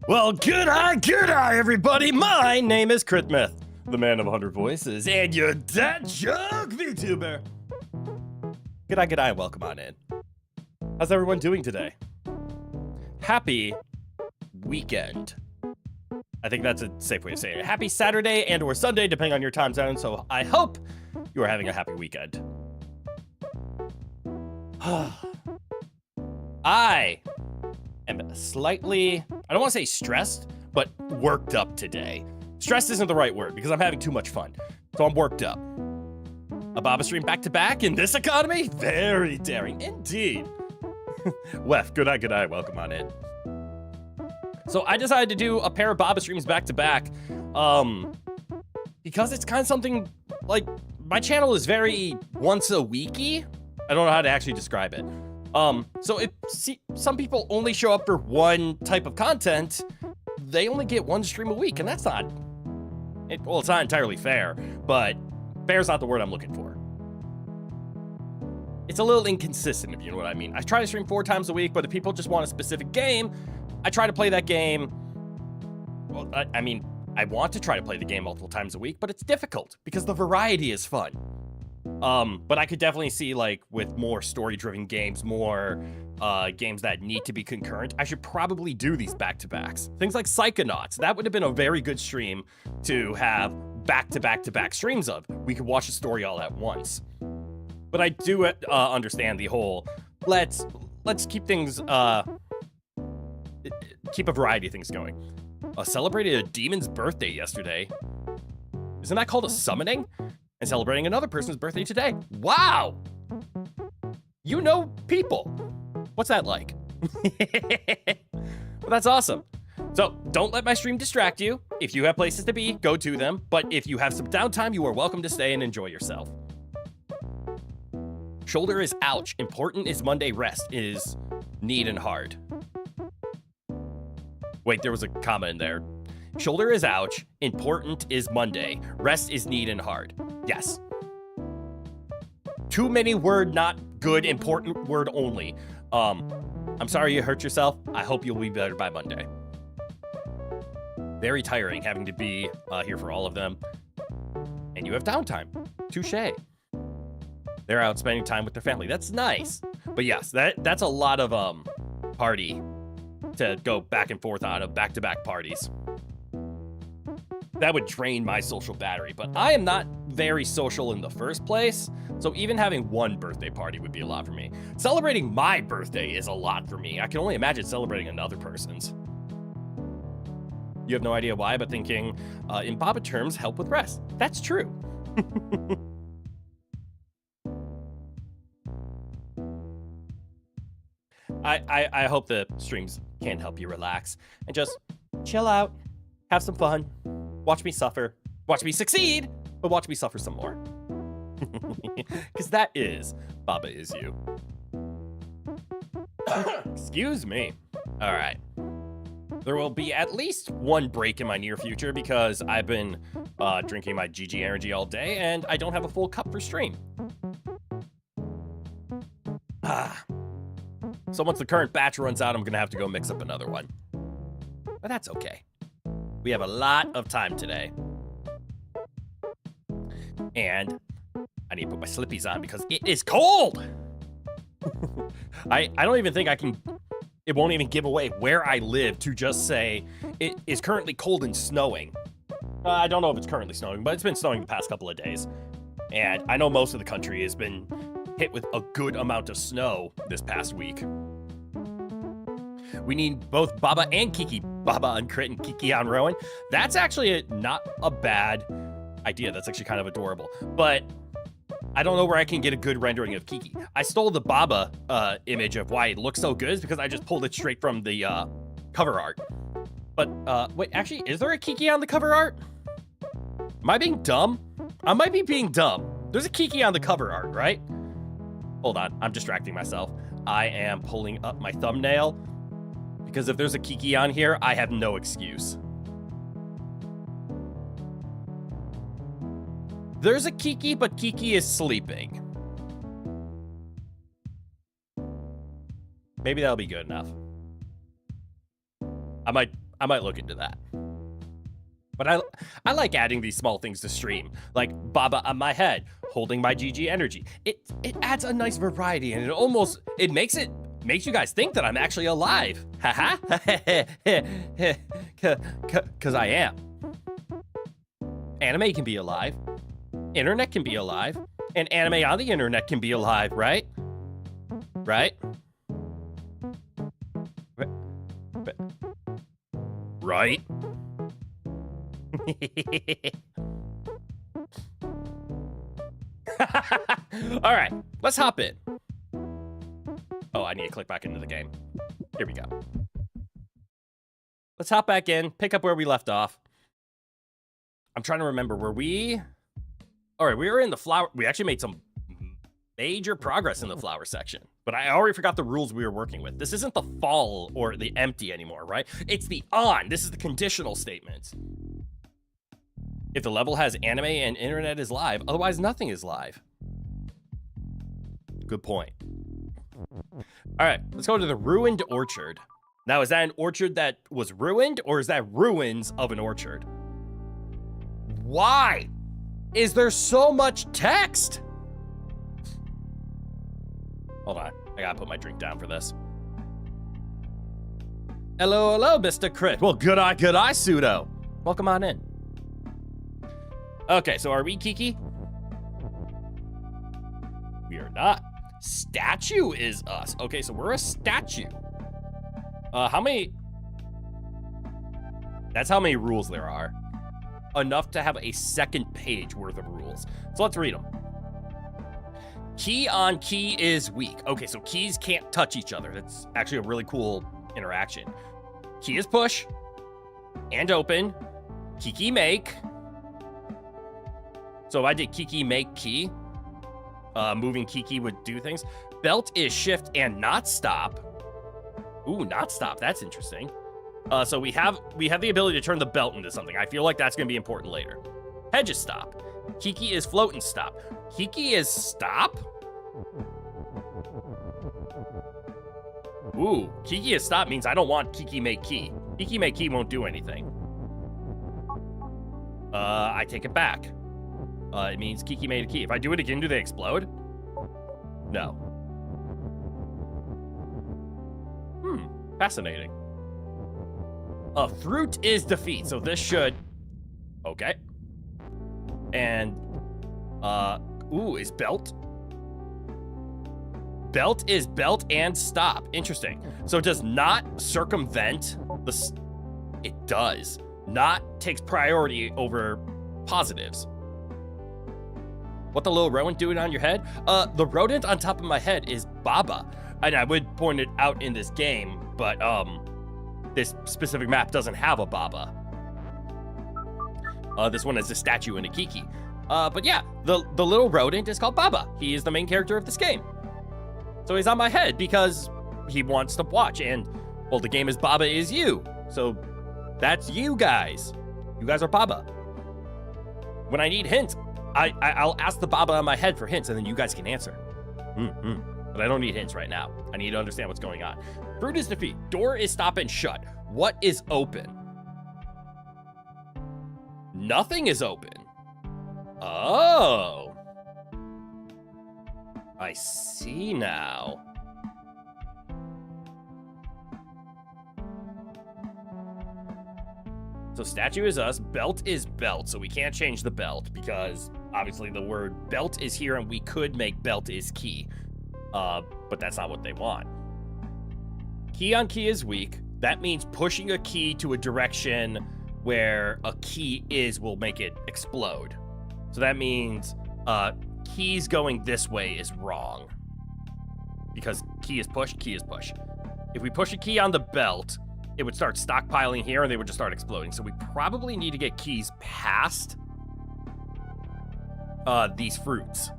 Well, good eye, everybody. My name is Mith, the man of 100 voices, and your dad joke VTuber. Good eye, welcome on in. How's everyone doing today? Happy weekend. I think that's a safe way of saying it. Happy Saturday and or Sunday, depending on your time zone, so I hope you are having a happy weekend. I am slightly, I don't want to say stressed, but worked up today. Stressed isn't the right word because I'm having too much fun. So I'm worked up. A Baba stream back-to-back in this economy? Very daring indeed. Wef, good eye, welcome on in. So I decided to do a pair of Baba streams back-to-back because it's kind of something, like, my channel is very once a weeky. I don't know how to actually describe it. So if some people only show up for one type of content, they only get one stream a week, and that's not, well, it's not entirely fair, but fair is not the word I'm looking for. It's a little inconsistent, if you know what I mean. I try to stream 4 times a week, but if people just want a specific game, I try to play that game. Well, I mean, I want to try to play the game multiple times a week, but it's difficult because the variety is fun. But I could definitely see, like, with more story-driven games, more games that need to be concurrent, I should probably do these back-to-backs. Things like Psychonauts, that would have been a very good stream to have back-to-back-to-back streams of. We could watch a story all at once. But I do understand the whole, let's keep things, keep a variety of things going. Celebrated a demon's birthday yesterday. Isn't that called a summoning? And celebrating another person's birthday today. Wow! You know people. What's that like? Well, that's awesome. So don't let my stream distract you. If you have places to be, go to them. But if you have some downtime, you are welcome to stay and enjoy yourself. Shoulder is ouch. Important is Monday. Rest is need and hard. Wait, there was a comma in there. Shoulder is ouch. Important is Monday. Rest is need and hard. Yes. Too many word, not good, important word only. I'm sorry you hurt yourself. I hope you'll be better by Monday. Very tiring having to be here for all of them. And you have downtime. Touche. They're out spending time with their family. That's nice. But yes, that's a lot of party to go back and forth on of back-to-back parties. That would drain my social battery, but I am not very social in the first place, so even having one birthday party would be a lot for me. Celebrating my birthday is a lot for me. I can only imagine celebrating another person's. You have no idea why, but thinking, in Baba terms, help with rest. That's true. I hope the streams can help you relax and just chill out, have some fun. Watch me suffer. Watch me succeed, but watch me suffer some more. Because that is Baba Is You. Excuse me. All right. There will be at least one break in my near future because I've been drinking my GG energy all day and I don't have a full cup for stream. So once the current batch runs out, I'm going to have to go mix up another one. But that's okay. We have a lot of time today. And I need to put my slippies on because it is cold. I don't even think I can, it won't even give away where I live to just say it is currently cold and snowing. I don't know if it's currently snowing, but it's been snowing the past couple of days. And I know most of the country has been hit with a good amount of snow this past week. We need both Baba and Kiki. Baba on Crit and Kiki on Rowan. That's actually not a bad idea. That's actually kind of adorable. But I don't know where I can get a good rendering of Kiki. I stole the Baba image of why it looks so good is because I just pulled it straight from the cover art. But wait, actually, is there a Kiki on the cover art? Am I being dumb? I might be being dumb. There's a Kiki on the cover art, right? Hold on, I'm distracting myself. I am pulling up my thumbnail because if there's a Kiki on here, I have no excuse. There's a Kiki, but Kiki is sleeping. Maybe that'll be good enough. I I might look into that. But I like adding these small things to stream, like Baba on my head, holding my GG energy. It adds a nice variety, and it makes you guys think that I'm actually alive. Haha. Cause I am. Anime can be alive. Internet can be alive. And anime on the internet can be alive, right? Right? Right? All right, let's hop in. Oh, I need to click back into the game. Here we go. Let's hop back in, pick up where we left off. I'm trying to remember, were we... All right, we were in the flower... We actually made some major progress in the flower section, but I already forgot the rules we were working with. This isn't the fall or the empty anymore, right? It's the on. This is the conditional statement. If the level has anime and internet is live, otherwise nothing is live. Good point. All right, let's go to the ruined orchard. Now, is that an orchard that was ruined, or is that ruins of an orchard? Why is there so much text? Hold on, I gotta put my drink down for this. Hello, Mr. Crit. Well, good eye, Pseudo. Welcome on in. Okay, so are we Kiki? We are not. Statue is us. Okay, so we're a statue. How many? That's how many rules there are. Enough to have a second page worth of rules. So let's read them. Key on key is weak. Okay, so keys can't touch each other. That's actually a really cool interaction. Key is push and open. Kiki make. So if I did Kiki make key, moving Kiki would do things. Belt is shift and not stop. Ooh, not stop. That's interesting. So we have the ability to turn the belt into something. I feel like that's going to be important later. Hedge is stop. Kiki is float and stop. Kiki is stop? Ooh, Kiki is stop means I don't want Kiki make key. Kiki make key won't do anything. I take it back. It means Kiki made a key. If I do it again, do they explode? No. Fascinating. Fruit is defeat, so this should... Okay. And, ooh, is belt? Belt is belt and stop. Interesting. So it does not circumvent the... It does. Not takes priority over positives. What the little rodent doing on your head? The rodent on top of my head is Baba. And I would point it out in this game, but, this specific map doesn't have a Baba. This one is a statue and a Kiki. But yeah, the little rodent is called Baba. He is the main character of this game. So he's on my head because he wants to watch, and, well, the game is Baba is you. So that's you guys. You guys are Baba. When I need hints, I'll ask the Baba on my head for hints, and then you guys can answer. But I don't need hints right now. I need to understand what's going on. Fruit is defeat. Door is stop and shut. What is open? Nothing is open. Oh. I see now. So statue is us, belt is belt, so we can't change the belt because obviously the word belt is here and we could make belt is key. But that's not what they want. Key on key is weak. That means pushing a key to a direction where a key is will make it explode. So that means keys going this way is wrong. Because key is push, key is push. If we push a key on the belt, it would start stockpiling here and they would just start exploding. So we probably need to get keys past these fruits.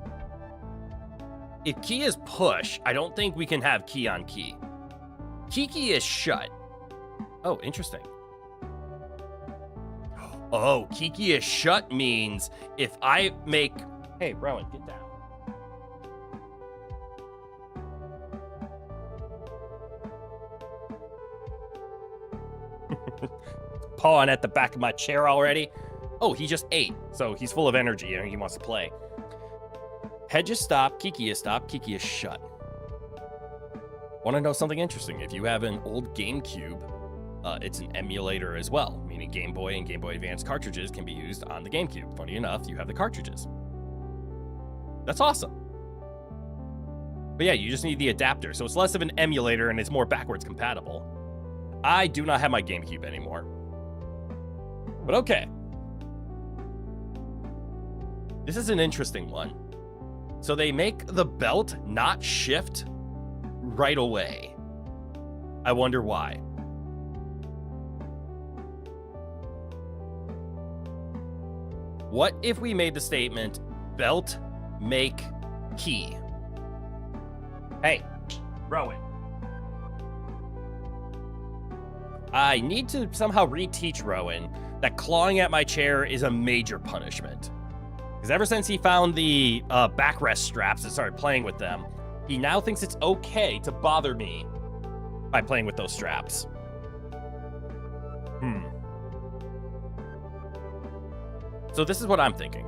If key is push, I don't think we can have key on key. Kiki is shut. Oh, interesting. Oh, Kiki is shut means if I make... Hey, Rowan, get down. Pawing at the back of my chair already. Oh, he just ate, so he's full of energy and he wants to play. Hedge is stopped, Kiki is stopped, Kiki is shut. Want to know something interesting? If you have an old GameCube, it's an emulator as well, meaning Game Boy and Game Boy Advance cartridges can be used on the GameCube. Funny enough, you have the cartridges. That's awesome. But yeah, you just need the adapter, so it's less of an emulator and it's more backwards compatible. I do not have my GameCube anymore. But okay. This is an interesting one. So they make the belt not shift right away. I wonder why. What if we made the statement, belt, make, key? Hey, Rowan. I need to somehow reteach Rowan that clawing at my chair is a major punishment. Because ever since he found the backrest straps and started playing with them, he now thinks it's okay to bother me by playing with those straps. So this is what I'm thinking.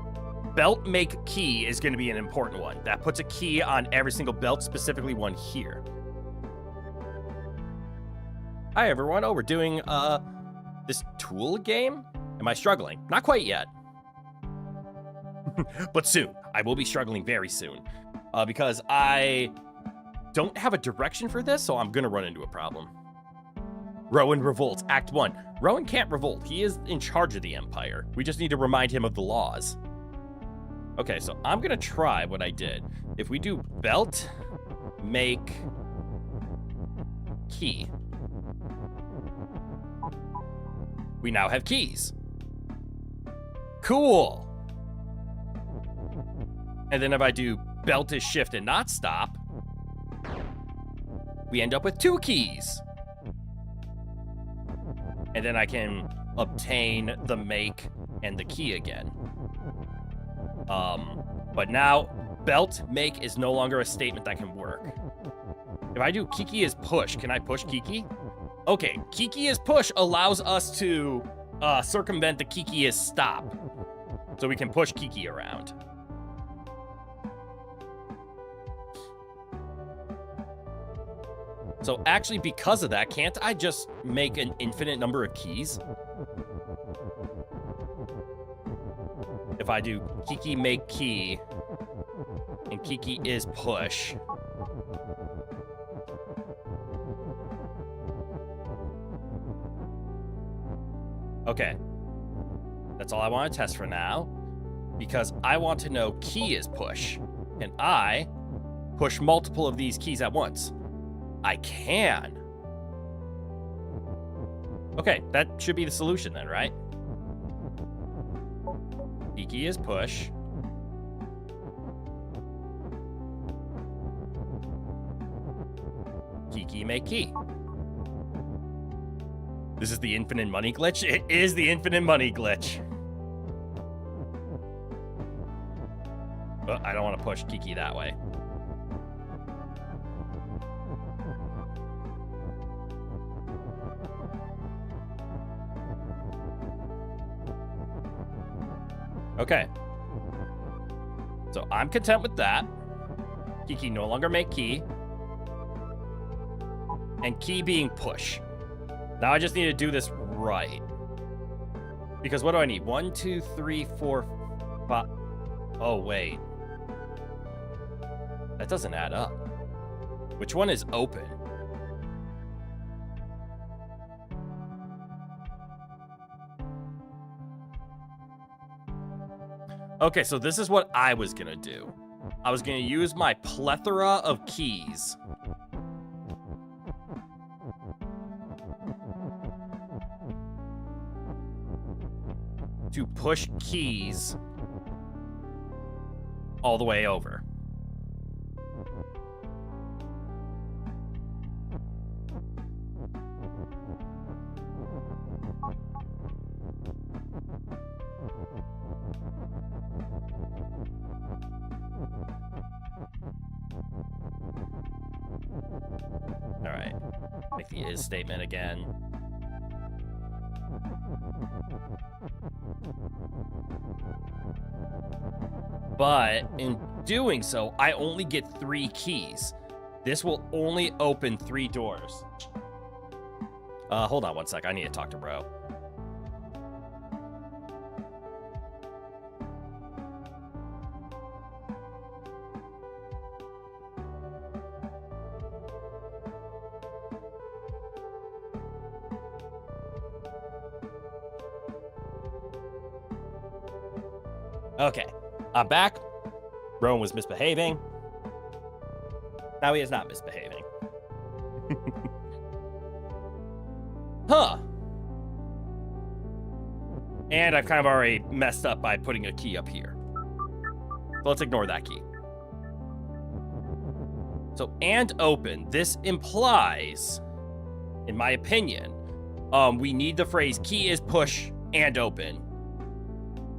Belt make key is going to be an important one. That puts a key on every single belt, specifically one here. Hi everyone. Oh, we're doing this tool game? Am I struggling? Not quite yet. But soon. I will be struggling very soon. Because I don't have a direction for this, so I'm going to run into a problem. Rowan revolts, Act 1. Rowan can't revolt. He is in charge of the Empire. We just need to remind him of the laws. Okay, so I'm going to try what I did. If we do belt, make, key. We now have keys. Cool. And then if I do belt is shift and not stop, we end up with 2 keys. And then I can obtain the make and the key again. But now belt make is no longer a statement that can work. If I do Kiki is push, can I push Kiki? Okay, Kiki is push allows us to circumvent the Kiki is stop. So we can push Kiki around. So actually, because of that, can't I just make an infinite number of keys? If I do Kiki make key, and Kiki is push. Okay. That's all I want to test for now. Because I want to know key is push. And I push multiple of these keys at once. I can. Okay, that should be the solution then, right? Kiki is push. Kiki make key. This is the infinite money glitch? It is the infinite money glitch. But I don't want to push Kiki that way. Okay. So I'm content with that. Kiki no longer make key. And key being push. Now I just need to do this right. Because what do I need? 1, 2, 3, 4, 5. Oh, wait. That doesn't add up. Which one is open? Okay, so this is what I was gonna do. I was gonna use my plethora of keys to push keys all the way over. All right, make the is statement again. But in doing so, I only get 3 keys. This will only open 3 doors. Hold on one sec. I need to talk to bro. Okay, I'm back. Rowan was misbehaving. Now he is not misbehaving. Huh. And I've kind of already messed up by putting a key up here. So let's ignore that key. So, and open. This implies, in my opinion, we need the phrase key is push and open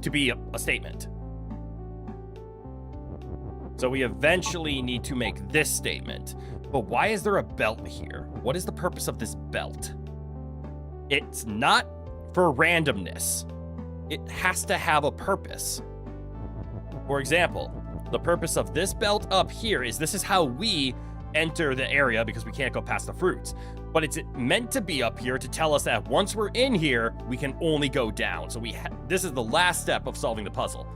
to be a statement. So we eventually need to make this statement. But why is there a belt here? What is the purpose of this belt? It's not for randomness. It has to have a purpose. For example, the purpose of this belt up here is this is how we enter the area because we can't go past the fruits. But it's meant to be up here to tell us that once we're in here, we can only go down. So this is the last step of solving the puzzle.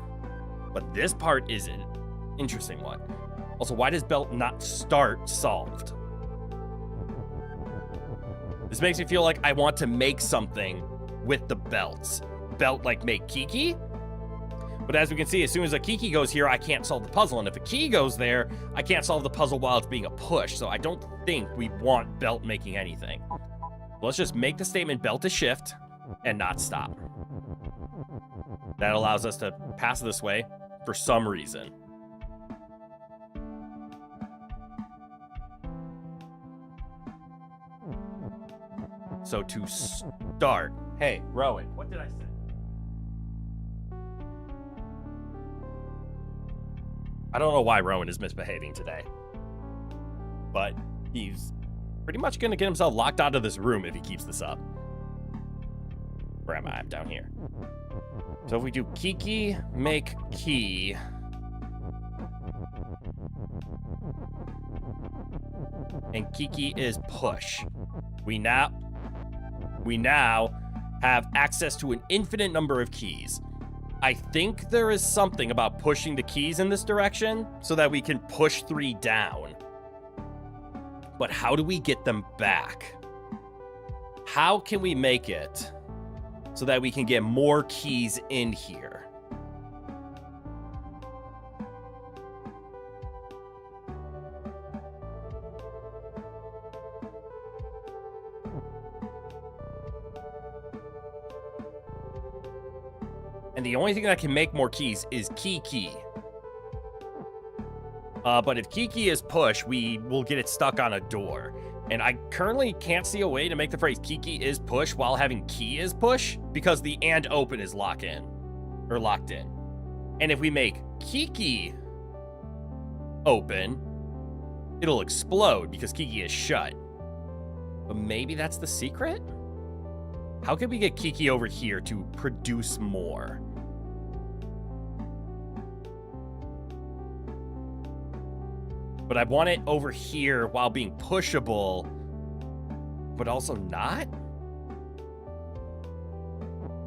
But this part is an interesting one. Also, why does belt not start solved? This makes me feel like I want to make something with the belts. Belt like make Kiki. But as we can see, as soon as a Kiki goes here, I can't solve the puzzle. And if a key goes there, I can't solve the puzzle while it's being a push. So I don't think we want belt making anything. Let's just make the statement belt to shift and not stop. That allows us to pass this way for some reason. So to start, hey, Rowan, what did I say? I don't know why Rowan is misbehaving today, but he's pretty much going to get himself locked out of this room if he keeps this up. Where am I? I'm down here. So if we do Kiki, make key. And Kiki is push. We now have access to an infinite number of keys. I think there is something about pushing the keys in this direction so that we can push 3 down. But how do we get them back? How can we make it so that we can get more keys in here? And the only thing that can make more keys is Kiki. But if Kiki is push, we will get it stuck on a door. And I currently can't see a way to make the phrase Kiki is push while having key is push because the and open is locked in. And if we make Kiki open, it'll explode because Kiki is shut. But maybe that's the secret? How can we get Kiki over here to produce more? But I want it over here while being pushable, but also not?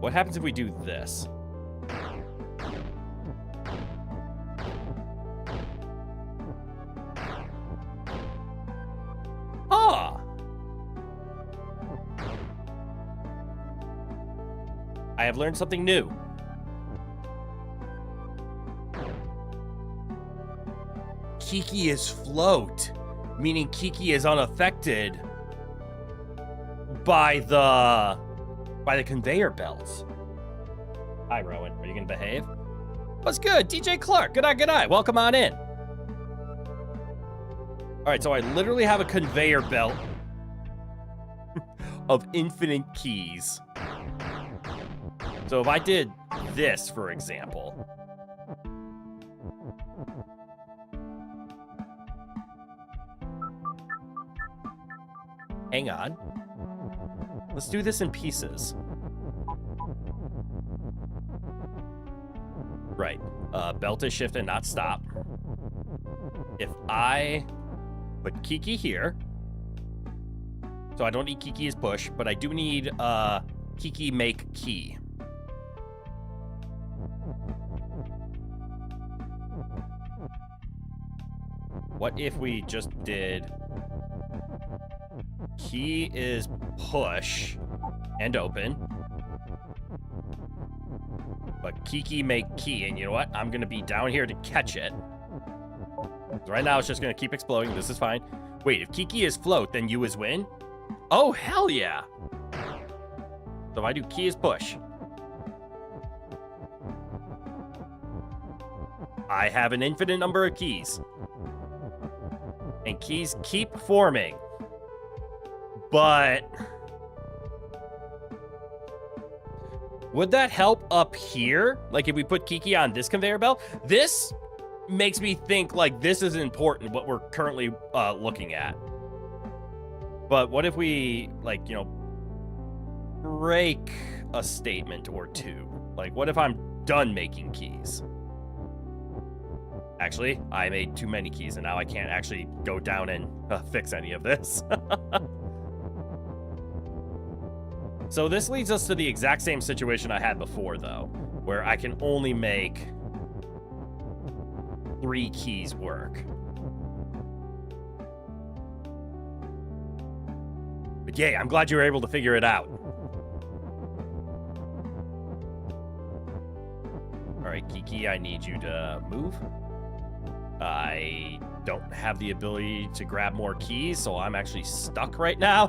What happens if we do this? Ah! I have learned something new. Kiki is float, meaning Kiki is unaffected by the conveyor belts. Hi, Rowan. Are you gonna behave? What's good? DJ Clark. Good eye. Welcome on in. All right, so I literally have a conveyor belt of infinite keys. So if I did this, for example. Hang on. Let's do this in pieces. Right. Belt is shift and not stop. If I put Kiki here, so I don't need Kiki as push, but I do need Kiki make key. What if we just did key is push and open, but Kiki make key, and you know what? I'm gonna be down here to catch it. Right now, it's just gonna keep exploding. This is fine. Wait, if Kiki is float, then you is win? Oh, hell yeah! So if I do key is push, I have an infinite number of keys. And keys keep forming. But would that help up here? Like if we put Kiki on this conveyor belt? This makes me think like this is important, what we're currently looking at. But what if we, like, you know, break a statement or two? Like, what if I'm done making keys? Actually, I made too many keys, and now I can't actually go down and fix any of this. So this leads us to the exact same situation I had before, though, where I can only make 3 keys work. But yay, I'm glad you were able to figure it out. All right, Kiki, I need you to move. I don't have the ability to grab more keys, so I'm actually stuck right now.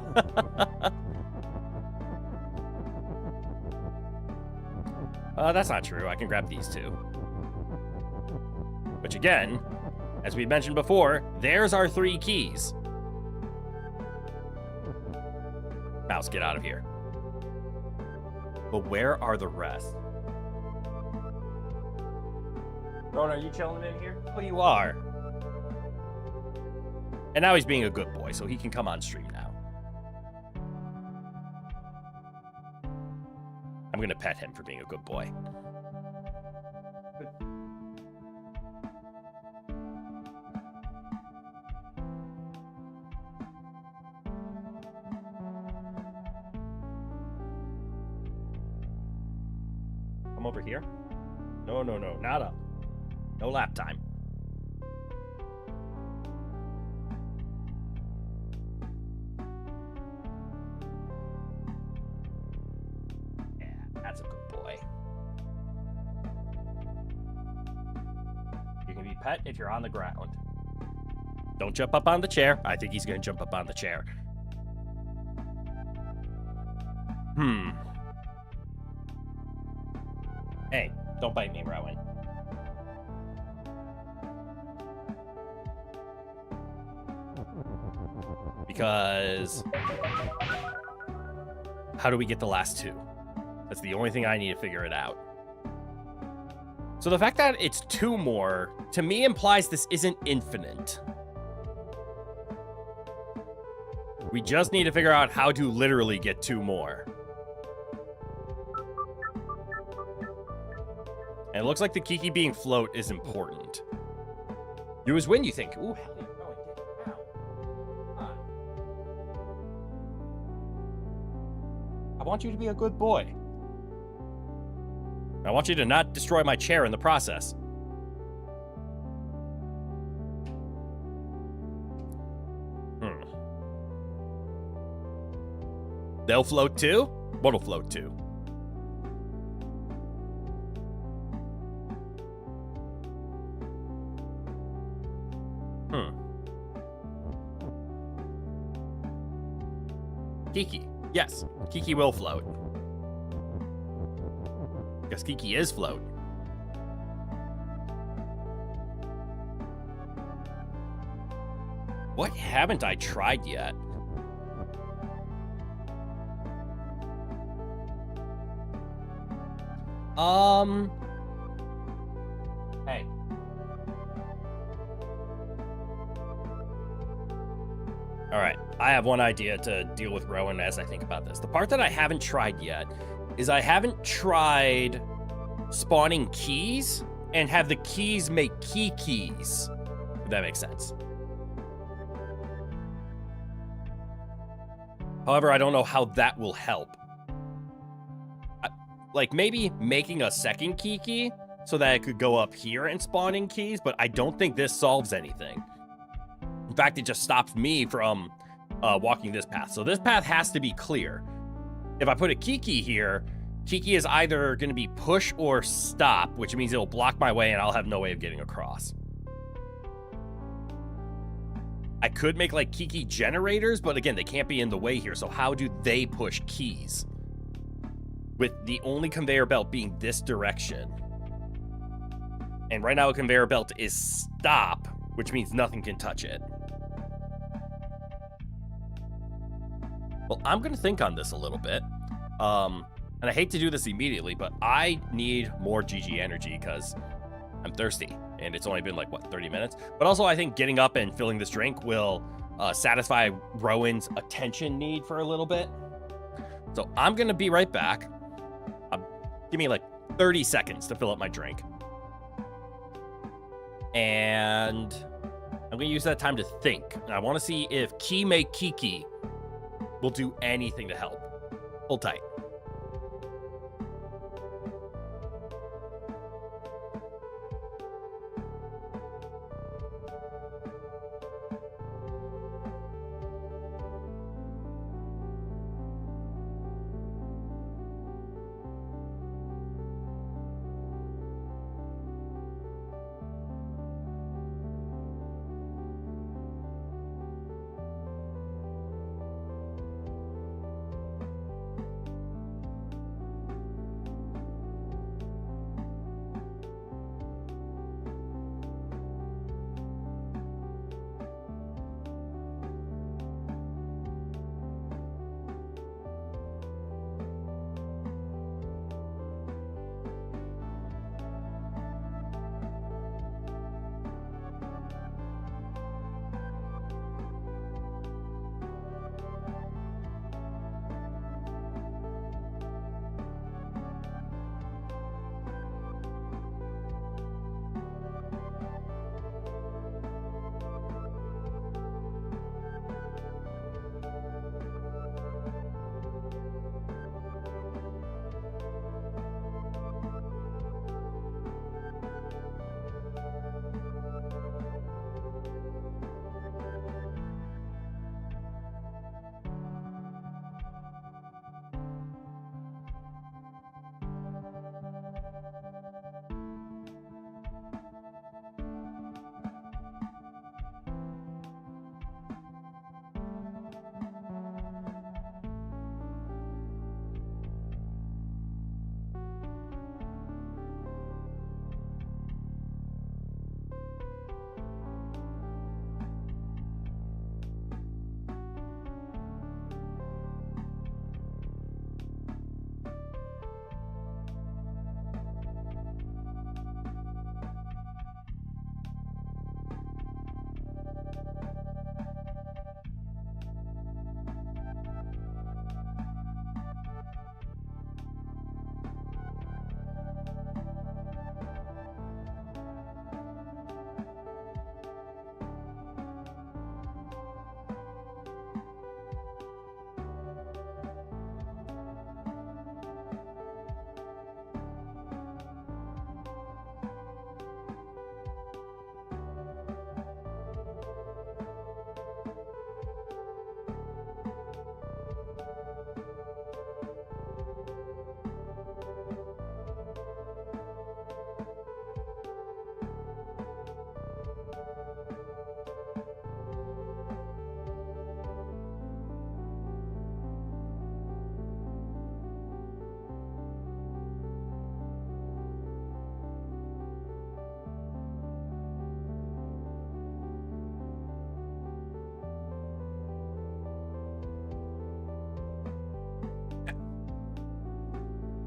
That's not true. I can grab these two. Which again, as we mentioned before, there's our 3 keys. Mouse, get out of here. But where are the rest? Ron, are you chilling in here? Oh, you are. And now he's being a good boy, so he can come on stream now. I'm gonna pet him for being a good boy. Come over here. No, no, no, not up. No lap time. Yeah, that's a good boy. You can be pet if you're on the ground. Don't jump up on the chair. I think he's going to jump up on the chair. Hey, don't bite me, Rowan. Because how do we get the last 2? That's the only thing I need to figure it out. So the fact that it's 2 more, to me, implies this isn't infinite. We just need to figure out how to literally get 2 more. And it looks like the Kiki being float is important. You as win, you think? Ooh, hell yeah. I want you to be a good boy. I want you to not destroy my chair in the process. They'll float too? What'll float too? Kiki. Yes, Kiki will float. Because Kiki is float. What haven't I tried yet? Hey. All right, I have one idea to deal with Rowan as I think about this. The part that I haven't tried yet is I haven't tried spawning keys and have the keys make keys, if that makes sense. However, I don't know how that will help. Like, maybe making a second key so that it could go up here and spawn in keys, but I don't think this solves anything. In fact, it just stops me from walking this path. So this path has to be clear. If I put a key here, key is either going to be push or stop, which means it'll block my way and I'll have no way of getting across. I could make like key generators, but again, they can't be in the way here. So how do they push keys? With the only conveyor belt being this direction. And right now a conveyor belt is stop, which means nothing can touch it. Well, I'm going to think on this a little bit. And I hate to do this immediately, but I need more GG energy because I'm thirsty. And it's only been like, what, 30 minutes? But also I think getting up and filling this drink will satisfy Rowan's attention need for a little bit. So I'm going to be right back. Give me like 30 seconds to fill up my drink. And I'm going to use that time to think. And I want to see if key make key will do anything to help. Hold tight.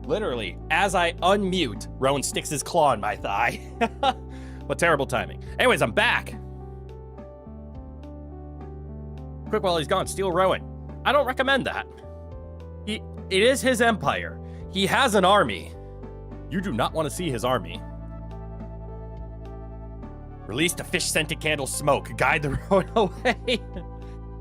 Literally, as I unmute, Rowan sticks his claw in my thigh. What terrible timing. Anyways, I'm back. Quick, while he's gone, steal Rowan. I don't recommend that. It is his empire. He has an army. You do not want to see his army. Release the fish-scented candle smoke. Guide the road away.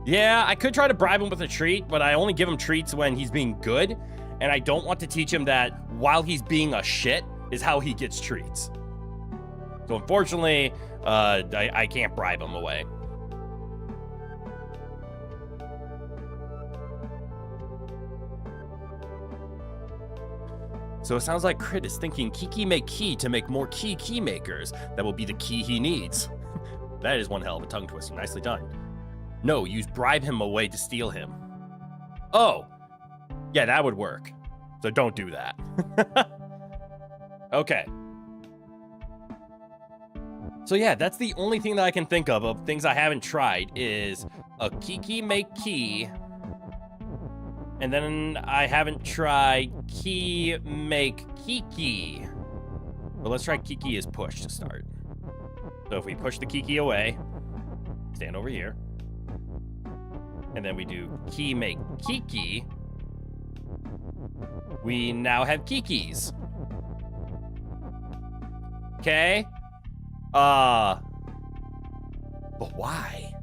Yeah, I could try to bribe him with a treat, but I only give him treats when he's being good, and I don't want to teach him that while he's being a shit is how he gets treats. So unfortunately, I can't bribe him away. So it sounds like Crit is thinking Kiki make key to make more key makers. That will be the key he needs. That is one hell of a tongue twister. Nicely done. No, use bribe him away to steal him. Oh, yeah, that would work. So don't do that. Okay. So yeah, that's the only thing that I can think of things I haven't tried is a Kiki make key. And then I haven't tried key make Kiki. But let's try Kiki is push to start. So if we push the Kiki away, stand over here. And then we do key make Kiki. We now have Kikis. Okay. But why?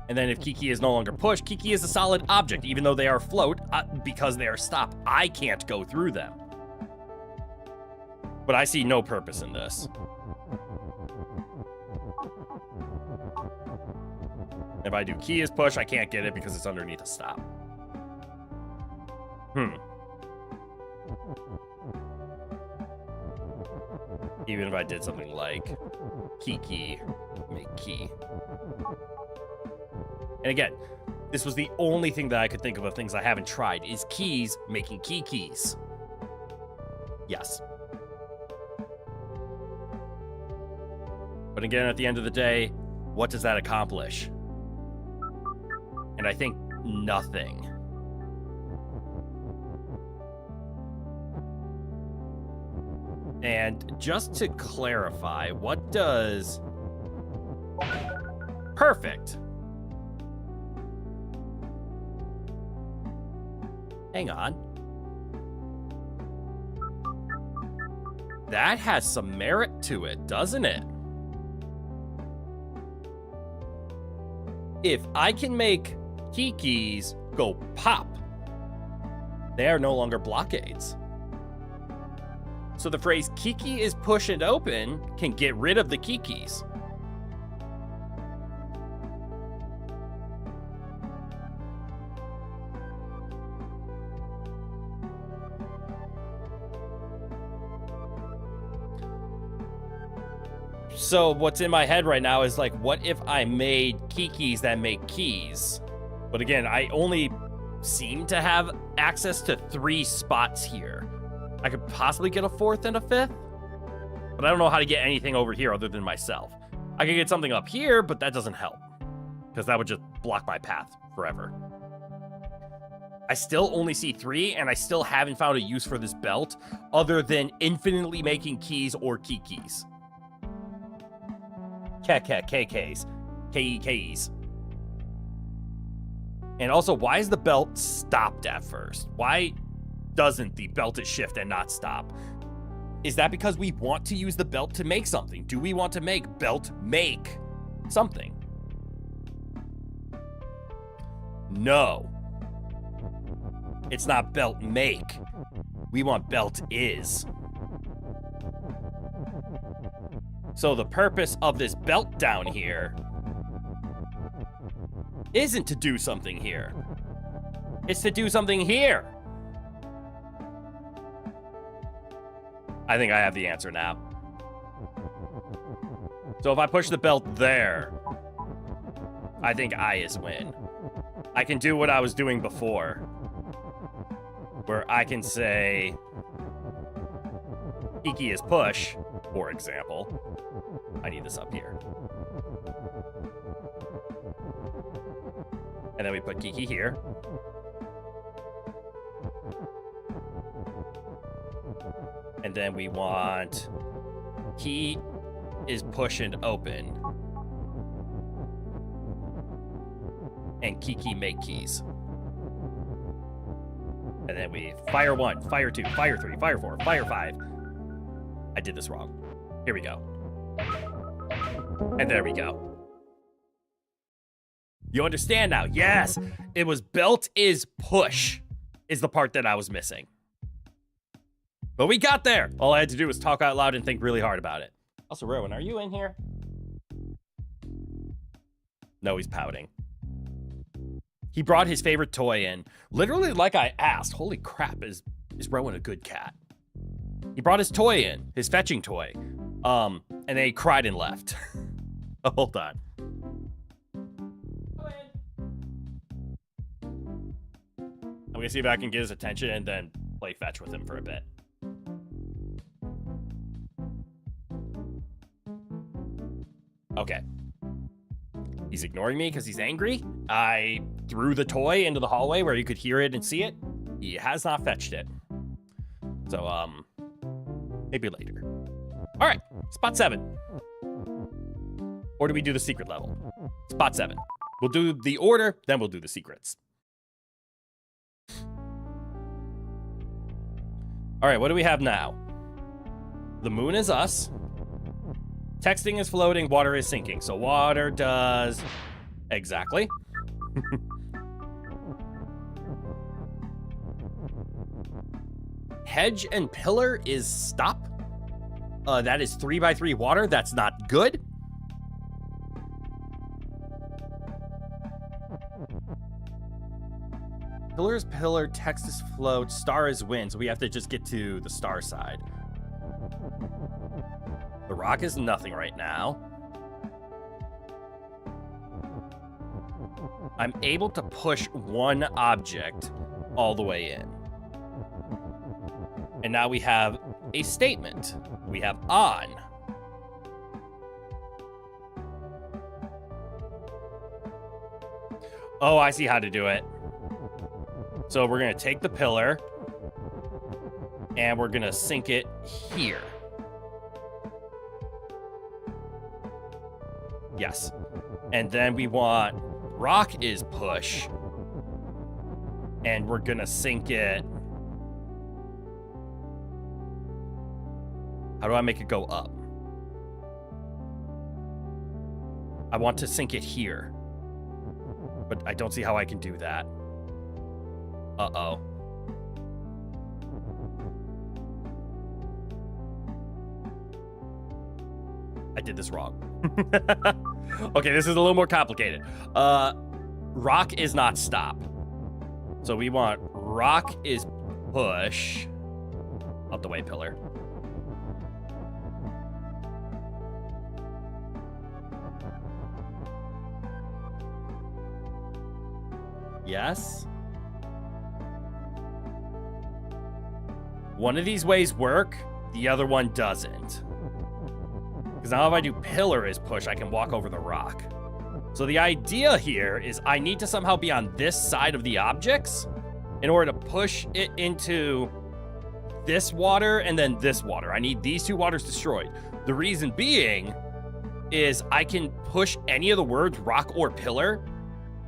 And then if Kiki is no longer push, Kiki is a solid object, even though they are float, because they are stop. I can't go through them. But I see no purpose in this. If I do key is push, I can't get it because it's underneath a stop. Even if I did something like Kiki make key. And again, this was the only thing that I could think of things I haven't tried is keys making keys. Yes. But again, at the end of the day, what does that accomplish? And I think nothing. And just to clarify, what does perfect? Hang on. That has some merit to it, doesn't it? If I can make Kikis go pop, they are no longer blockades. So the phrase Kiki is push and open can get rid of the Kikis. So what's in my head right now is like, what if I made Kikis that make keys? But again, I only seem to have access to 3 spots here. I could possibly get a 4th and a 5th, but I don't know how to get anything over here other than myself. I could get something up here, but that doesn't help because that would just block my path forever. I still only see 3, and I still haven't found a use for this belt other than infinitely making keys or Kikis. KKs. KEKs. And also, why is the belt stopped at first? Why doesn't the belt shift and not stop? Is that because we want to use the belt to make something? Do we want to make belt make something? No. It's not belt make. We want belt is. So the purpose of this belt down here isn't to do something here. It's to do something here. I think I have the answer now. So if I push the belt there, I think I is win. I can do what I was doing before, where I can say Kiki is push, for example. I need this up here. And then we put Kiki here. And then we want key is push and open. And Kiki make keys. And then we fire 1, fire 2, fire 3, fire 4, fire 5. I did this wrong. Here we go. And there we go. You understand now? Yes. It was belt is push is the part that I was missing. But we got there. All I had to do was talk out loud and think really hard about it. Also, Rowan, are you in here? No, he's pouting. He brought his favorite toy in. Literally like I asked. Holy crap, is Rowan a good cat? He brought his toy in, his fetching toy. And then he cried and left. Oh, hold on. I'm gonna see if I can get his attention and then play fetch with him for a bit. Okay. He's ignoring me because he's angry. I threw the toy into the hallway where you could hear it and see it. He has not fetched it. So, maybe later. All right, spot 7. Or do we do the secret level? Spot 7. We'll do the order, then we'll do the secrets. All right, what do we have now? The moon is us. Texting is floating, water is sinking. So water does exactly. Hedge and pillar is stop. That is 3x3 water. That's not good. Pillar is pillar, text is float, star is wind. So we have to just get to the star side. The rock is nothing right now. I'm able to push one object all the way in. And now we have a statement. We have on. Oh, I see how to do it. So we're going to take the pillar and we're going to sink it here. Yes. And then we want rock is push. And we're going to sink it. How do I make it go up? I want to sink it here. But I don't see how I can do that. Uh-oh. I did this wrong. Okay, this is a little more complicated. Rock is not stop. So we want rock is push. Out the way, pillar. Yes. One of these ways work, the other one doesn't. Because now if I do pillar is push, I can walk over the rock. So the idea here is I need to somehow be on this side of the objects in order to push it into this water and then this water. I need these two waters destroyed. The reason being is I can push any of the words rock or pillar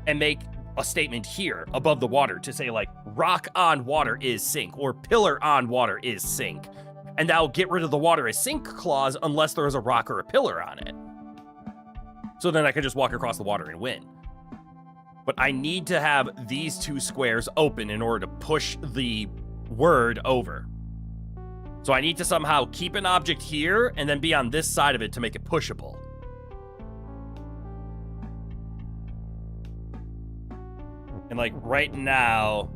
and make a statement here above the water to say like rock on water is sink or pillar on water is sink. And that'll get rid of the water is sink clause unless there is a rock or a pillar on it. So then I can just walk across the water and win. But I need to have these two squares open in order to push the word over. So I need to somehow keep an object here and then be on this side of it to make it pushable. And like right now,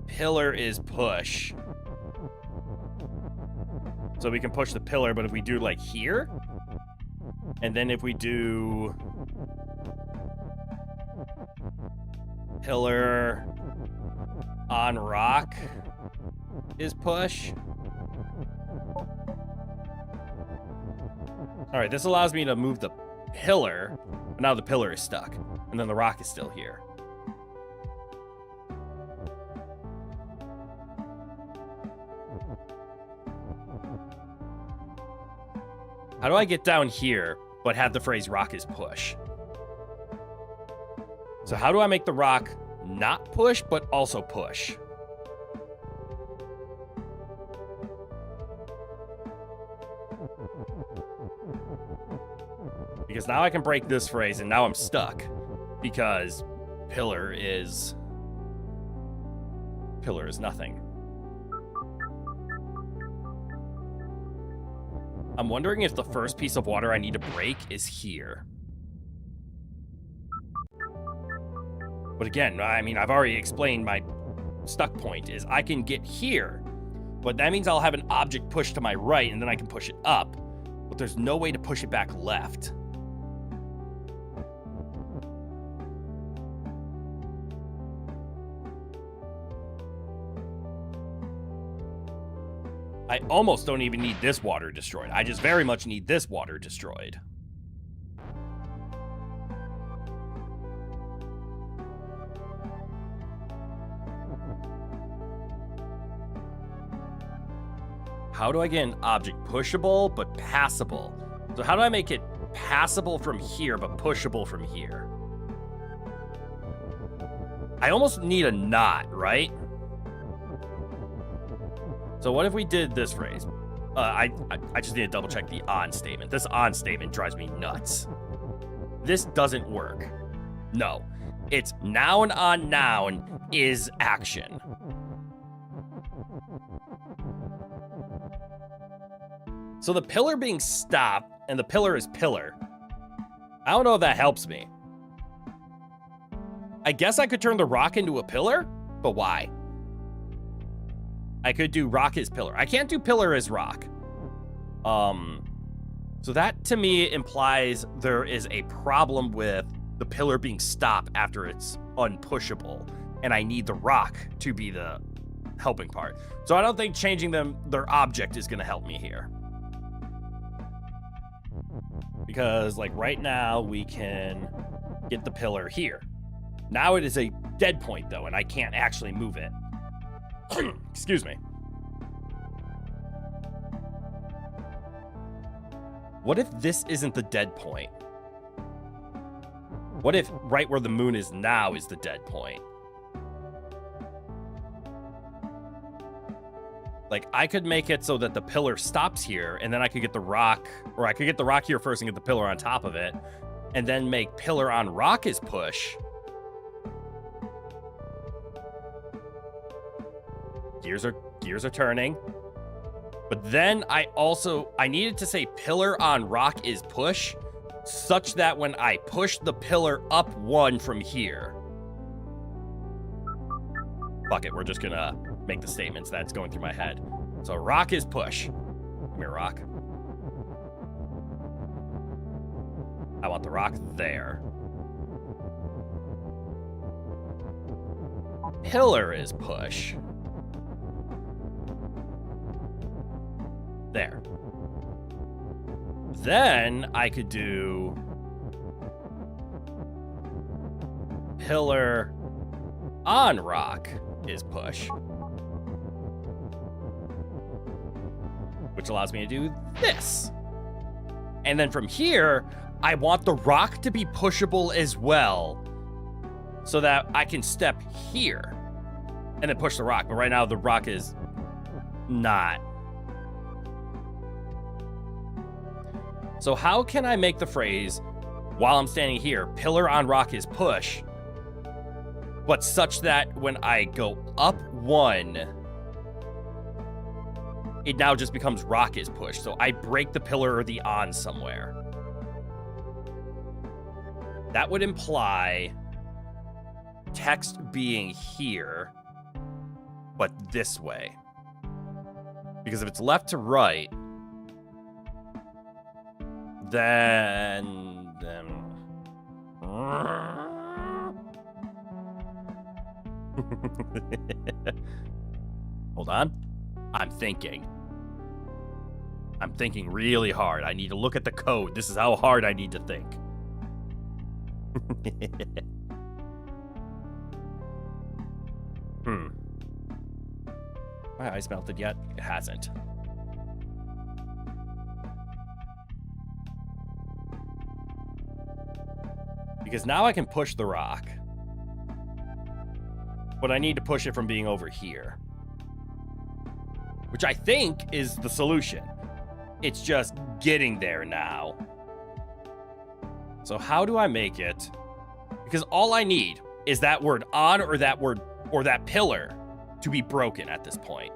pillar is push. So we can push the pillar, but if we do like here, and then if we do pillar on rock is push. All right, this allows me to move the pillar, but now the pillar is stuck, and then the rock is still here. How do I get down here, but have the phrase rock is push? So how do I make the rock not push, but also push? Because now I can break this phrase, and now I'm stuck. Because pillar is nothing. I'm wondering if the first piece of water I need to break is here. But again, I mean, I've already explained my stuck point is I can get here, but that means I'll have an object pushed to my right, and then I can push it up. But there's no way to push it back left. I almost don't even need this water destroyed. I just very much need this water destroyed. How do I get an object pushable but passable? So how do I make it passable from here but pushable from here? I almost need a knot, right? So what if we did this phrase? I just need to double check the on statement. This on statement drives me nuts. This doesn't work. No, it's noun on noun is action. So the pillar being stopped and the pillar is pillar. I don't know if that helps me. I guess I could turn the rock into a pillar, but why? I could do rock as pillar. I can't do pillar as rock. So that to me implies there is a problem with the pillar being stopped after it's unpushable, and I need the rock to be the helping part. So I don't think changing their object is going to help me here. Because like right now we can get the pillar here. Now it is a dead point though, and I can't actually move it. Excuse me. What if this isn't the dead point? What if right where the moon is now is the dead point? Like, I could make it so that the pillar stops here, and then I could get the rock, or I could get the rock here first and get the pillar on top of it, and then make pillar on rock as push. Gears are turning. But then I needed to say pillar on rock is push, such that when I push the pillar up one from here. Fuck it, we're just gonna make the statements that's going through my head. So rock is push. Come here, rock. I want the rock there. Pillar is push. There. Then I could do pillar on rock is push, which allows me to do this. And then from here, I want the rock to be pushable as well, so that I can step here and then push the rock. But right now the rock is not. So how can I make the phrase, while I'm standing here, pillar on rock is push, but such that when I go up one, it now just becomes rock is push. So I break the pillar or the on somewhere. That would imply text being here, but this way. Because if it's left to right, then hold on. I'm thinking really hard. I need to look at the code. This is how hard I need to think. My ice melted yet? It hasn't. Because now I can push the rock. But I need to push it from being over here. Which I think is the solution. It's just getting there now. So how do I make it? Because all I need is that word on or that word or that pillar to be broken at this point.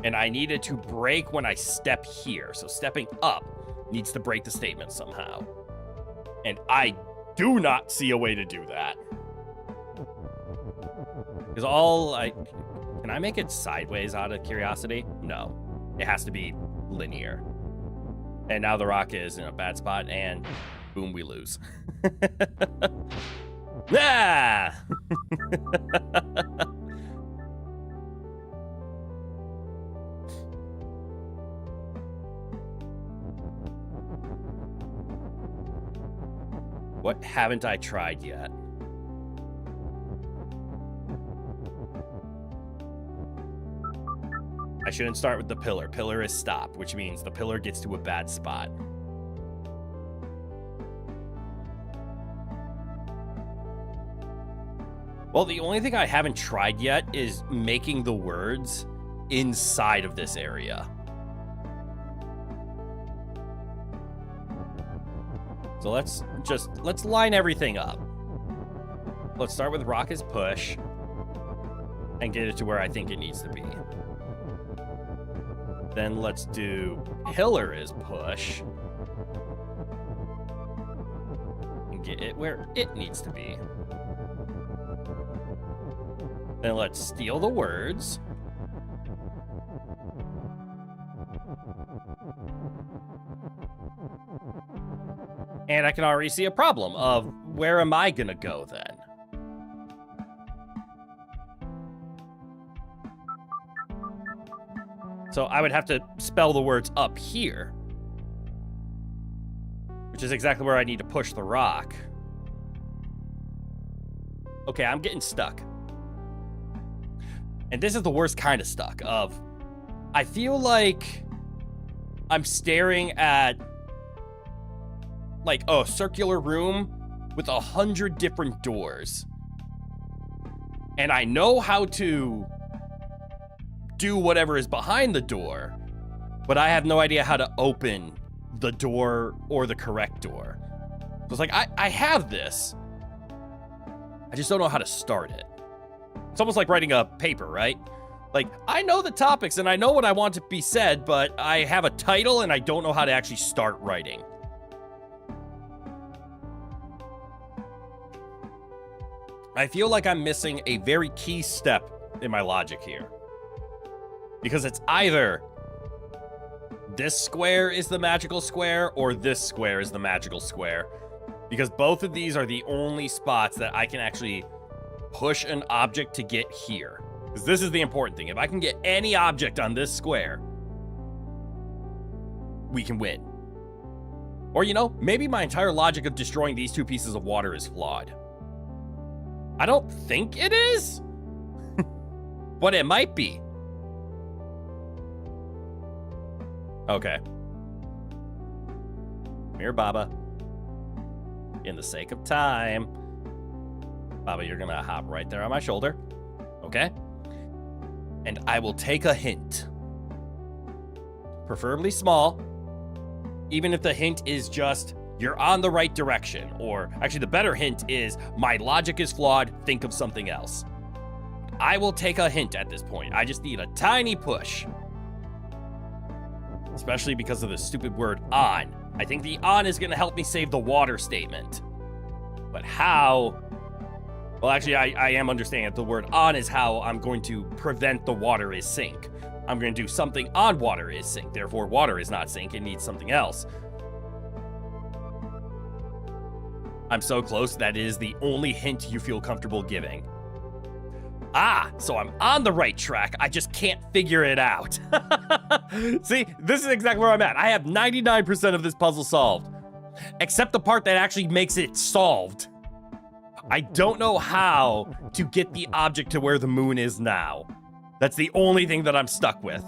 And I need it to break when I step here. So stepping up needs to break the statement somehow. And I do not see a way to do that. Because can I make it sideways out of curiosity? No, it has to be linear. And now the rock is in a bad spot and boom, we lose. Yeah. What haven't I tried yet? I shouldn't start with the pillar. Pillar is stop, which means the pillar gets to a bad spot. Well, the only thing I haven't tried yet is making the words inside of this area. So let's line everything up. Let's start with rock is push and get it to where I think it needs to be. Then let's do pillar is push and get it where it needs to be. Then let's steal the words. And I can already see a problem of where am I gonna go then? So I would have to spell the words up here, which is exactly where I need to push the rock. Okay, I'm getting stuck. And this is the worst kind of stuck of, I feel like I'm staring at like a circular room with 100 different doors. And I know how to do whatever is behind the door, but I have no idea how to open the door or the correct door. So it's like, I have this. I just don't know how to start it. It's almost like writing a paper, right? Like, I know the topics and I know what I want to be said, but I have a title and I don't know how to actually start writing. I feel like I'm missing a very key step in my logic here. Because it's either this square is the magical square or this square is the magical square. Because both of these are the only spots that I can actually push an object to get here. Because this is the important thing. If I can get any object on this square, we can win. Or, you know, maybe my entire logic of destroying these two pieces of water is flawed. I don't think it is, but it might be. Okay. Come here, Baba. In the sake of time. Baba, you're gonna hop right there on my shoulder. Okay? And I will take a hint. Preferably small. Even if the hint is just, you're on the right direction. Or, actually, the better hint is, my logic is flawed, think of something else. I will take a hint at this point. I just need a tiny push. Especially because of the stupid word on. I think the on is going to help me save the water statement. But how? Well, actually, I am understanding that the word on is how I'm going to prevent the water is sink. I'm going to do something on water is sink. Therefore, water is not sink. It needs something else. I'm so close. That is the only hint you feel comfortable giving. Ah, so I'm on the right track. I just can't figure it out. See, this is exactly where I'm at. I have 99% of this puzzle solved, except the part that actually makes it solved. I don't know how to get the object to where the moon is now. That's the only thing that I'm stuck with.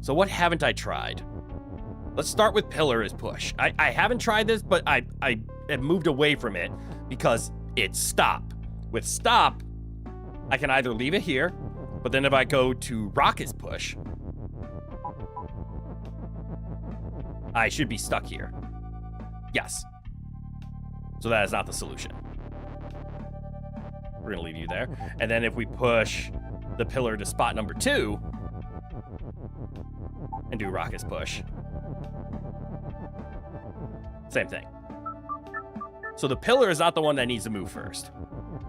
So what haven't I tried? Let's start with pillar as push. I haven't tried this, but I have moved away from it because it's stop. With stop, I can either leave it here, but then if I go to rock is push, I should be stuck here. Yes. So that is not the solution. We're going to leave you there. And then if we push the pillar to spot number 2 and do rock is push, same thing. So the pillar is not the one that needs to move first.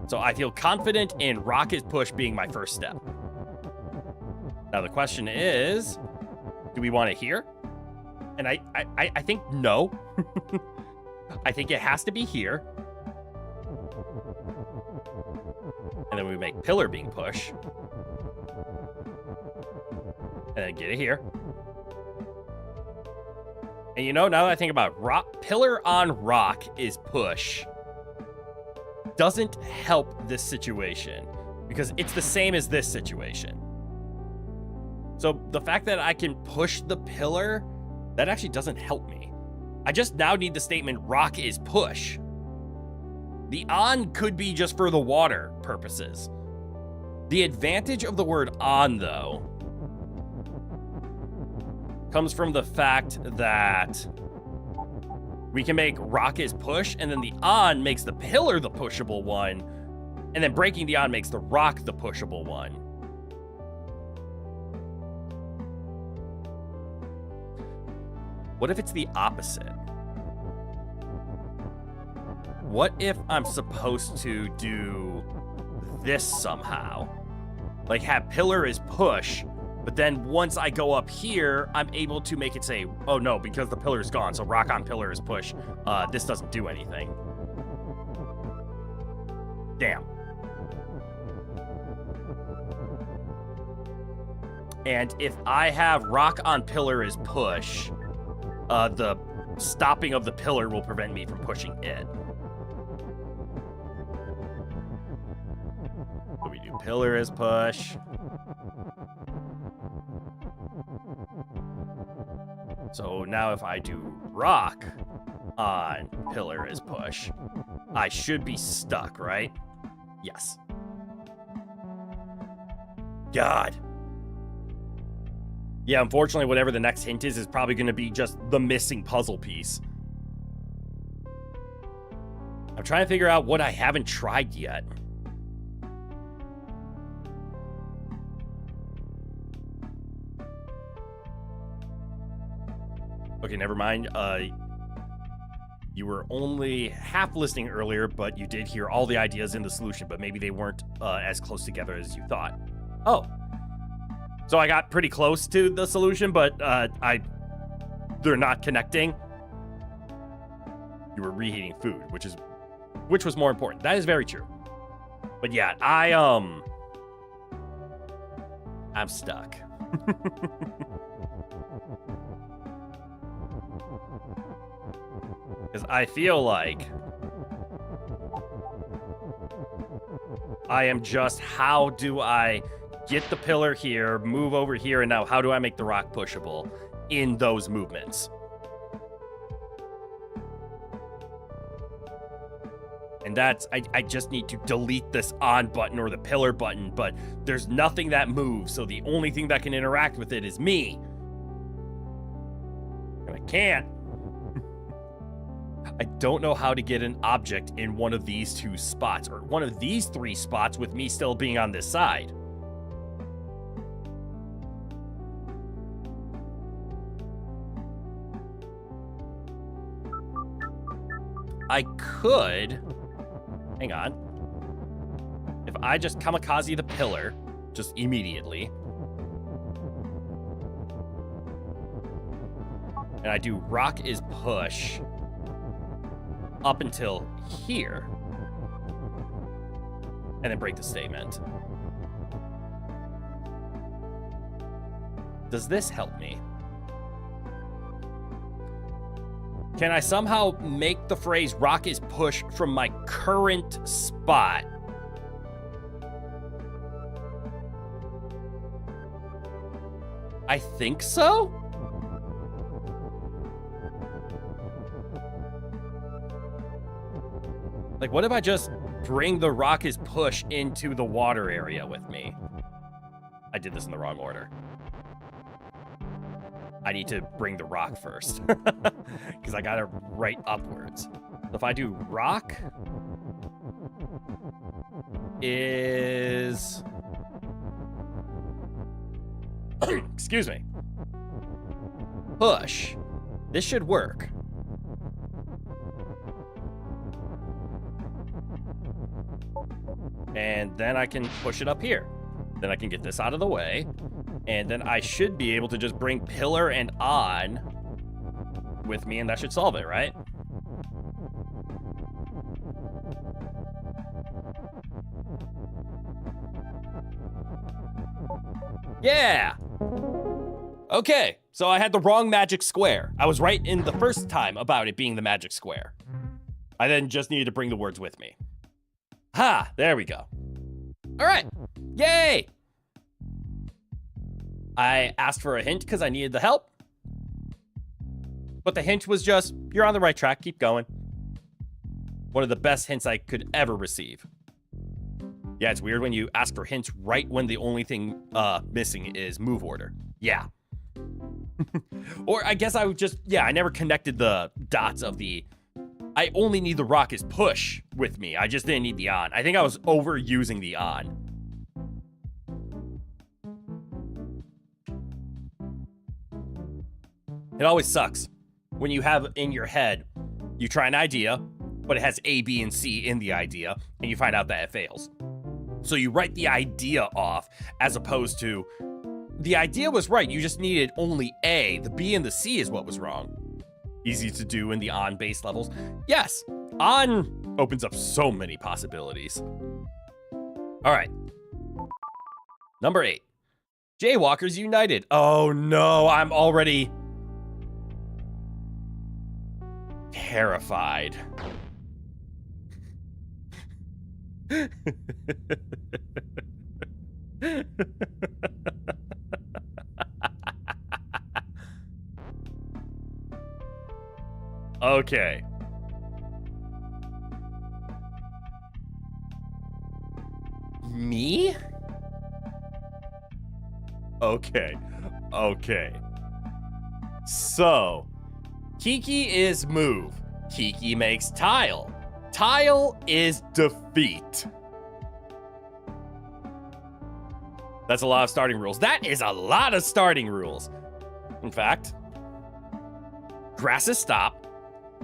So I feel confident in rock is push being my first step. Now the question is, do we want it here? And I think no. I think it has to be here. And then we make pillar being push. And then get it here. And you know, now that I think about it, rock, pillar on rock is push. Doesn't help this situation because it's the same as this situation. So the fact that I can push the pillar, that actually doesn't help me. I just now need the statement rock is push. The on could be just for the water purposes. The advantage of the word on, though, comes from the fact that we can make rock is push, and then the on makes the pillar the pushable one, and then breaking the on makes the rock the pushable one. What if it's the opposite? What if I'm supposed to do this somehow? Like have pillar is push, but then once I go up here, I'm able to make it say, oh no, because the pillar is gone, so rock on pillar is push. This doesn't do anything. Damn. And if I have rock on pillar is push, the stopping of the pillar will prevent me from pushing it. So we do pillar is push. So now if I do rock on pillar is push, I should be stuck, right? Yes. God. Yeah, unfortunately, whatever the next hint is probably going to be just the missing puzzle piece. I'm trying to figure out what I haven't tried yet. Okay, never mind. You were only half listening earlier, but you did hear all the ideas in the solution, but maybe they weren't as close together as you thought. Oh. So I got pretty close to the solution, but they're not connecting. You were reheating food, which was more important. That is very true. But yeah, I'm stuck. Because I feel like I am just, how do I get the pillar here, move over here, and now how do I make the rock pushable in those movements? And that's, I just need to delete this on button or the pillar button, but there's nothing that moves, so the only thing that can interact with it is me. And I can't. I don't know how to get an object in one of these two spots, or one of these three spots with me still being on this side. I could, hang on, if I just kamikaze the pillar, just immediately, and I do rock is push up until here, and then break the statement. Does this help me? Can I somehow make the phrase rock is push from my current spot? I think so? Like, what if I just bring the rock is push into the water area with me. I did this in the wrong order. I need to bring the rock first because I got it right upwards. So if I do rock is, excuse me, push. This should work. And then I can push it up here. Then I can get this out of the way. And then I should be able to just bring pillar and on with me, and that should solve it, right? Yeah! Okay, so I had the wrong magic square. I was right in the first time about it being the magic square. I then just needed to bring the words with me. Ha! There we go. All right. Yay! I asked for a hint because I needed the help. But the hint was just, you're on the right track, keep going. One of the best hints I could ever receive. Yeah, it's weird when you ask for hints right when the only thing missing is move order. Yeah. Or I guess I would just, yeah, I never connected the dots of the, I only need the rock is push with me. I just didn't need the on. I think I was overusing the on. It always sucks when you have in your head, you try an idea, but it has A, B, and C in the idea, and you find out that it fails. So you write the idea off as opposed to, the idea was right, you just needed only A. The B and the C is what was wrong. Easy to do in the on base levels. Yes, on opens up so many possibilities. All right. Number 8. Jaywalkers United. Oh no, I'm already terrified. Okay. Me? Okay. Okay. So, Kiki is move. Kiki makes tile. Tile is defeat. That's a lot of starting rules. That is a lot of starting rules. In fact, grass is stop.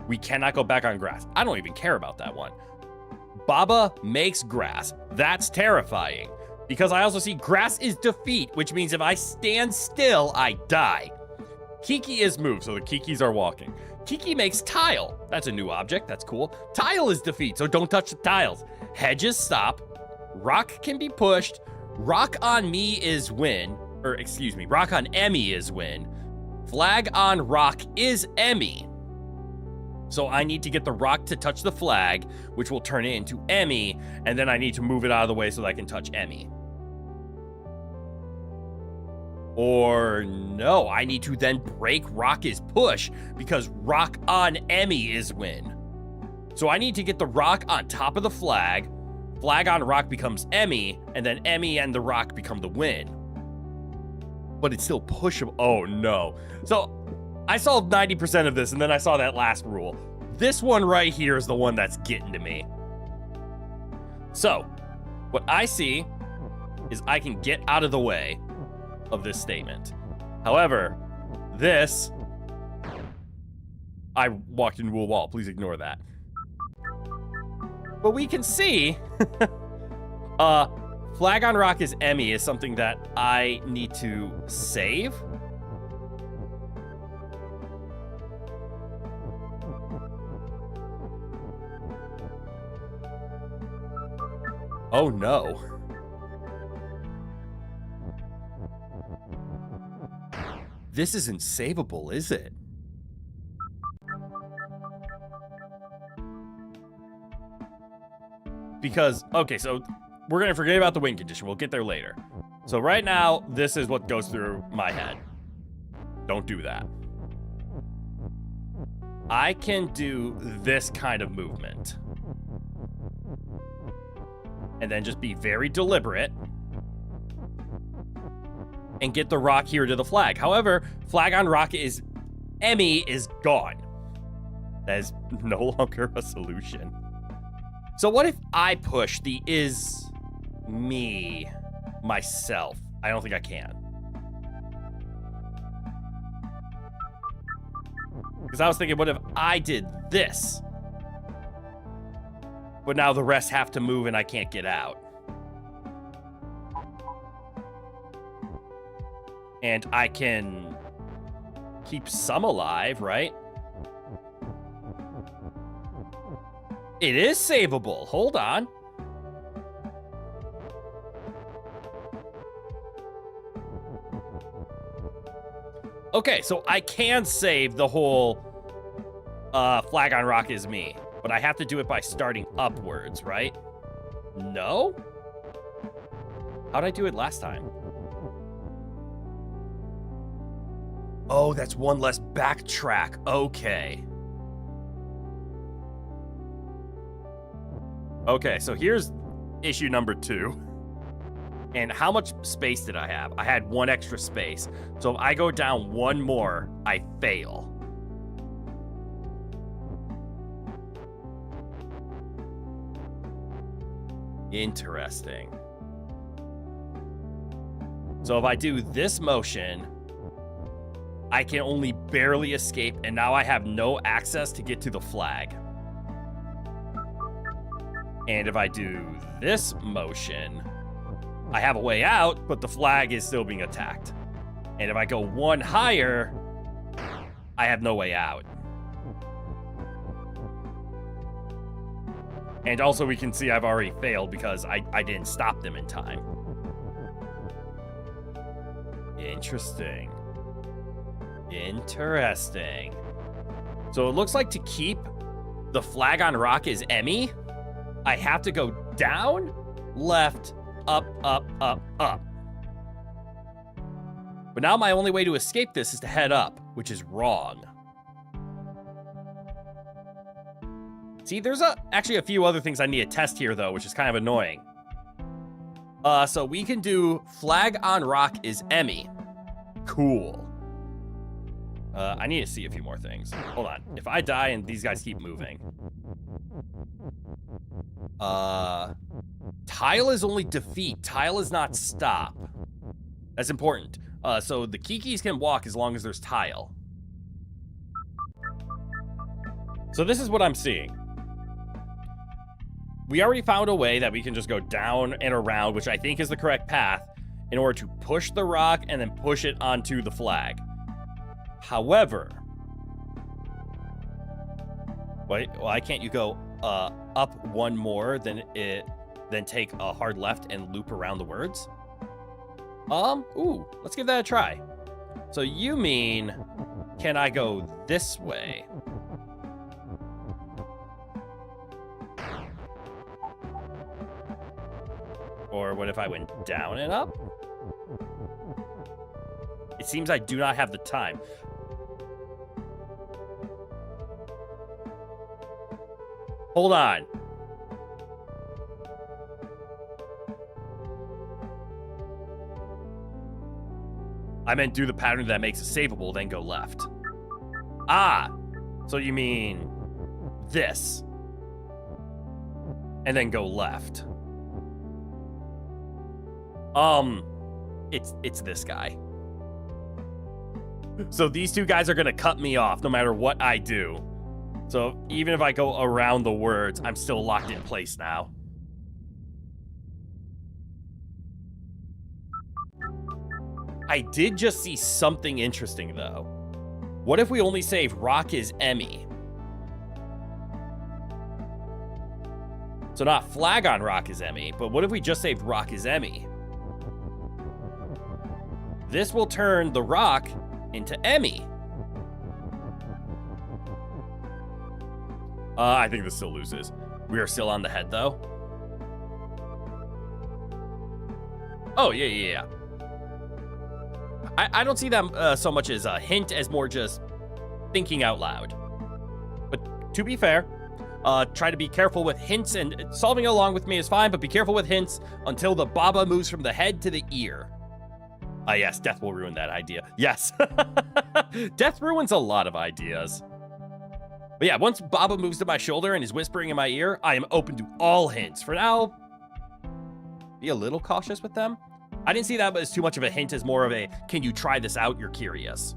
We cannot go back on grass. I don't even care about that one. Baba makes grass. That's terrifying. Because I also see grass is defeat, which means if I stand still, I die. Kiki is move, so the Kikis are walking. Kiki makes tile. That's a new object. That's cool. Tile is defeat, so don't touch the tiles. Hedges stop. Rock can be pushed. Rock on me is win. Or excuse me, rock on Emmy is win. Flag on rock is Emmy. So I need to get the rock to touch the flag, which will turn it into Emmy, and then I need to move it out of the way so that I can touch Emmy. Or no, I need to then break rock is push because rock on Emmy is win. So I need to get the rock on top of the flag, flag on rock becomes Emmy, and then Emmy and the rock become the win. But it's still pushable. Oh no. So I solved 90% of this and then I saw that last rule. This one right here is the one that's getting to me. So what I see is I can get out of the way of this statement. However, this, I walked into a wall. Please ignore that. But we can see, flag on rock is Emmy is something that I need to save. Oh no. This isn't savable, is it? Because, okay, so we're gonna forget about the win condition. We'll get there later. So right now, this is what goes through my head. Don't do that. I can do this kind of movement. and then just be very deliberate and get the rock here to the flag. However, flag on rock is Emmy is gone. That is no longer a solution. So what if I push the is me myself? I don't think I can. Because I was thinking, what if I did this? But now the rest have to move and I can't get out. And I can keep some alive, right? It is savable. Hold on. Okay, so I can save the whole flag on rock is me, but I have to do it by starting upwards, right? No? How'd I do it last time? Oh, that's one less backtrack. Okay. Okay, so here's issue number 2. And how much space did I have? I had 1 extra space. So if I go down 1 more, I fail. Interesting. So if I do this motion, I can only barely escape, and now I have no access to get to the flag. And if I do this motion, I have a way out, but the flag is still being attacked. And if I go 1 higher, I have no way out. And also we can see I've already failed because I didn't stop them in time. Interesting. Interesting. So it looks like to keep the flag on rock is Emmy, I have to go down, left, up, up, up, up. But now my only way to escape this is to head up, which is wrong. See, there's actually a few other things I need to test here, though, which is kind of annoying. So we can do flag on rock is Emmy. Cool. I need to see a few more things. Hold on. If I die and these guys keep moving. Tile is only defeat. Tile is not stop. That's important. So the Kikis can walk as long as there's tile. So this is what I'm seeing. We already found a way that we can just go down and around, which I think is the correct path, in order to push the rock and then push it onto the flag. However, why can't you go up 1 more then take a hard left and loop around the words? Ooh, let's give that a try. So you mean, can I go this way? Or what if I went down and up? It seems I do not have the time. Hold on. I meant do the pattern that makes it savable, then go left. Ah, so you mean this. And then go left. It's this guy. So these 2 guys are gonna cut me off no matter what I do. So even if I go around the words, I'm still locked in place now. I did just see something interesting though. What if we only save rock is Emmy? So not flag on rock is Emmy, but what if we just saved rock is Emmy? This will turn the rock into Emmy. I think this still loses. We are still on the head, though. Oh, yeah. I don't see that so much as a hint as more just thinking out loud. But to be fair, Try to be careful with hints, and solving along with me is fine, but be careful with hints until the Baba moves from the head to the ear. Yes, death will ruin that idea. Yes. Death ruins a lot of ideas. But yeah, once Baba moves to my shoulder and is whispering in my ear, I am open to all hints. For now, be a little cautious with them. I didn't see that as too much of a hint, as more of a, can you try this out? You're curious.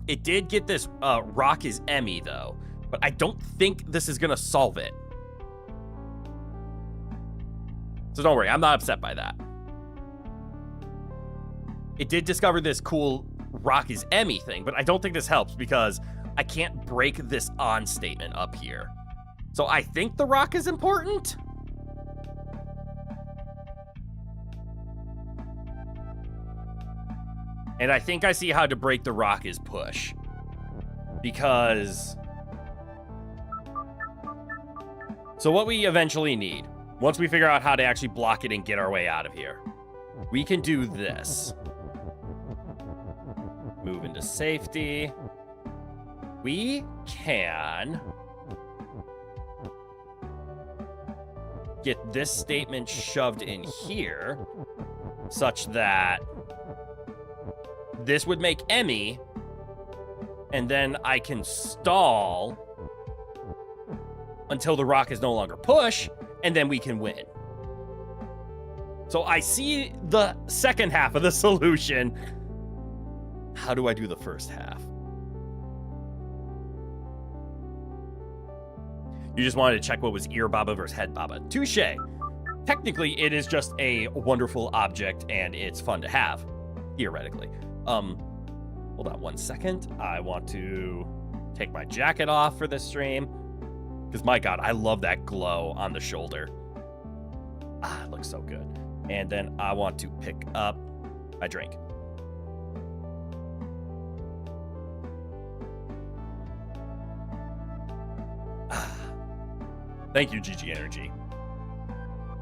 It did get this rock is Emmy, though, but I don't think this is going to solve it. So don't worry, I'm not upset by that. It did discover this cool rock is Emmy thing, but I don't think this helps because I can't break this on statement up here. So I think the rock is important. And I think I see how to break the rock is push. Because... So what we eventually need, once we figure out how to actually block it and get our way out of here, we can do this. Move into safety. We can get this statement shoved in here such that this would make Emmy, and then I can stall until the rock is no longer push, and then we can win. So I see the second half of the solution. How do I do the first half? You just wanted to check what was ear Baba versus head Baba. Touche. Technically, it is just a wonderful object, and it's fun to have, theoretically. Hold on 1 second. I want to take my jacket off for this stream. Because, my God, I love that glow on the shoulder. Ah, it looks so good. And then I want to pick up my drink. Thank you, GG Energy.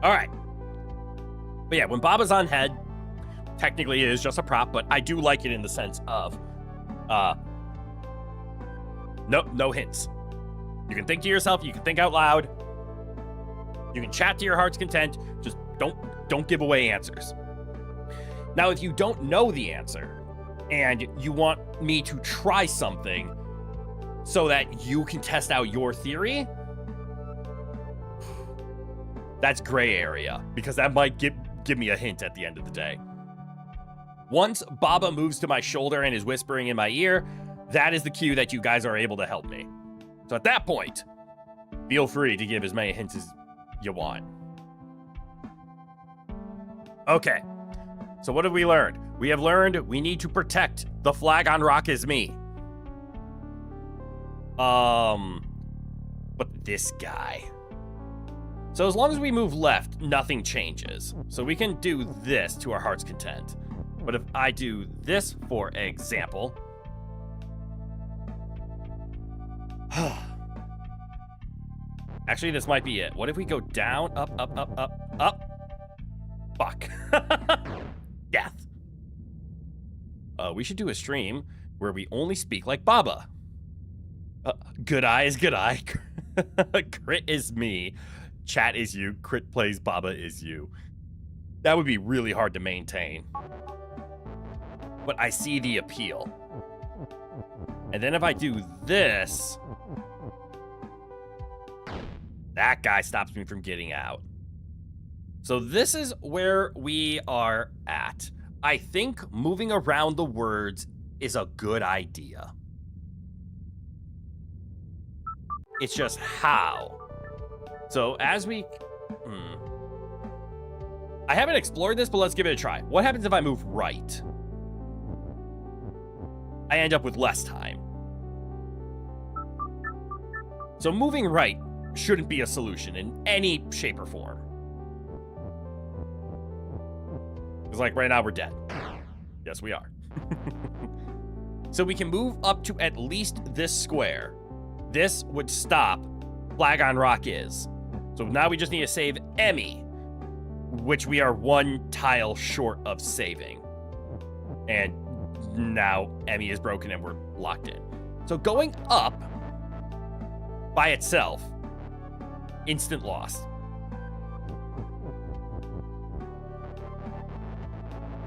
All right. But yeah, when Baba's on head, technically it is just a prop, but I do like it in the sense of no hints. You can think to yourself, you can think out loud, you can chat to your heart's content, just don't give away answers. Now, if you don't know the answer and you want me to try something so that you can test out your theory, that's gray area, because that might give me a hint at the end of the day. Once Baba moves to my shoulder and is whispering in my ear, that is the cue that you guys are able to help me. So at that point, feel free to give as many hints as you want. Okay, so what have we learned? We have learned we need to protect the flag on rock is me. But this guy. So as long as we move left, nothing changes. So we can do this to our heart's content. But if I do this, for example... Actually, this might be it. What if we go down, up, up, up, up, up? Fuck. Death. We should do a stream where we only speak like Baba. Good eye is good eye. Crit is me. Chat is you. Crit plays Baba is you. That would be really hard to maintain. But I see the appeal. And then if I do this, that guy stops me from getting out. So this is where we are at. I think moving around the words is a good idea. It's just how. So as we... I haven't explored this, but let's give it a try. What happens if I move right? I end up with less time. So moving right shouldn't be a solution in any shape or form. Because like right now we're dead. Yes, we are. So we can move up to at least this square. This would stop flag on rock is. So now we just need to save Emmy, which we are one tile short of saving. And now Emmy is broken and we're locked in. So going up by itself, instant loss.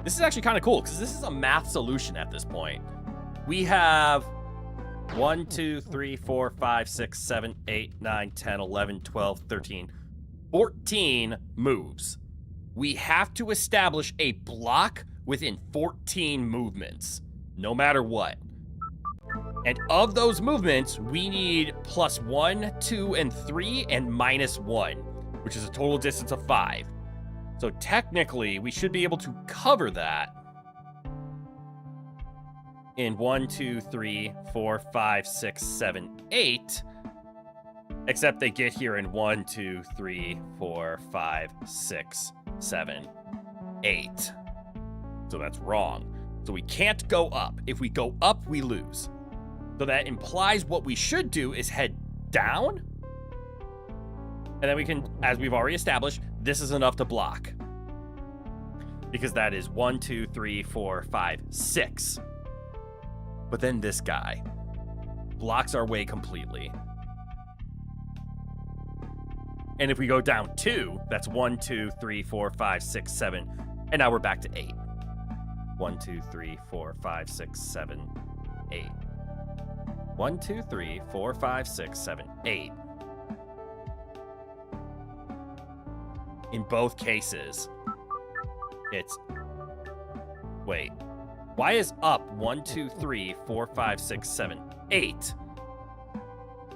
This is actually kind of cool because this is a math solution at this point. We have 1, 2, 3, 4, 5, 6, 7, 8, 9, 10, 11, 12, 13, 14 moves. We have to establish a block within 14 movements, no matter what. And of those movements, we need +1, 2, and 3, and -1, which is a total distance of 5. So technically, we should be able to cover that in 1, 2, 3, 4, 5, 6, 7, 8. Except they get here in 1, 2, 3, 4, 5, 6, 7, 8. So that's wrong. So we can't go up. If we go up, we lose. So that implies what we should do is head down. And then we can, as we've already established, this is enough to block. Because that is 1, 2, 3, 4, 5, 6. But then this guy blocks our way completely. And if we go down 2, that's 1, 2, 3, 4, 5, 6, 7. And now we're back to 8. 1, 2, 3, 4, 5, 6, 7, 8. 1, 2, 3, 4, 5, 6, 7, 8. In both cases, it's... Wait. Why is up 1, 2, 3, 4, 5, 6, 7, 8?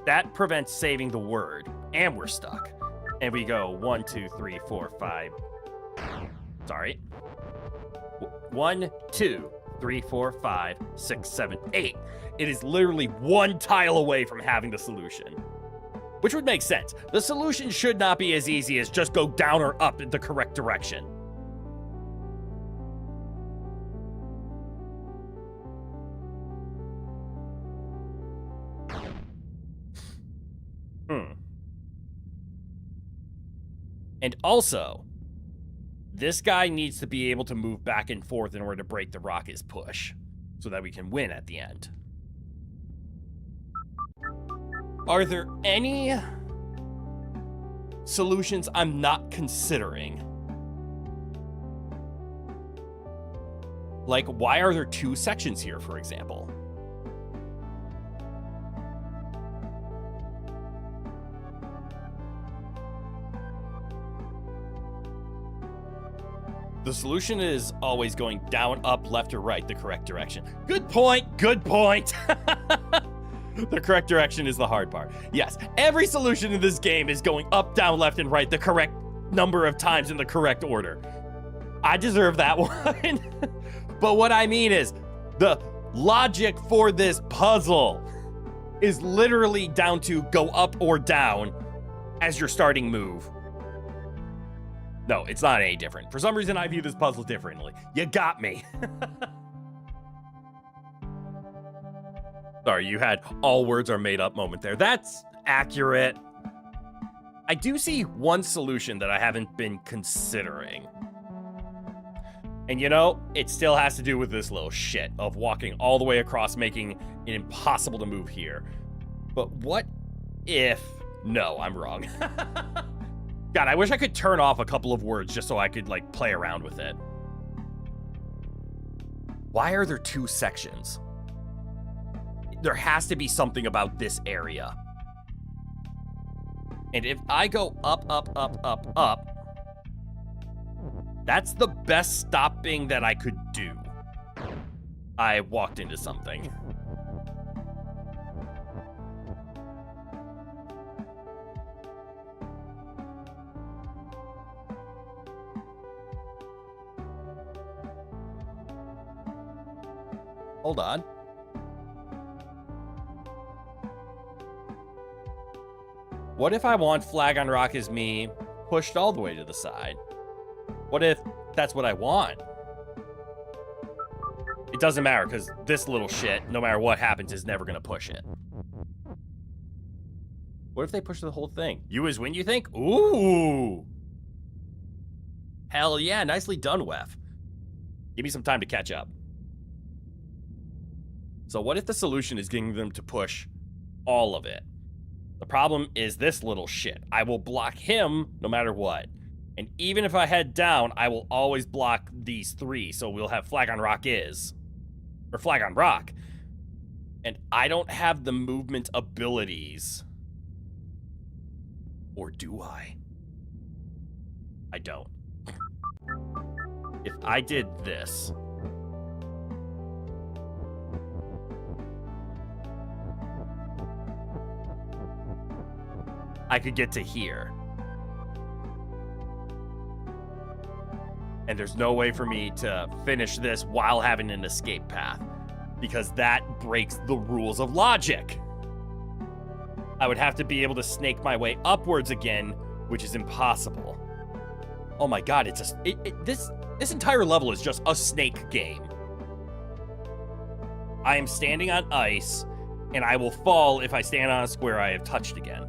That prevents saving the word, and we're stuck. And we go 1, 2, 3, 4, 5. Sorry. 1, 2, 3, 4, 5, 6, 7, 8. It is literally one tile away from having the solution. Which would make sense. The solution should not be as easy as just go down or up in the correct direction. And also, this guy needs to be able to move back and forth in order to break the rocket's push, so that we can win at the end. Are there any solutions I'm not considering? Like, why are there 2 sections here, for example? The solution is always going down, up, left, or right, the correct direction. Good point, good point. The correct direction is the hard part. Yes, every solution in this game is going up, down, left, and right the correct number of times in the correct order. I deserve that one. But what I mean is, the logic for this puzzle is literally down to go up or down as your starting move. No, it's not any different. For some reason, I view this puzzle differently. You got me. Sorry, you had all words are made up moment there. That's accurate. I do see one solution that I haven't been considering. And you know, it still has to do with this little shit of walking all the way across, making it impossible to move here. But what if... No, I'm wrong. God, I wish I could turn off a couple of words just so I could, like, play around with it. Why are there 2 sections? There has to be something about this area. And if I go up, up, up, up, up, that's the best stopping that I could do. I walked into something. Hold on. What if I want Flag on Rock as me pushed all the way to the side? What if that's what I want? It doesn't matter, because this little shit, no matter what happens, is never going to push it. What if they push the whole thing? You as win, you think? Ooh! Hell yeah, nicely done, Wef. Give me some time to catch up. So what if the solution is getting them to push all of it? The problem is this little shit. I will block him no matter what. And even if I head down, I will always block these three. So we'll have flag on rock or flag on rock. And I don't have the movement abilities. Or do I? I don't. If I did this, I could get to here. And there's no way for me to finish this while having an escape path, because that breaks the rules of logic. I would have to be able to snake my way upwards again, which is impossible. Oh my god, this entire level is just a snake game. I am standing on ice, and I will fall if I stand on a square I have touched again.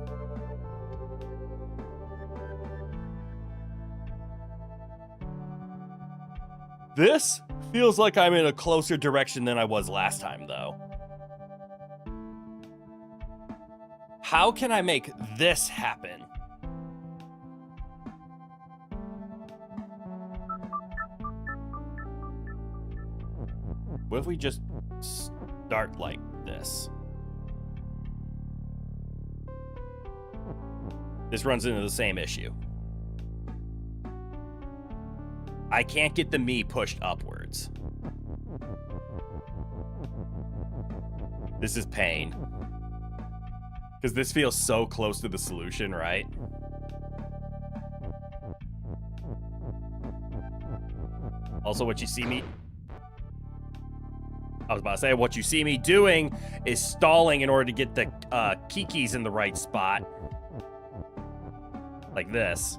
This feels like I'm in a closer direction than I was last time, though. How can I make this happen? What if we just start like this? This runs into the same issue. I can't get the me pushed upwards. This is pain. Because this feels so close to the solution, right? Also, what you see me... I was about to say, what you see me doing is stalling in order to get the kikis in the right spot. Like this.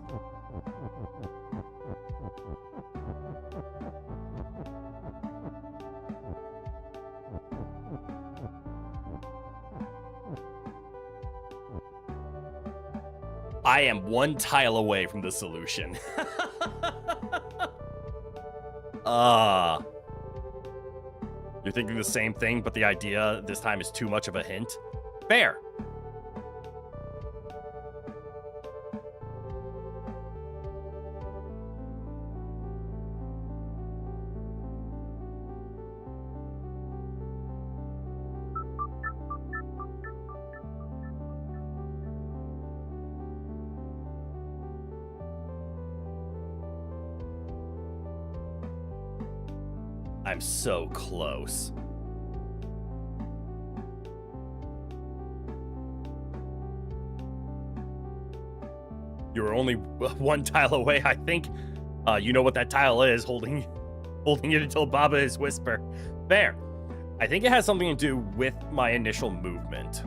I am one tile away from the solution. You're thinking the same thing, but the idea this time is too much of a hint? Fair. I'm so close. You're only one tile away, I think. You know what that tile is, holding it until Baba is whisper. Fair. I think it has something to do with my initial movement.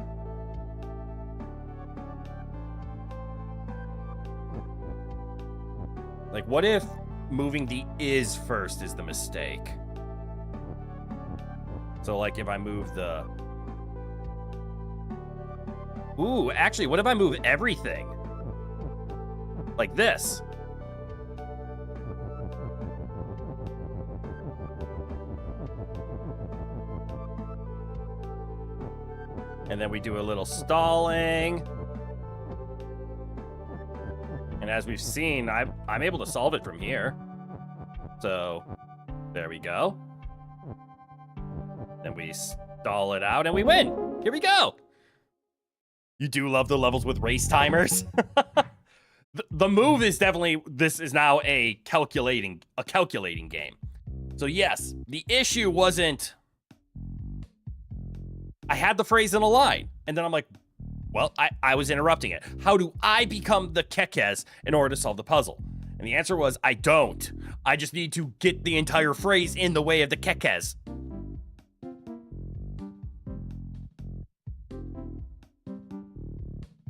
Like, what if moving the is first is the mistake? So, like, if I move the... Ooh, actually, what if I move everything? Like this. And then we do a little stalling. And as we've seen, I'm able to solve it from here. So, there we go. Then we stall it out and we win. Here we go. You do love the levels with race timers. The move is definitely, this is now a calculating game. So yes, the issue wasn't, I had the phrase in a line, and then I'm like, well, I was interrupting it. How do I become the kekes in order to solve the puzzle? And the answer was, I don't. I just need to get the entire phrase in the way of the kekes.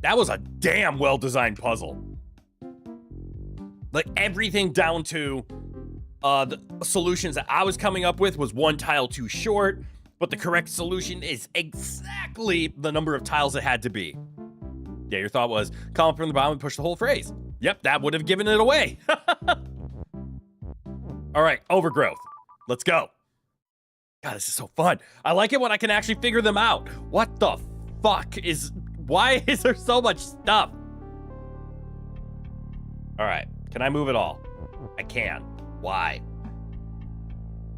That was a damn well-designed puzzle. Like, everything down to the solutions that I was coming up with was one tile too short, but the correct solution is exactly the number of tiles it had to be. Yeah, your thought was, come up from the bottom and push the whole phrase. Yep, that would have given it away. All right, overgrowth. Let's go. God, this is so fun. I like it when I can actually figure them out. What the fuck is Why is there so much stuff? All right. Can I move it all? I can. Why?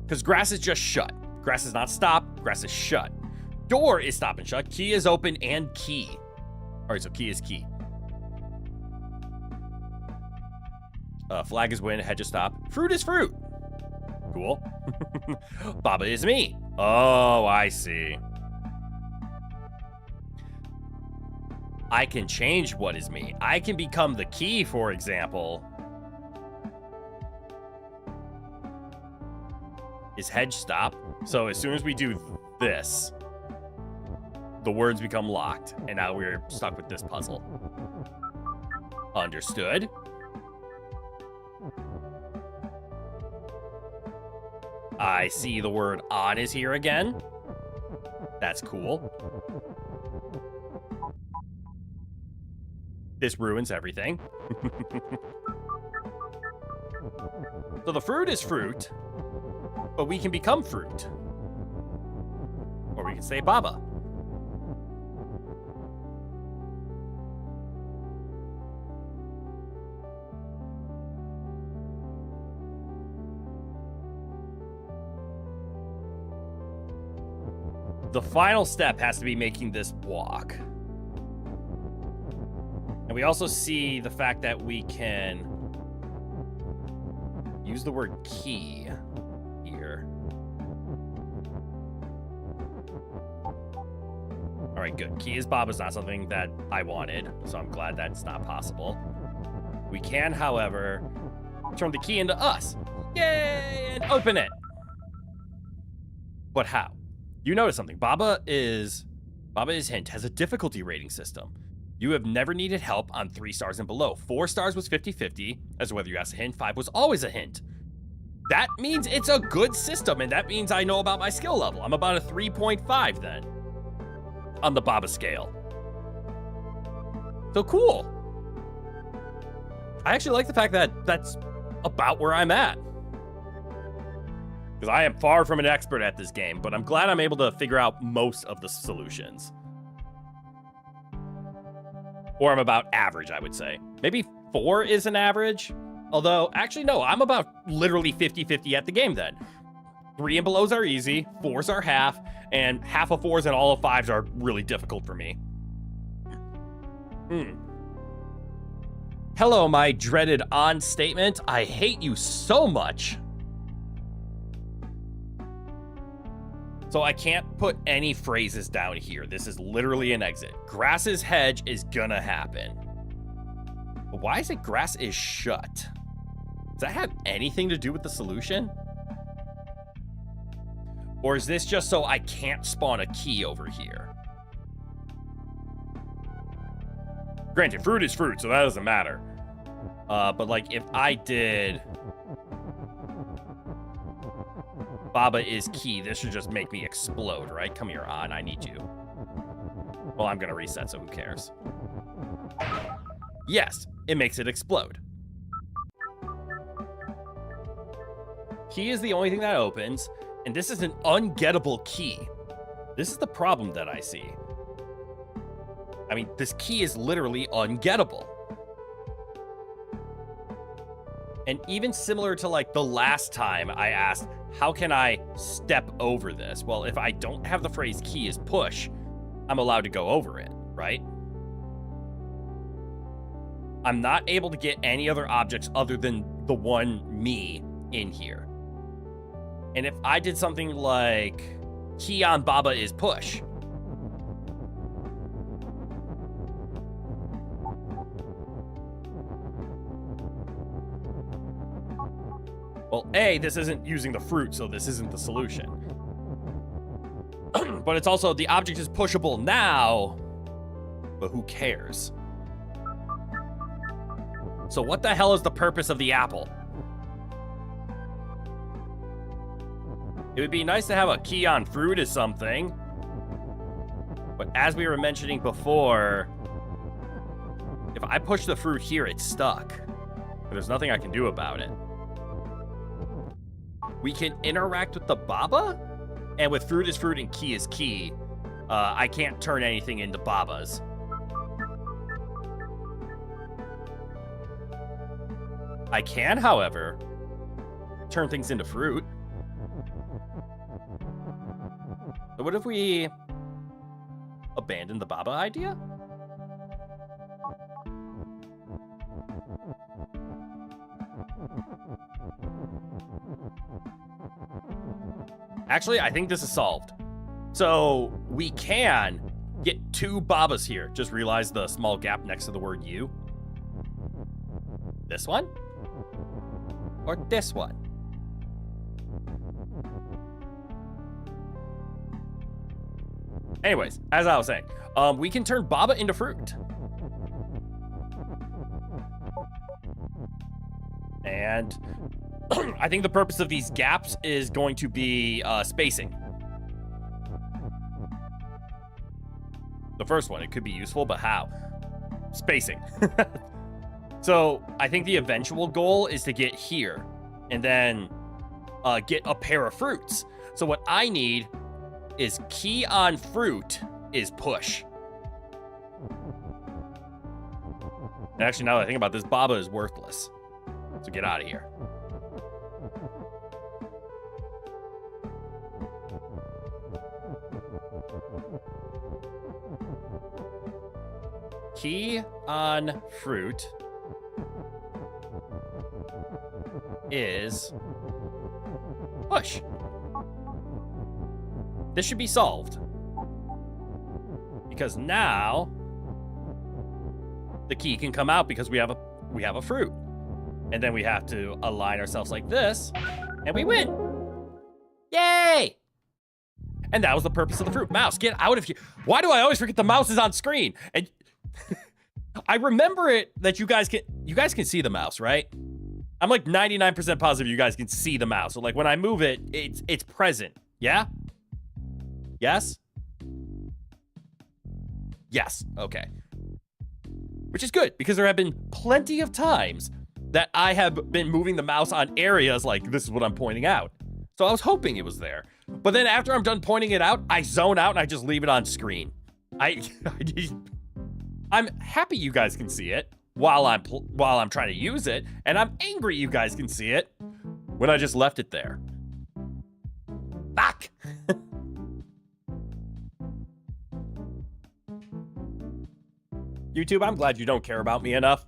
Because grass is just shut. Grass is not stop. Grass is shut. Door is stop and shut. Key is open and key. All right, so key is key. Flag is win. Hedge is stop. Fruit is fruit. Cool. Baba is me. Oh, I see. I can change what is me. I can become the key, for example. Is hedge stop? So as soon as we do this, the words become locked, and now we're stuck with this puzzle. Understood. I see the word on is here again. That's cool. This ruins everything. So the fruit is fruit, but we can become fruit. Or we can say Baba. The final step has to be making this walk. And we also see the fact that we can use the word key here. All right, good. Key is Baba is not something that I wanted, so I'm glad that's not possible. We can, however, turn the key into us. Yay! And open it. But how? You notice something. Baba is hint has a difficulty rating system. You have never needed help on 3 stars and below. 4 stars was 50-50, as to whether you asked a hint. 5 was always a hint. That means it's a good system, and that means I know about my skill level. I'm about a 3.5 then on the Baba scale. So cool. I actually like the fact that that's about where I'm at. Because I am far from an expert at this game, but I'm glad I'm able to figure out most of the solutions. Or I'm about average, I would say. Maybe 4 is an average. Although, actually, no, I'm about literally 50-50 at the game then. 3 and belows are easy, 4s are half, and half of 4s and all of 5s are really difficult for me. Hello, my dreaded on statement. I hate you so much. So I can't put any phrases down here. This is literally an exit. Grass's hedge is gonna happen. But why is it grass is shut? Does that have anything to do with the solution? Or is this just so I can't spawn a key over here? Granted, fruit is fruit, so that doesn't matter. But like if I did... Baba is key. This should just make me explode, right? Come here, on. I need you. Well, I'm going to reset, so who cares? Yes, it makes it explode. Key is the only thing that opens, and this is an ungettable key. This is the problem that I see. I mean, this key is literally ungettable. And even similar to like the last time I asked, how can I step over this? Well, if I don't have the phrase key is push, I'm allowed to go over it, right? I'm not able to get any other objects other than the one me in here. And if I did something like key on Baba is push, well, A, this isn't using the fruit, so this isn't the solution. But it's also, the object is pushable now, but who cares? So what the hell is the purpose of the apple? It would be nice to have a key on fruit as something. But as we were mentioning before, if I push the fruit here, it's stuck. There's nothing I can do about it. We can interact with the Baba, and with fruit is fruit and key is key, I can't turn anything into Babas. I can, however, turn things into fruit. So what if we abandon the Baba idea? Actually, I think this is solved. So we can get 2 Babas here. Just realize the small gap next to the word you. This one? Or this one? Anyways, as I was saying, we can turn Baba into fruit. And I think the purpose of these gaps is going to be spacing. The first one, it could be useful, but how? Spacing. So I think the eventual goal is to get here and then get a pair of fruits. So what I need is key on fruit is push. And actually, now that I think about this, Baba is worthless. So get out of here. Key on fruit is push. This should be solved. Because now the key can come out because we have a fruit. And then we have to align ourselves like this, and we win. Yay! And that was the purpose of the fruit. Mouse, get out of here. Why do I always forget the mouse is on screen? And I remember it that you guys can see the mouse, right? I'm like 99% positive you guys can see the mouse. So like when I move it, it's present. Yeah? Yes? Yes. Okay. Which is good because there have been plenty of times that I have been moving the mouse on areas like this is what I'm pointing out. So I was hoping it was there. But then after I'm done pointing it out, I zone out and I just leave it on screen. I'm happy you guys can see it while I'm trying to use it, and I'm angry you guys can see it when I just left it there. Fuck! YouTube, I'm glad you don't care about me enough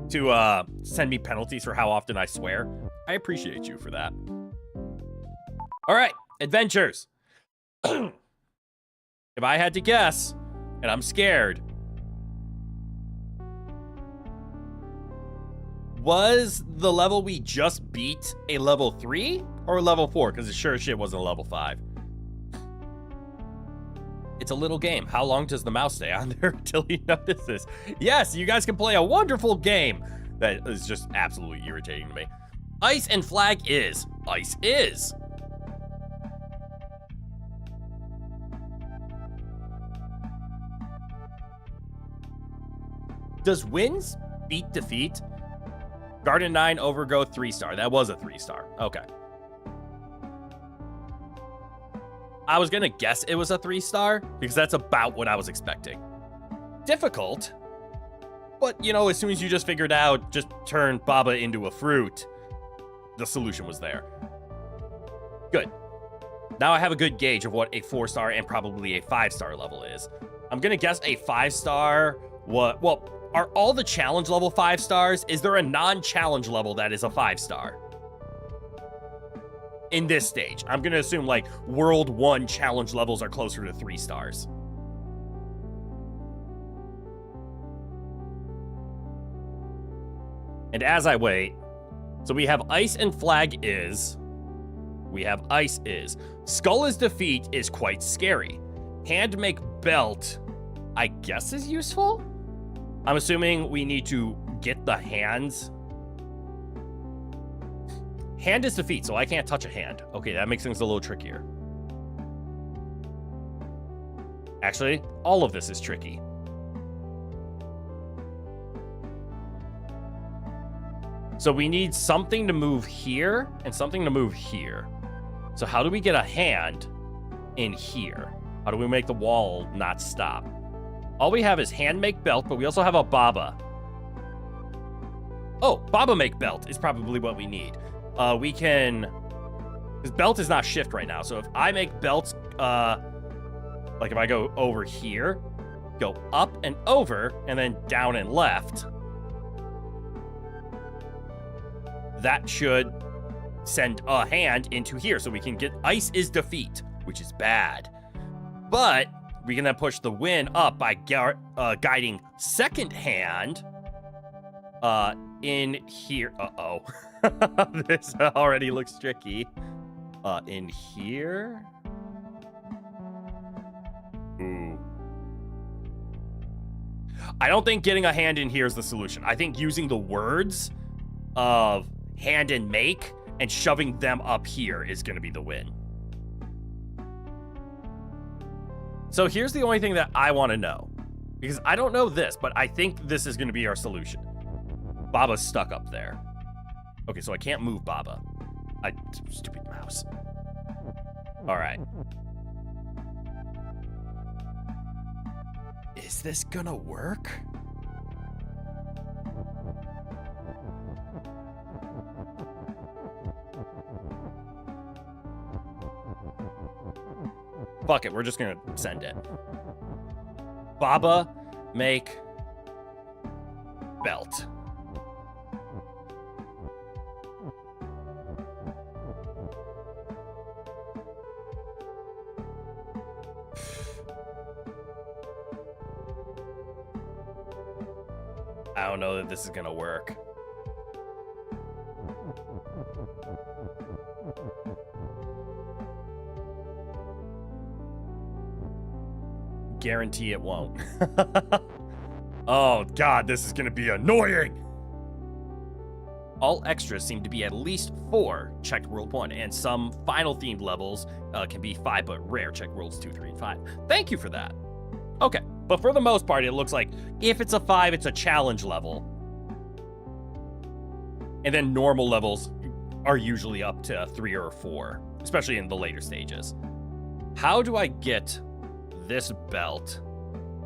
to send me penalties for how often I swear. I appreciate you for that. All right, adventures. If I had to guess, and I'm scared, was the level we just beat a level 3 or a level 4? Because it sure as shit wasn't a level 5. It's a little game. How long does the mouse stay on there until he notices? Yes, you guys can play a wonderful game that is just absolutely irritating to me. Ice and flag is. Ice is. Does wins beat defeat? Garden 9, Overgrowth 3-star. That was a 3-star. Okay. I was gonna guess it was a 3-star because that's about what I was expecting. Difficult, but you know, as soon as you just figured out, just turn Baba into a fruit, the solution was there. Good. Now I have a good gauge of what a 4-star and probably a 5-star level is. I'm gonna guess a 5-star. Well, are all the challenge level 5 stars? Is there a non-challenge level that is a 5-star? In this stage, I'm gonna assume like World 1 challenge levels are closer to 3 stars. And as I wait, so we have ice and flag is. We have ice is. Skull is defeat is quite scary. Hand make belt, I guess is useful? I'm assuming we need to get the hands. Hand is defeat, so I can't touch a hand. Okay, that makes things a little trickier. Actually, all of this is tricky. So we need something to move here and something to move here. So how do we get a hand in here? How do we make the wall not stop? All we have is hand make belt, but we also have a Baba. Oh, Baba make belt is probably what we need. We can... Because belt is not shift right now. So if I make belts, like if I go over here, go up and over, and then down and left, that should send a hand into here. So we can get ice is defeat, which is bad. But we can then push the win up by guiding second hand in here. Uh-oh. This already looks tricky. In here. Ooh. I don't think getting a hand in here is the solution. I think using the words of hand and make and shoving them up here is going to be the win. So here's the only thing that I want to know, because I don't know this, but I think this is going to be our solution. Baba's stuck up there. Okay, so I can't move Baba. Stupid mouse. All right. Is this gonna work? Fuck it, we're just gonna send it. Baba, make belt. I don't know that this is gonna work. Guarantee it won't. Oh god, this is gonna be annoying. All extras seem to be at least 4 checked world 1, and some final themed levels can be 5, but rare checked worlds 2, 3, and 5. Thank you for that. Okay, but for the most part, it looks like if it's a 5, it's a challenge level. And then normal levels are usually up to 3 or 4, especially in the later stages. How do I get this belt?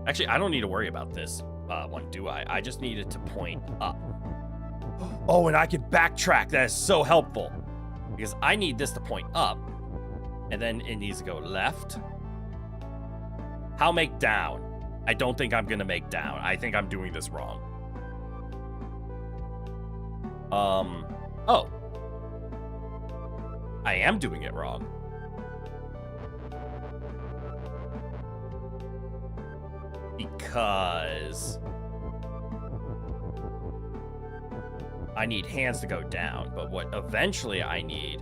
Actually, I don't need to worry about this one, do I? I just need it to point up. Oh, and I can backtrack. That is so helpful. Because I need this to point up. And then it needs to go left. How make down? I don't think I'm going to make down. I think I'm doing this wrong. Oh. I am doing it wrong. Because I need hands to go down, but what eventually I need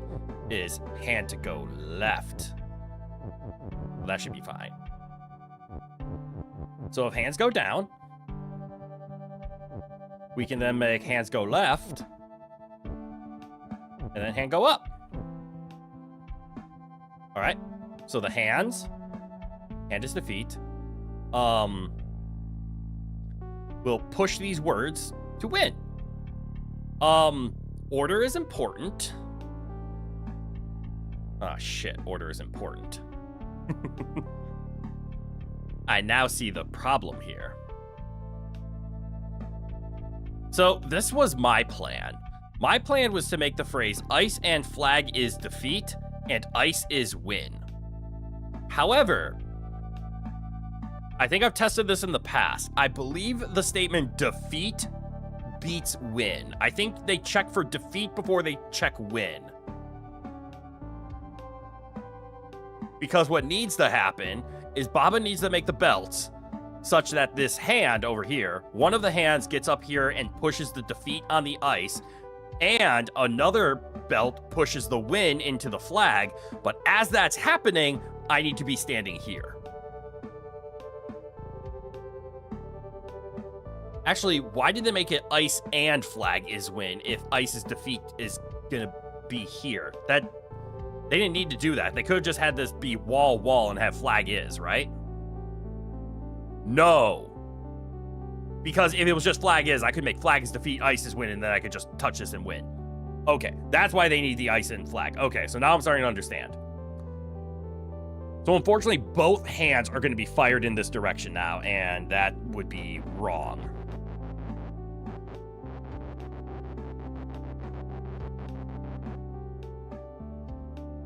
is hand to go left. Well, that should be fine. So if hands go down, we can then make hands go left, and then hand go up. All right, so the hands, hand is defeat, will push these words to win. Order is important. Oh shit, order is important. I now see the problem here. So this was my plan. My plan was to make the phrase ice and flag is defeat and ice is win. However, I think I've tested this in the past. I believe the statement defeat beats win. I think they check for defeat before they check win. Because what needs to happen is Baba needs to make the belts such that this hand over here, one of the hands gets up here and pushes the defeat on the ice, and another belt pushes the win into the flag. But as that's happening, I need to be standing here. Actually, why did they make it ice and flag is win if ice's defeat is gonna be here? That they didn't need to do that. They could have just had this be wall, wall, and have flag is, right? No. Because if it was just flag is, I could make flag is defeat, ice is win, and then I could just touch this and win. Okay, that's why they need the ice and flag. Okay, so now I'm starting to understand. So unfortunately, both hands are going to be fired in this direction now, and that would be wrong.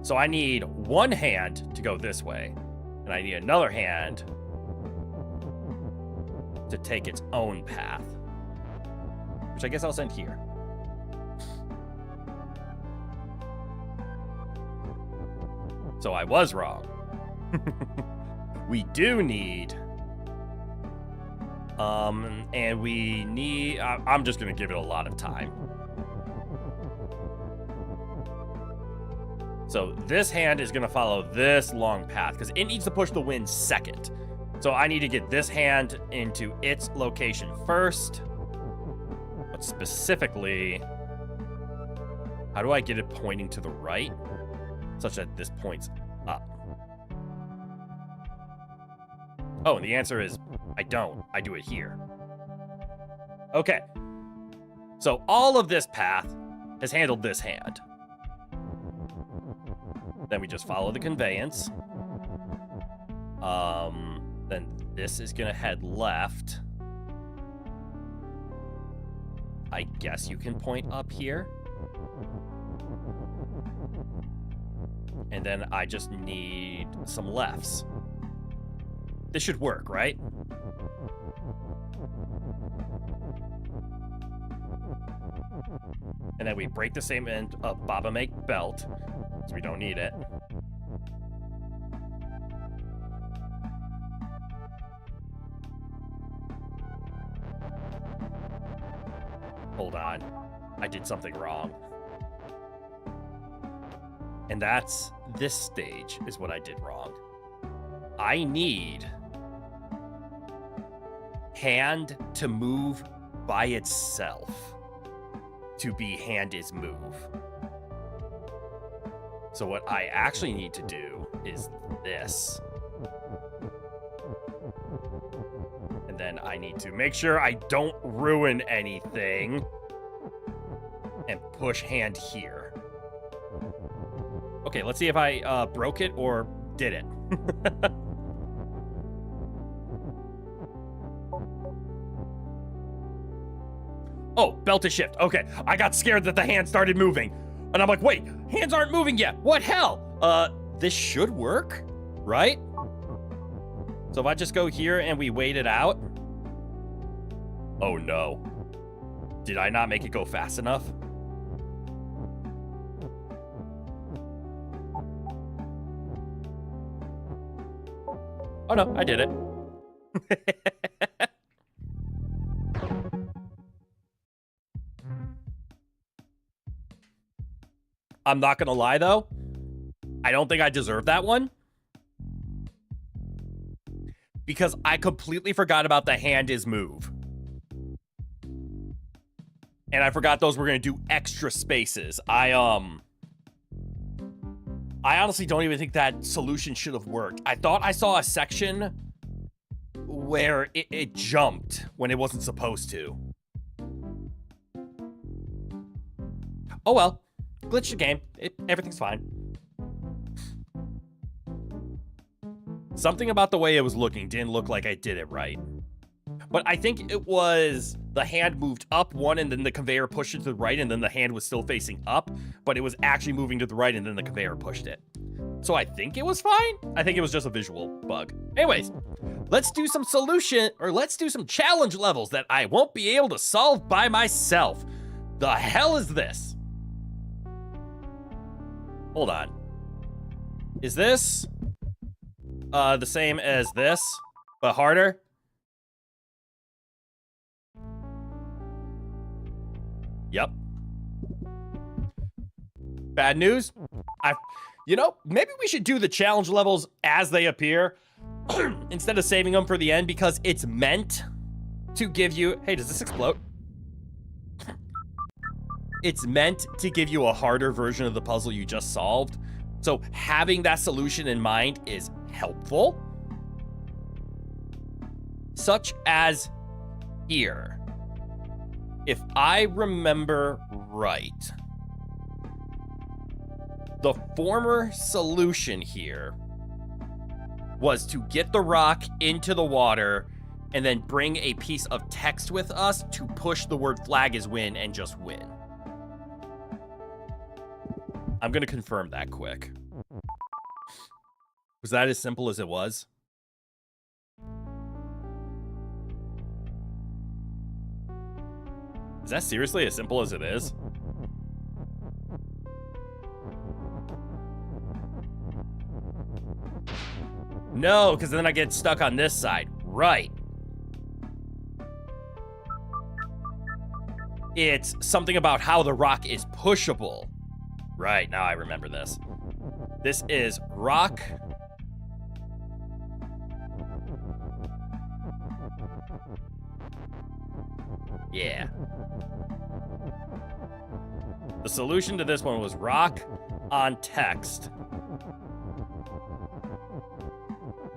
So I need one hand to go this way, and I need another hand to take its own path, which I guess I'll send here. So I was wrong. We do need, and we need, I'm just gonna give it a lot of time. So this hand is gonna follow this long path because it needs to push the wind second. So I need to get this hand into its location first. But specifically, how do I get it pointing to the right such that this points up? Oh, and the answer is I don't. I do it here. Okay. So all of this path has handled this hand. Then we just follow the conveyance. Then this is gonna head left. I guess you can point up here. And then I just need some lefts. This should work, right? And then we break the same end of Baba Make Belt, so we don't need it. Hold on. I did something wrong. And that's this stage is what I did wrong. I need hand to move by itself to be hand is move. So what I actually need to do is this. And then I need to make sure I don't ruin anything and push hand here. Okay, let's see if I broke it or did it. Oh, belt to shift. Okay, I got scared that the hand started moving. And I'm like, wait, hands aren't moving yet. What hell? This should work, right? So if I just go here and we wait it out. Oh no. Did I not make it go fast enough? Oh no, I did it. I'm not gonna lie though, I don't think I deserve that one. Because I completely forgot about the hand is move. And I forgot those were gonna do extra spaces. I honestly don't even think that solution should have worked. I thought I saw a section where it jumped when it wasn't supposed to. Oh well. Glitched the game. Everything's fine. Something about the way it was looking didn't look like I did it right. But I think it was the hand moved up one and then the conveyor pushed it to the right and then the hand was still facing up, but it was actually moving to the right and then the conveyor pushed it. So I think it was fine. I think it was just a visual bug. Anyways, let's do some let's do some challenge levels that I won't be able to solve by myself. The hell is this? Hold on. Is this the same as this, but harder? Yep. Bad news? You know, maybe we should do the challenge levels as they appear instead of saving them for the end because it's meant to give you... Hey, does this explode? It's meant to give you a harder version of the puzzle you just solved. So having that solution in mind is helpful. Such as here. If I remember right, the former solution here was to get the rock into the water and then bring a piece of text with us to push the word flag is win and just win. I'm going to confirm that quick. Was that as simple as it was? Is that seriously as simple as it is? No, because then I get stuck on this side. Right. It's something about how the rock is pushable. Right, now I remember this. This is rock. Yeah. The solution to this one was rock on text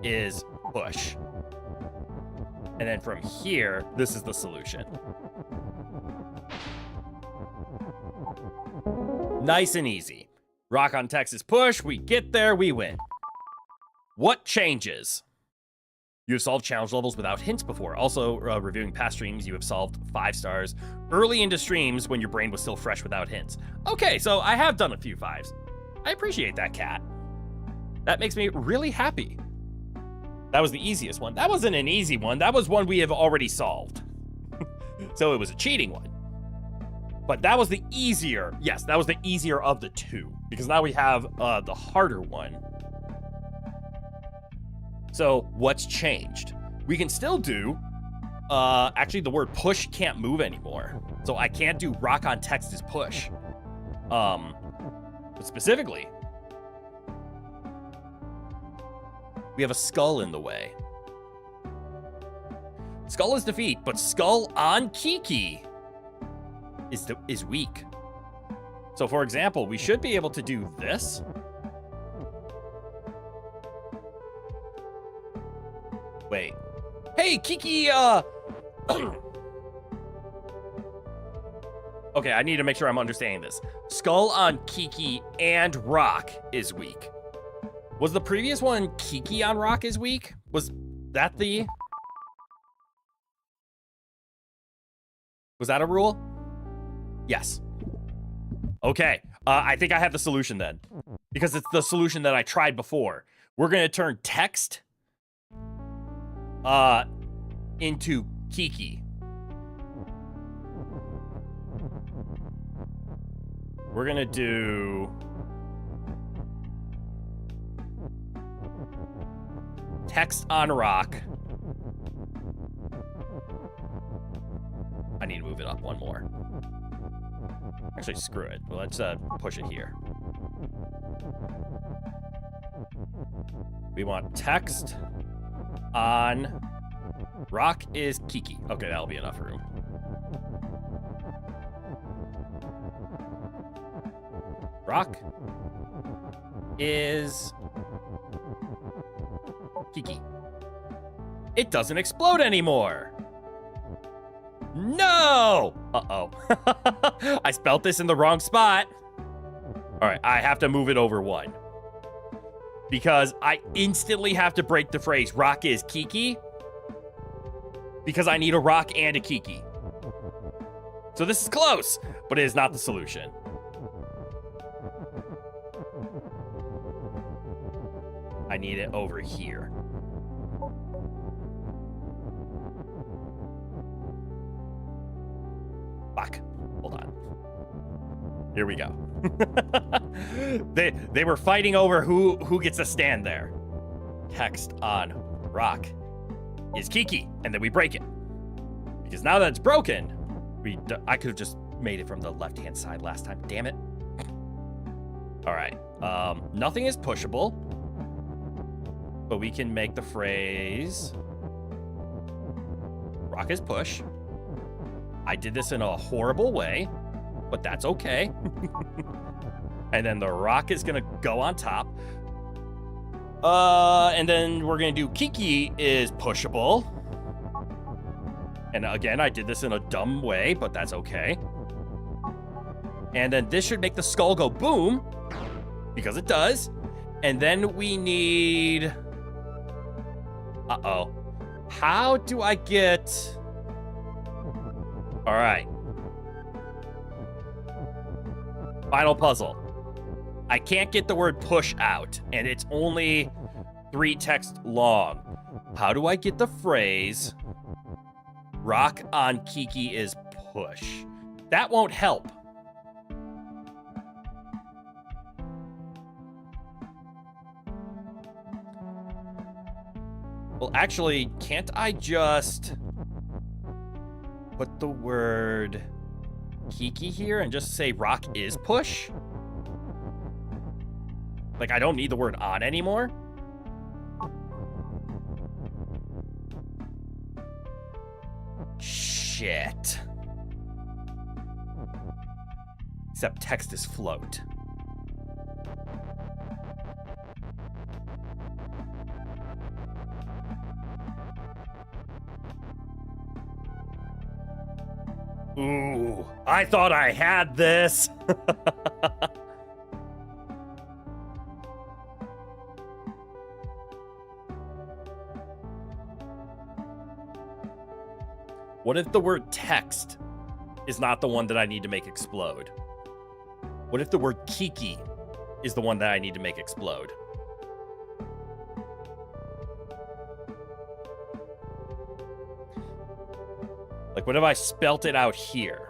is push. And then from here, this is the solution. Nice and easy. Rock on text is push. We get there, we win. What changes? You have solved challenge levels without hints before. Also, reviewing past streams, you have solved 5 stars early into streams when your brain was still fresh without hints. Okay, so I have done a few 5s. I appreciate that, cat. That makes me really happy. That was the easiest one. That wasn't an easy one. That was one we have already solved. So it was a cheating one. But that was the easier. Yes, that was the easier of the 2. Because now we have the harder one. So what's changed? We can still do, actually the word push can't move anymore. So I can't do rock on text as push. But specifically, we have a skull in the way. Skull is defeat, but skull on Kiki is weak. So for example, we should be able to do this. Wait. Hey, Kiki, Okay, I need to make sure I'm understanding this. Skull on Kiki and rock is weak. Was the previous one Kiki on rock is weak? Was that the... Was that a rule? Yes. Okay, I think I have the solution then. Because it's the solution that I tried before. We're gonna turn text into Kiki. We're gonna do text on rock. I need to move it up one more. Actually, screw it. Well, let's push it here. We want text on rock is Kiki. Okay, that'll be enough room. Rock is Kiki. It doesn't explode anymore. No! Uh-oh. I spelt this in the wrong spot. All right, I have to move it over 1. Because I instantly have to break the phrase rock is Kiki. Because I need a rock and a Kiki. So this is close, but it is not the solution. I need it over here. Fuck. Hold on. Here we go. They were fighting over who gets to stand there. Text on rock is Kiki, and then we break it. Because now that it's broken, I could have just made it from the left-hand side last time. Damn it. All right. Nothing is pushable, but we can make the phrase rock is push. I did this in a horrible way, but that's okay. And then the rock is gonna go on top. And then we're gonna do Kiki is pushable. And again, I did this in a dumb way, but that's okay. And then this should make the skull go boom, because it does. And then we need... Uh-oh. How do I get... All right. Final puzzle. I can't get the word push out, and it's only 3 text long. How do I get the phrase rock on Kiki is push? That won't help. Well, actually, can't I just put the word Kiki here and just say rock is push? Like, I don't need the word on anymore? Shit. Except text is float. Ooh, I thought I had this. What if the word text is not the one that I need to make explode? What if the word Kiki is the one that I need to make explode? Like, what if I spelt it out here?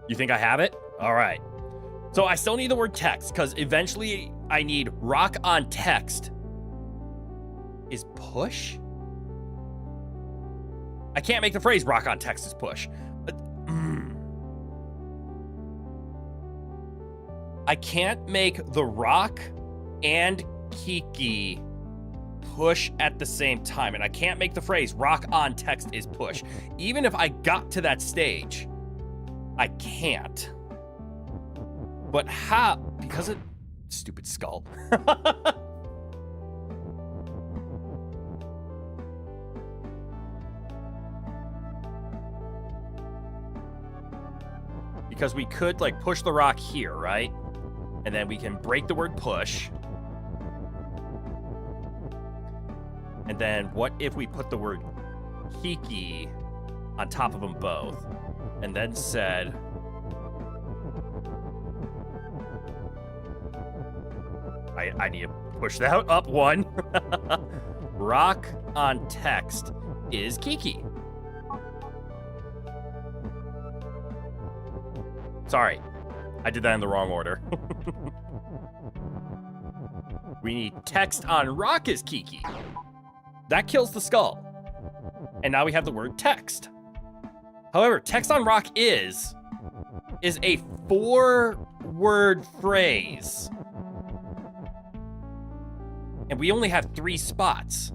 You think I have it? All right. So I still need the word text, because eventually I need rock on text is push? I can't make the phrase rock on text is push. I can't make the rock and Kiki push at the same time, and I can't make the phrase rock on text is push. Even if I got to that stage, I can't. But how? Because of stupid skull. Because we could, like, push the rock here, right? And then we can break the word push. And then what if we put the word Kiki on top of them both? And then said... I need to push that up one. Rock on text is Kiki. Sorry, I did that in the wrong order. We need text on rock is Kiki. That kills the skull. And now we have the word text. However, text on rock is a 4-word phrase. And we only have 3 spots.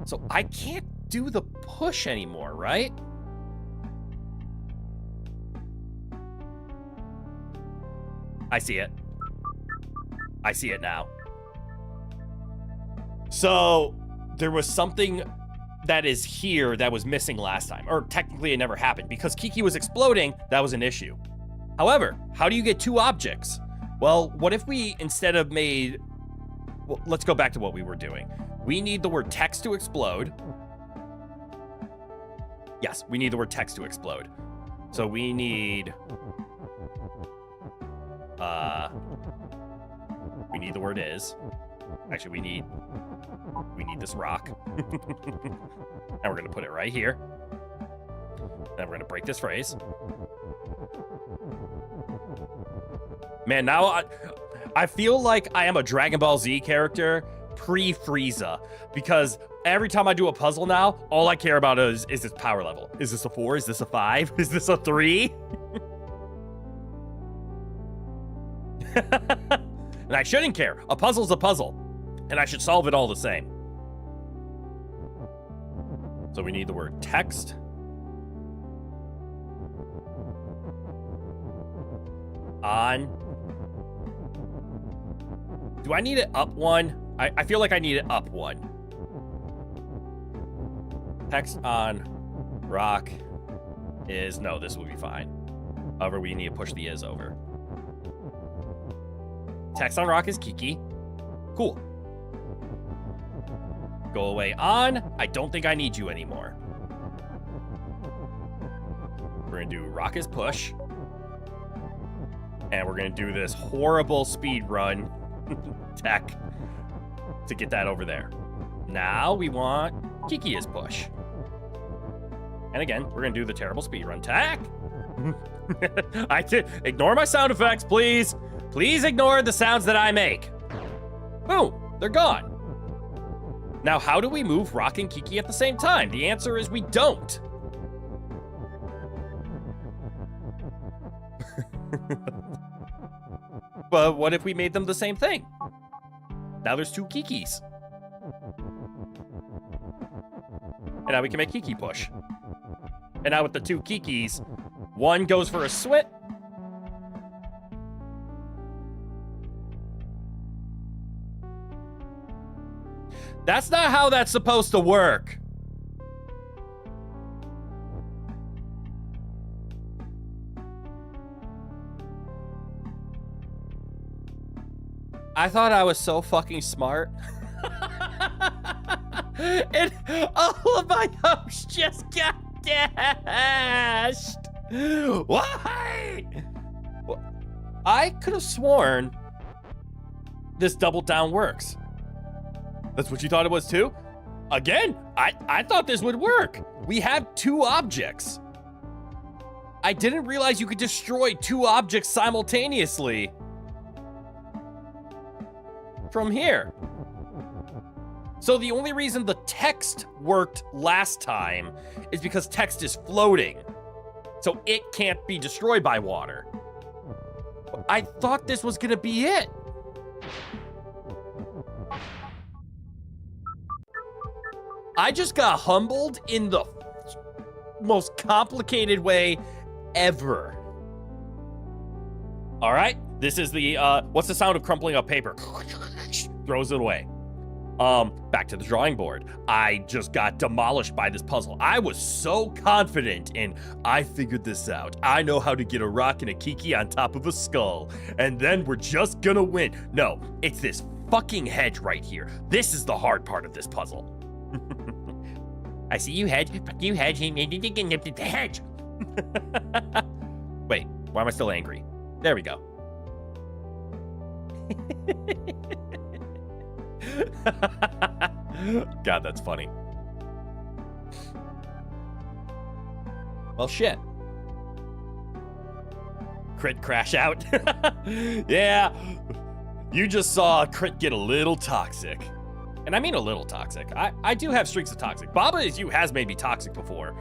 So I can't do the push anymore, right? I see it. I see it now. So there was something that is here that was missing last time. Or technically it never happened. Because Kiki was exploding, that was an issue. However, how do you get 2 objects? Well, what if we instead of made... Well, let's go back to what we were doing. We need the word text to explode. Yes, we need the word text to explode. So we need... we need the word is. Actually, we need this rock. And we're going to put it right here. Then we're going to break this phrase. Man, now I feel like I am a Dragon Ball Z character pre-Frieza. Because every time I do a puzzle now, all I care about is this power level. Is this a 4? Is this a 5? Is this a 3? And I shouldn't care. A puzzle's a puzzle. And I should solve it all the same. So we need the word text. On. Do I need it up 1? I feel like I need it up 1. Text on rock is... No, this will be fine. However, we need to push the is over. Text on rock is Kiki. Cool. Go away on. I don't think I need you anymore. We're going to do rock is push. And we're going to do this horrible speed run tech to get that over there. Now we want Kiki as push. And again, we're going to do the terrible speed run tech. I did. Ignore my sound effects, please. Please ignore the sounds that I make. Boom, they're gone. Now, how do we move Rock and Kiki at the same time? The answer is we don't. But what if we made them the same thing? Now there's two Kikis. And now we can make Kiki push. And now with the two Kikis, one goes for a swit. That's not how that's supposed to work. I thought I was so fucking smart. And all of my hopes just got dashed. Why? I could have sworn this double down works. That's what you thought it was too? Again, I thought this would work. We have two objects. I didn't realize you could destroy two objects simultaneously from here. So the only reason the text worked last time is because text is floating. So it can't be destroyed by water. I thought this was gonna be it. I just got humbled in the most complicated way ever. All right, this is the, what's the sound of crumpling up paper? Throws it away. Back to the drawing board. I just got demolished by this puzzle. I was so confident in, I figured this out. I know how to get a rock and a Kiki on top of a skull, and then we're just gonna win. No, it's this fucking hedge right here. This is the hard part of this puzzle. I see you, hedge. Fuck you, hedge. The hedge. Wait, why am I still angry? There we go. God, that's funny. Well, shit. Crit crash out. Yeah, you just saw Crit get a little toxic. And I mean a little toxic. I do have streaks of toxic. Baba Is You has made me toxic before.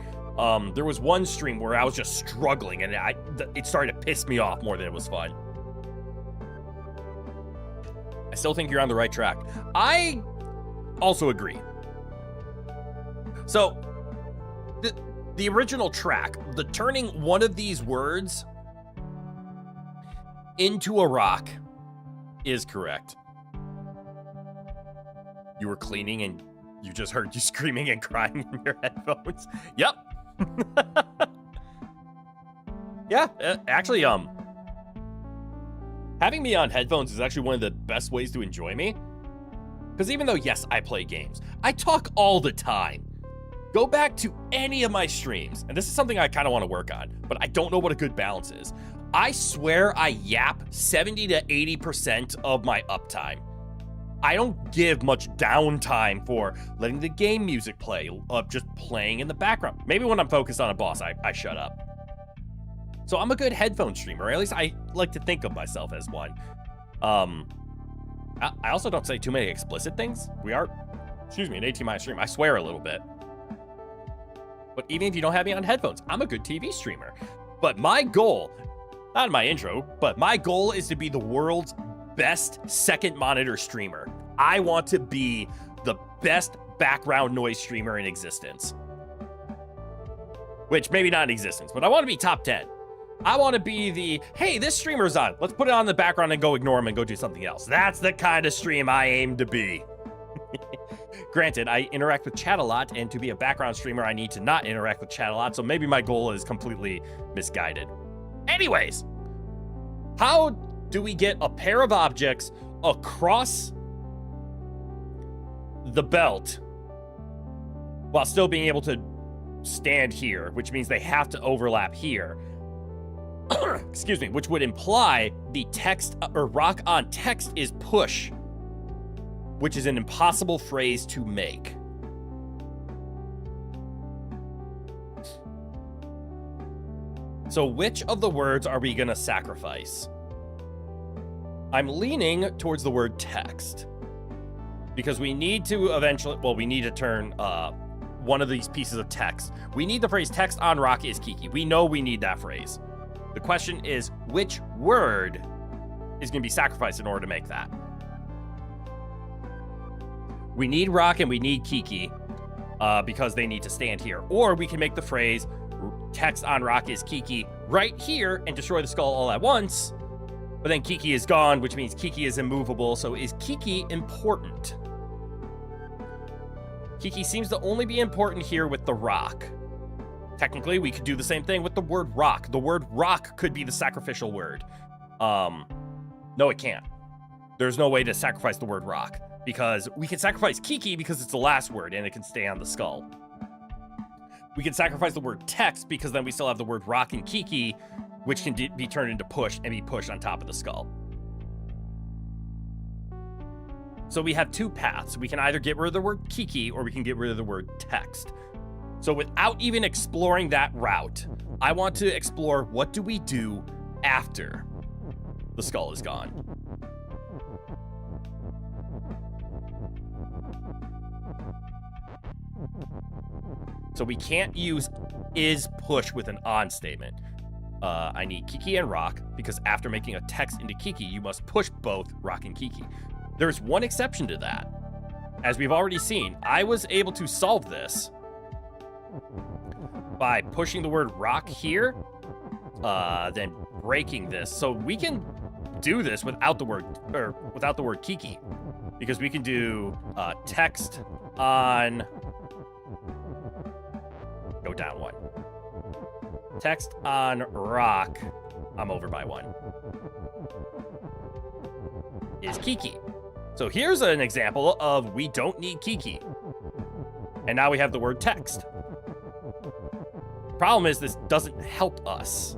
There was one stream where I was just struggling and it started to piss me off more than it was fun. I still think you're on the right track. I also agree. So, the original track, the turning one of these words into a rock is correct. You were cleaning and you just heard you screaming and crying in your headphones. Yep. Yeah, actually, having me on headphones is actually one of the best ways to enjoy me. Because even though, yes, I play games, I talk all the time. Go back to any of my streams, and this is something I kind of want to work on, but I don't know what a good balance is. I swear I yap 70 to 80% of my uptime. I don't give much downtime for letting the game music play, just playing in the background. Maybe when I'm focused on a boss, I shut up. So I'm a good headphone streamer, or at least I like to think of myself as one. I also don't say too many explicit things. We are, an 18-minute stream. I swear a little bit. But even if you don't have me on headphones, I'm a good TV streamer. But my goal, not in my intro, but my goal is to be the world's best second monitor streamer. I want to be the best background noise streamer in existence. Which, maybe not in existence, but I want to be top 10. I want to be the, hey, this streamer's on. Let's put it on the background and go ignore him and go do something else. That's the kind of stream I aim to be. Granted, I interact with chat a lot, and to be a background streamer, I need to not interact with chat a lot, so maybe my goal is completely misguided. Anyways, how do we get a pair of objects across the belt while still being able to stand here, which means they have to overlap here? excuse me, which would imply the text or rock on text is push, which is an impossible phrase to make. So which of the words are we gonna sacrifice? I'm leaning towards the word text because we need to eventually, well, we need to turn one of these pieces of text. We need the phrase text on rock is Kiki. We know we need that phrase. The question is, which word is gonna be sacrificed in order to make that? We need rock and we need Kiki because they need to stand here. Or we can make the phrase text on rock is Kiki right here and destroy the skull all at once. But then Kiki is gone, which means Kiki is immovable. So is Kiki important? Kiki seems to only be important here with the rock. Technically, we could do the same thing with the word rock. The word rock could be the sacrificial word. No, it can't. There's no way to sacrifice the word rock because we can sacrifice Kiki because it's the last word and it can stay on the skull. We can sacrifice the word text because then we still have the word rock and Kiki, which can be turned into push and be pushed on top of the skull. So we have two paths. We can either get rid of the word Kiki or we can get rid of the word text. So without even exploring that route, I want to explore what do we do after the skull is gone. So we can't use is push with an on statement. I need Kiki and rock because after making a text into Kiki, you must push both rock and Kiki. There's one exception to that. As we've already seen, I was able to solve this by pushing the word rock here, then breaking this. So we can do this without the word Kiki, because we can do text on, go down one. Text on rock, I'm over by one, is Kiki. So here's an example of we don't need Kiki. And now we have the word text. Problem is this doesn't help us,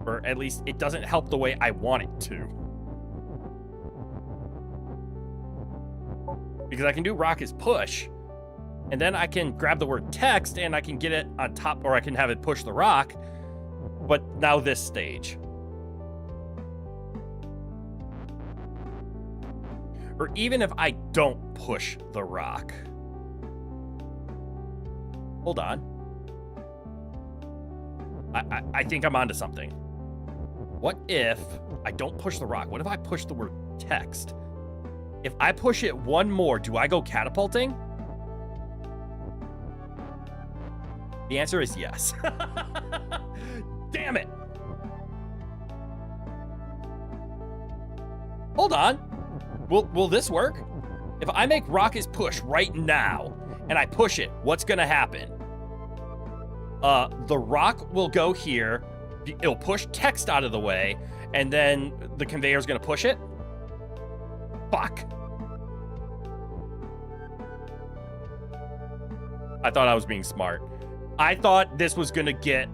or at least it doesn't help the way I want it to. Because I can do rock as push, and then I can grab the word text and I can get it on top, or I can have it push the rock. But now this stage. Or even if I don't push the rock. Hold on. I think I'm onto something. What if I don't push the rock? What if I push the word text? If I push it one more, do I go catapulting? The answer is yes. Damn it. Hold on. Will this work? If I make rock is push right now and I push it, what's gonna happen? The rock will go here. It'll push text out of the way, and then the conveyor's gonna push it. Fuck. I thought I was being smart. I thought this was gonna get...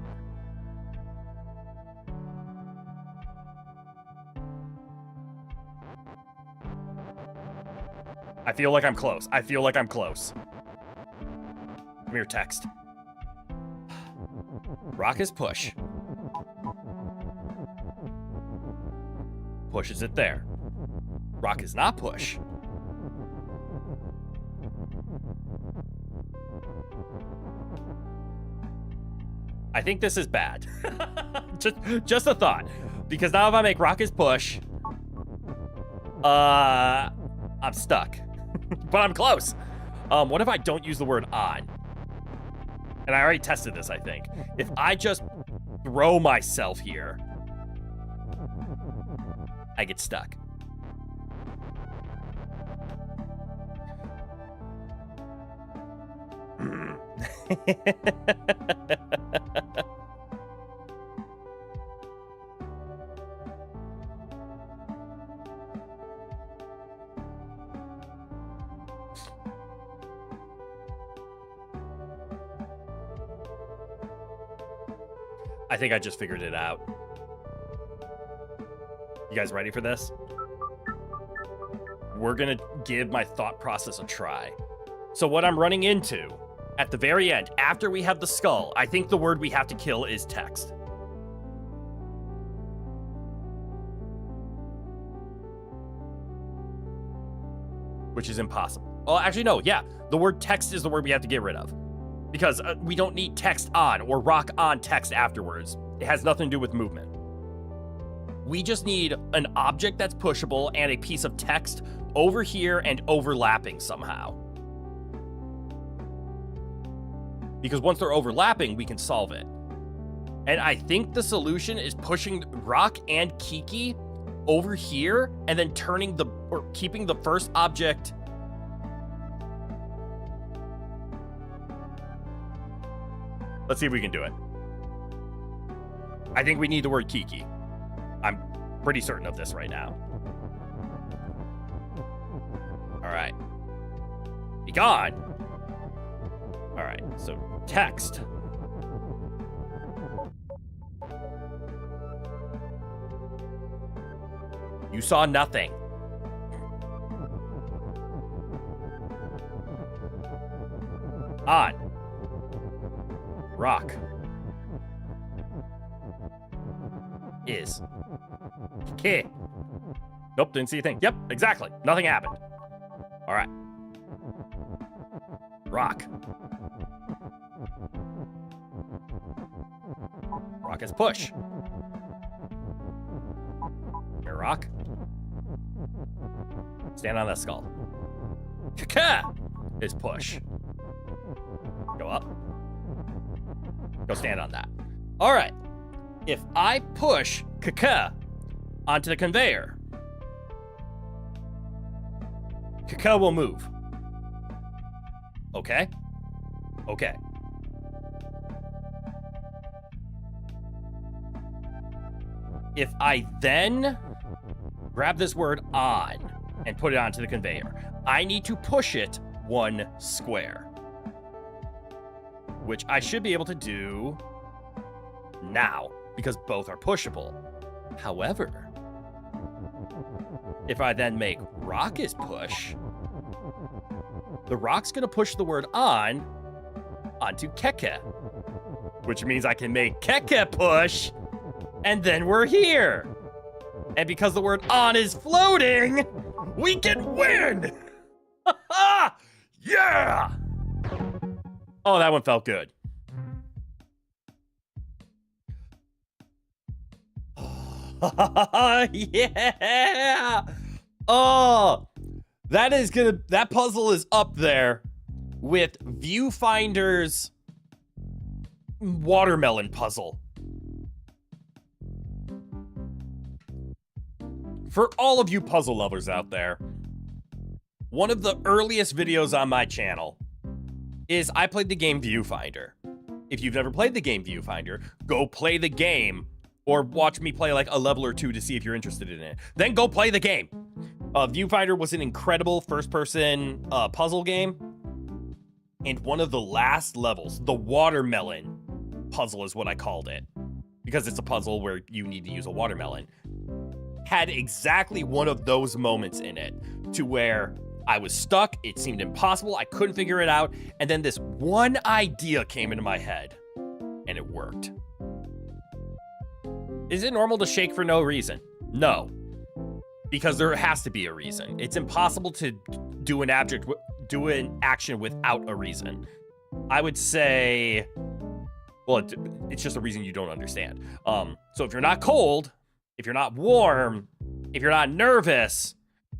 I feel like I'm close. I feel like I'm close. Come here, text. Rock is push. Pushes it there. Rock is not push. I think this is bad. just a thought. Because now if I make rock is push, I'm stuck. But I'm close. What if I don't use the word on? And I already tested this, I think. If I just throw myself here, I get stuck. I think I just figured it out. You guys ready for this? We're gonna give my thought process a try. So what I'm running into at the very end, after we have the skull, I think the word we have to kill is text. Which is impossible. Oh, actually, no, yeah. The word text is the word we have to get rid of. Because we don't need text on or rock on text afterwards. It has nothing to do with movement. We just need an object that's pushable and a piece of text over here and overlapping somehow. Because once they're overlapping, we can solve it. And I think the solution is pushing Rock and Kiki over here and then turning or keeping the first object. Let's see if we can do it. I think we need the word Kiki. I'm pretty certain of this right now. All right. Be gone. All right, so text. You saw nothing. On. Rock. Is. Kid. Nope, didn't see a thing. Yep, exactly. Nothing happened. All right. Rock. Rock is push. Here, Rock. Stand on that skull. Kaka is push. Go up. Go stand on that. All right. If I push Kaka onto the conveyor, Kaka will move. Okay? Okay. If I then grab this word on and put it onto the conveyor, I need to push it 1 square. Which I should be able to do now, because both are pushable. However, if I then make Rock is push, the Rock's gonna push the word on onto Keke, which means I can make Keke push, and then we're here. And because the word on is floating, we can win! Yeah! Oh, that one felt good. Yeah! Oh, that puzzle is up there with Viewfinder's watermelon puzzle. For all of you puzzle lovers out there, one of the earliest videos on my channel is I played the game Viewfinder. If you've never played the game Viewfinder, go play the game or watch me play like a level or two to see if you're interested in it. Then go play the game. Viewfinder was an incredible first-person puzzle game. And one of the last levels, the watermelon puzzle is what I called it, because it's a puzzle where you need to use a watermelon, had exactly one of those moments in it to where I was stuck. It seemed impossible. I couldn't figure it out. And then this one idea came into my head and it worked. Is it normal to shake for no reason? No, because there has to be a reason. It's impossible to do an action without a reason. I would say, well, it's just a reason you don't understand. So if you're not cold, if you're not warm, if you're not nervous,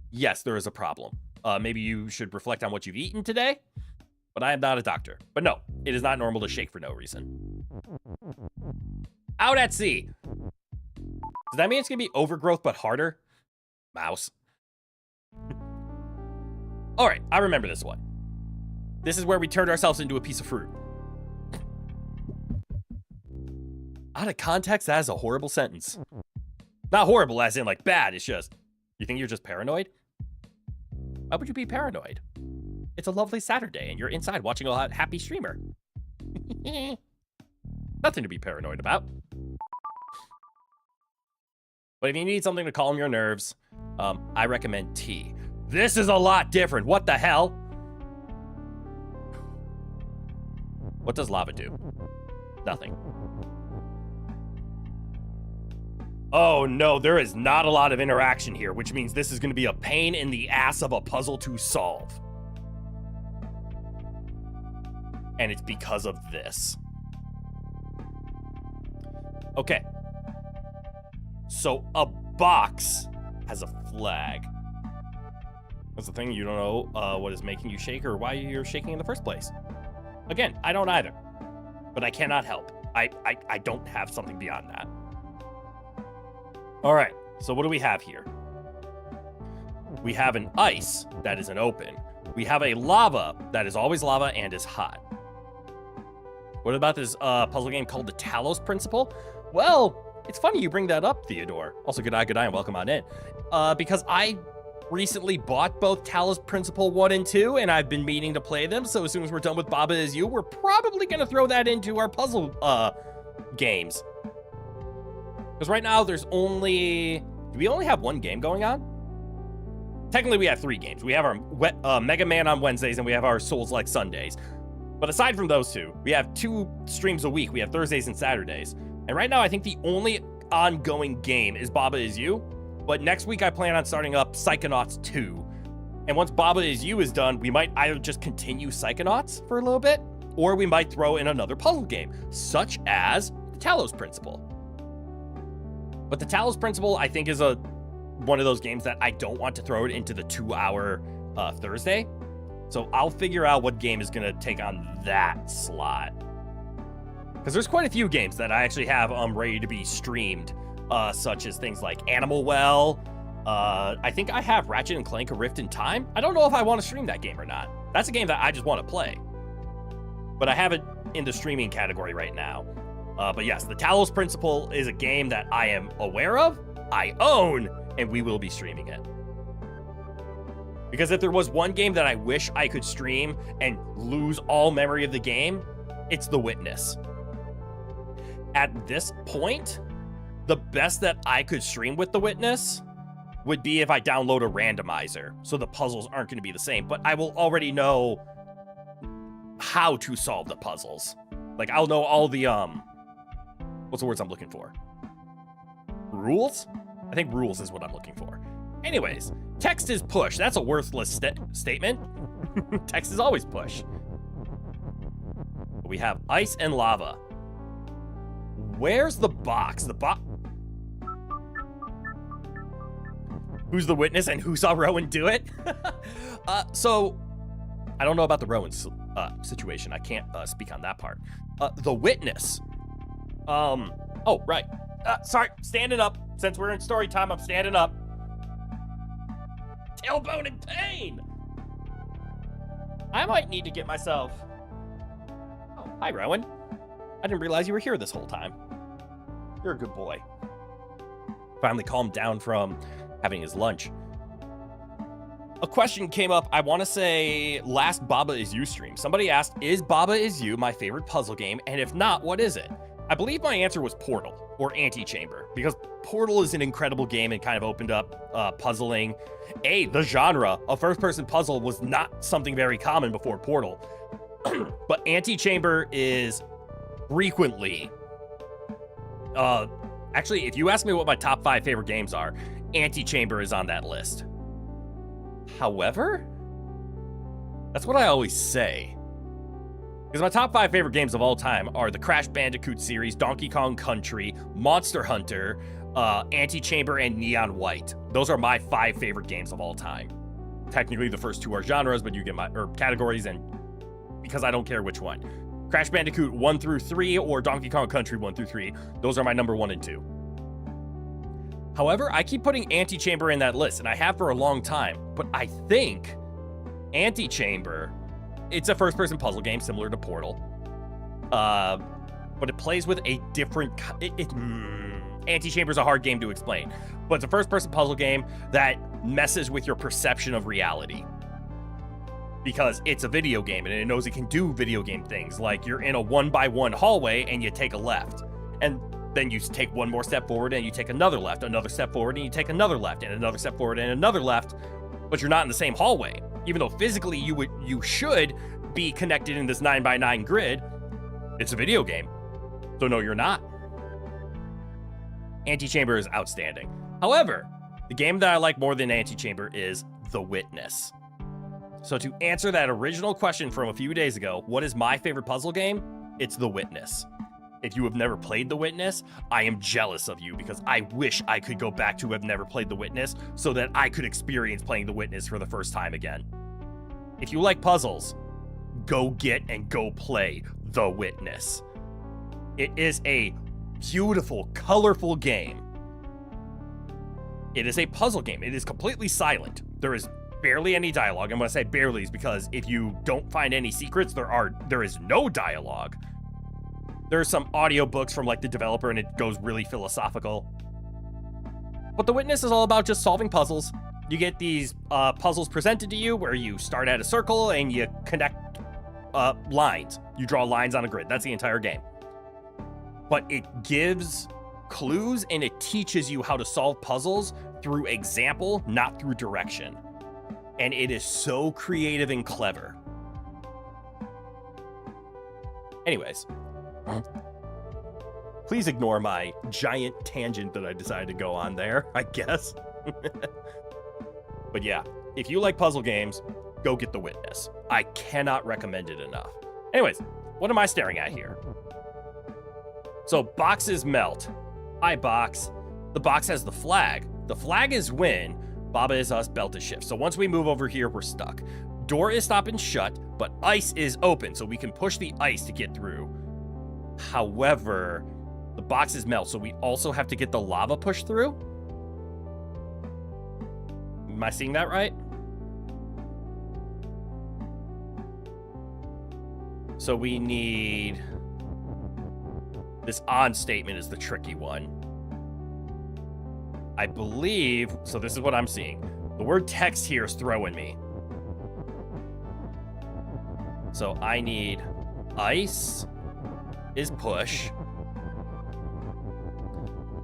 yes, there is a problem. Maybe you should reflect on what you've eaten today, but I am not a doctor. But no, it is not normal to shake for no reason. Out at sea. Does that mean it's gonna be overgrowth but harder? Mouse. All right, I remember this one. This is where we turned ourselves into a piece of fruit. Out of context, that is a horrible sentence. Not horrible as in like bad, it's just, you think you're just paranoid? Why would you be paranoid? It's a lovely Saturday and you're inside watching a happy streamer. Nothing to be paranoid about. But if you need something to calm your nerves, I recommend tea. This is a lot different. What the hell? What does lava do? Nothing. Oh no, there is not a lot of interaction here, which means this is going to be a pain in the ass of a puzzle to solve. And it's because of this. Okay. So a box has a flag. That's the thing, you don't know what is making you shake or why you're shaking in the first place. Again, I don't either. But I cannot help. I don't have something beyond that. All right, so what do we have here? We have an ice that is an open. We have a lava that is always lava and is hot. What about this puzzle game called the Talos Principle? Well, it's funny you bring that up, Theodore. Also, good eye, and welcome on in. Because I recently bought both Talos Principle 1 and 2, and I've been meaning to play them, so as soon as we're done with Baba Is You, we're probably going to throw that into our puzzle games. Because right now, do we only have one game going on? Technically, we have 3 games. We have our Mega Man on Wednesdays, and we have our Souls-like Sundays. But aside from those 2, we have 2 streams a week. We have Thursdays and Saturdays. And right now, I think the only ongoing game is Baba Is You. But next week, I plan on starting up Psychonauts 2. And once Baba Is You is done, we might either just continue Psychonauts for a little bit, or we might throw in another puzzle game, such as the Talos Principle. But the Talos Principle, I think, is one of those games that I don't want to throw it into the 2-hour Thursday. So I'll figure out what game is going to take on that slot. Because there's quite a few games that I actually have ready to be streamed, such as things like Animal Well. I think I have Ratchet and Clank: A Rift in Time. I don't know if I want to stream that game or not. That's a game that I just want to play. But I have it in the streaming category right now. But yes, the Talos Principle is a game that I am aware of, I own, and we will be streaming it. Because if there was one game that I wish I could stream and lose all memory of the game, it's The Witness. At this point, the best that I could stream with The Witness would be if I download a randomizer, so the puzzles aren't going to be the same, but I will already know how to solve the puzzles. Like, I'll know all the, what's the words I'm looking for? Rules? I think rules is what I'm looking for. Anyways, text is push. That's a worthless statement. Text is always push. We have ice and lava. Where's the box? Who's the witness and who saw Rowan do it? So, I don't know about the Rowan situation. I can't speak on that part. The witness. Oh, right. Sorry, standing up. Since we're in story time, I'm standing up. Tailbone in pain. I might need to get myself... Oh, hi, Rowan. I didn't realize you were here this whole time. You're a good boy. Finally calmed down from having his lunch. A question came up, I want to say, last Baba Is You stream. Somebody asked, is Baba Is You my favorite puzzle game? And if not, what is it? I believe my answer was Portal, or Antechamber, because Portal is an incredible game and kind of opened up puzzling. The genre of first-person puzzle was not something very common before Portal. But Antechamber is frequently... actually, if you ask me what my top 5 favorite games are, Antechamber is on that list. However, that's what I always say. Because my top 5 favorite games of all time are the Crash Bandicoot series, Donkey Kong Country, Monster Hunter, Antechamber, and Neon White. Those are my 5 favorite games of all time. Technically, the first 2 are genres, but you get categories, and because I don't care which one. Crash Bandicoot 1 through 3 or Donkey Kong Country 1 through 3. Those are my number 1 and 2. However, I keep putting Antechamber in that list, and I have for a long time. But I think Antechamber, it's a first-person puzzle game similar to Portal. But it plays with a different... Antechamber is a hard game to explain. But it's a first-person puzzle game that messes with your perception of reality. Because it's a video game, and it knows it can do video game things. Like, you're in a 1x1 hallway, and you take a left. And then you take one more step forward and you take another left, another step forward and you take another left, and another step forward and another left, but you're not in the same hallway. Even though physically you should be connected in this 9x9 grid, it's a video game. So no, you're not. Antechamber is outstanding. However, the game that I like more than Antechamber is The Witness. So to answer that original question from a few days ago, what is my favorite puzzle game? It's The Witness. If you have never played The Witness, I am jealous of you because I wish I could go back to have never played The Witness so that I could experience playing The Witness for the first time again. If you like puzzles, go get and go play The Witness. It is a beautiful, colorful game. It is a puzzle game. It is completely silent. There is barely any dialogue. And when I say barely, is because if you don't find any secrets, there is no dialogue. There are some audiobooks from like the developer, and it goes really philosophical. But The Witness is all about just solving puzzles. You get these puzzles presented to you where you start at a circle and you connect lines. You draw lines on a grid. That's the entire game. But it gives clues and it teaches you how to solve puzzles through example, not through direction. And it is so creative and clever. Anyways, please ignore my giant tangent that I decided to go on there, I guess. But yeah, if you like puzzle games, go get The Witness. I cannot recommend it enough. Anyways, what am I staring at here? So boxes melt. Hi, box. The box has the flag. The flag is win. Baba is us, belt is shift. So once we move over here, we're stuck. Door is stopped and shut, but ice is open, so we can push the ice to get through. However, the boxes melt, so we also have to get the lava pushed through. Am I seeing that right? So we need... This on statement is the tricky one. I believe... So this is what I'm seeing. The word text here is throwing me. So I need ice is push.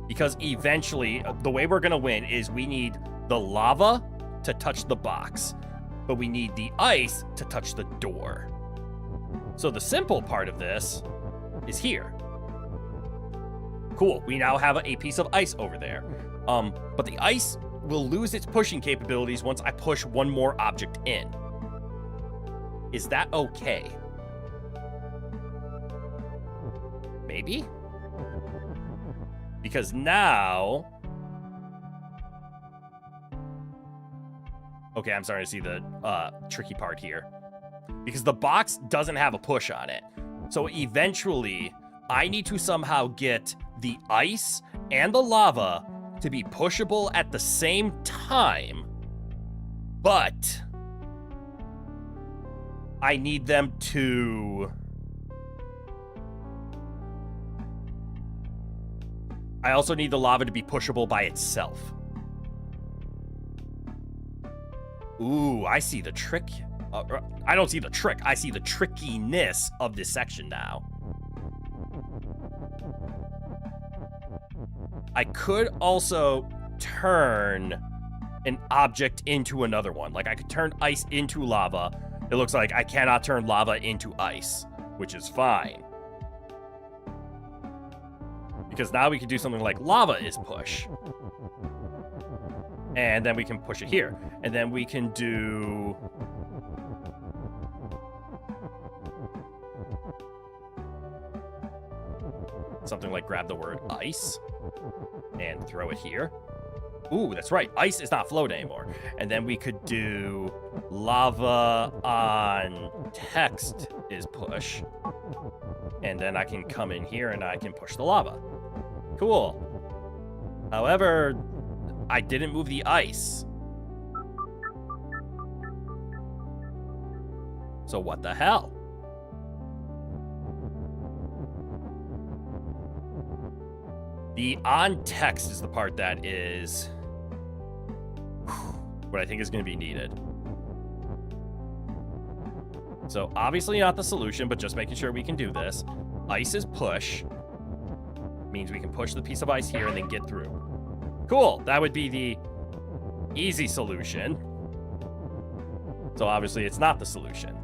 Because eventually, the way we're going to win is we need the lava to touch the box. But we need the ice to touch the door. So the simple part of this is here. Cool, we now have a piece of ice over there. But the ice will lose its pushing capabilities once I push one more object in. Is that okay? Maybe? Because now... Okay, I'm starting to see the tricky part here. Because the box doesn't have a push on it. So eventually, I need to somehow get the ice and the lava to be pushable at the same time. But I need them to... I also need the lava to be pushable by itself. Ooh, I see the trick. I don't see the trick. I see the trickiness of this section now. I could also turn an object into another one. Like I could turn ice into lava. It looks like I cannot turn lava into ice, which is fine. Because now we can do something like lava is push. And then we can push it here. And then we can do... something like grab the word ice and throw it here. Ooh, that's right. Ice is not float anymore. And then we could do lava on text is push. And then I can come in here and I can push the lava. Cool. However, I didn't move the ice. So what the hell? The on text is the part that is what I think is going to be needed. So obviously not the solution, but just making sure we can do this. Ice is push. Means we can push the piece of ice here and then get through. Cool. That would be the easy solution. So obviously it's not the solution.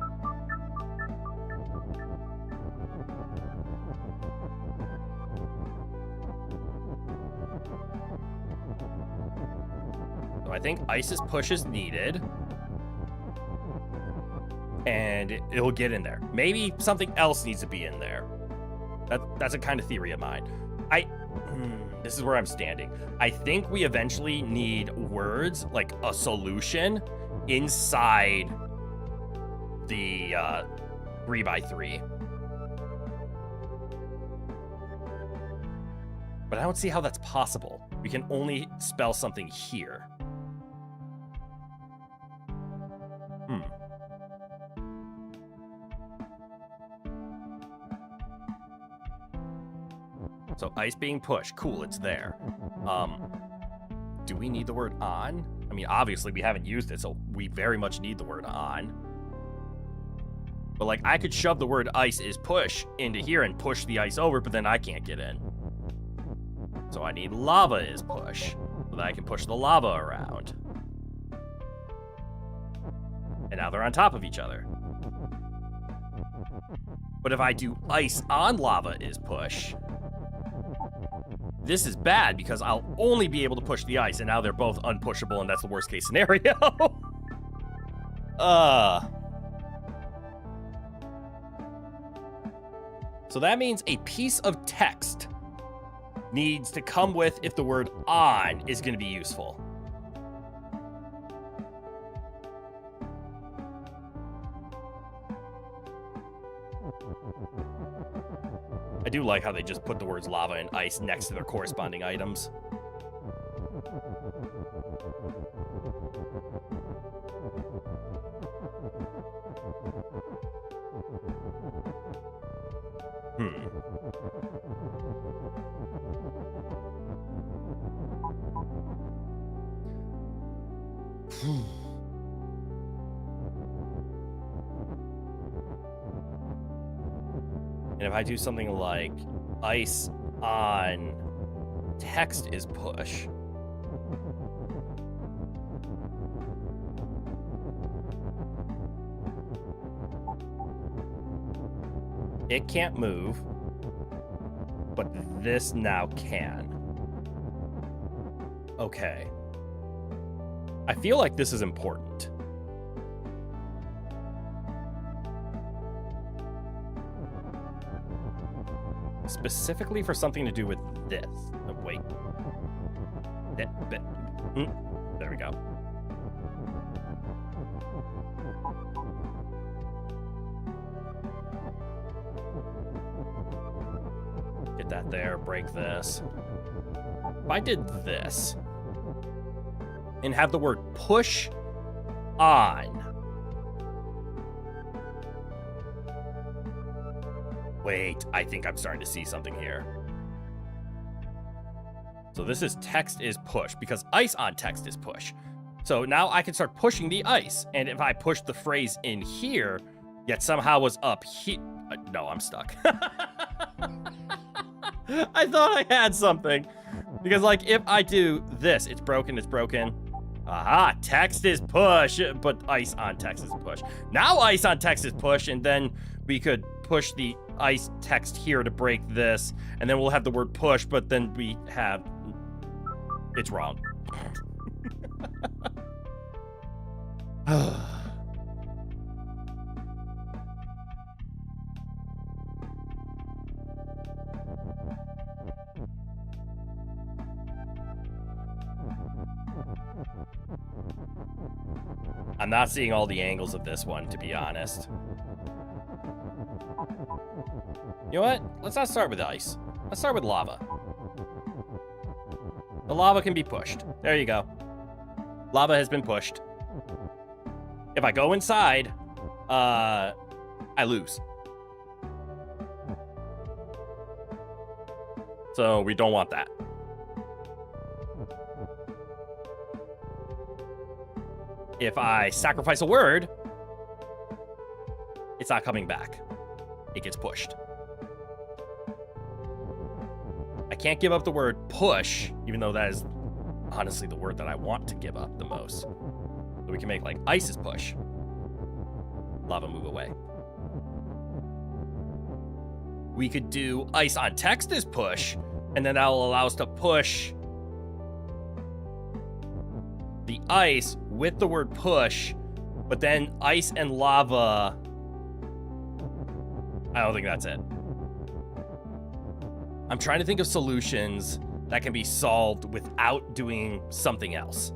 So I think ice's push is needed. And it'll get in there. Maybe something else needs to be in there. That's a kind of theory of mine. This is where I'm standing. I think we eventually need words, like a solution, inside the 3x3. But I don't see how that's possible. We can only spell something here. So ice being pushed. Cool, it's there. Do we need the word on? I mean, obviously we haven't used it, so we very much need the word on. But like, I could shove the word ice is push into here and push the ice over, but then I can't get in. So I need lava is push, so that I can push the lava around. And now they're on top of each other. But if I do ice on lava is push, this is bad because I'll only be able to push the ice, and now they're both unpushable, and that's the worst case scenario. So that means a piece of text needs to come with if the word on is going to be useful. I do like how they just put the words lava and ice next to their corresponding items. And if I do something like ice on text is push, it can't move, but this now can. Okay. I feel like this is important. Specifically for something to do with this. Oh, wait. There we go. Get that there, break this. If I did this and have the word push on. Wait, I think I'm starting to see something here. So this is text is push, because ice on text is push. So now I can start pushing the ice. And if I push the phrase in here, yet somehow was up here. No, I'm stuck. I thought I had something. Because like if I do this, it's broken, it's broken. Aha, text is push, but ice on text is push. Now ice on text is push, and then we could push the ice text here to break this, and then we'll have the word push, but then we have... It's wrong. I'm not seeing all the angles of this one, to be honest. You know what? Let's not start with ice. Let's start with lava. The lava can be pushed. There you go. Lava has been pushed. If I go inside, I lose. So we don't want that. If I sacrifice a word, it's not coming back. It gets pushed. I can't give up the word push, even though that is honestly the word that I want to give up the most. So we can make like ice is push. Lava move away. We could do ice on text is push, and then that will allow us to push the ice with the word push, but then ice and lava, I don't think that's it. I'm trying to think of solutions that can be solved without doing something else.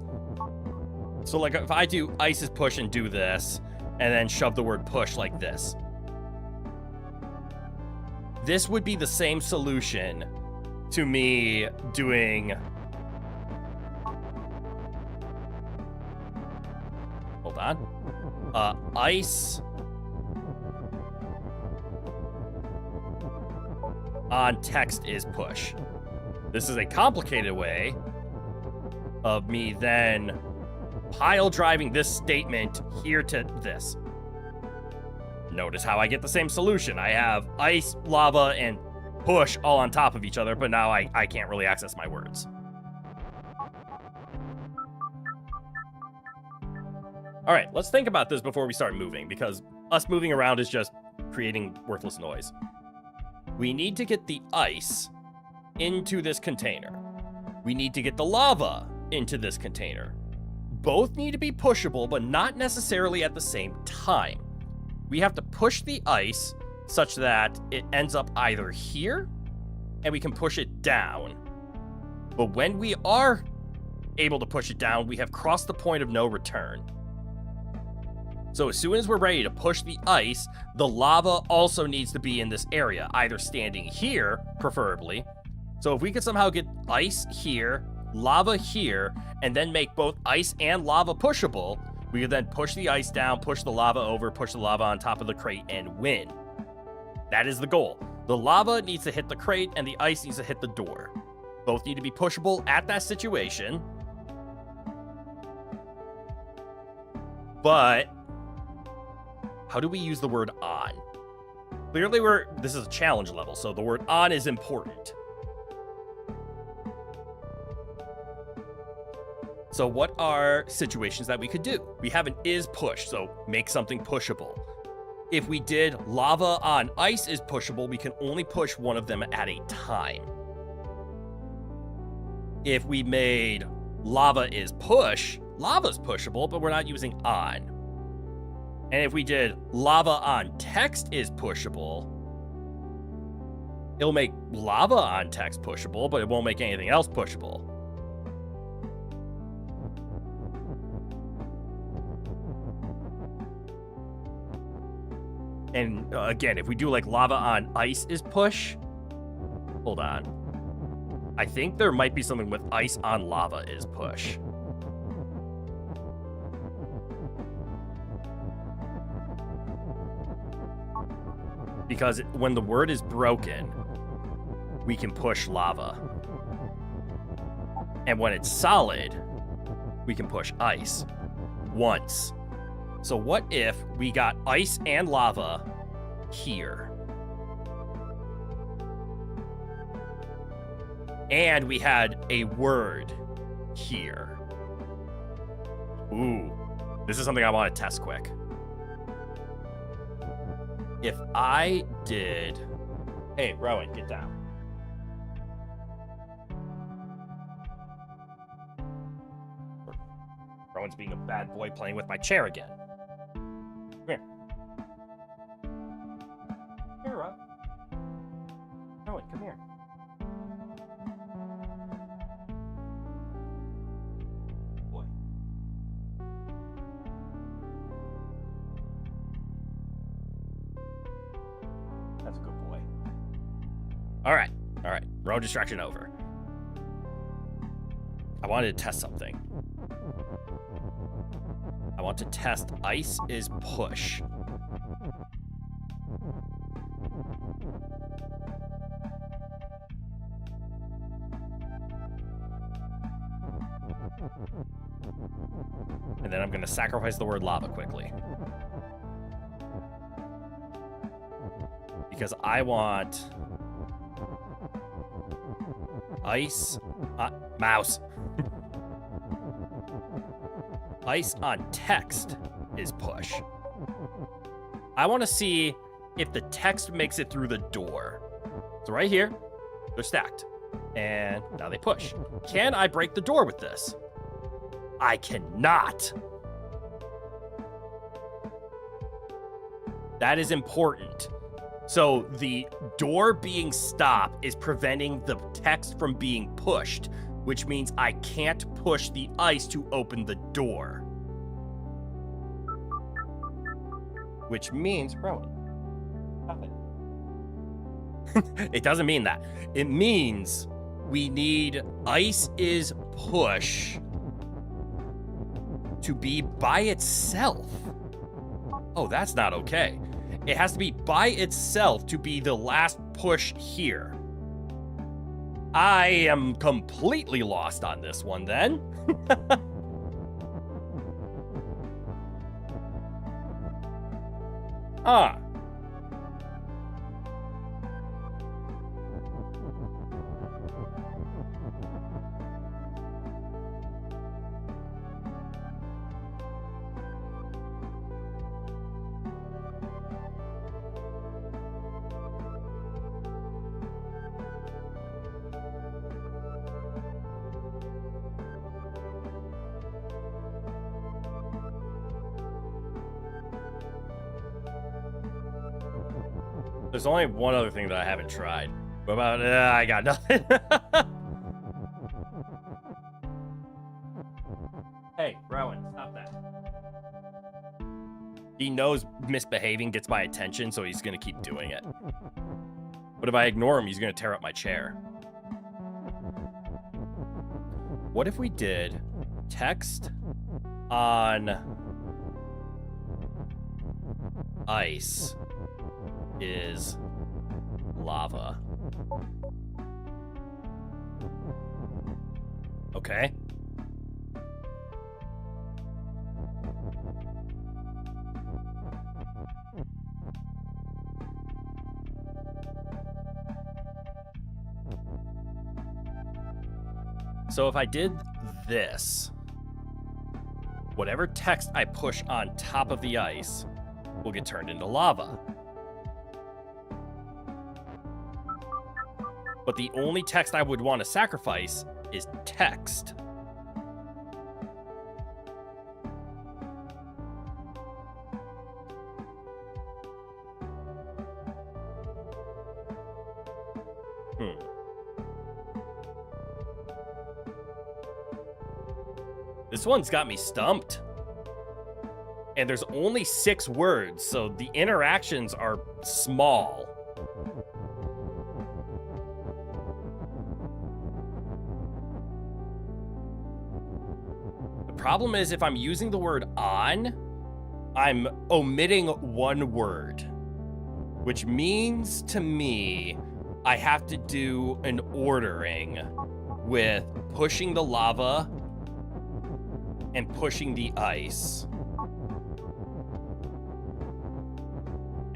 So like if I do ice is push and do this, and then shove the word push like this. This would be the same solution to me doing... Hold on. Ice on text is push. This is a complicated way of me then pile driving this statement here to this. Notice how I get the same solution. I have ice, lava, and push all on top of each other, but now I can't really access my words. All right, let's think about this before we start moving, because us moving around is just creating worthless noise. We need to get the ice into this container. We need to get the lava into this container. Both need to be pushable, but not necessarily at the same time. We have to push the ice such that it ends up either here, and we can push it down. But when we are able to push it down, we have crossed the point of no return. So as soon as we're ready to push the ice, the lava also needs to be in this area, either standing here, preferably. So if we could somehow get ice here, lava here, and then make both ice and lava pushable, we could then push the ice down, push the lava over, push the lava on top of the crate, and win. That is the goal. The lava needs to hit the crate, and the ice needs to hit the door. Both need to be pushable at that situation. But how do we use the word on? Clearly this is a challenge level, so the word on is important. So what are situations that we could do? We have an is push, so make something pushable. If we did lava on ice is pushable, we can only push one of them at a time. If we made lava is push, lava's pushable, but we're not using on. And if we did lava on text is pushable, it'll make lava on text pushable, but it won't make anything else pushable. And again, if we do like lava on ice is push, hold on. I think there might be something with ice on lava is push. Because when the word is broken, we can push lava. And when it's solid, we can push ice once. So what if we got ice and lava here? And we had a word here. Ooh, this is something I want to test quick. If I did... Hey, Rowan, get down. Rowan's being a bad boy playing with my chair again. Come here. Here, Rowan. Rowan, come here. Boy. That's a good boy. All right. Rowan distraction over. I wanted to test something. I want to test ice is push. And then I'm going to sacrifice the word lava quickly. Because I want Ice. Mouse. Ice on text is push. I want to see if the text makes it through the door. So right here, they're stacked. And now they push. Can I break the door with this? I cannot. That is important. So the door being stopped is preventing the text from being pushed, which means I can't push the ice to open the door. Which means, Rowan, nothing. It doesn't mean that. It means we need ice is push to be by itself. Oh, that's not okay. It has to be by itself to be the last push here. I am completely lost on this one then. Ah. There's only one other thing that I haven't tried. What about, I got nothing. Hey, Rowan, stop that. He knows misbehaving gets my attention, so he's gonna keep doing it. But if I ignore him, he's gonna tear up my chair. What if we did text on ice is lava? Okay. So if I did this, whatever text I push on top of the ice will get turned into lava. But the only text I would want to sacrifice is text. This one's got me stumped. And there's only 6 words, so the interactions are small. Problem is, if I'm using the word on, I'm omitting one word, which means to me I have to do an ordering with pushing the lava and pushing the ice.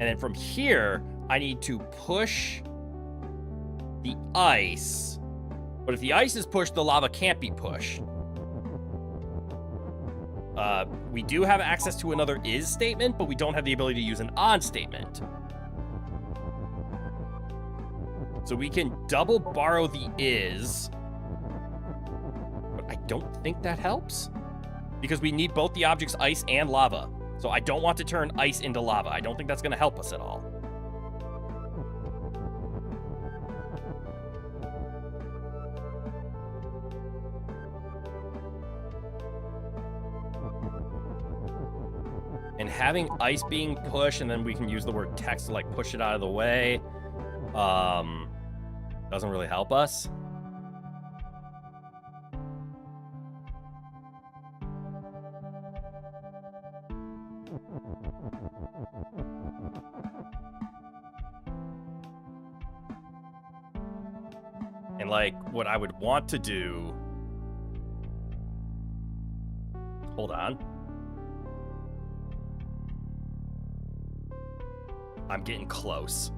And then from here, I need to push the ice. But if the ice is pushed, the lava can't be pushed. We do have access to another is statement, but we don't have the ability to use an on statement. So we can double borrow the is, but I don't think that helps because we need both the objects ice and lava. So I don't want to turn ice into lava. I don't think that's going to help us at all. And having ice being pushed, and then we can use the word text to like push it out of the way, doesn't really help us. And like what I would want to do, hold on. I'm getting close.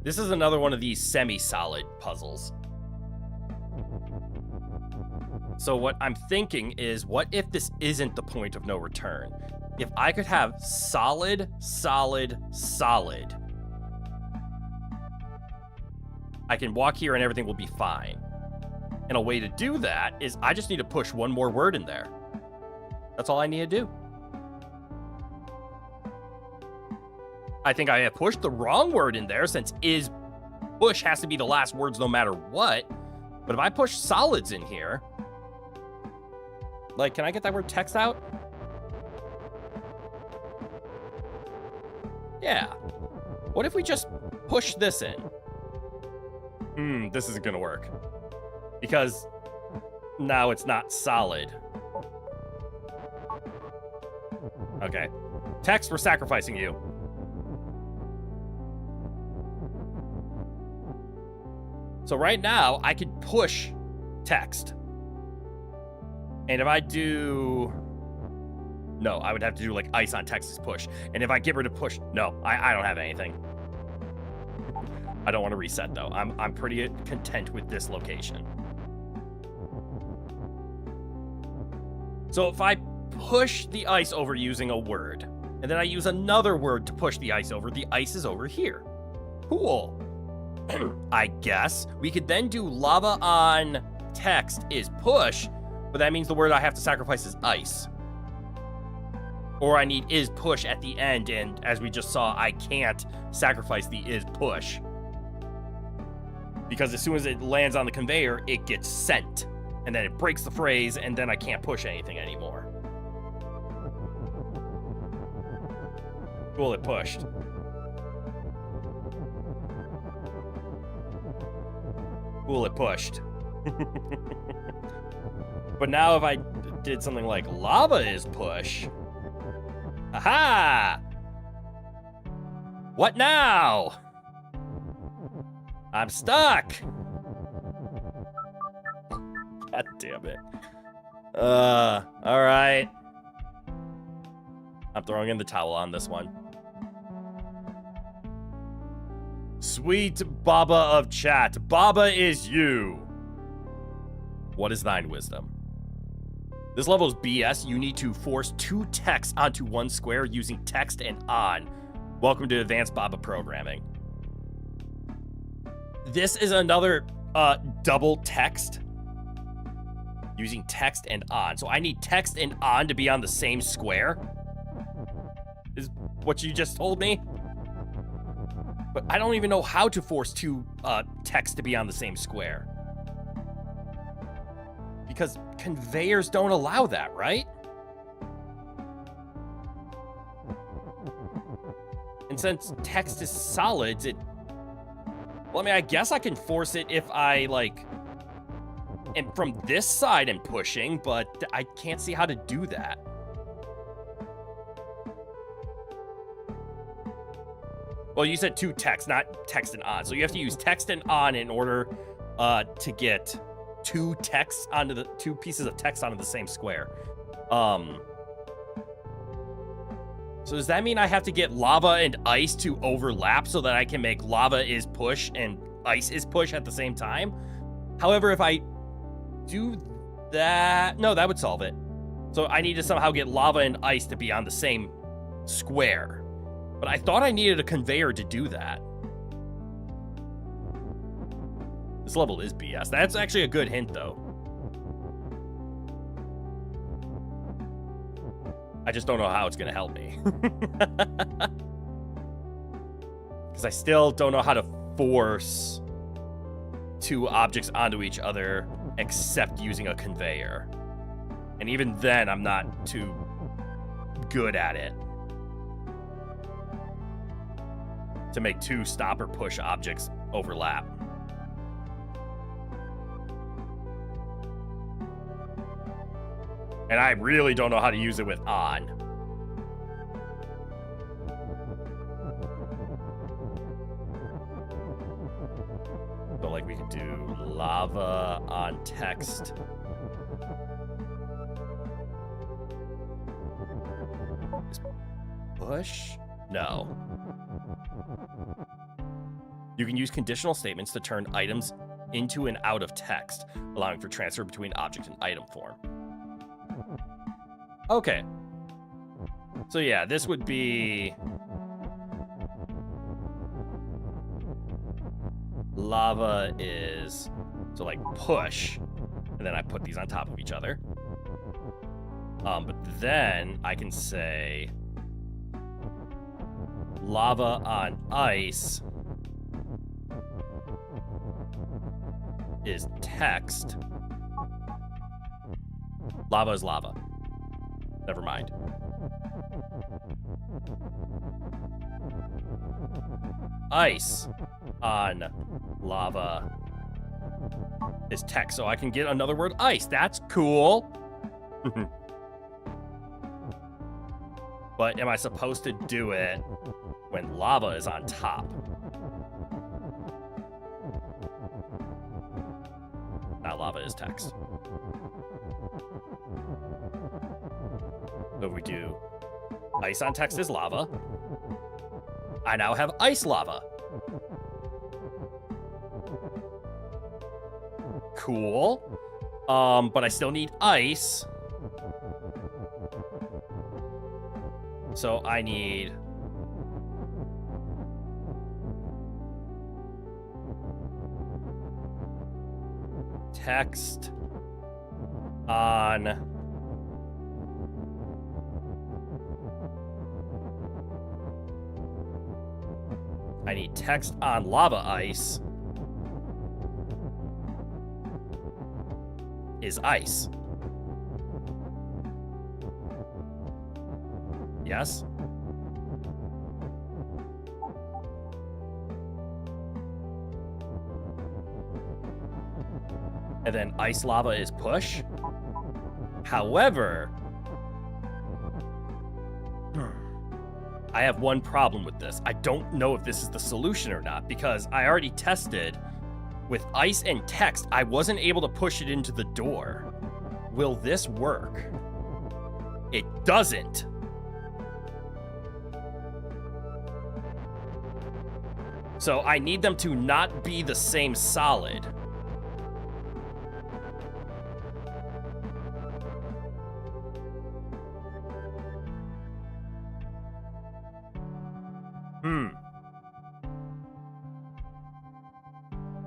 This is another one of these semi-solid puzzles. So what I'm thinking is, what if this isn't the point of no return? If I could have solid, solid, solid, I can walk here and everything will be fine. And a way to do that is I just need to push one more word in there. That's all I need to do. I think I have pushed the wrong word in there, since is push has to be the last words no matter what. But if I push solids in here, like, can I get that word text out? Yeah. What if we just push this in? This isn't gonna work. Because now it's not solid. Okay. Text, we're sacrificing you. So right now, I could push text. And if I do... No, I would have to do like ice on text is push. And if I get rid of push... No, I don't have anything. I don't want to reset though. I'm pretty content with this location. So if I push the ice over using a word, and then I use another word to push the ice over, the ice is over here. Cool. I guess we could then do lava on text is push, but that means the word I have to sacrifice is ice. Or I need is push at the end, and as we just saw, I can't sacrifice the is push. Because as soon as it lands on the conveyor, it gets sent. And then it breaks the phrase, and then I can't push anything anymore. Cool, it pushed. Cool, it pushed. But now if I did something like lava is push. Aha! What now? I'm stuck. God damn it. All right. I'm throwing in the towel on this one. Sweet Baba of chat. Baba is you. What is thine wisdom? This level is BS. You need to force 2 texts onto 1 square using text and on. Welcome to advanced Baba programming. This is another double text using text and on. So I need text and on to be on the same square. Is what you just told me? But I don't even know how to force 2 texts to be on the same square. Because conveyors don't allow that, right? And since text is solids, well, I mean, I guess I can force it if I, like, am from this side and pushing, but I can't see how to do that. Well, you said 2 text, not text and on. So you have to use text and on in order to get 2 texts onto the 2 pieces of text onto the same square. So does that mean I have to get lava and ice to overlap so that I can make lava is push and ice is push at the same time? However, if I do that, no, that would solve it. So I need to somehow get lava and ice to be on the same square. But I thought I needed a conveyor to do that. This level is BS. That's actually a good hint, though. I just don't know how it's going to help me. Because I still don't know how to force 2 objects onto each other except using a conveyor. And even then, I'm not too good at it. To make 2 stop or push objects overlap. And I really don't know how to use it with on. So like we could do lava on text. Is push? No. You can use conditional statements to turn items into and out of text, allowing for transfer between object and item form. Okay. So yeah, this would be lava is, so like push, and then I put these on top of each other. But then I can say lava on ice is text. Lava is lava. Never mind. Ice on lava is text, so I can get another word, ice. That's cool. But am I supposed to do it when lava is on top? Now lava is text. So if we do ice on text is lava, I now have ice lava. Cool. But I still need ice. So I need text on text on lava ice is ice. Yes? And then ice lava is push. However, I have one problem with this. I don't know if this is the solution or not, because I already tested with ice and text. I wasn't able to push it into the door. Will this work? It doesn't. So I need them to not be the same solid.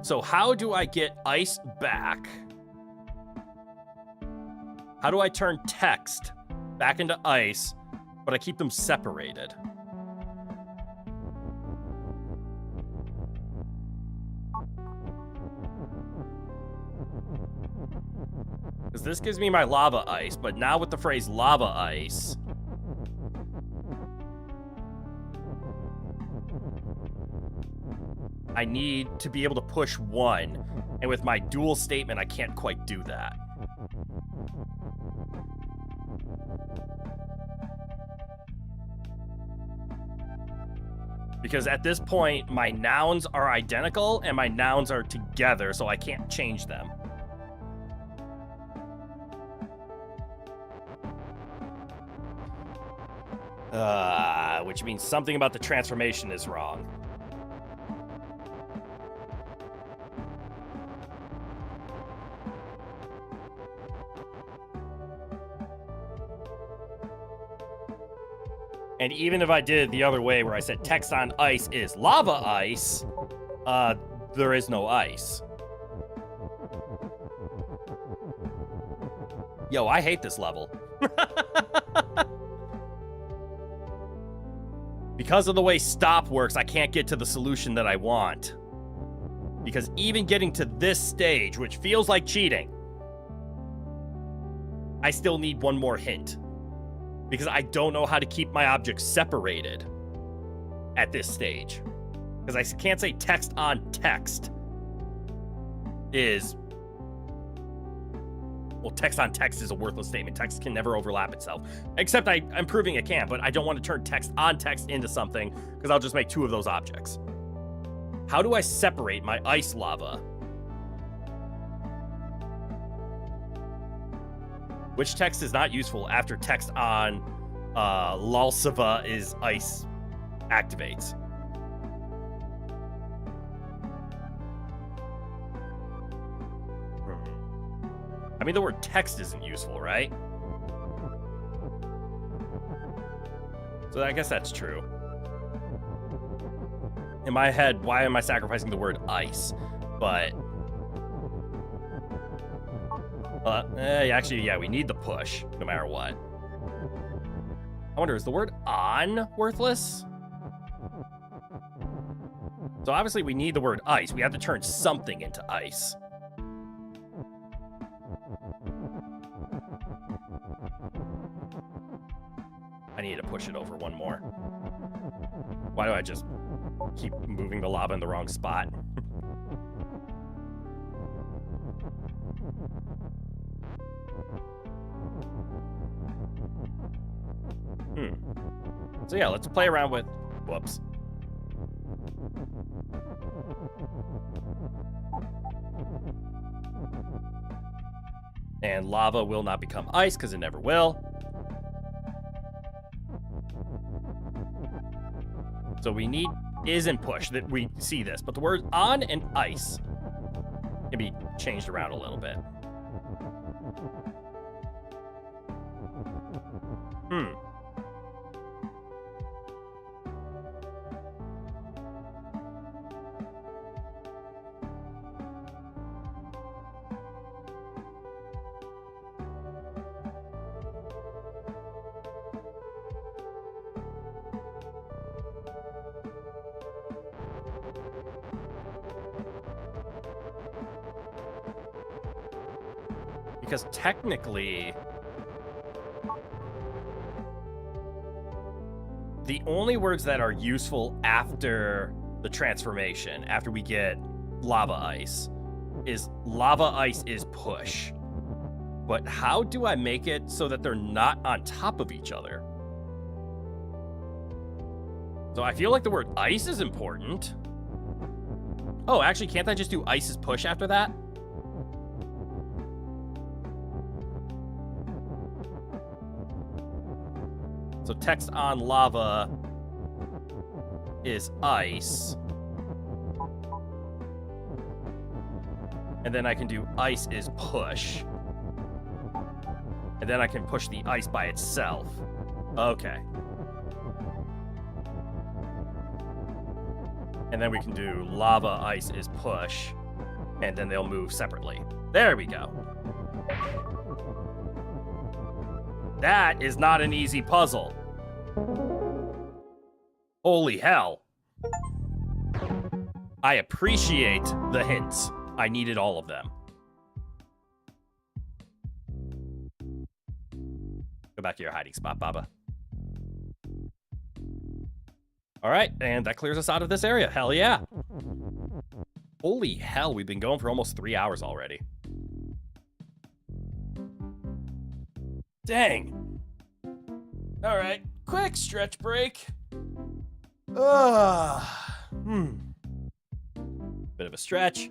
So how do I get ice back? How do I turn text back into ice, but I keep them separated? Because this gives me my lava ice, but now with the phrase lava ice, I need to be able to push one. And with my dual statement, I can't quite do that. Because at this point, my nouns are identical and my nouns are together, so I can't change them. Which means something about the transformation is wrong. And even if I did it the other way, where I said text on ice is lava ice, there is no ice. Yo, I hate this level. Because of the way stop works, I can't get to the solution that I want. Because even getting to this stage, which feels like cheating, I still need one more hint. Because I don't know how to keep my objects separated at this stage. Because I can't say text on text is... Well, text on text is a worthless statement. Text can never overlap itself. Except I'm proving it can, but I don't want to turn text on text into something because I'll just make two of those objects. How do I separate my ice lava? Which text is not useful after text on lalsava is ice activates? I mean, the word text isn't useful, right? So I guess that's true. In my head, why am I sacrificing the word ice? But... actually, yeah, we need the push, no matter what. I wonder, is the word on worthless? So obviously we need the word ice. We have to turn something into ice. I need to push it over one more. Why do I just keep moving the lava in the wrong spot? So yeah, let's play around with... Whoops. And lava will not become ice, because it never will. So we need is and push, that we see this. But the words on and ice can be changed around a little bit. Because technically, the only words that are useful after the transformation, after we get lava ice is push. But how do I make it so that they're not on top of each other? So I feel like the word ice is important. Oh, actually, can't I just do ice is push after that? So text on lava is ice. And then I can do ice is push. And then I can push the ice by itself. Okay. And then we can do lava ice is push. And then they'll move separately. There we go. That is not an easy puzzle. Holy hell. I appreciate the hints. I needed all of them. Go back to your hiding spot, Baba. All right, and that clears us out of this area. Hell yeah. Holy hell, we've been going for almost 3 hours already. Dang. All right, quick stretch break. Bit of a stretch,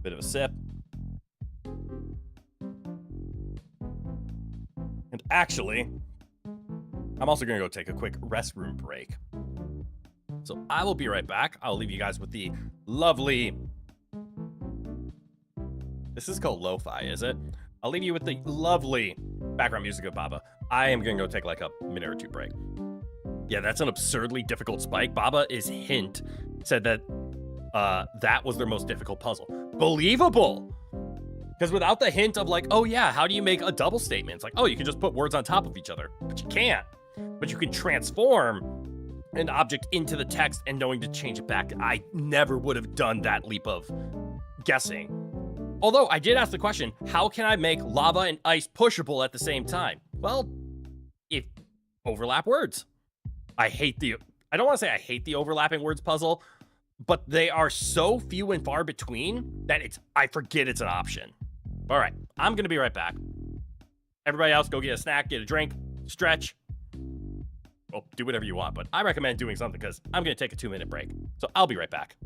bit of a sip. And actually, I'm also gonna go take a quick restroom break. So I will be right back. I'll leave you guys with the lovely... This is called lo-fi, is it? I'll leave you with the lovely background music of Baba. I am gonna go take like a minute or two break. Yeah, that's an absurdly difficult spike. Baba's hint said that that was their most difficult puzzle. Believable! Because without the hint of like, oh yeah, how do you make a double statement? It's like, oh, you can just put words on top of each other. But you can't. But you can transform an object into the text and knowing to change it back. I never would have done that leap of guessing. Although I did ask the question, how can I make lava and ice pushable at the same time? Well, if overlap words. I don't want to say I hate the overlapping words puzzle, but they are so few and far between that I forget it's an option. All right, I'm going to be right back. Everybody else, go get a snack, get a drink, stretch. Well, do whatever you want, but I recommend doing something because I'm going to take a 2-minute break. So I'll be right back.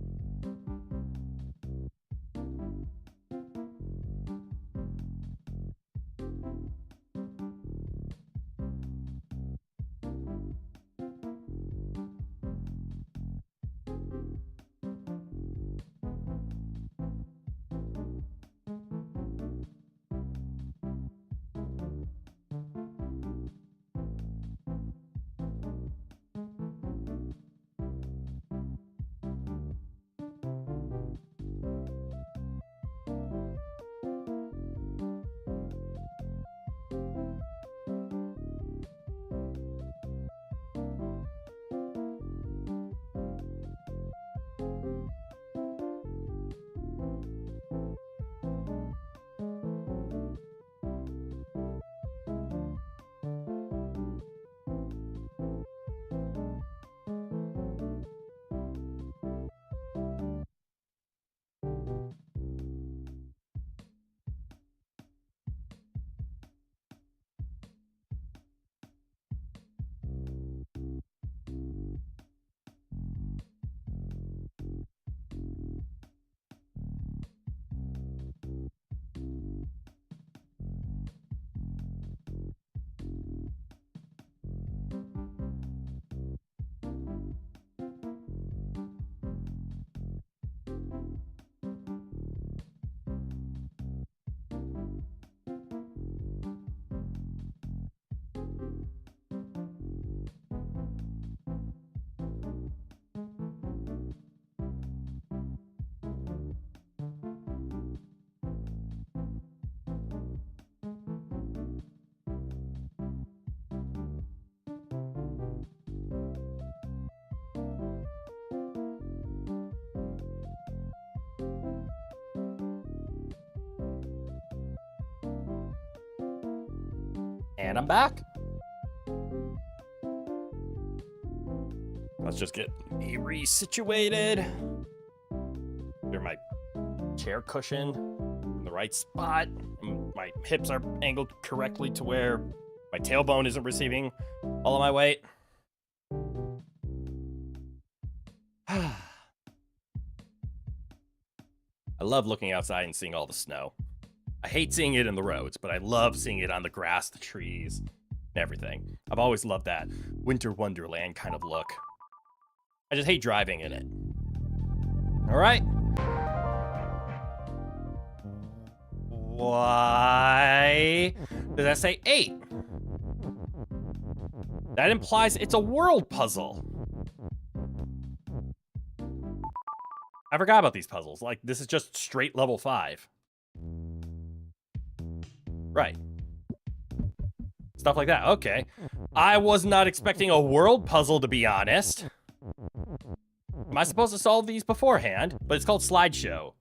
And I'm back. Let's just get me resituated. Clear my chair cushion in the right spot. My hips are angled correctly to where my tailbone isn't receiving all of my weight. I love looking outside and seeing all the snow. I hate seeing it in the roads, but I love seeing it on the grass, the trees, and everything. I've always loved that winter wonderland kind of look. I just hate driving in it. All right. Why does that say 8? That implies it's a world puzzle. I forgot about these puzzles. Like, this is just straight level 5. Right. Stuff like that. Okay. I was not expecting a world puzzle, to be honest. Am I supposed to solve these beforehand? But it's called slideshow.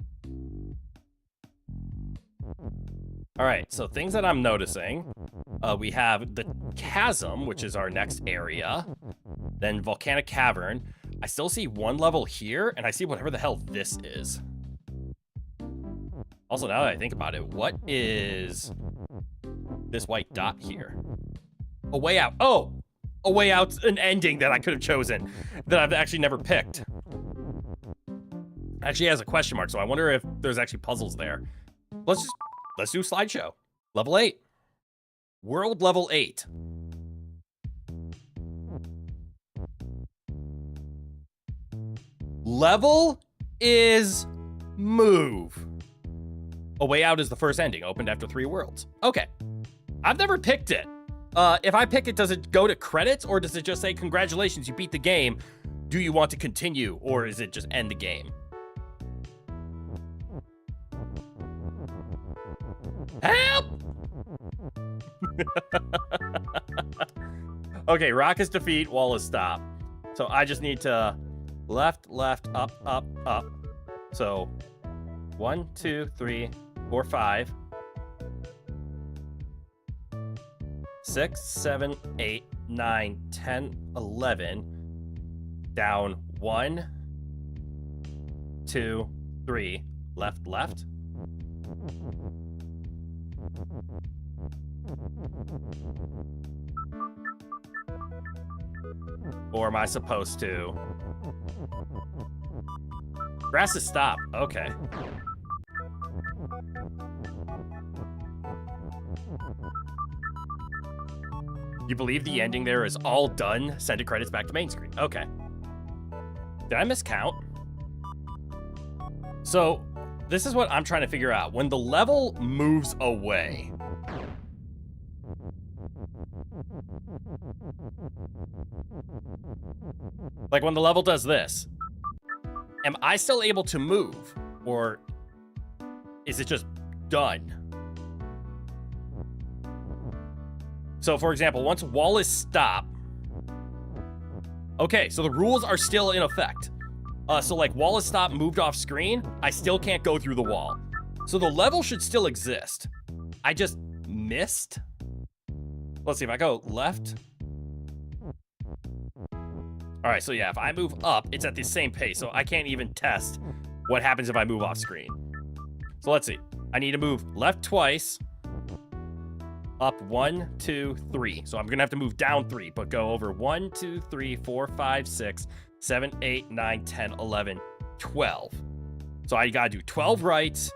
All right, so things that I'm noticing. We have the chasm, which is our next area. Then volcanic cavern. I still see one level here, and I see whatever the hell this is. Also, now that I think about it, what is this white dot here? A way out. Oh, a way out's an ending that I could have chosen that I've actually never picked. Actually has a question mark, so I wonder if there's actually puzzles there. Let's do slideshow. Level 8. World level 8. Level is move. A way out is the first ending, opened after 3 worlds. Okay. I've never picked it. If I pick it, does it go to credits, or does it just say, congratulations, you beat the game? Do you want to continue, or is it just end the game? Help! Okay, rock is defeat, wall is stop. So I just need to left, left, up, up, up. So 1, 2, 3, 4, 5, 6, 7, 8, 9, 10, 11. Down 1, 2, 3, left, left. Or am I supposed to? Grass is stop. Okay. You believe the ending there is all done? Send the credits back to main screen. Okay. Did I miscount? So, this is what I'm trying to figure out. When the level moves away, like when the level does this, am I still able to move? Or is it just done? So, for example, once wall is stop. Okay, so the rules are still in effect. So, like, wall is stop, moved off screen. I still can't go through the wall. So the level should still exist. I just missed. Let's see if I go left. All right, so yeah, if I move up, it's at the same pace. So I can't even test what happens if I move off screen. So let's see. I need to move left twice. Up 1, 2, 3. So I'm gonna have to move down 3, but go over 1, 2, 3, 4, 5, 6, 7, 8, 9, 10, 11, 12. So I gotta do 12 rights.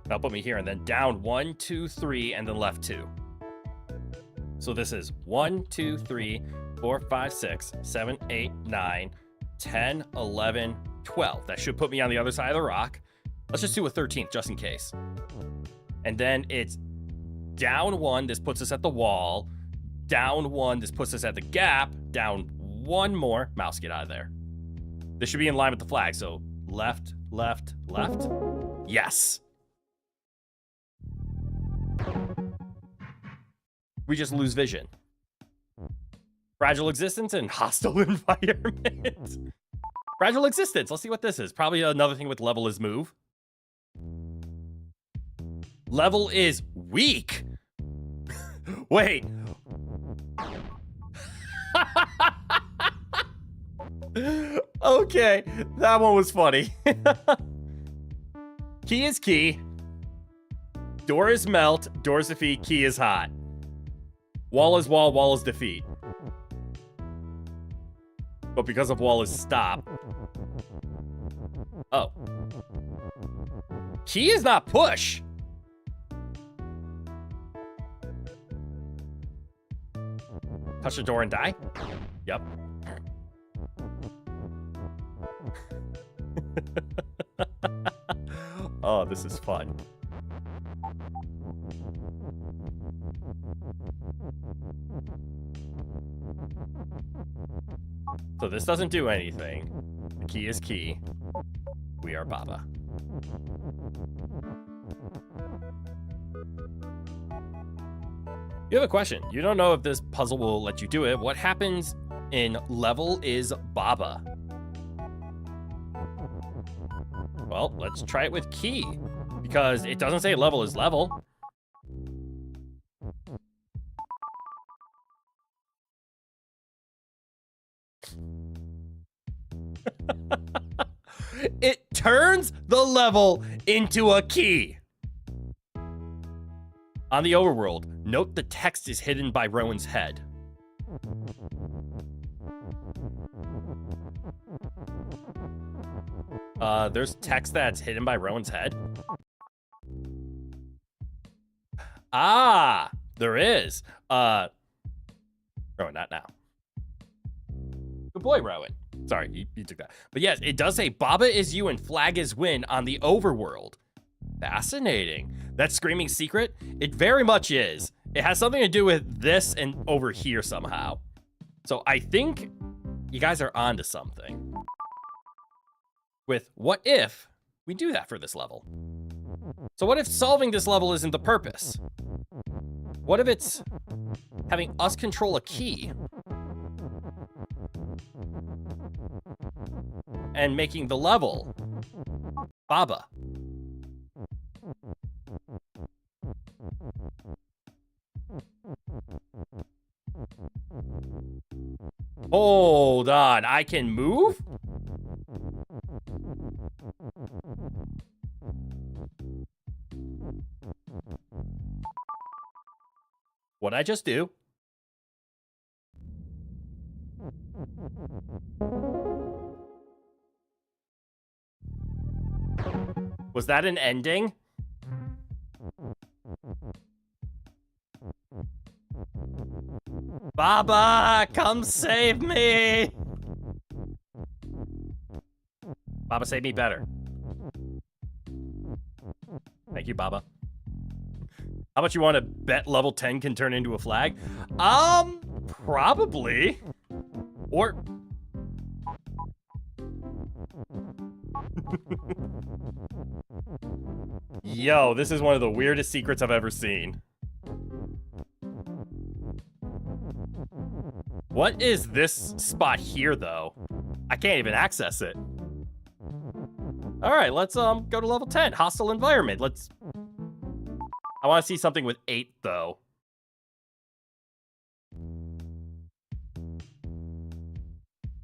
That'll put me here, and then down 1, 2, 3, and then left 2. So this is 1, 2, 3, 4, 5, 6, 7, 8, 9, 10, 11, 12. That should put me on the other side of the rock. Let's just do a 13th just in case. And then it's down 1, this puts us at the wall. Down 1, this puts us at the gap. Down 1 more. Mouse, get out of there. This should be in line with the flag. So left, left, left. Yes. We just lose vision. Fragile existence and hostile environment. Fragile existence. Let's see what this is. Probably another thing with level is move. Level is weak. Wait. Okay, that one was funny. Key is key. Door is melt. Door is defeat. Key is hot. Wall is wall. Wall is defeat. But because of wall is stop. Oh. Key is not push. Touch the door and die? Yep. Oh, this is fun. So this doesn't do anything. The key is key. We are Baba. You have a question. You don't know if this puzzle will let you do it. What happens in level is Baba? Well, let's try it with key, because it doesn't say level is level. It turns the level into a key. On the overworld, note the text is hidden by Rowan's head. There's text that's hidden by Rowan's head? Ah, there is. Rowan, not now. Good boy, Rowan. Sorry, you took that. But yes, it does say Baba is you and flag is win on the overworld. Fascinating. That screaming secret? It very much is. It has something to do with this and over here somehow. So I think you guys are onto something. With what if we do that for this level? So what if solving this level isn't the purpose? What if it's having us control a key and making the level Baba? Hold on, I can move? What'd I just do? Was that an ending? Baba, come save me! Baba, save me better. Thank you, Baba. How much you want to bet level 10 can turn into a flag? Probably. Or... Yo, this is one of the weirdest secrets I've ever seen. What is this spot here, though? I can't even access it. All right, let's go to level 10. Hostile environment. Let's... I want to see something with 8, though.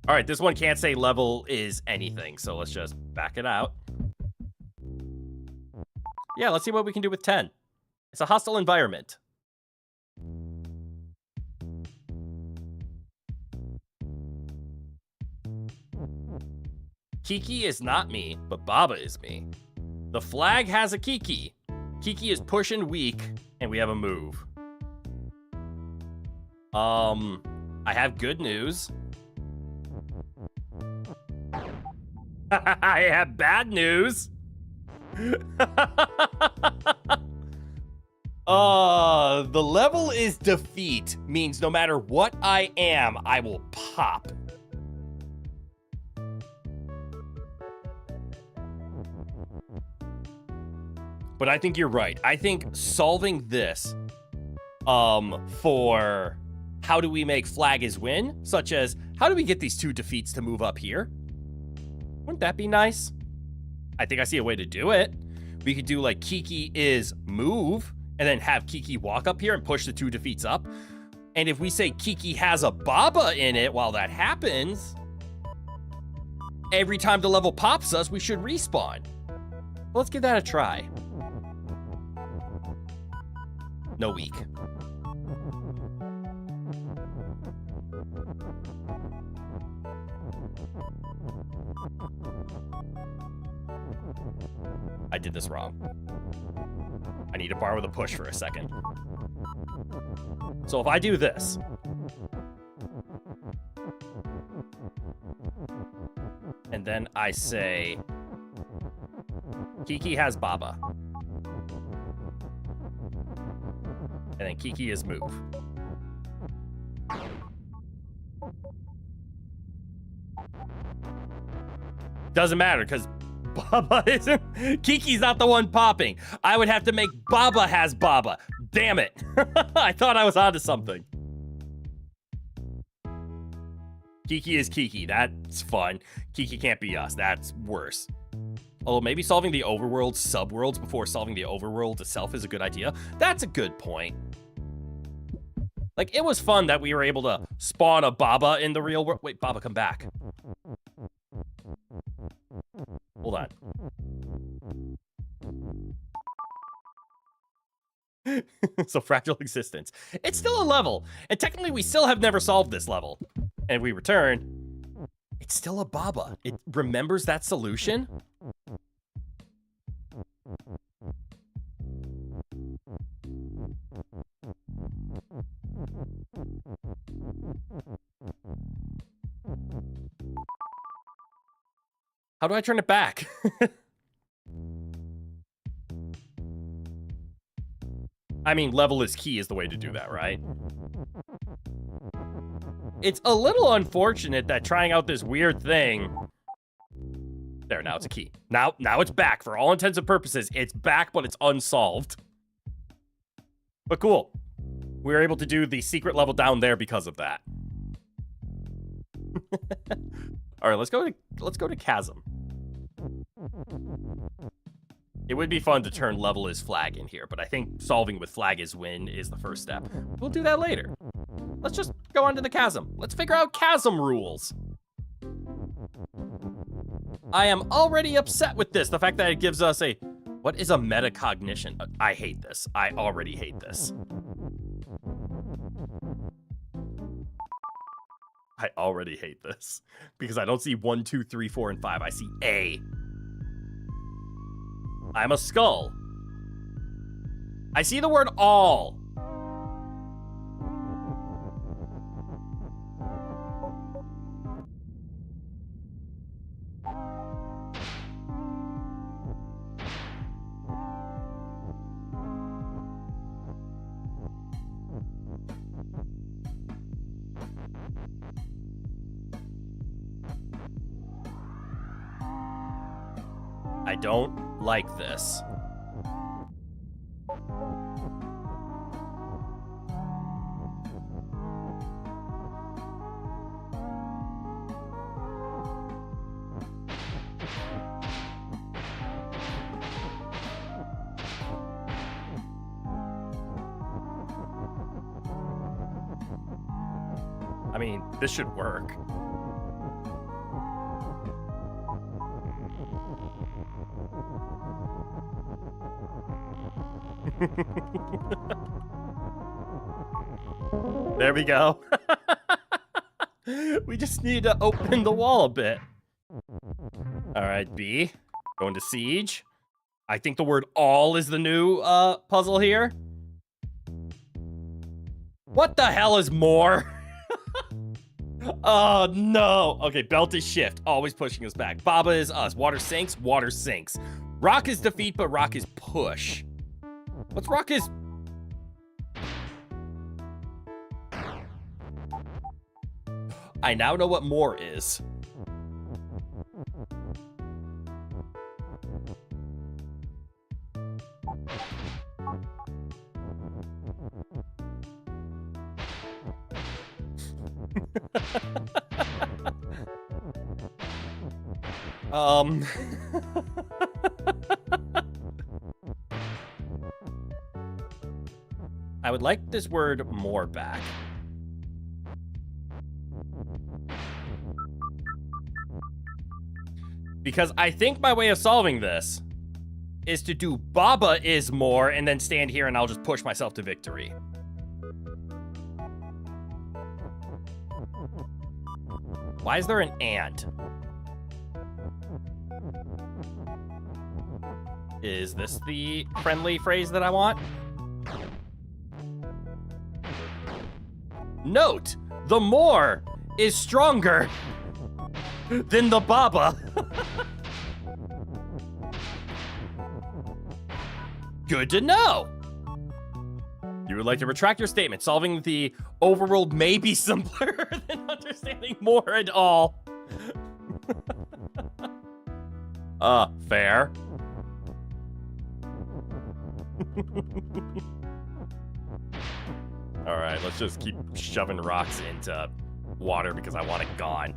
All right, this one can't say level is anything, so let's just back it out. Yeah, let's see what we can do with 10. It's a hostile environment. Kiki is not me, but Baba is me. The flag has a Kiki. Kiki is push and weak, and we have a move. I have good news. I have bad news. The level is defeat, means no matter what I am, I will pop. But I think you're right. I think solving this for how do we make flag is win, such as how do we get these 2 defeats to move up here? Wouldn't that be nice? I think I see a way to do it. We could do like Kiki is move, and then have Kiki walk up here and push the 2 defeats up. And if we say Kiki has a Baba in it while that happens, every time the level pops us, we should respawn. Let's give that a try. No weak. I did this wrong. I need to borrow the push for a second. So if I do this, and then I say, Kiki has Baba, and then Kiki is move. Doesn't matter, because Baba isn't... Kiki's not the one popping. I would have to make Baba has Baba. Damn it. I thought I was onto something. Kiki is Kiki. That's fun. Kiki can't be us. That's worse. Although maybe solving the overworld subworlds before solving the overworld itself is a good idea. That's a good point. Like, it was fun that we were able to spawn a Baba in the real world. Wait, Baba, come back. Hold on. So fragile existence. It's still a level, and technically we still have never solved this level. And we return. It's still a Baba. It remembers that solution. How do I turn it back? I mean, level is key is the way to do that, right? It's a little unfortunate that trying out this weird thing... There, now it's a key. Now it's back. For all intents and purposes, it's back, but it's unsolved. But cool. We were able to do the secret level down there because of that. All right, let's go to Chasm. It would be fun to turn level is flag in here, but I think solving with flag is win is the first step. We'll do that later. Let's just go on to the Chasm. Let's figure out Chasm rules. I am already upset with this. The fact that it gives us a... What is a metacognition? I hate this. I already hate this. I already hate this. Because I don't see 1, 2, 3, 4, and 5. I see A. I'm a skull. I see the word all. I don't like this. I mean, this should work. There we go. We just need to open the wall a bit. All right, B. Going to siege. I think the word all is the new puzzle here. What the hell is more? Oh, no. Okay, belt is shift. Always pushing us back. Baba is us. Water sinks. Water sinks. Rock is defeat, but rock is push. What's rock is... I now know what more is. I would like this word more back. Because I think my way of solving this is to do Baba is more and then stand here and I'll just push myself to victory. Why is there an and? Is this the friendly phrase that I want? Note, the more is stronger than the Baba. Good to know. You would like to retract your statement. Solving the overworld may be simpler than understanding more and all. Fair. All right, let's just keep shoving rocks into water because I want it gone.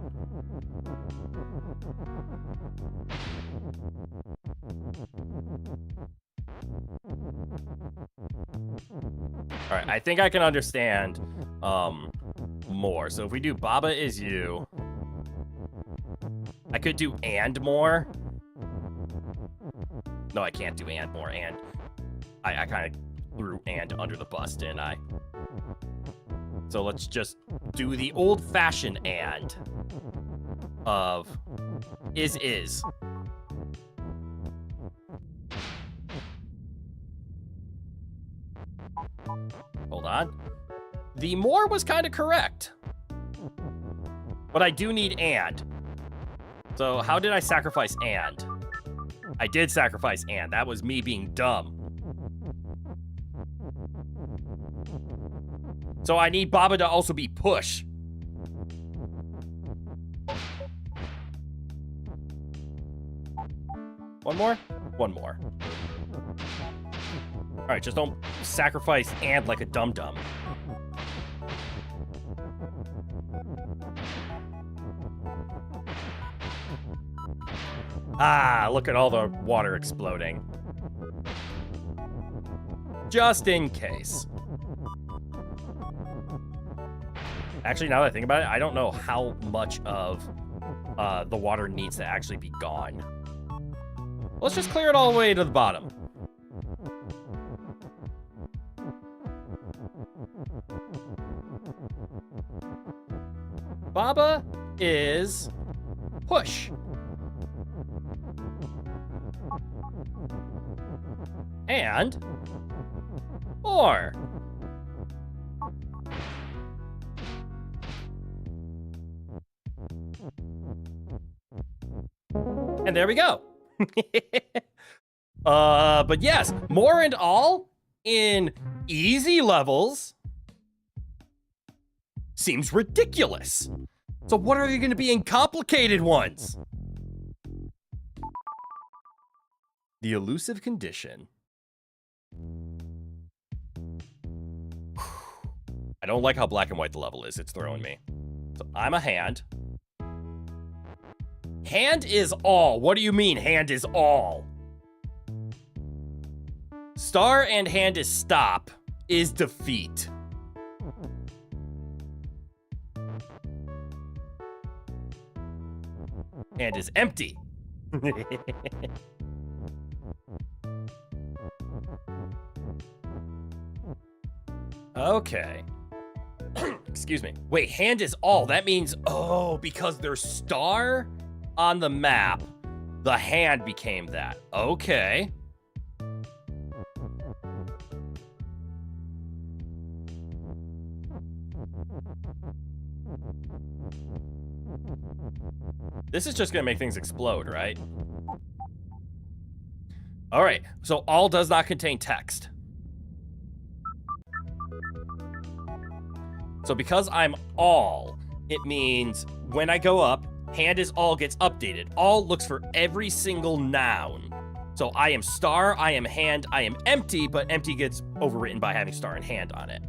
All right, I think I can understand more. So if we do Baba is you, I could do and more. No, I can't do and more. And I kind of threw and under the bus, didn't I? So let's just do the old-fashioned and of is. Hold on. The more was kind of correct. But I do need and. So how did I sacrifice and? I did sacrifice and. That was me being dumb. So I need Baba to also be push. One more? One more. All right, just don't sacrifice and like a dum-dum. Ah, look at all the water exploding. Just in case. Actually, now that I think about it, I don't know how much of the water needs to actually be gone. Let's just clear it all the way to the bottom. Baba is push. And or. And there we go. But yes, more and all in easy levels seems ridiculous. So what are they going to be in complicated ones? The elusive condition. I don't like how black and white the level is. It's throwing me. So I'm a hand. Hand is all. What do you mean hand is all? Star and hand is stop is defeat. Hand is empty. Okay. Excuse me. Wait, hand is all. That means, oh, because there's star on the map, the hand became that. Okay. This is just gonna make things explode, right? All right, so all does not contain text. So because I'm all, it means when I go up, hand is all gets updated. All looks for every single noun. So I am star, I am hand, I am empty, but empty gets overwritten by having star and hand on it.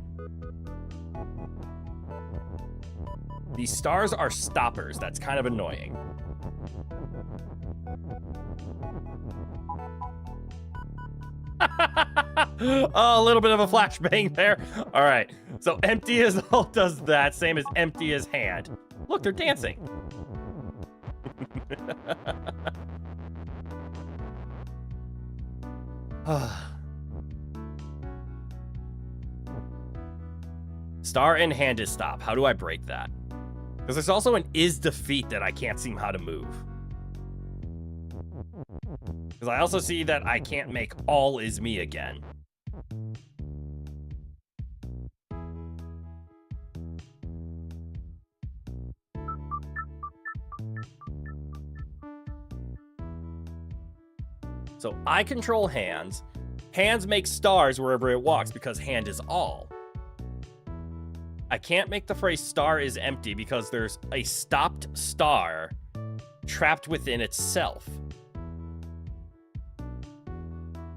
These stars are stoppers. That's kind of annoying. Oh, a little bit of a flashbang there. All right. So empty as all does that. Same as empty as hand. Look, they're dancing. Star and hand is stop. How do I break that? Because there's also an is defeat that I can't seem how to move. Because I also see that I can't make all is me again. So I control hands. Hands make stars wherever it walks because hand is all. I can't make the phrase star is empty because there's a stopped star trapped within itself.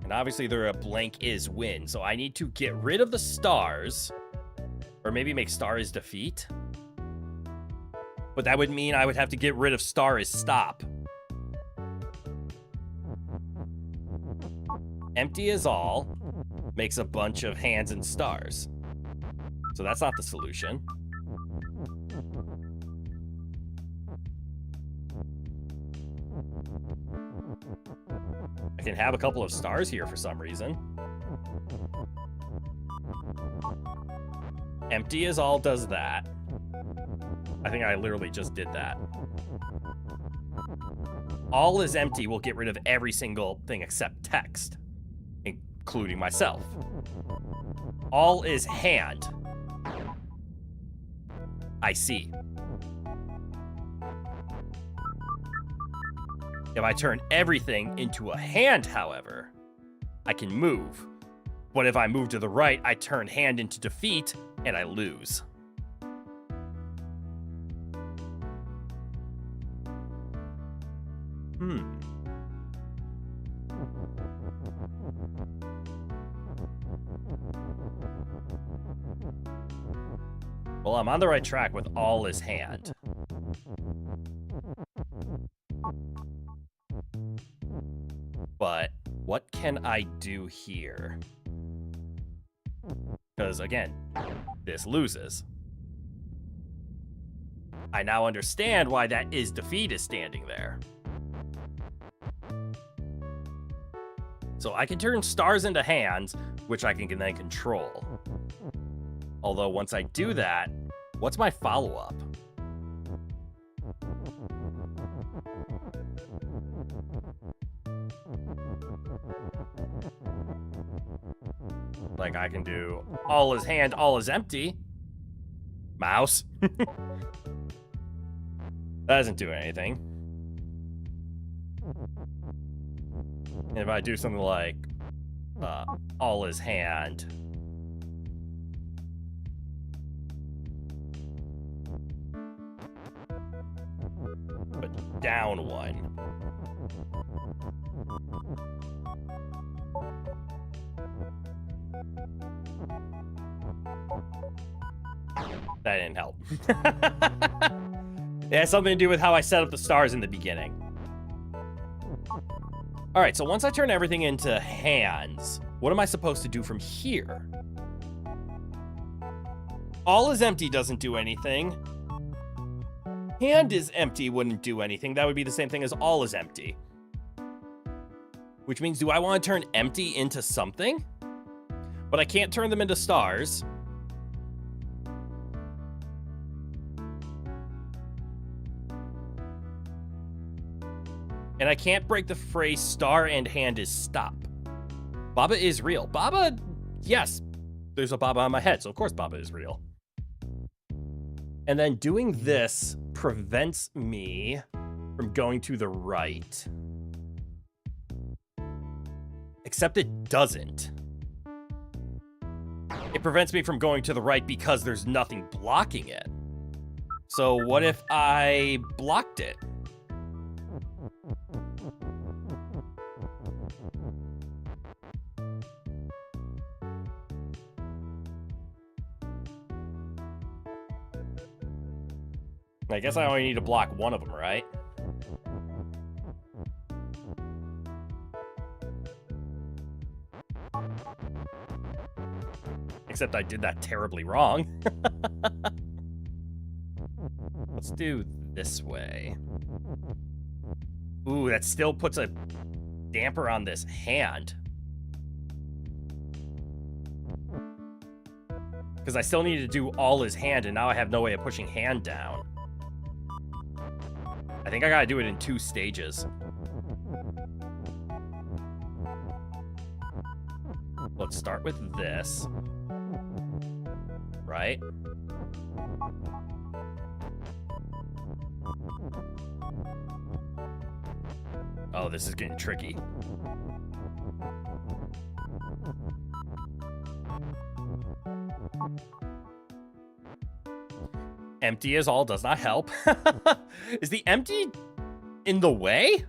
And obviously there a blank is win. So I need to get rid of the stars. Or maybe make star is defeat. But that would mean I would have to get rid of star is stop. Empty is all makes a bunch of hands and stars. So that's not the solution. I can have a couple of stars here for some reason. Empty is all does that. I think I literally just did that. All is empty will get rid of every single thing except text, including myself. All is hand. I see. If I turn everything into a hand, however, I can move. But if I move to the right, I turn hand into defeat, and I lose. Well, I'm on the right track with all is hand. But what can I do here? Because again, this loses. I now understand why that is defeat is standing there. So I can turn stars into hands, which I can then control. Although once I do that, what's my follow-up? Like I can do all is hand, all is empty. Mouse. That doesn't do anything. And if I do something like all is hand. But down one. That didn't help. It has something to do with how I set up the stars in the beginning. All right, so once I turn everything into hands, what am I supposed to do from here? All is empty doesn't do anything. Hand is empty wouldn't do anything. That would be the same thing as all is empty. Which means, do I want to turn empty into something? But I can't turn them into stars. And I can't break the phrase star and hand is stop. Baba is real. Baba, yes, there's a Baba on my head, so of course Baba is real. And then doing this prevents me from going to the right. Except it doesn't. It prevents me from going to the right because there's nothing blocking it. So what if I blocked it? I guess I only need to block one of them, right? except I did that terribly wrong. Let's do this way. Ooh, that still puts a damper on this hand. Because I still need to do all his hand, and now I have no way of pushing hand down. I think I gotta do it in 2 stages. Let's start with this. Right? Oh, this is getting tricky. Empty is all does not help. Is the empty in the way?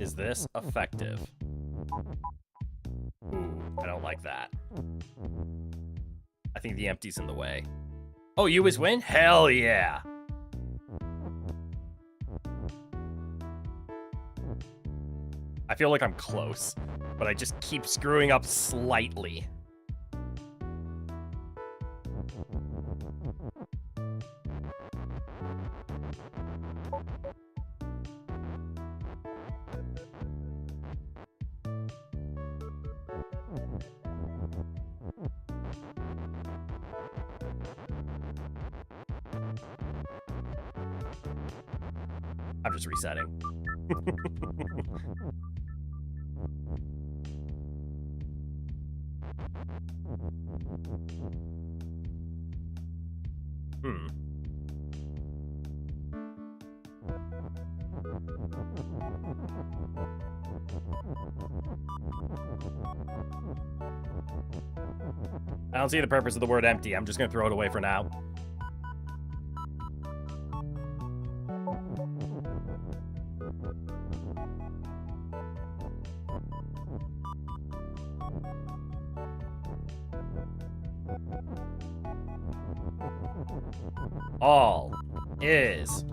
Is this effective? Ooh, I don't like that. I think the empty's in the way. Oh, you always win? Hell yeah! I feel like I'm close, but I just keep screwing up slightly. I'm just resetting. I don't see the purpose of the word empty. I'm just gonna throw it away for now. All is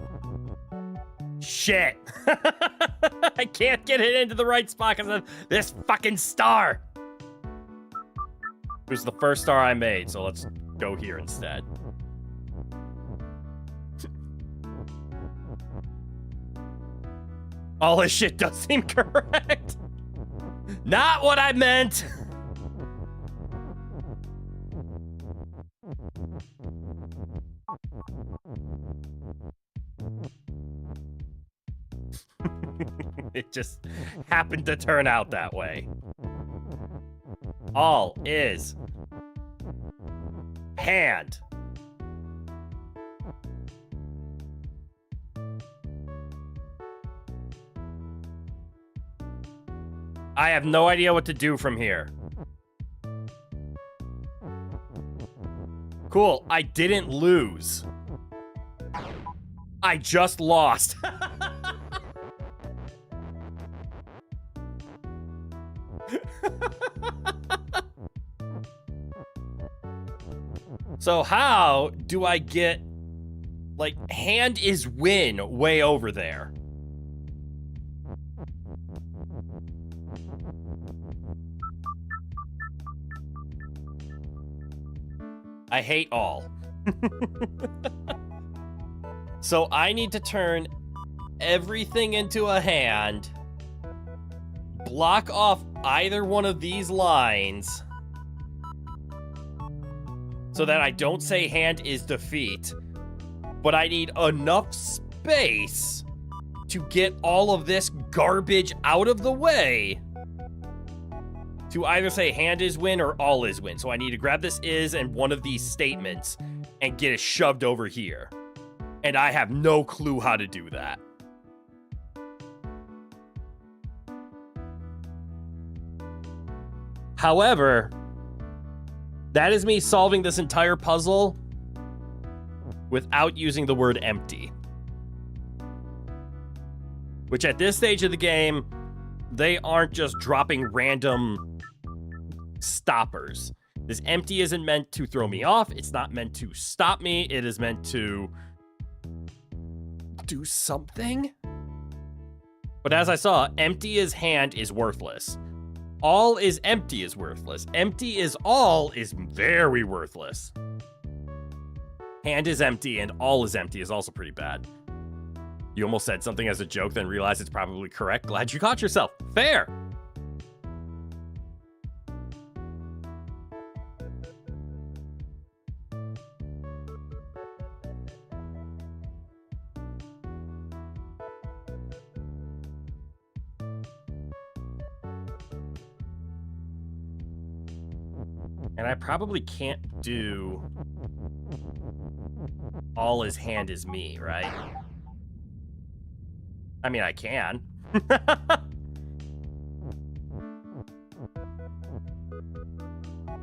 shit. I can't get it into the right spot because of this fucking star. It was the first star I made, so let's go here instead. All this shit does seem correct. Not what I meant. It just happened to turn out that way. All is hand. I have no idea what to do from here. Cool, I didn't lose. I just lost. So how do I get, like, hand is win way over there? I hate all. So I need to turn everything into a hand, block off either one of these lines, so that I don't say hand is defeat, but I need enough space to get all of this garbage out of the way to either say hand is win or all is win. So I need to grab this is and one of these statements and get it shoved over here. And I have no clue how to do that. However, that is me solving this entire puzzle without using the word empty. Which at this stage of the game, they aren't just dropping random stoppers. This empty isn't meant to throw me off. It's not meant to stop me. It is meant to do something. But as I saw, empty is hand is worthless. All is empty is worthless. Empty is all is very worthless. Hand is empty and all is empty is also pretty bad. You almost said something as a joke, then realized it's probably correct. Glad you caught yourself. Fair. And I probably can't do all his hand is me, right? I mean, I can.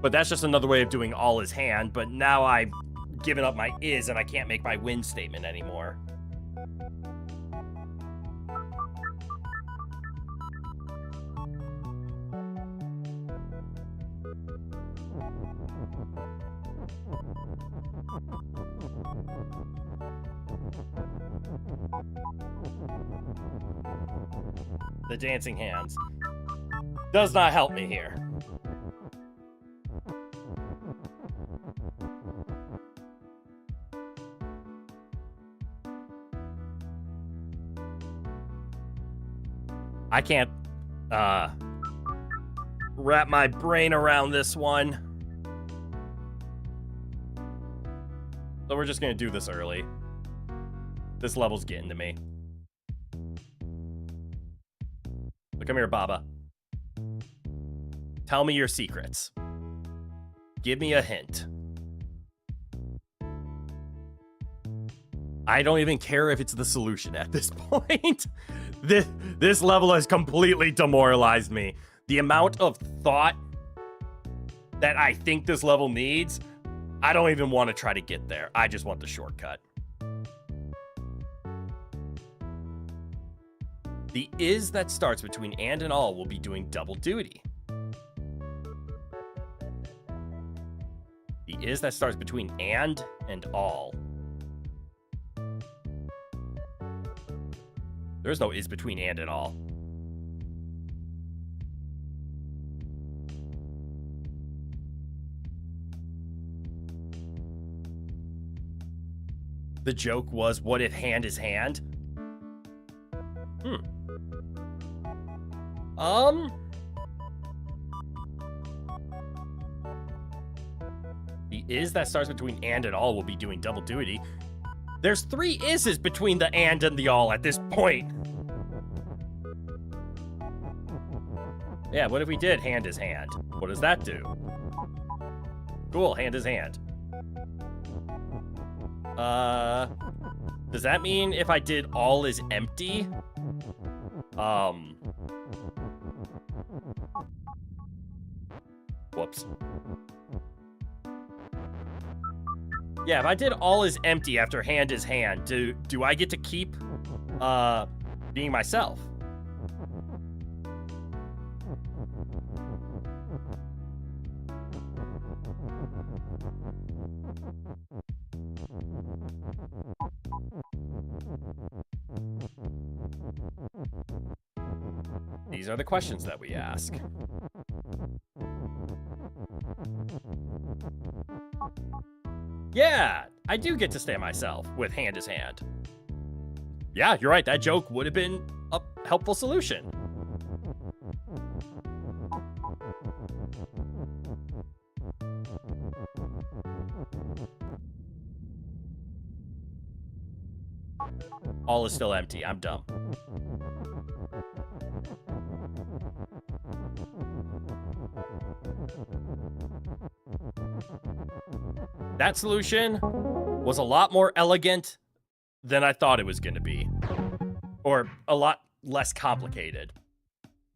But that's just another way of doing all his hand, but now I've given up my is and I can't make my win statement anymore. The dancing hands does not help me here. I can't wrap my brain around this one. So we're just gonna do this early. This level's getting to me. So come here, Baba. Tell me your secrets. Give me a hint. I don't even care if it's the solution at this point. This level has completely demoralized me. The amount of thought that I think this level needs, I don't even want to try to get there. I just want the shortcut. The is that starts between and all will be doing double duty. The is that starts between and all. There's no is between and all. The joke was, what if hand is hand? The is that starts between and all will be doing double duty. There's 3 is's between the and the all at this point. Yeah, what if we did hand is hand? What does that do? Cool, hand is hand. Does that mean if I did all is empty? Whoops. Yeah, if I did all is empty after hand is hand, do I get to keep being myself? These are the questions that we ask. Yeah, I do get to stay myself with hand is hand. Yeah, you're right. That joke would have been a helpful solution. All is still empty. I'm dumb. That solution was a lot more elegant than I thought it was going to be. Or a lot less complicated.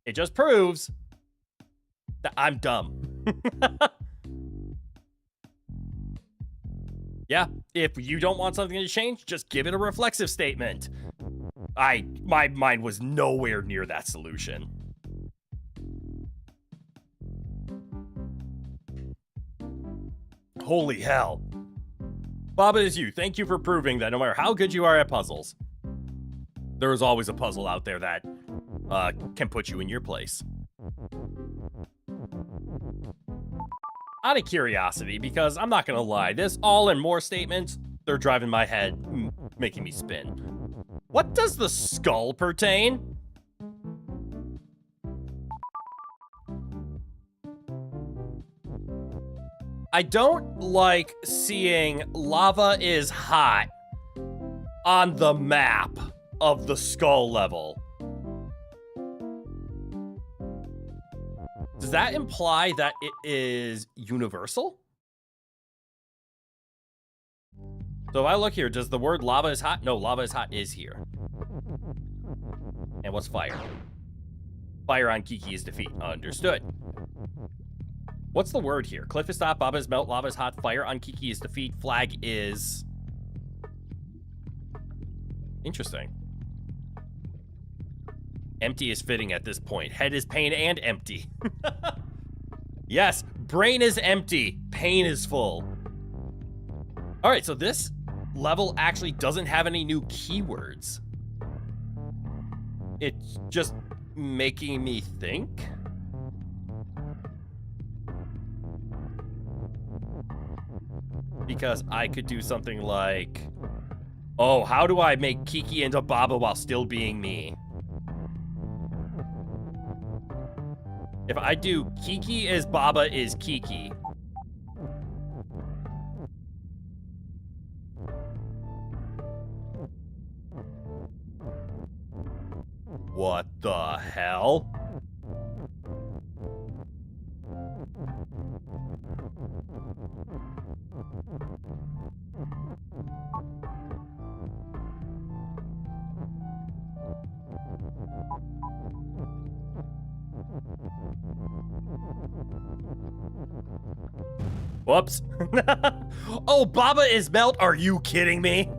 It just proves that I'm dumb. Yeah, if you don't want something to change, just give it a reflexive statement. My mind was nowhere near that solution. Holy hell. Baba is you. Thank you for proving that no matter how good you are at puzzles, there is always a puzzle out there that can put you in your place. Out of curiosity, because I'm not gonna lie, this all and more statements, they're driving my head, making me spin. What does the skull pertain? I don't like seeing lava is hot on the map of the skull level. Does that imply that it is universal? So if I look here, does the word lava is hot? No, lava is hot is here. And what's fire? Fire on Kiki is defeat. Understood. What's the word here? Cliff is stop, Baba is melt, lava is hot, fire on Kiki is defeat, flag is... Interesting. Empty is fitting at this point. Head is pain and empty. Yes, brain is empty. Pain is full. All right, so this level actually doesn't have any new keywords. It's just making me think. Because I could do something like, oh, how do I make Kiki into Baba while still being me? If I do Kiki is Baba is Kiki. What the hell? Whoops. Oh, Baba is melt? Are you kidding me?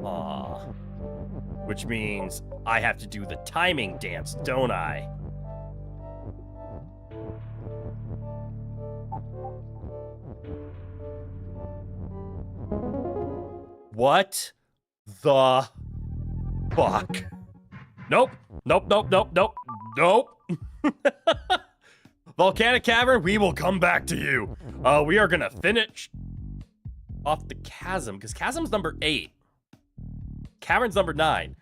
Aw. Which means I have to do the timing dance, don't I? What the fuck? Nope. Nope, nope, nope, nope, nope. Volcanic Cavern, we will come back to you. We are gonna finish off the chasm, because chasm's number 8. Cavern's number 9.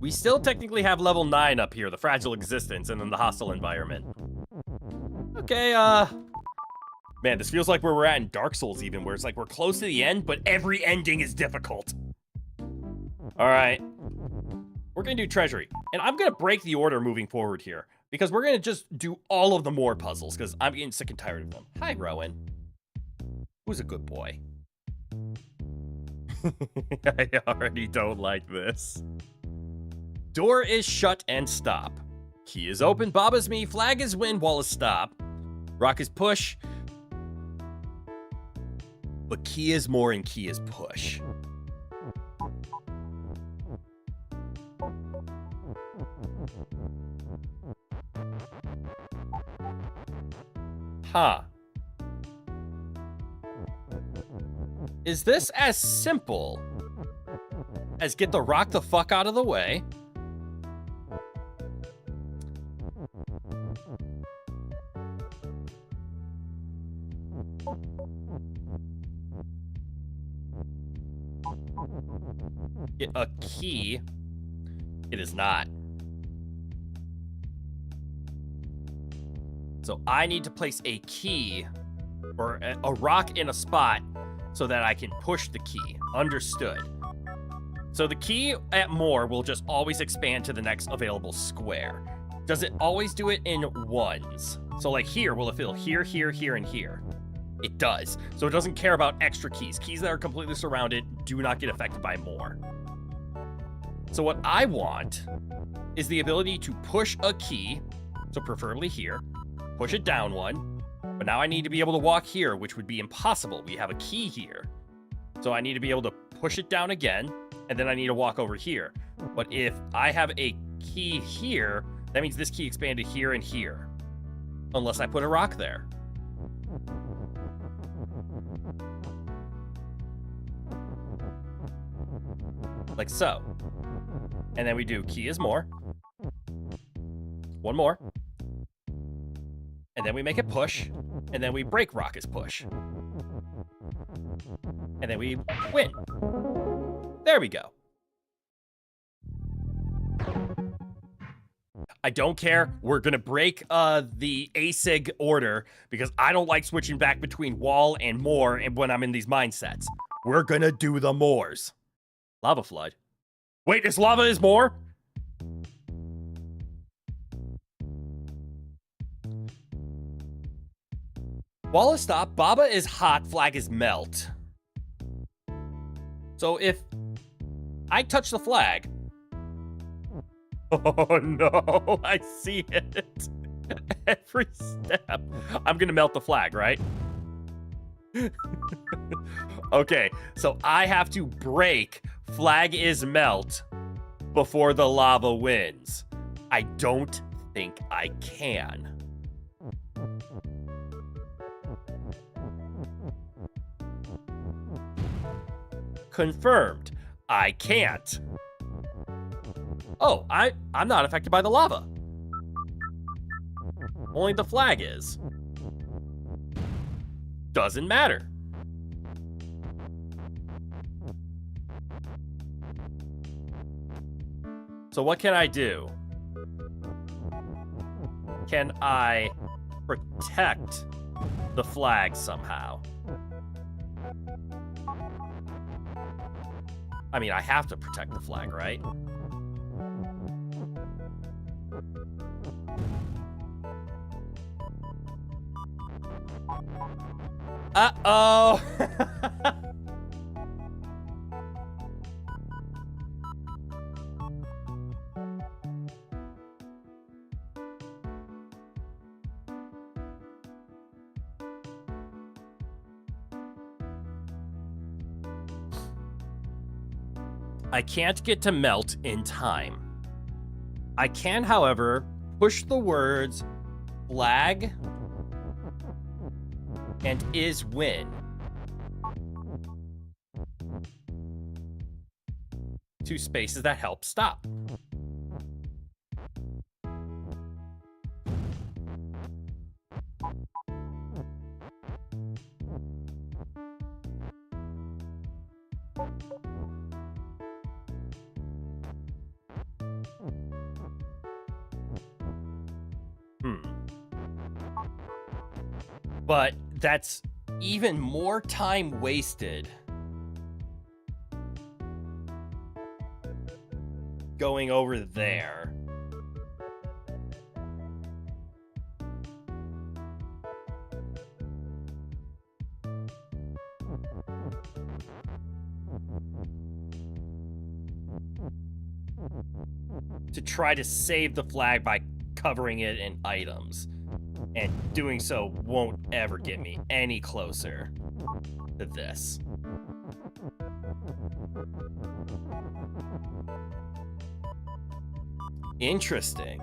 We still technically have level 9 up here, the fragile existence, and then the hostile environment. Okay, man, this feels like where we're at in Dark Souls even, where it's like we're close to the end, but every ending is difficult. All right. We're going to do Treasury. And I'm going to break the order moving forward here, because we're going to just do all of the more puzzles, because I'm getting sick and tired of them. Hi, Rowan. Who's a good boy? I already don't like this. Door is shut and stop. Key is open, Baba's me, flag is win, wall is stop. Rock is push. But key is more and key is push. Huh. Is this as simple as get the rock the fuck out of the way? Get a key. It is not. So I need to place a key or a rock in a spot so that I can push the key. Understood. So the key at more will just always expand to the next available square. Does it always do it in ones? So like here, will it fill here, here, here, and here? It does. So it doesn't care about extra keys. Keys that are completely surrounded do not get affected by more. So what I want is the ability to push a key, so preferably here, push it down one, But now I need to be able to walk here, which would be impossible. We have a key here. So I need to be able to push it down again, and then I need to walk over here. But if I have a key here, that means this key expanded here and here. Unless I put a rock there. Like so. And then we do key is more. One more. And then we make it push. And then we break rock as push. And then we win. There we go. I don't care. We're going to break the asig order because I don't like switching back between wall and more and when I'm in these mindsets. We're going to do the mores. Lava flood. Wait, this lava is more? Wall is stop, Baba is hot, flag is melt. So if I touch the flag... Oh no, I see it. Every step. I'm gonna melt the flag, right? Okay, so I have to break flag is melt before the lava wins. I don't think I can. Confirmed. I can't. Oh, I'm not affected by the lava. Only the flag is. Doesn't matter. So what can I do? Can I protect the flag somehow? I mean, I have to protect the flag, right? Uh-oh! I can't get to melt in time. I can, however, push the words flag and is win to spaces that help stop. But that's even more time wasted going over there. To try to save the flag by covering it in items. And doing so won't ever get me any closer to this. Interesting.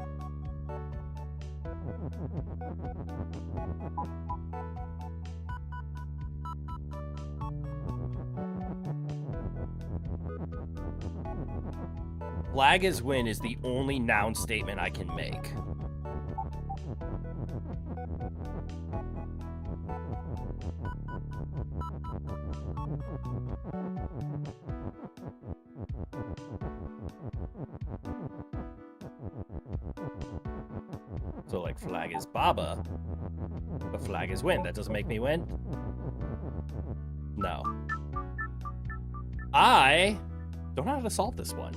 Flag is win is the only noun statement I can make. So, like, flag is Baba, but flag is win. That doesn't make me win? No. I don't know how to solve this one.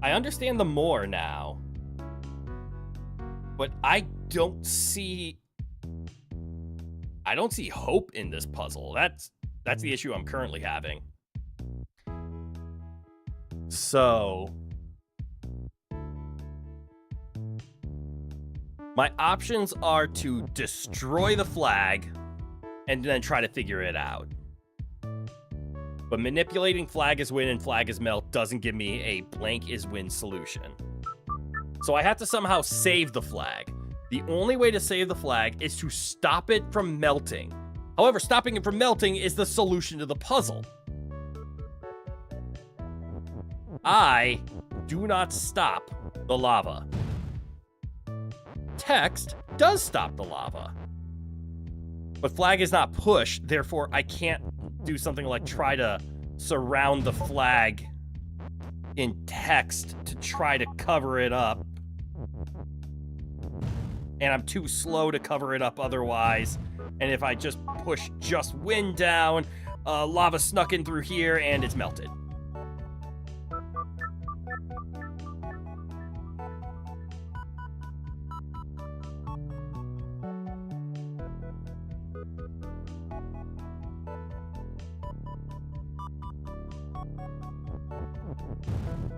I understand the more now, but I don't see hope in this puzzle. That's the issue I'm currently having. So My options are to destroy the flag and then try to figure it out. But manipulating flag is win and flag is melt doesn't give me a blank is win solution. So I have to somehow save the flag. The only way to save the flag is to stop it from melting. However, stopping it from melting is the solution to the puzzle. I do not stop the lava. Text does stop the lava. But flag is not push, therefore I can't do something like try to surround the flag in text to try to cover it up. And I'm too slow to cover it up otherwise. And if I just push just wind down, lava snuck in through here and it's melted.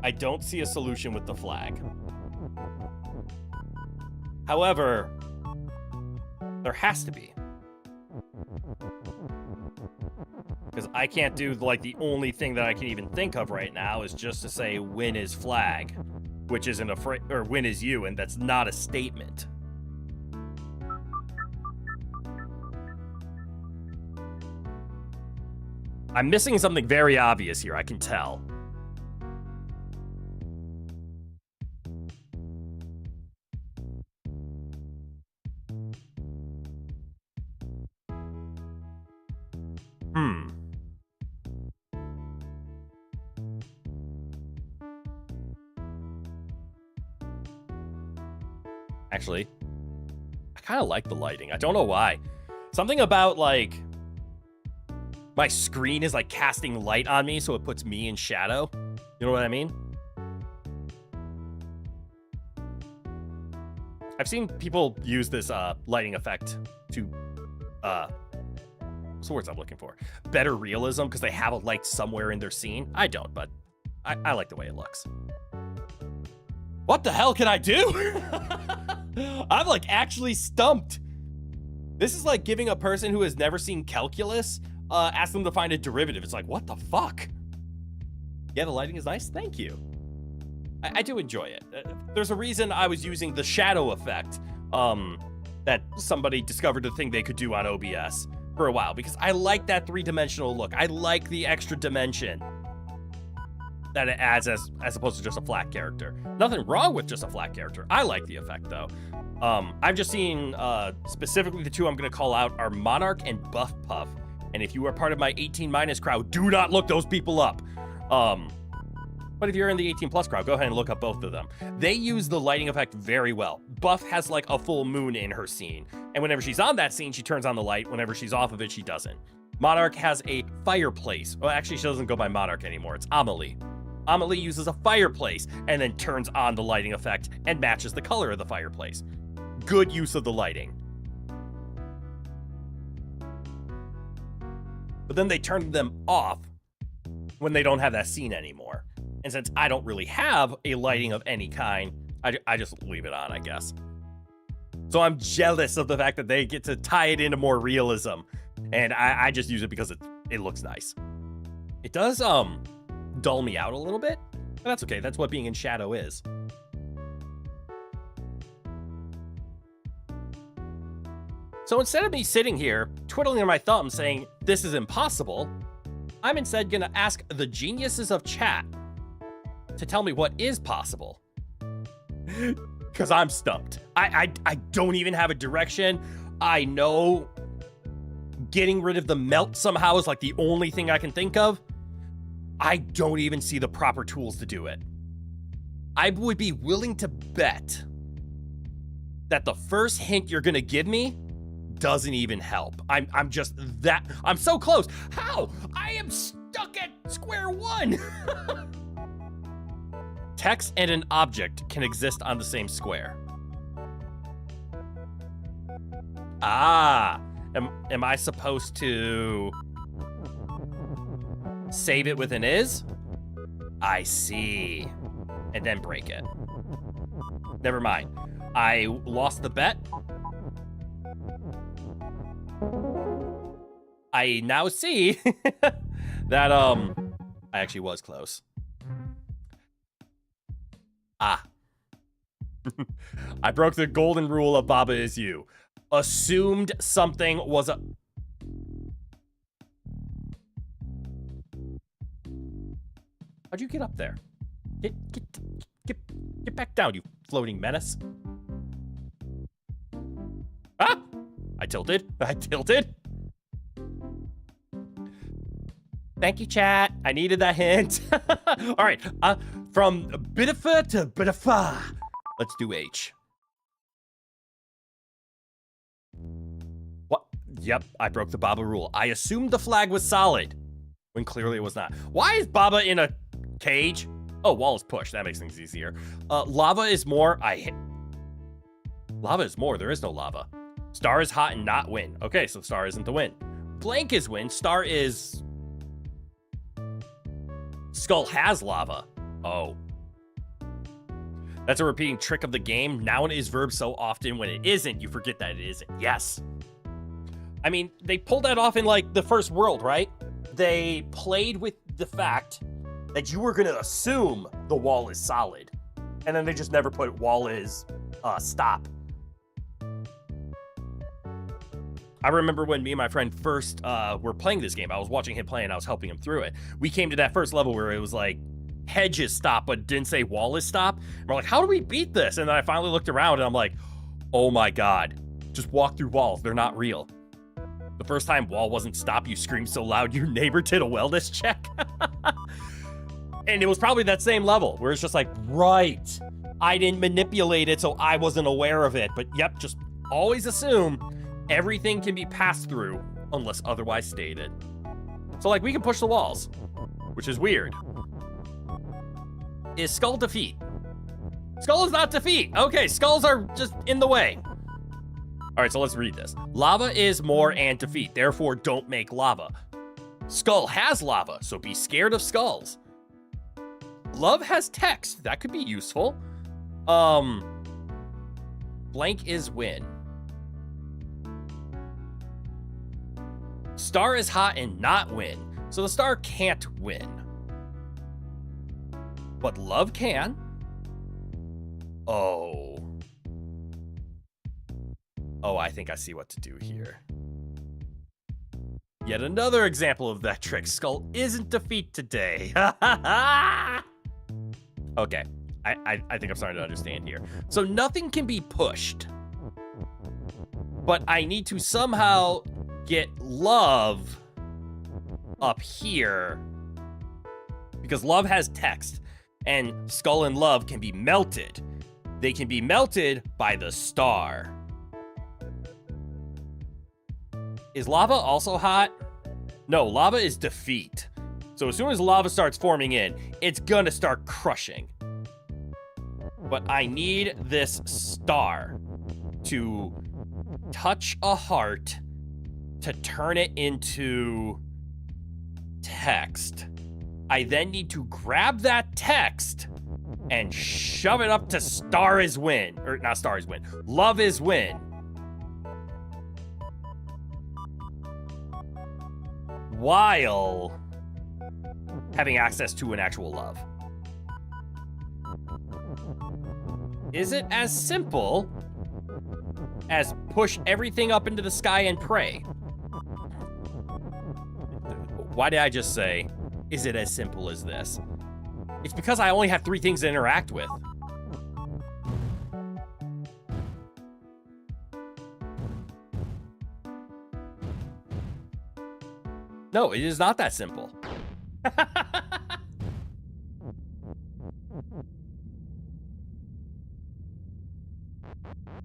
I don't see a solution with the flag. However, there has to be. Because I can't do, like, the only thing that I can even think of right now is just to say win is flag, which isn't a or win is you, and that's not a statement. I'm missing something very obvious here, I can tell. Actually, I kind of like the lighting. I don't know why. Something about, like, my screen is, like, casting light on me, so it puts me in shadow. You know what I mean? I've seen people use this lighting effect to, what's the words I'm looking for? Better realism, because they have a light somewhere in their scene. I don't, but I like the way it looks. What the hell can I do? I'm, like, actually stumped. This is like giving a person who has never seen calculus, ask them to find a derivative. It's like, what the fuck? Yeah, the lighting is nice. Thank you. I do enjoy it. There's a reason I was using the shadow effect that somebody discovered a thing they could do on OBS for a while, because I like that three-dimensional look. I like the extra dimension that it adds as opposed to just a flat character. Nothing wrong with just a flat character. I like the effect, though. I've just seen, specifically the two I'm going to call out are Monarch and Buff Puff. And if you are part of my 18- crowd, do not look those people up. But if you're in the 18+ crowd, go ahead and look up both of them. They use the lighting effect very well. Buff has, like, a full moon in her scene. And whenever she's on that scene, she turns on the light. Whenever she's off of it, she doesn't. Monarch has a fireplace. Well, actually, she doesn't go by Monarch anymore. It's Amelie. Amelie uses a fireplace and then turns on the lighting effect and matches the color of the fireplace. Good use of the lighting. But then they turn them off when they don't have that scene anymore. And since I don't really have a lighting of any kind, I just leave it on, I guess. So I'm jealous of the fact that they get to tie it into more realism. And I just use it because it looks nice. It does, dull me out a little bit, but that's okay. That's what being in shadow is. So instead of me sitting here twiddling my thumb saying this is impossible, I'm instead gonna ask the geniuses of chat to tell me what is possible. Because I'm stumped. I don't even have a direction. I know getting rid of the melt somehow is like the only thing I can think of. I don't even see the proper tools to do it. I would be willing to bet that the first hint you're gonna give me doesn't even help. I'm so close. How? I am stuck at square one. Text and an object can exist on the same square. Ah, am I supposed to save it with an is? I see. And then break it. Never mind. I lost the bet. I now see that, I actually was close. Ah. I broke the golden rule of Baba is you. Assumed something was a... How'd you get up there? Get back down, you floating menace. Ah! I tilted. Thank you, chat. I needed that hint. All right, from Bitifa to Bitifa. Let's do H. What? Yep, I broke the Baba rule. I assumed the flag was solid, when clearly it was not. Why is Baba in a cage? Oh, wall is pushed. That makes things easier. Lava is more. Lava is more. There is no lava. Star is hot and not win. Okay, so star isn't the win. Blank is win. Star is... Skull has lava. Oh. That's a repeating trick of the game. Noun is verb so often when it isn't, you forget that it isn't. Yes. I mean, they pulled that off in, like, the first world, right? They played with the fact that you were going to assume the wall is solid. And then they just never put wall is stop. I remember when me and my friend first were playing this game. I was watching him play and I was helping him through it. We came to that first level where it was like, hedges stop, but didn't say wall is stop. And we're like, how do we beat this? And then I finally looked around and I'm like, oh my God, just walk through walls. They're not real. The first time wall wasn't stop, you screamed so loud your neighbor did a wellness check. And it was probably that same level where it's just like, right, I didn't manipulate it, so I wasn't aware of it. But yep, just always assume everything can be passed through unless otherwise stated. So like we can push the walls, which is weird. Is skull defeat? Skull is not defeat. Okay, skulls are just in the way. All right, so let's read this. Lava is more and defeat, therefore don't make lava. Skull has lava, so be scared of skulls. Love has text, that could be useful. Blank is win. Star is hot and not win, so the star can't win. But love can. Oh, I think I see what to do here. Yet another example of that trick. Skull isn't defeat today. Okay, I think I'm starting to understand here. So nothing can be pushed. But I need to somehow get love up here. Because love has text. And skull and love can be melted. They can be melted by the star. Is lava also hot? No, lava is defeat. So as soon as lava starts forming in, it's gonna start crushing. But I need this star to touch a heart to turn it into text. I then need to grab that text and shove it up to star is win. Or not star is win. Love is win. While having access to an actual love. Is it as simple as push everything up into the sky and pray? Why did I just say, is it as simple as this? It's because I only have 3 things to interact with. No, it is not that simple.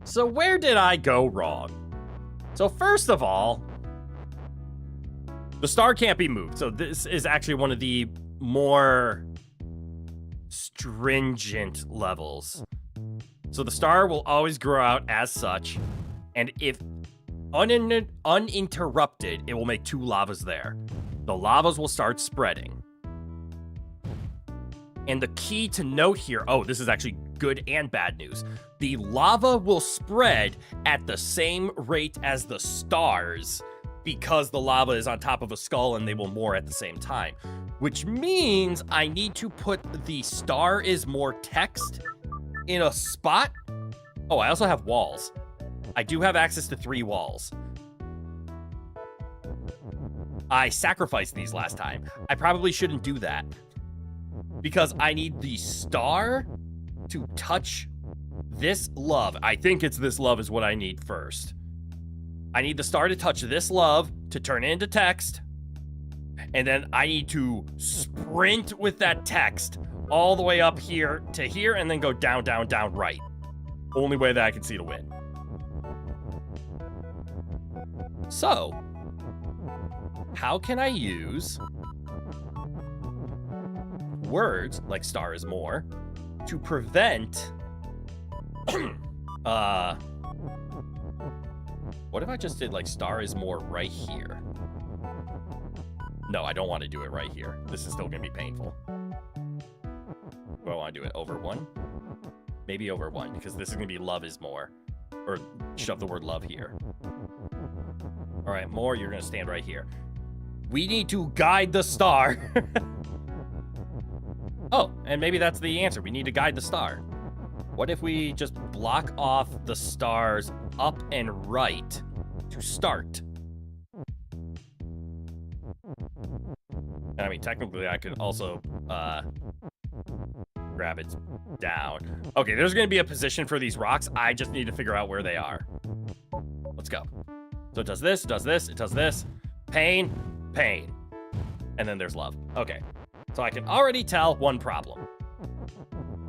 So where did I go wrong? So first of all, the star can't be moved. So this is actually one of the more stringent levels. So the star will always grow out as such. And if uninterrupted, it will make 2 lavas there. The lavas will start spreading. And the key to note here, oh, this is actually good and bad news. The lava will spread at the same rate as the stars because the lava is on top of a skull and they will more at the same time, which means I need to put the star is more text in a spot. Oh, I also have walls. I do have access to 3 walls. I sacrificed these last time. I probably shouldn't do that because I need the star to touch this love. I think it's this love is what I need first. I need the star to touch this love to turn it into text. And then I need to sprint with that text all the way up here to here and then go down, down, down, right. Only way that I can see to win. So, how can I use words like star is more to prevent what if I just did like star is more right here? No, I don't want to do it right here. This is still gonna be painful. Do I want to do it over 1? Maybe over 1, because this is gonna be love is more. Or shove the word love here. All right, more, you're gonna stand right here. We need to guide the star. Oh, and maybe that's the answer. We need to guide the star. What if we just block off the stars up and right to start? And I mean, technically, I could also grab it down. Okay, there's going to be a position for these rocks. I just need to figure out where they are. Let's go. So it does this, it does this, it does this. Pain, pain. And then there's love. Okay. So I can already tell one problem.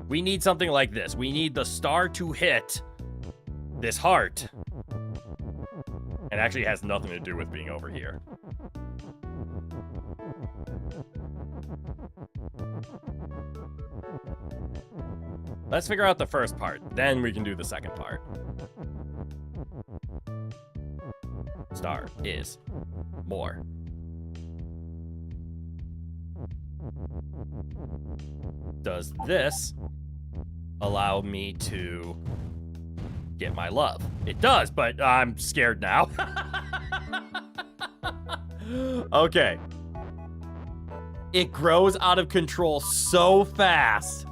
We need something like this. We need the star to hit this heart. It actually has nothing to do with being over here. Let's figure out the first part. Then we can do the second part. Star is more. Does this allow me to get my love? It does, but I'm scared now. Okay. It grows out of control so fast.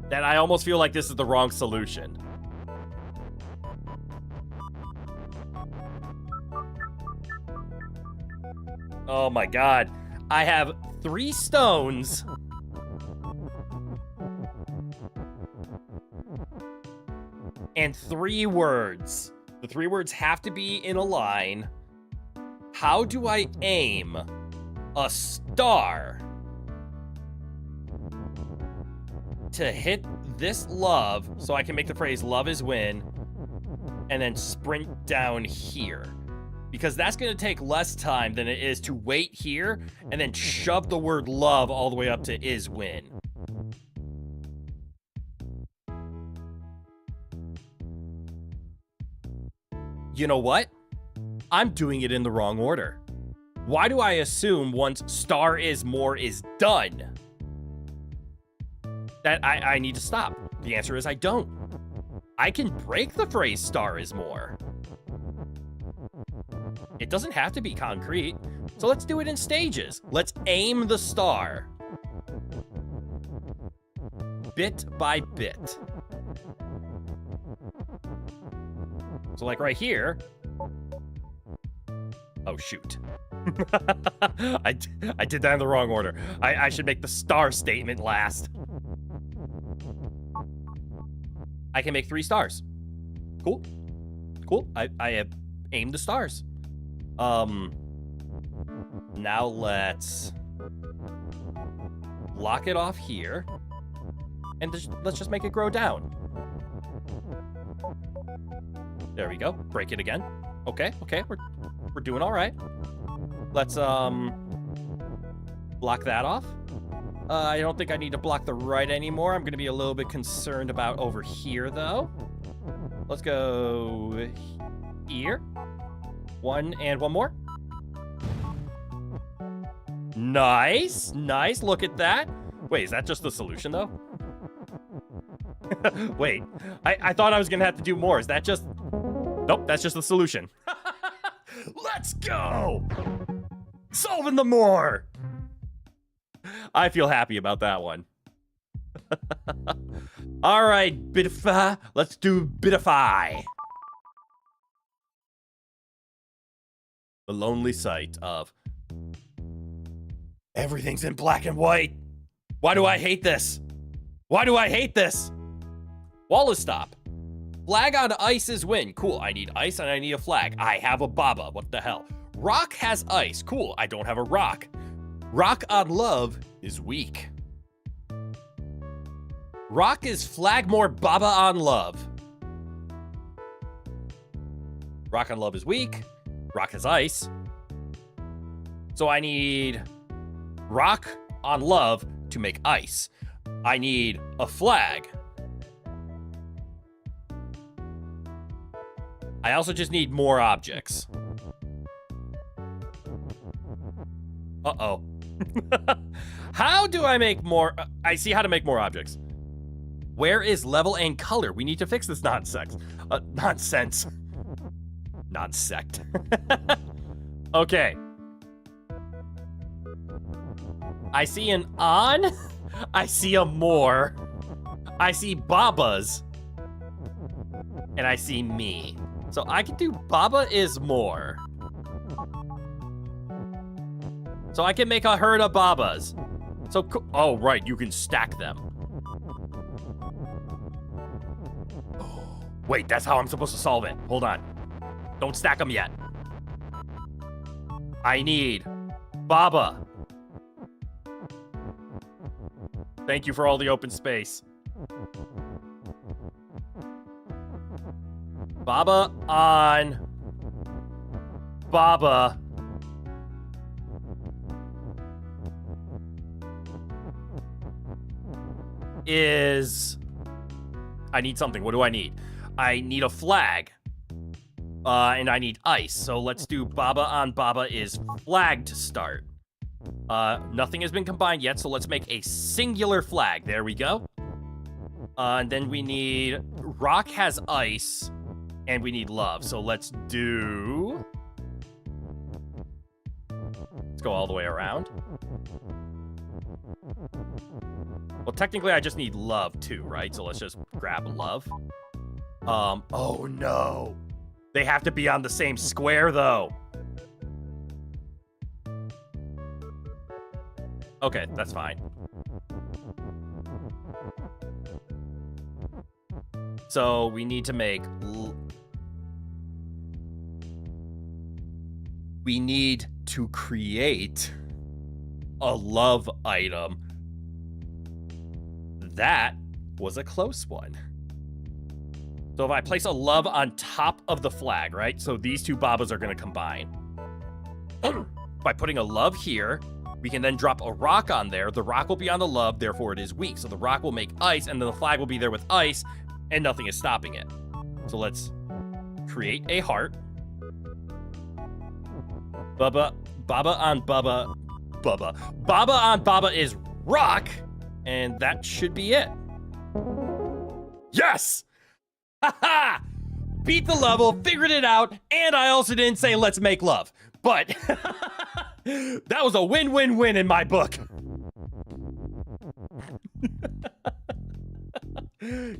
That I almost feel like this is the wrong solution. Oh my god. I have 3 stones. And 3 words. The 3 words have to be in a line. How do I aim a star to hit this love so I can make the phrase love is win and then sprint down here? Because that's going to take less time than it is to wait here and then shove the word love all the way up to is win. You know what? I'm doing it in the wrong order. Why do I assume once star is more is done that I need to stop? The answer is I don't. I can break the phrase star is more. It doesn't have to be concrete, so let's do it in stages. Let's aim the star. Bit by bit. So like right here. Oh, shoot. I did that in the wrong order. I should make the star statement last. I can make 3 stars. Cool. Cool. I have aimed the stars. Now let's lock it off here. And let's just make it grow down. There we go. Break it again. Okay, okay. We're doing all right. Let's block that off. I don't think I need to block the right anymore. I'm going to be a little bit concerned about over here, though. Let's go here. 1 and 1 more. Nice. Nice. Look at that. Wait, is that just the solution, though? Wait, I thought I was gonna have to do more. Is that just... Nope, that's just the solution. Let's go! Solving the more! I feel happy about that one. All right, Bitify. Let's do Bitify. The lonely sight of... Everything's in black and white. Why do I hate this? Why do I hate this? Wall is stop. Flag on ice is win. Cool, I need ice and I need a flag. I have a baba. What the hell? Rock has ice. Cool, I don't have a rock. Rock on love is weak. Rock is flag more baba on love. Rock on love is weak. Rock has ice. So I need rock on love to make ice. I need a flag. I also just need more objects. Uh-oh. How do I make more? I see how to make more objects. Where is level and color? We need to fix this nonsense. Nonsense. Non-sect. Okay. I see an on. I see a more. I see babas. And I see me. So I can do baba is more. So I can make a herd of babas. So, oh, right, you can stack them. Wait, that's how I'm supposed to solve it. Hold on. Don't stack them yet. I need baba. Thank you for all the open space. Baba on baba. Is... I need something. What do I need? I need a flag. And I need ice. So let's do baba on baba is flag to start. Nothing has been combined yet, so let's make a singular flag. There we go. And then we need rock has ice, and we need love. So let's do... Let's go all the way around. Well, technically, I just need love, too, right? So let's just grab love. Oh, no. They have to be on the same square, though. Okay, that's fine. So we need to make... We need to create a love item. That was a close one. So if I place a love on top of the flag, right? So these two babas are going to combine. By putting a love here, we can then drop a rock on there. The rock will be on the love, therefore it is weak. So the rock will make ice, and then the flag will be there with ice, and nothing is stopping it. So let's create a heart. Baba on baba. Baba on baba is rock, and that should be it. Yes! Haha! Beat the level, figured it out, and I also didn't say let's make love. But that was a win-win-win in my book.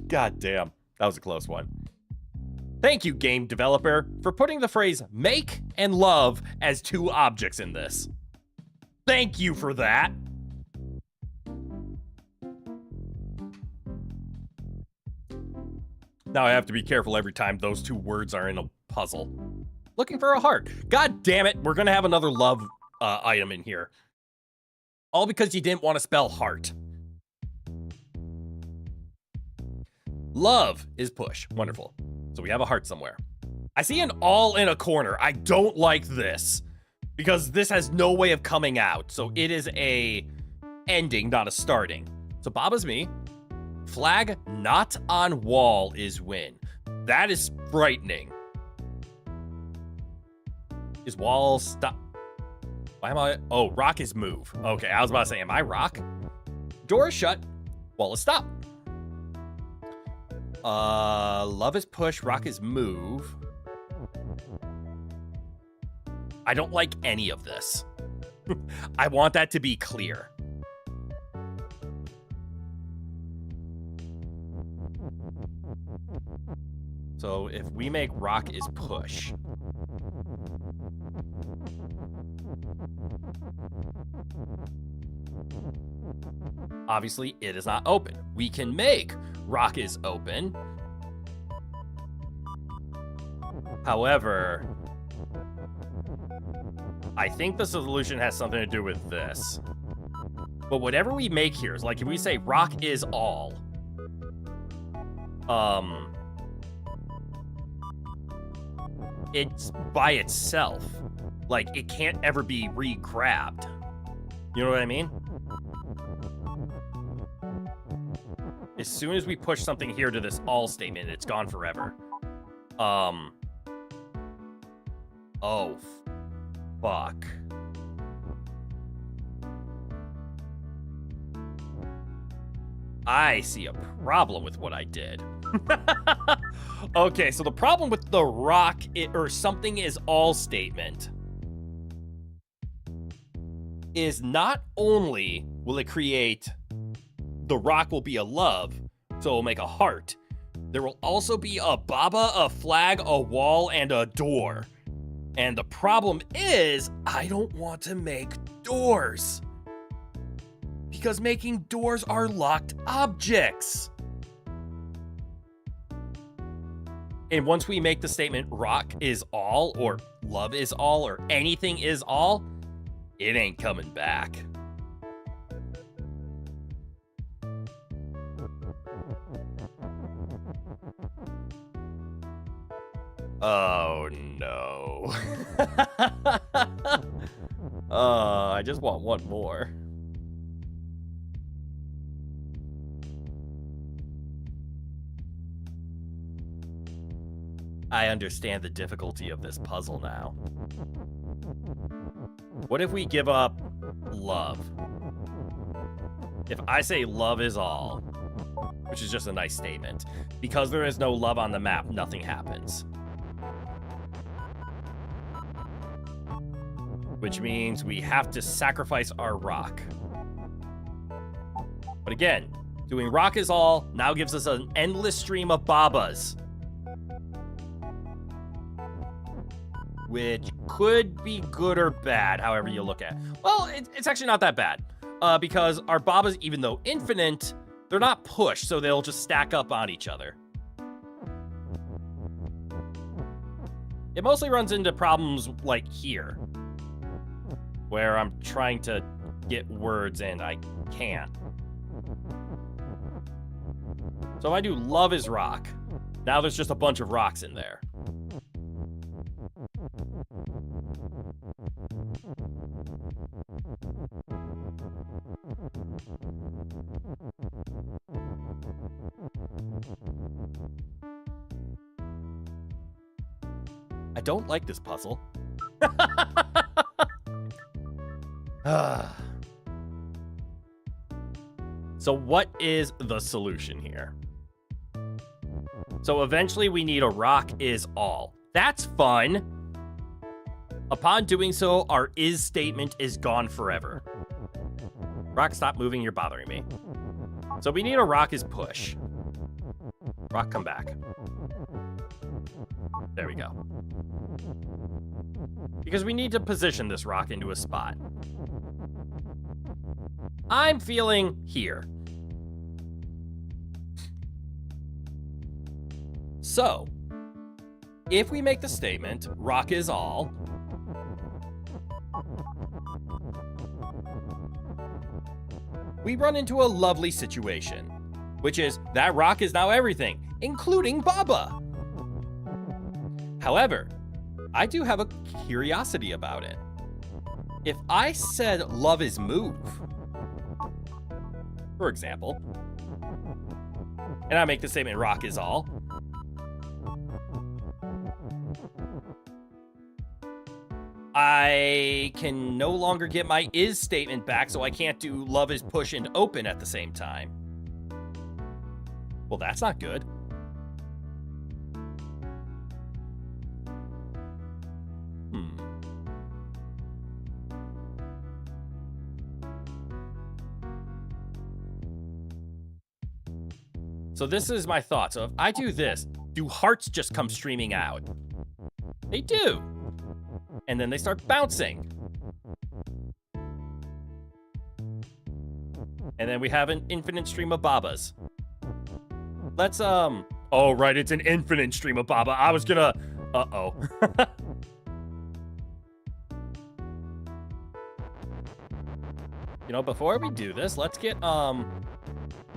God damn, that was a close one. Thank you, game developer, for putting the phrase make and love as two objects in this. Thank you for that. Now I have to be careful every time those two words are in a puzzle. Looking for a heart. God damn it, we're gonna have another love item in here. All because you didn't want to spell heart. Love is push. Wonderful. So we have a heart somewhere. I see an all in a corner. I don't like this because this has no way of coming out. So it is a ending, not a starting. So Baba's me. Flag not on wall is win. That is frightening. Is wall stop? Why am I? Oh, rock is move. Okay, I was about to say, am I rock? Door is shut. Wall is stop. Love is push. Rock is move. I don't like any of this. I want that to be clear. So if we make rock is push. Obviously, it is not open. We can make rock is open. However, I think the solution has something to do with this. But whatever we make here is like if we say rock is all. It's by itself. Like, it can't ever be re-grabbed. You know what I mean? As soon as we push something here to this all statement, it's gone forever. Oh, fuck. I see a problem with what I did. Okay, so the problem with the rock or something is all statement is not only will it create the rock will be a love, so it'll make a heart. There will also be a baba, a flag, a wall, and a door. And the problem is, I don't want to make doors. Because making doors are locked objects. And once we make the statement rock is all, or love is all, or anything is all, it ain't coming back. Oh no. I just want one more. I understand the difficulty of this puzzle now. What if we give up love? If I say love is all, which is just a nice statement, because there is no love on the map, nothing happens. Which means we have to sacrifice our rock. But again, doing rock is all now gives us an endless stream of babas. Which could be good or bad, however you look at it. Well, it's actually not that bad. Because our babas, even though infinite, they're not pushed, so they'll just stack up on each other. It mostly runs into problems like here, where I'm trying to get words and I can't. So if I do love is rock, now there's just a bunch of rocks in there. I don't like this puzzle. So what is the solution here? So eventually we need a rock is all. That's fun. Upon doing so, our is statement is gone forever. Rock, stop moving, you're bothering me. So we need a rock is push. Rock, come back. There we go. Because we need to position this rock into a spot. I'm feeling here. So, if we make the statement, rock is all, we run into a lovely situation, which is that rock is now everything, including Baba. However, I do have a curiosity about it. If I said love is move, for example, and I make the statement rock is all, I can no longer get my is statement back, so I can't do love is push and open at the same time. Well, that's not good. So this is my thought. So if I do this, do hearts just come streaming out? They do. And then they start bouncing. And then we have an infinite stream of babas. Let's, oh, right, it's an infinite stream of baba. I was gonna, uh-oh. You know, before we do this, let's get,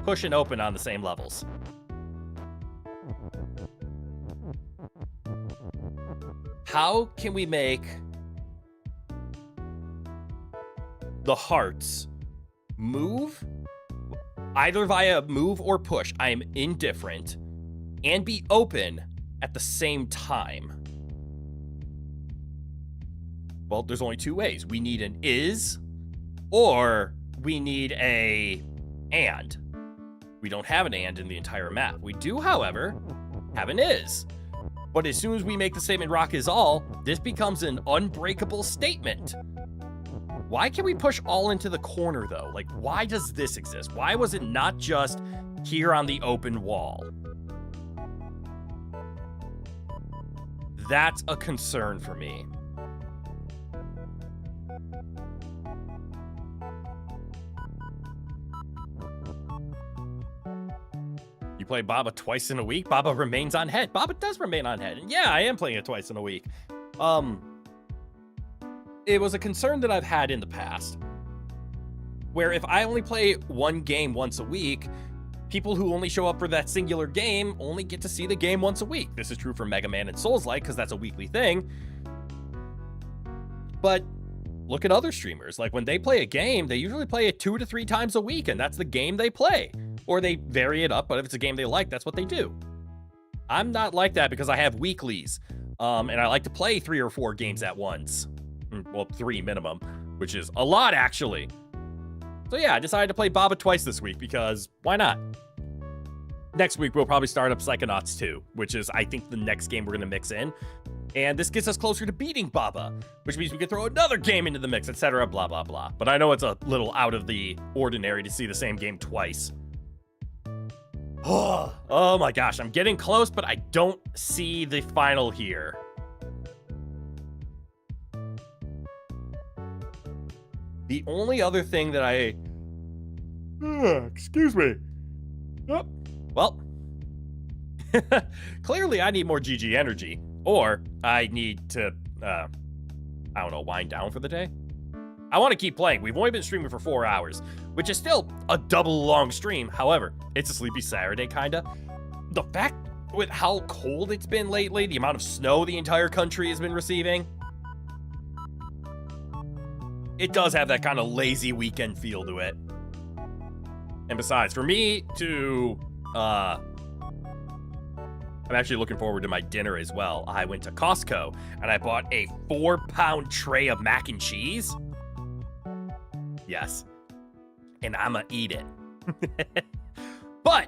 push and open on the same levels. How can we make the hearts move either via move or push? I am indifferent, and be open at the same time. Well, there's only two ways. We need an is, or we need a and. We don't have an and in the entire map. We do, however, have an is. But as soon as we make the statement rock is all, this becomes an unbreakable statement. Why can we push all into the corner, though? Like, why does this exist? Why was it not just here on the open wall? That's a concern for me. You play Baba twice in a week? Baba remains on head. Baba does remain on head. And yeah, I am playing it twice in a week. It was a concern that I've had in the past, where if I only play one game once a week, people who only show up for that singular game only get to see the game once a week. This is true for Mega Man and Souls-like, because that's a weekly thing. But look at other streamers. Like, when they play a game, they usually play it 2 to 3 times a week, and that's the game they play. Or they vary it up, but if it's a game they like, that's what they do. I'm not like that because I have weeklies. And I like to play 3 or 4 games at once. Well, 3 minimum, which is a lot, actually. So yeah, I decided to play Baba twice this week because why not? Next week, we'll probably start up Psychonauts 2, which is, I think, the next game we're going to mix in. And this gets us closer to beating Baba, which means we can throw another game into the mix, etc., blah, blah, blah. But I know it's a little out of the ordinary to see the same game twice. Oh my gosh, I'm getting close, but I don't see the final here. The only other thing that I... excuse me. Oh, well, clearly I need more GG energy, or I need to, I don't know, wind down for the day. I want to keep playing. We've only been streaming for 4 hours, which is still a double long stream. However, it's a sleepy Saturday, kinda. The fact with how cold it's been lately, the amount of snow the entire country has been receiving, it does have that kind of lazy weekend feel to it. And besides, for me to, I'm actually looking forward to my dinner as well. I went to Costco and I bought a 4-pound tray of mac and cheese. Yes. And I'ma eat it. But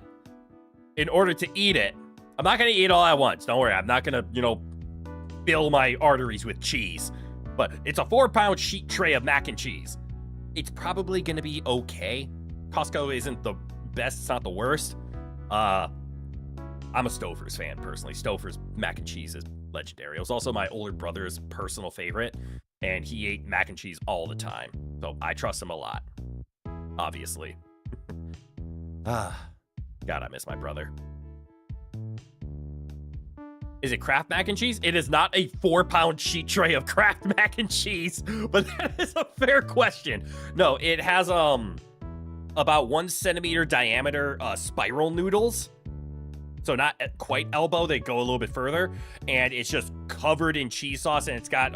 in order to eat it, I'm not gonna eat all at once. Don't worry, I'm not gonna, fill my arteries with cheese. But it's a 4-pound sheet tray of mac and cheese. It's probably gonna be okay. Costco isn't the best, it's not the worst. I'm a Stouffer's fan, personally. Stouffer's mac and cheese is legendary. It was also my older brother's personal favorite, and he ate mac and cheese all the time. So I trust him a lot, obviously. God, I miss my brother. Is it Kraft mac and cheese? It is not a 4-pound sheet tray of Kraft mac and cheese, but that is a fair question. No, it has about 1 centimeter diameter spiral noodles. So not quite elbow, they go a little bit further, and it's just covered in cheese sauce, and it's got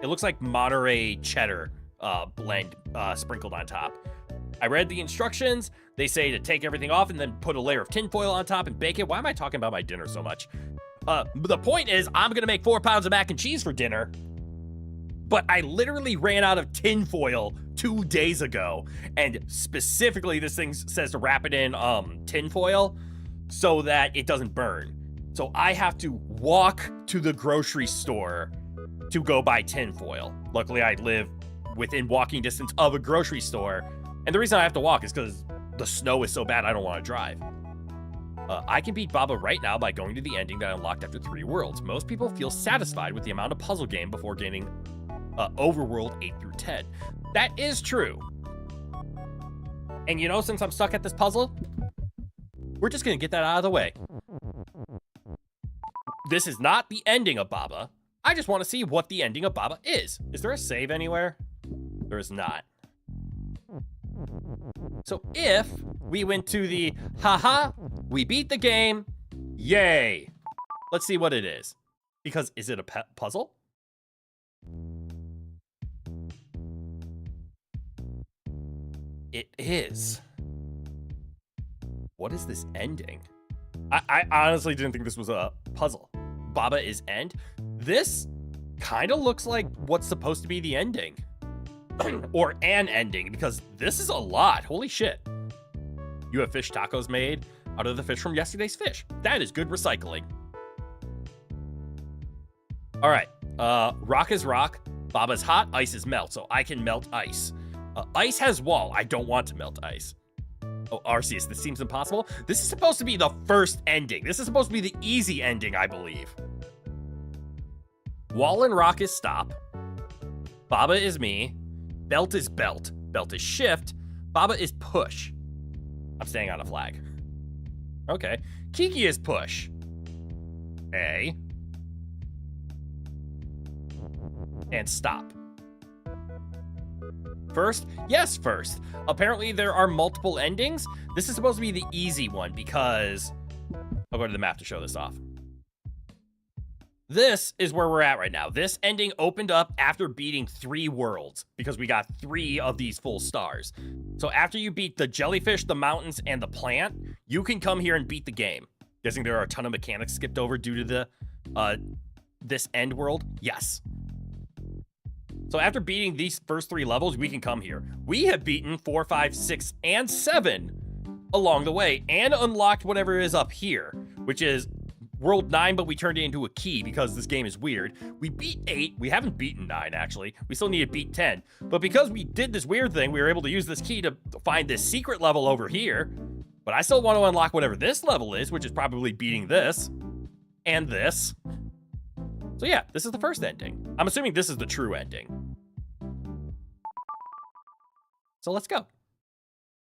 it looks like Monterey cheddar blend sprinkled on top. I read the instructions. They say to take everything off and then put a layer of tinfoil on top and bake it. Why am I talking about my dinner so much? But the point is, I'm gonna make 4 pounds of mac and cheese for dinner. But I literally ran out of tinfoil 2 days ago. And specifically, this thing says to wrap it in tinfoil so that it doesn't burn. So I have to walk to the grocery store to go buy tinfoil. Luckily, I live within walking distance of a grocery store. And the reason I have to walk is because the snow is so bad I don't want to drive. I can beat Baba right now by going to the ending that I unlocked after 3 worlds. Most people feel satisfied with the amount of puzzle game before gaining overworld 8 through 10. That is true. And you know, since I'm stuck at this puzzle, we're just going to get that out of the way. This is not the ending of Baba. I just want to see what the ending of Baba is. Is there a save anywhere? There is not. So if we went to the, haha, we beat the game, yay. Let's see what it is. Because is it a puzzle? It is. What is this ending? I honestly didn't think this was a puzzle. Baba is end. This kind of looks like what's supposed to be the ending. Or an ending, because this is a lot. Holy shit. You have fish tacos made out of the fish from yesterday's fish. That is good recycling. All right. Rock is rock. Baba's hot. Ice is melt. So I can melt ice. Ice has wall. I don't want to melt ice. Oh, Arceus, this seems impossible. This is supposed to be the first ending. This is supposed to be the easy ending, I believe. Wall and rock is stop. Baba is me. Belt is belt. Belt is shift. Baba is push. I'm staying on a flag. Okay. Kiki is push. A. And stop. First? Yes, first. Apparently there are multiple endings. This is supposed to be the easy one because... I'll go to the map to show this off. This is where we're at right now. This ending opened up after beating 3 worlds because we got 3 of these full stars. So after you beat the jellyfish, the mountains, and the plant, you can come here and beat the game. Guessing there are a ton of mechanics skipped over due to the this end world? Yes. So after beating these first 3 levels, we can come here. We have beaten 4, 5, 6, and 7 along the way and unlocked whatever is up here, which is World 9, but we turned it into a key because this game is weird. We beat 8. We haven't beaten 9, actually. We still need to beat 10. But because we did this weird thing, we were able to use this key to find this secret level over here. But I still want to unlock whatever this level is, which is probably beating this and this. So yeah, this is the first ending. I'm assuming this is the true ending. So let's go.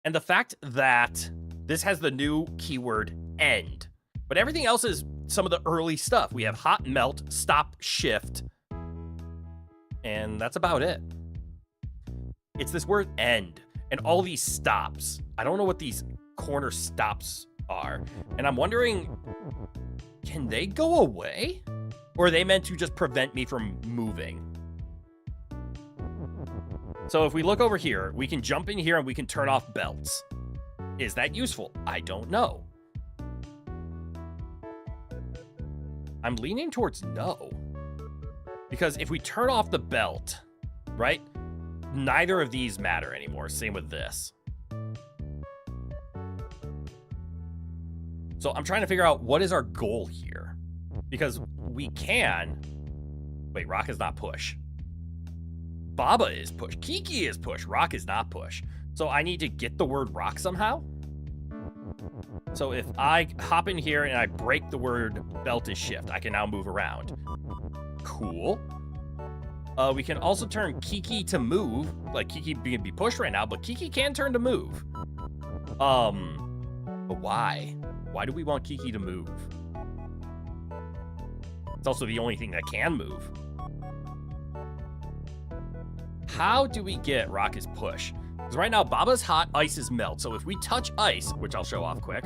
And the fact that this has the new keyword end, but everything else is some of the early stuff. We have hot, melt, stop, shift, and that's about it. It's this word end and all these stops. I don't know what these corner stops are. And I'm wondering, can they go away? Or are they meant to just prevent me from moving? So if we look over here, we can jump in here and we can turn off belts. Is that useful? I don't know. I'm leaning towards no. Because if we turn off the belt, right? Neither of these matter anymore. Same with this. So I'm trying to figure out what is our goal here. Because we can... Wait, rock is not push. Baba is push. Kiki is push. Rock is not push. So I need to get the word rock somehow. So if I hop in here and I break the word belt is shift, I can now move around. Cool. We can also turn Kiki to move. Like Kiki can be pushed right now, but Kiki can turn to move. But why? Why do we want Kiki to move? It's also the only thing that can move. How do we get rock is push? Because right now, Baba's hot, ice is melt. So if we touch ice, which I'll show off quick,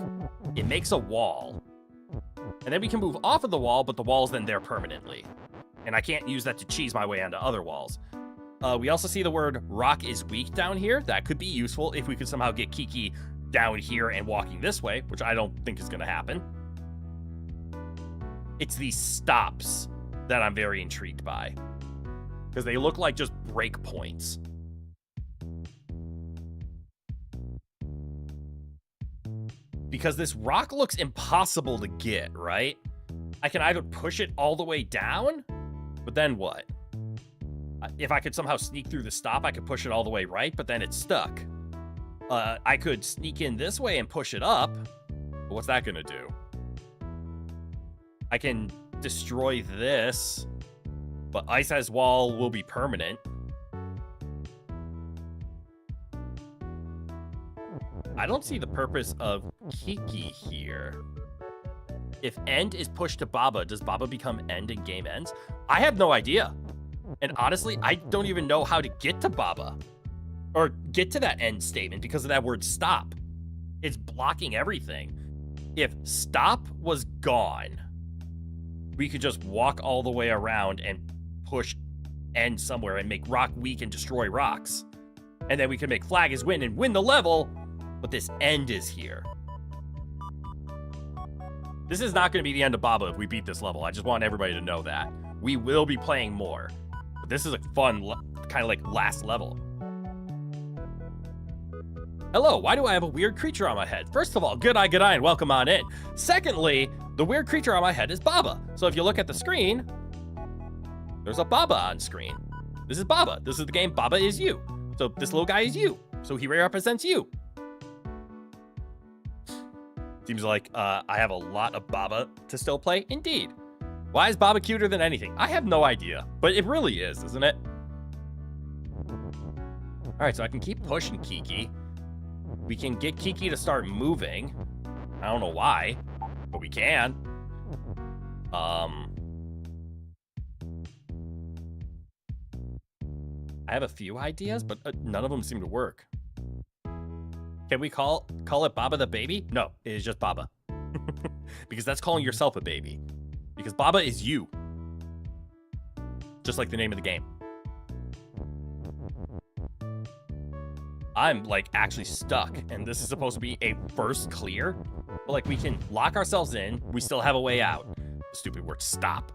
it makes a wall. And then we can move off of the wall, but the wall's then there permanently. And I can't use that to cheese my way onto other walls. We also see the word rock is weak down here. That could be useful if we could somehow get Kiki down here and walking this way, which I don't think is going to happen. It's these stops that I'm very intrigued by. because they look like just breakpoints. Because this rock looks impossible to get, right? I can either push it all the way down, but then what? If I could somehow sneak through the stop, I could push it all the way right, but then it's stuck. I could sneak in this way and push it up, but what's that gonna do? I can destroy this, but Ice as Wall will be permanent. I don't see the purpose of Kiki here. If end is pushed to Baba, does Baba become end and game ends? I have no idea. And honestly, I don't even know how to get to Baba. Or get to that end statement because of that word stop. It's blocking everything. If stop was gone, we could just walk all the way around and push end somewhere and make rock weak and destroy rocks. And then we can make flag is win and win the level, but this end is here. This is not going to be the end of Baba if we beat this level. I just want everybody to know that. We will be playing more. But this is a fun, kind of like last level. Hello, why do I have a weird creature on my head? First of all, goodie, and welcome on in. Secondly, the weird creature on my head is Baba. So if you look at the screen, there's a Baba on screen. This is Baba. This is the game Baba is you. So this little guy is you. So he represents you. Seems like I have a lot of Baba to still play. Indeed. Why is Baba cuter than anything? I have no idea, but it really is, isn't it? All right, so I can keep pushing Kiki. We can get Kiki to start moving. I don't know why, but we can. I have a few ideas, but none of them seem to work. Can we call it Baba the baby? No, it is just Baba. Because that's calling yourself a baby. Because Baba is you. Just like the name of the game. I'm like actually stuck, and this is supposed to be a first clear. But like we can lock ourselves in, we still have a way out. Stupid word, stop.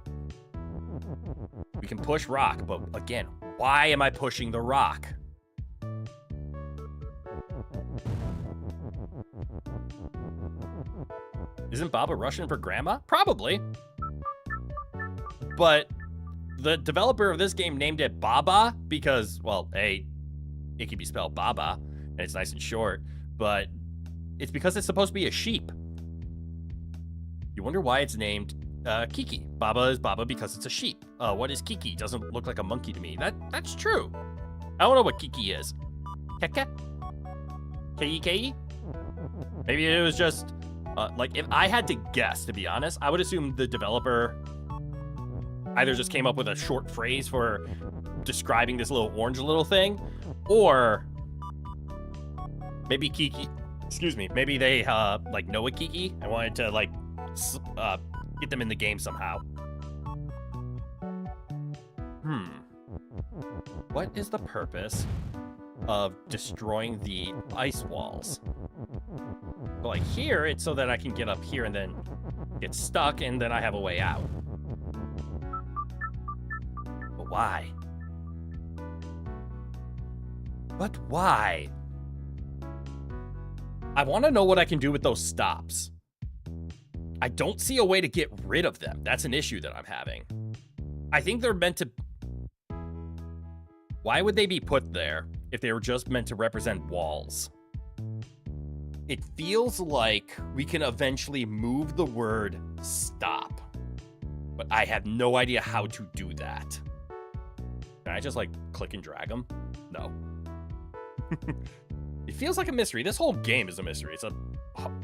We can push rock, but again, why am I pushing the rock? Isn't Baba Russian for grandma? Probably. But the developer of this game named it Baba because, well, A, it can be spelled Baba, and it's nice and short, but it's because it's supposed to be a sheep. You wonder why it's named Kiki. Baba is Baba because it's a sheep. What is Kiki? Doesn't look like a monkey to me. That's true. I don't know what Kiki is. Keke? K-E-K-E? Maybe it was just... like, if I had to guess, to be honest, I would assume the developer either just came up with a short phrase for describing this little orange little thing, or maybe Kiki, excuse me, maybe they, like, know a Kiki and wanted to, like, get them in the game somehow. What is the purpose of destroying the ice walls? But like here, it's so that I can get up here and then get stuck, and then I have a way out. But why? But why? I want to know what I can do with those stops. I don't see a way to get rid of them. That's an issue that I'm having. I think they're meant to... Why would they be put there if they were just meant to represent walls? It feels like we can eventually move the word stop, but I have no idea how to do that. Can I just like click and drag them? No. It feels like a mystery. This whole game is a mystery.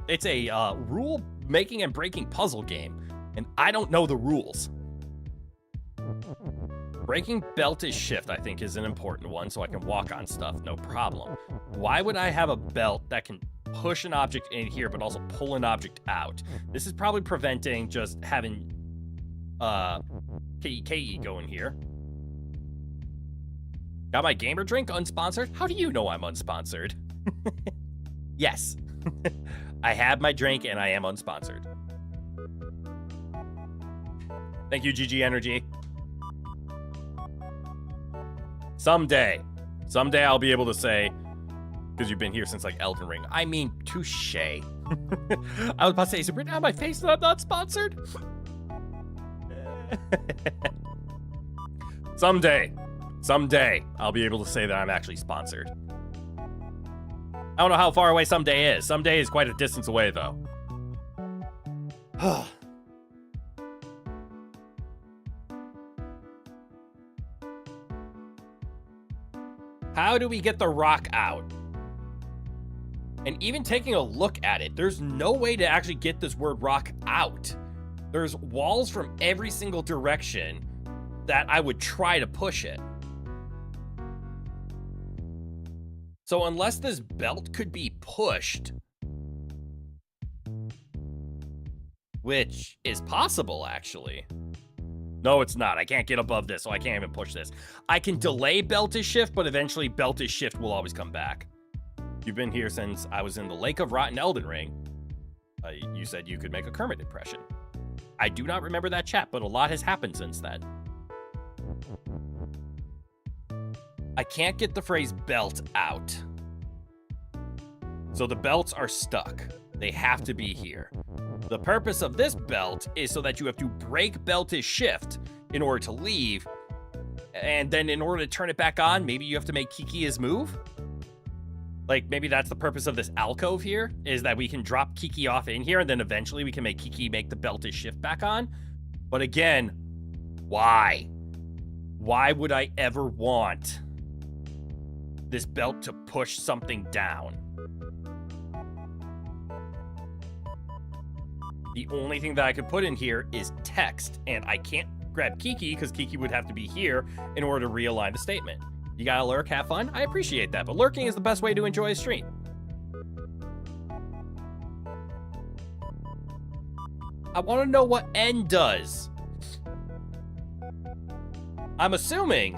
It's a rule making and breaking puzzle game, and I don't know the rules. Breaking belt is shift, I think, is an important one, so I can walk on stuff, no problem. Why would I have a belt that can push an object in here, but also pull an object out? This is probably preventing just having KE go in here. Got my gamer drink unsponsored? How do you know I'm unsponsored? Yes. I have my drink and I am unsponsored. Thank you, GG Energy. Someday I'll be able to say, because you've been here since like Elden Ring. I mean, touche. I was about to say, is it written on my face that I'm not sponsored? Someday I'll be able to say that I'm actually sponsored. I don't know how far away someday is. Someday is quite a distance away, though. How do we get the rock out? And even taking a look at it, there's no way to actually get this word rock out. There's walls from every single direction that I would try to push it. So unless this belt could be pushed, which is possible, actually. No, it's not. I can't get above this, so I can't even push this. I can delay belt to shift, but eventually belt to shift will always come back. You've been here since I was in the Lake of Rot in Elden Ring. You said you could make a Kermit impression. I do not remember that chat, but a lot has happened since then. I can't get the phrase belt out. So the belts are stuck. They have to be here. The purpose of this belt is so that you have to break belt to shift in order to leave. And then in order to turn it back on, maybe you have to make Kiki his move. Like, maybe that's the purpose of this alcove here, is that we can drop Kiki off in here, and then eventually we can make Kiki make the belt to shift back on. But again, why? Why would I ever want this belt to push something down? The only thing that I could put in here is text, and I can't grab Kiki because Kiki would have to be here in order to realign the statement. You gotta lurk, have fun? I appreciate that, but lurking is the best way to enjoy a stream. I want to know what N does. I'm assuming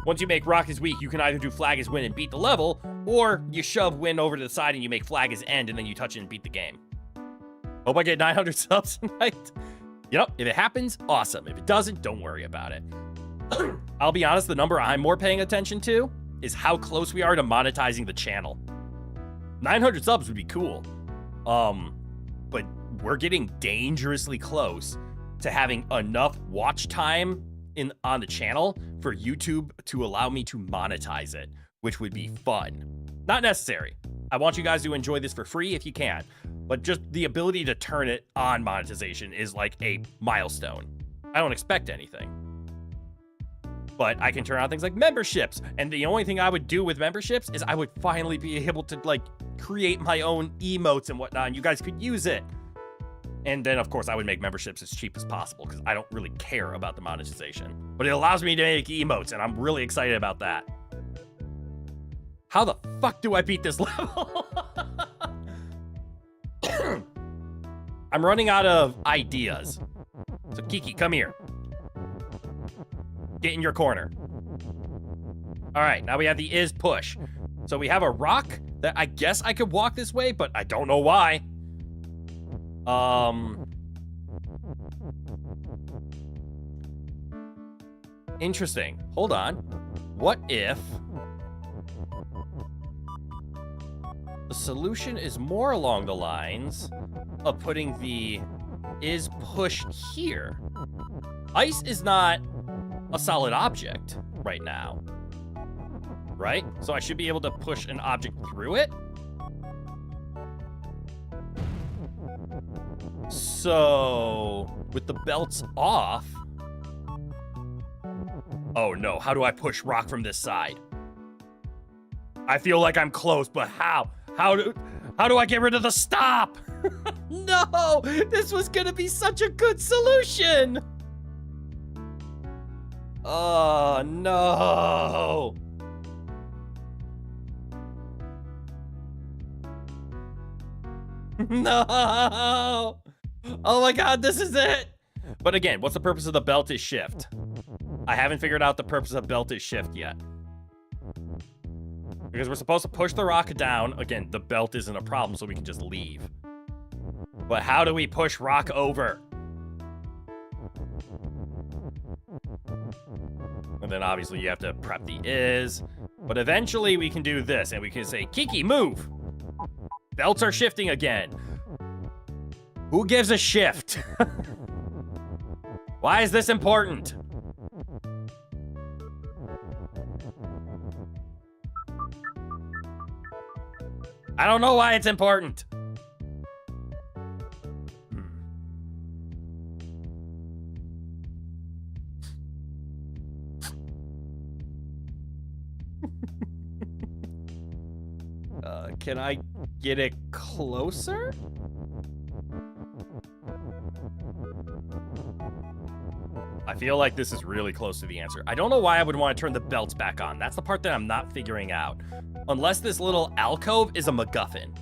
once you make rock is weak, you can either do flag is win and beat the level, or you shove win over to the side and you make flag is end and then you touch it and beat the game. Hope I get 900 subs tonight. You know, if it happens, awesome. If it doesn't, don't worry about it. I'll be honest, the number I'm more paying attention to is how close we are to monetizing the channel. 900 subs would be cool. But we're getting dangerously close to having enough watch time on the channel for YouTube to allow me to monetize it, which would be fun. Not necessary. I want you guys to enjoy this for free if you can, but just the ability to turn it on monetization is like a milestone. I don't expect anything. But I can turn on things like memberships. And the only thing I would do with memberships is I would finally be able to like create my own emotes and whatnot, and you guys could use it. And then, of course, I would make memberships as cheap as possible because I don't really care about the monetization. But it allows me to make emotes, and I'm really excited about that. How the fuck do I beat this level? I'm running out of ideas. So Kiki, come here. Get in your corner. All right, now we have the is push. So we have a rock that I guess I could walk this way, but I don't know why. Interesting. Hold on. What if the solution is more along the lines of putting the is push here? Ice is not a solid object right now, right? So I should be able to push an object through it. So with the belts off, oh no, how do I push rock from this side? I feel like I'm close, but how? How do I get rid of the stop? No, this was gonna be such a good solution. Oh, no. No. Oh my God, this is it. But again, what's the purpose of the belt is shift? I haven't figured out the purpose of belt is shift yet. Because we're supposed to push the rock down. Again, the belt isn't a problem, so we can just leave. But how do we push rock over? And then obviously you have to prep the is. But eventually we can do this and we can say, Kiki, move. Belts are shifting again. Who gives a shift? Why is this important? I don't know why it's important. Can I get it closer? I feel like this is really close to the answer. I don't know why I would want to turn the belts back on. That's the part that I'm not figuring out. Unless this little alcove is a MacGuffin.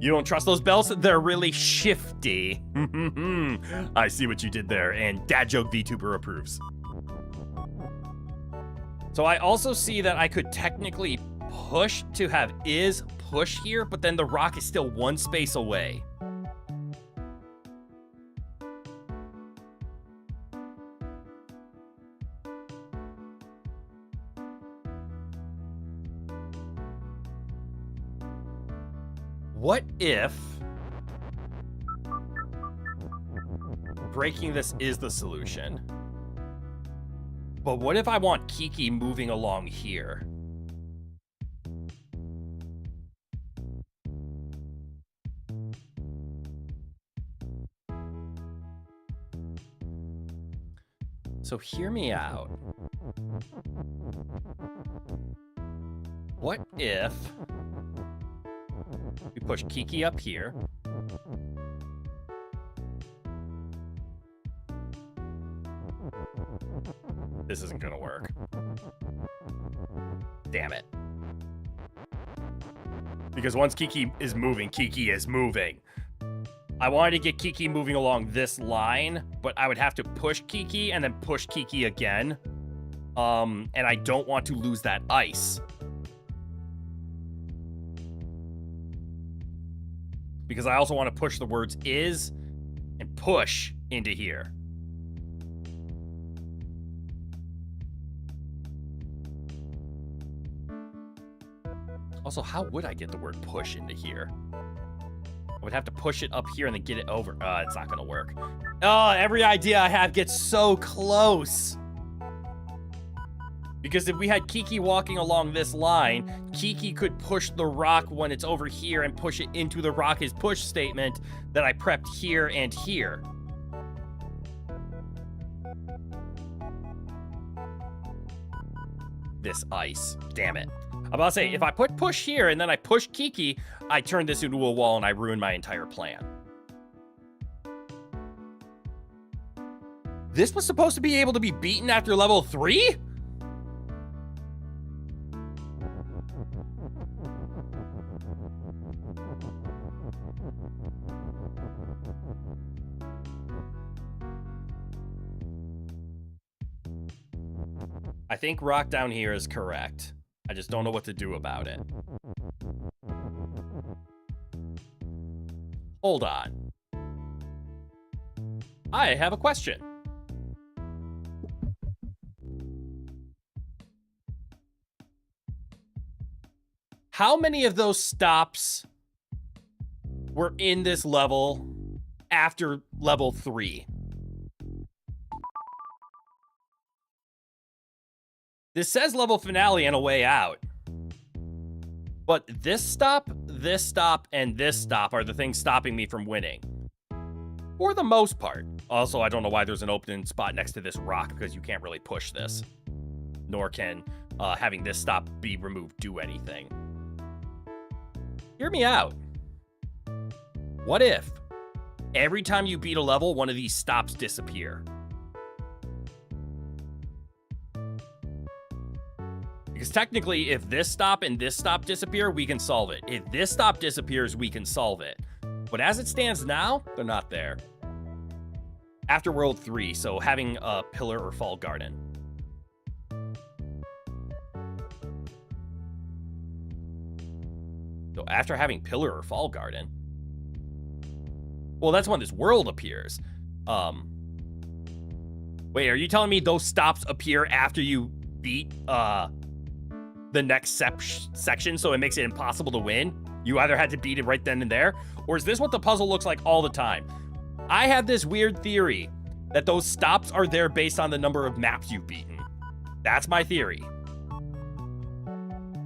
You don't trust those belts? They're really shifty. I see what you did there, and Dad Joke VTuber approves. So I also see that I could technically push to have is push here, but then the rock is still one space away. What if breaking this is the solution? But what if I want Kiki moving along here? So hear me out. What if we push Kiki up here? This isn't gonna work. Damn it. Because once Kiki is moving, Kiki is moving. I wanted to get Kiki moving along this line, but I would have to push Kiki and then push Kiki again. And I don't want to lose that ice. Because I also want to push the words is and push into here. Also, how would I get the word push into here? I would have to push it up here and then get it over. It's not gonna work. Oh, every idea I have gets so close. Because if we had Kiki walking along this line, Kiki could push the rock when it's over here and push it into the rock is push statement that I prepped here and here. This ice. Damn it. I'm about to say, if I put push here and then I push Kiki, I turn this into a wall and I ruin my entire plan. This was supposed to be able to be beaten after level 3? I think rock down here is correct. I just don't know what to do about it. Hold on. I have a question. How many of those stops were in this level after level 3? This says level finale and a way out. But this stop, and this stop are the things stopping me from winning. For the most part. Also, I don't know why there's an open spot next to this rock, because you can't really push this. Nor can having this stop be removed do anything. Hear me out. What if every time you beat a level, one of these stops disappear? Because technically, if this stop and this stop disappear, we can solve it. If this stop disappears, we can solve it. But as it stands now, they're not there. After World 3, so having a pillar or fall garden. So after having pillar or fall garden. Well, that's when this world appears. Wait, are you telling me those stops appear after you beat the next section, so it makes it impossible to win? You either had to beat it right then and there, or is this what the puzzle looks like all the time? I have this weird theory that those stops are there based on the number of maps you've beaten. That's my theory.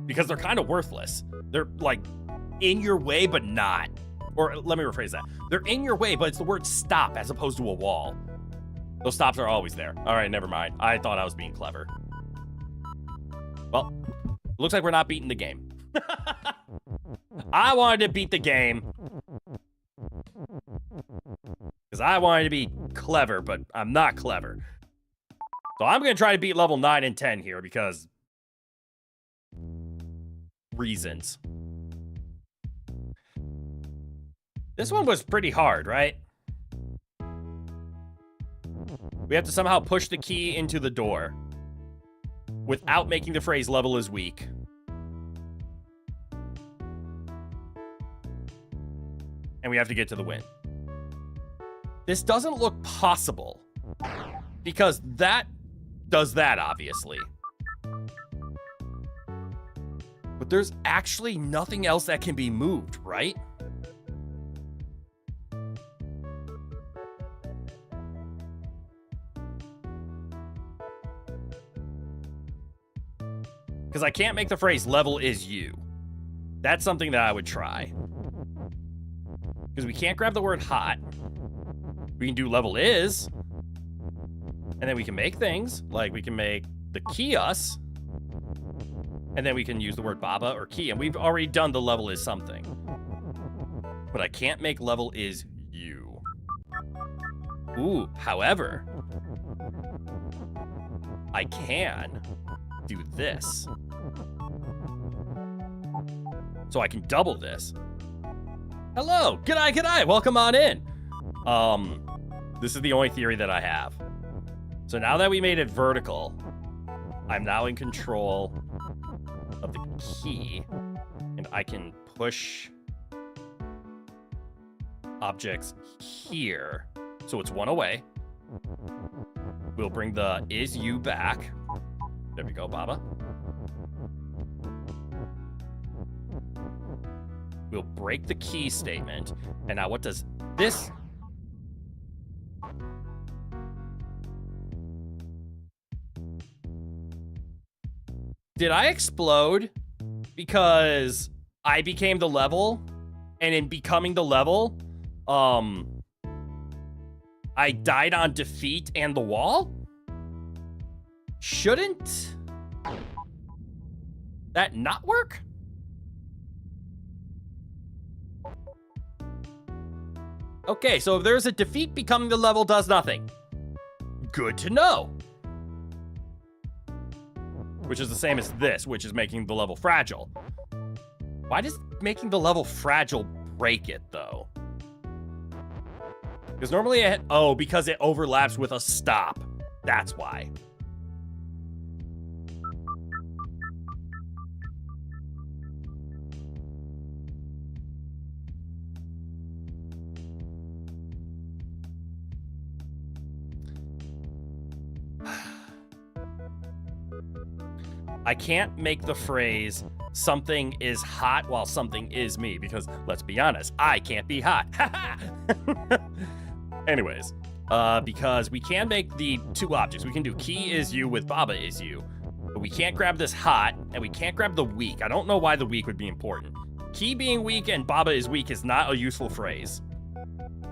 Because they're kind of worthless. They're like in your way, but not. Or let me rephrase that. They're in your way, but it's the word stop as opposed to a wall. Those stops are always there. All right, never mind. I thought I was being clever. Well, looks like we're not beating the game. I wanted to beat the game. Because I wanted to be clever, but I'm not clever. So I'm going to try to beat level 9 and 10 here because... reasons. This one was pretty hard, right? We have to somehow push the key into the door without making the phrase level is weak. And we have to get to the win. This doesn't look possible because that does that, obviously. But there's actually nothing else that can be moved, right? Because I can't make the phrase level is you. That's something that I would try. Because we can't grab the word hot. We can do level is. And then we can make things. Like we can make the key us. And then we can use the word baba or key. And we've already done the level is something. But I can't make level is you. Ooh, however, I can do this. So I can double this. Hello, g'day, welcome on in. This is the only theory that I have. So now that we made it vertical, I'm now in control of the key, and I can push objects here. So it's one away. We'll bring the is you back. There we go, Baba. We'll break the key statement. And now what does this... Did I explode because I became the level? And in becoming the level, I died on defeat and the wall? Shouldn't that not work? Okay, so if there's a defeat, becoming the level does nothing. Good to know. Which is the same as this, which is making the level fragile. Why does making the level fragile break it, though? Because normally oh, because it overlaps with a stop. That's why. I can't make the phrase, something is hot while something is me, because let's be honest, I can't be hot. Anyways, because we can make the two objects. We can do key is you with Baba is you, but we can't grab this hot, and we can't grab the weak. I don't know why the weak would be important. Key being weak and Baba is weak is not a useful phrase.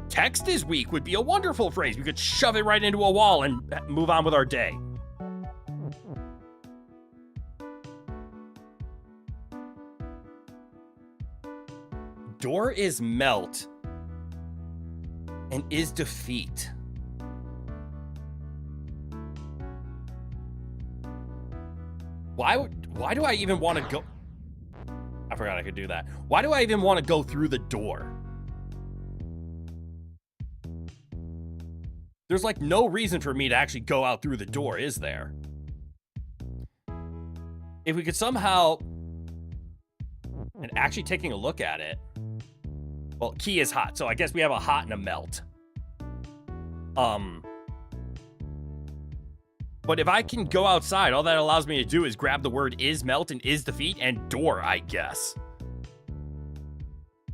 Text is weak would be a wonderful phrase. We could shove it right into a wall and move on with our day. Door is melt and is defeat. Why do I even want to go? I forgot I could do that. Why do I even want to go through the door? There's like no reason for me to actually go out through the door, is there? If we could somehow, and actually taking a look at it, well, key is hot, so I guess we have a hot and a melt. But if I can go outside, all that allows me to do is grab the word is melt and is defeat and door, I guess.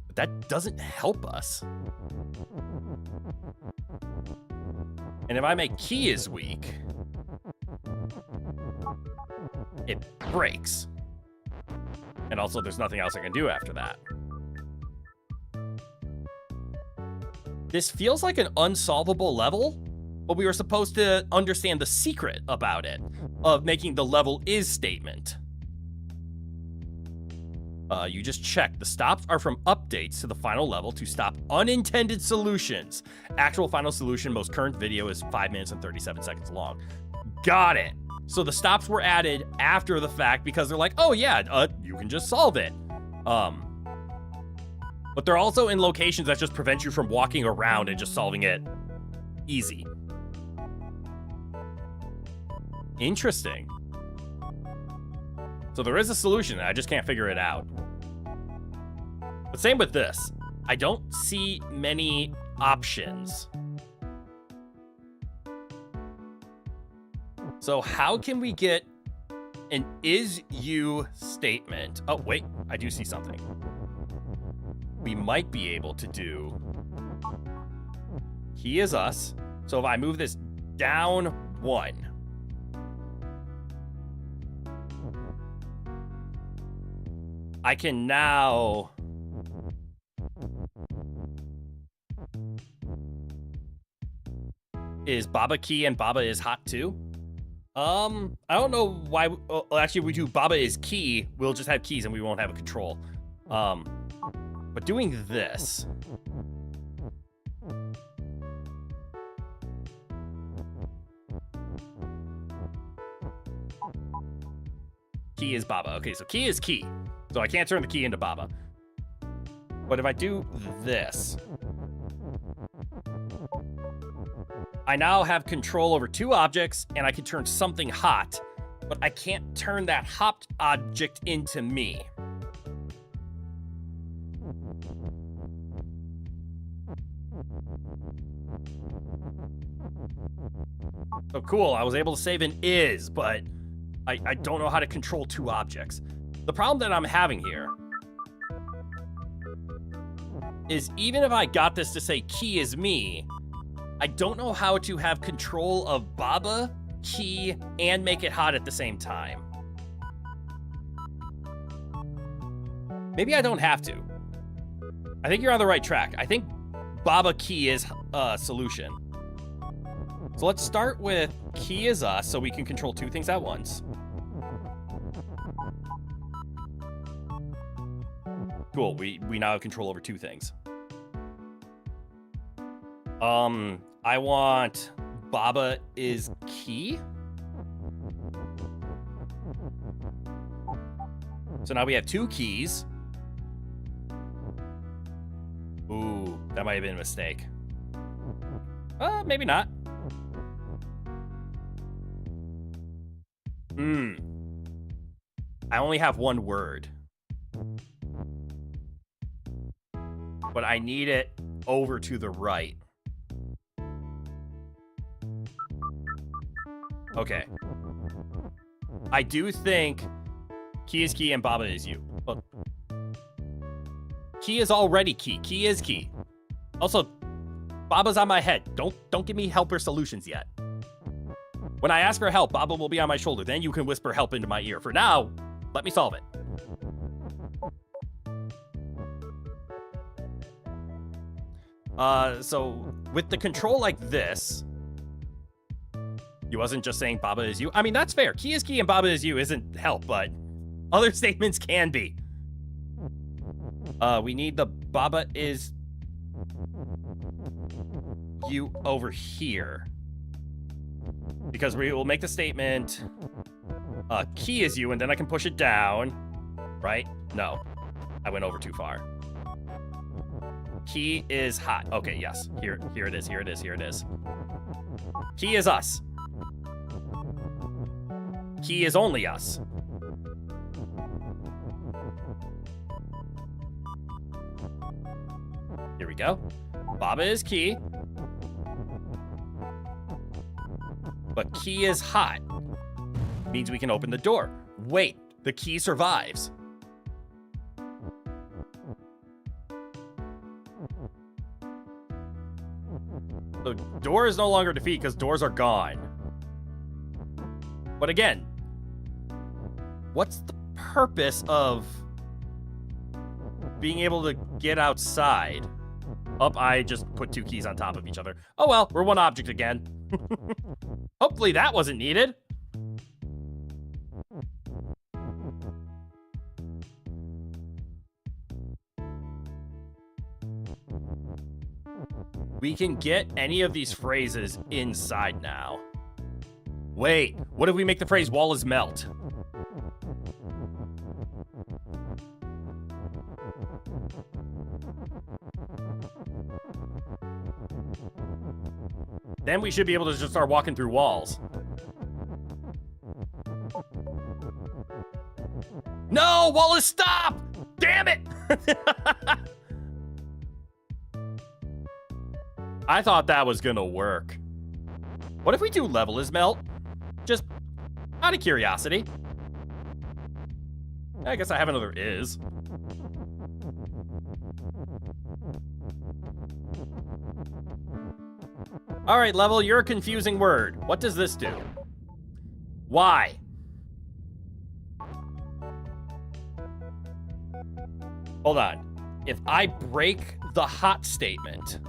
But that doesn't help us. And if I make key is weak, it breaks. And also, there's nothing else I can do after that. This feels like an unsolvable level, but we were supposed to understand the secret about it, of making the level is statement. You just check. The stops are from updates to the final level to stop unintended solutions. Actual final solution, most current video is 5 minutes and 37 seconds long. Got it. So the stops were added after the fact because they're like, oh yeah, you can just solve it. But they're also in locations that just prevent you from walking around and just solving it easy. Interesting. So there is a solution, I just can't figure it out. But same with this. I don't see many options. So how can we get an is you statement? Oh, wait, I do see something. We might be able to do he is us. So if I move this down 1, I can now is Baba key and Baba is hot too? I don't know why. Actually, we do Baba is key. We'll just have keys and we won't have a control. But doing this. Key is Baba. Okay, so key is key. So I can't turn the key into Baba. But if I do this, I now have control over 2 objects, and I can turn something hot, but I can't turn that hot object into me. So cool, I was able to save an is, but I don't know how to control 2 objects. The problem that I'm having here is even if I got this to say key is me, I don't know how to have control of Baba, key, and make it hot at the same time. Maybe I don't have to. I think you're on the right track. I think Baba key is a solution. So let's start with key is us so we can control 2 things at once. Cool, we now have control over 2 things. I want Baba is key. So now we have 2 keys. Ooh, that might have been a mistake. Maybe not. I only have 1 word. But I need it over to the right. Okay. I do think key is key and Baba is you. But key is already key. Key is key. Also, Baba's on my head. Don't give me help or solutions yet. When I ask for help, Baba will be on my shoulder. Then you can whisper help into my ear. For now, let me solve it. So with the control like this, you wasn't just saying Baba is you. I mean, that's fair. Key is key and Baba is you isn't help, but other statements can be. We need the Baba is you over here. Because we will make the statement, key is you, and then I can push it down, right? No, I went over too far. Key is hot. Okay, yes. Here it is, here it is, here it is. Key is us. Key is only us. Here we go. Baba is key. but key is hot. Means we can open the door. Wait, the key survives. So door is no longer defeat because doors are gone. But again, what's the purpose of being able to get outside? I just put 2 keys on top of each other. Oh well, we're one object again. Hopefully that wasn't needed. We can get any of these phrases inside now. Wait, what if we make the phrase wall is melt? Then we should be able to just start walking through walls. No, wall is stop! Damn it! I thought that was gonna work. What if we do level is melt? Just out of curiosity. I guess I have another is. All right, level, you're a confusing word. What does this do? Why? Hold on. If I break the hot statement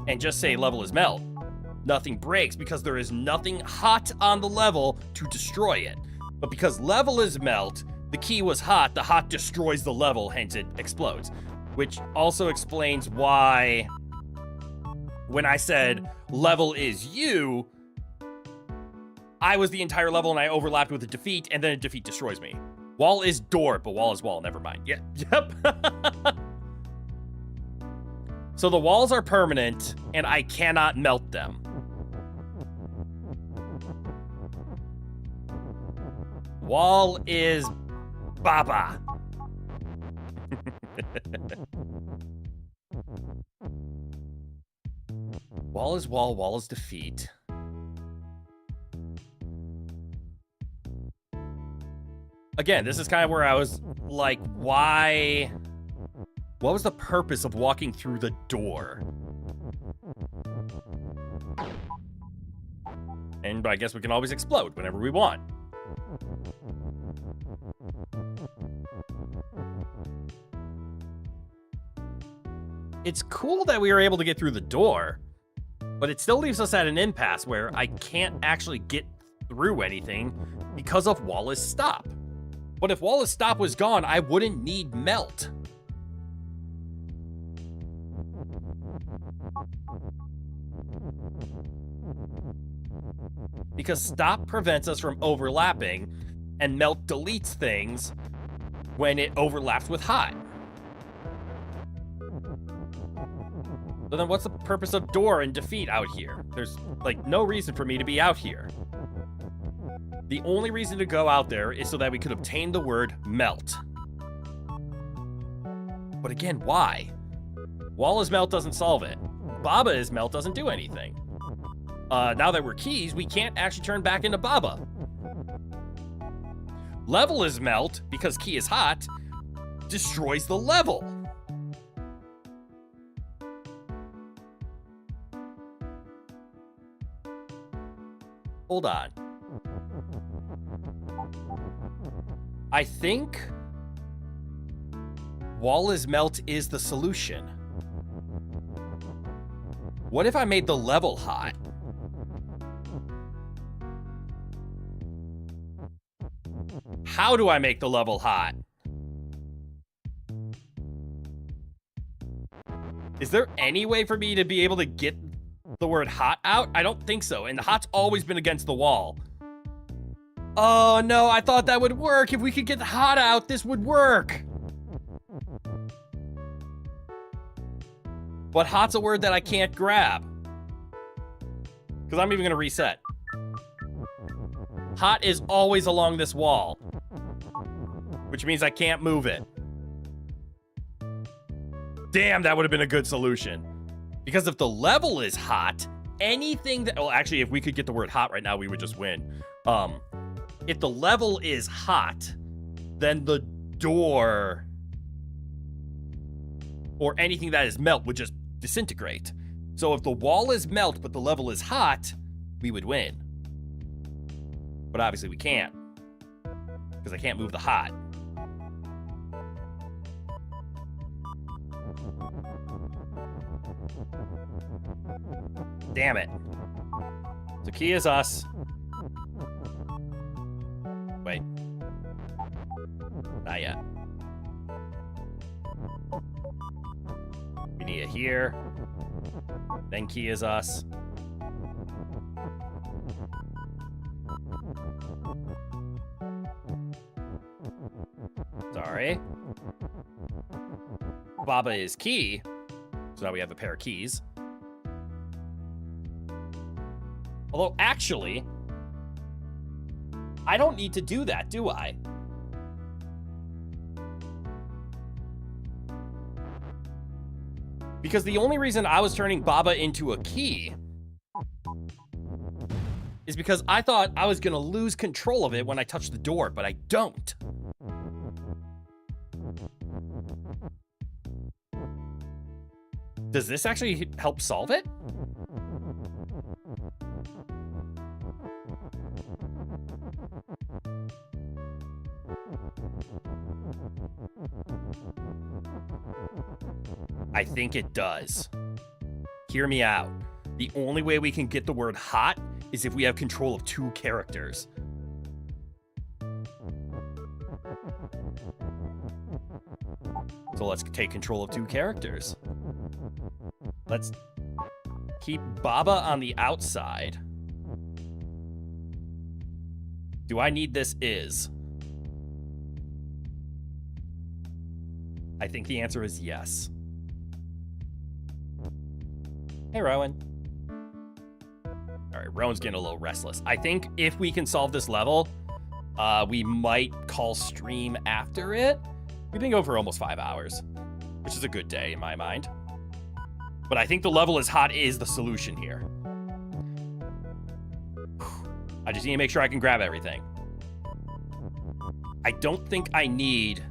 and just say level is melt, nothing breaks because there is nothing hot on the level to destroy it. But because level is melt, the key was hot, the hot destroys the level, hence it explodes. Which also explains why when I said level is you, I was the entire level and I overlapped with a defeat, and then a defeat destroys me. Wall is door, but wall is wall, never mind. Yeah, yep. So the walls are permanent, and I cannot melt them. Wall is Baba. Wall is wall, wall is defeat. Again, this is kind of where I was like, why? What was the purpose of walking through the door? And I guess we can always explode whenever we want. It's cool that we were able to get through the door, but it still leaves us at an impasse where I can't actually get through anything because of wall is stop. But if wall is stop was gone, I wouldn't need melt. Because stop prevents us from overlapping, and melt deletes things when it overlaps with hot. So then what's the purpose of door and defeat out here? There's, like, no reason for me to be out here. The only reason to go out there is so that we could obtain the word melt. But again, why? Wall is melt doesn't solve it. Baba is melt doesn't do anything. Now that we're keys, we can't actually turn back into Baba. Level is melt, because key is hot, destroys the level. Hold on. I think wall is melt is the solution. What if I made the level hot? How do I make the level hot? Is there any way for me to be able to get the word hot out? I don't think so, and the hot's always been against the wall. Oh no, I thought that would work. If we could get the hot out, this would work. But hot's a word that I can't grab. Because I'm even going to reset. Hot is always along this wall. Which means I can't move it. Damn, that would have been a good solution. Because if the level is hot, anything that... Well, actually, if we could get the word hot right now, we would just win. If the level is hot, then the door or anything that is melt would just disintegrate. So if the wall is melt, but the level is hot, we would win. But obviously we can't, because I can't move the hot. Damn it. So key is us. Wait. Not yet. We need it here. Then key is us. Sorry. Baba is key. So now we have a pair of keys. Although, actually, I don't need to do that, do I? Because the only reason I was turning Baba into a key is because I thought I was going to lose control of it when I touched the door, but I don't. Does this actually help solve it? I think it does. Hear me out. The only way we can get the word hot is if we have control of 2 characters. So let's take control of 2 characters. Let's keep Baba on the outside. Do I need this is? I think the answer is yes. Hey, Rowan. All right, Rowan's getting a little restless. I think if we can solve this level, we might call stream after it. We've been going for almost 5 hours, which is a good day in my mind. But I think the level is hot is the solution here. I just need to make sure I can grab everything. I don't think I need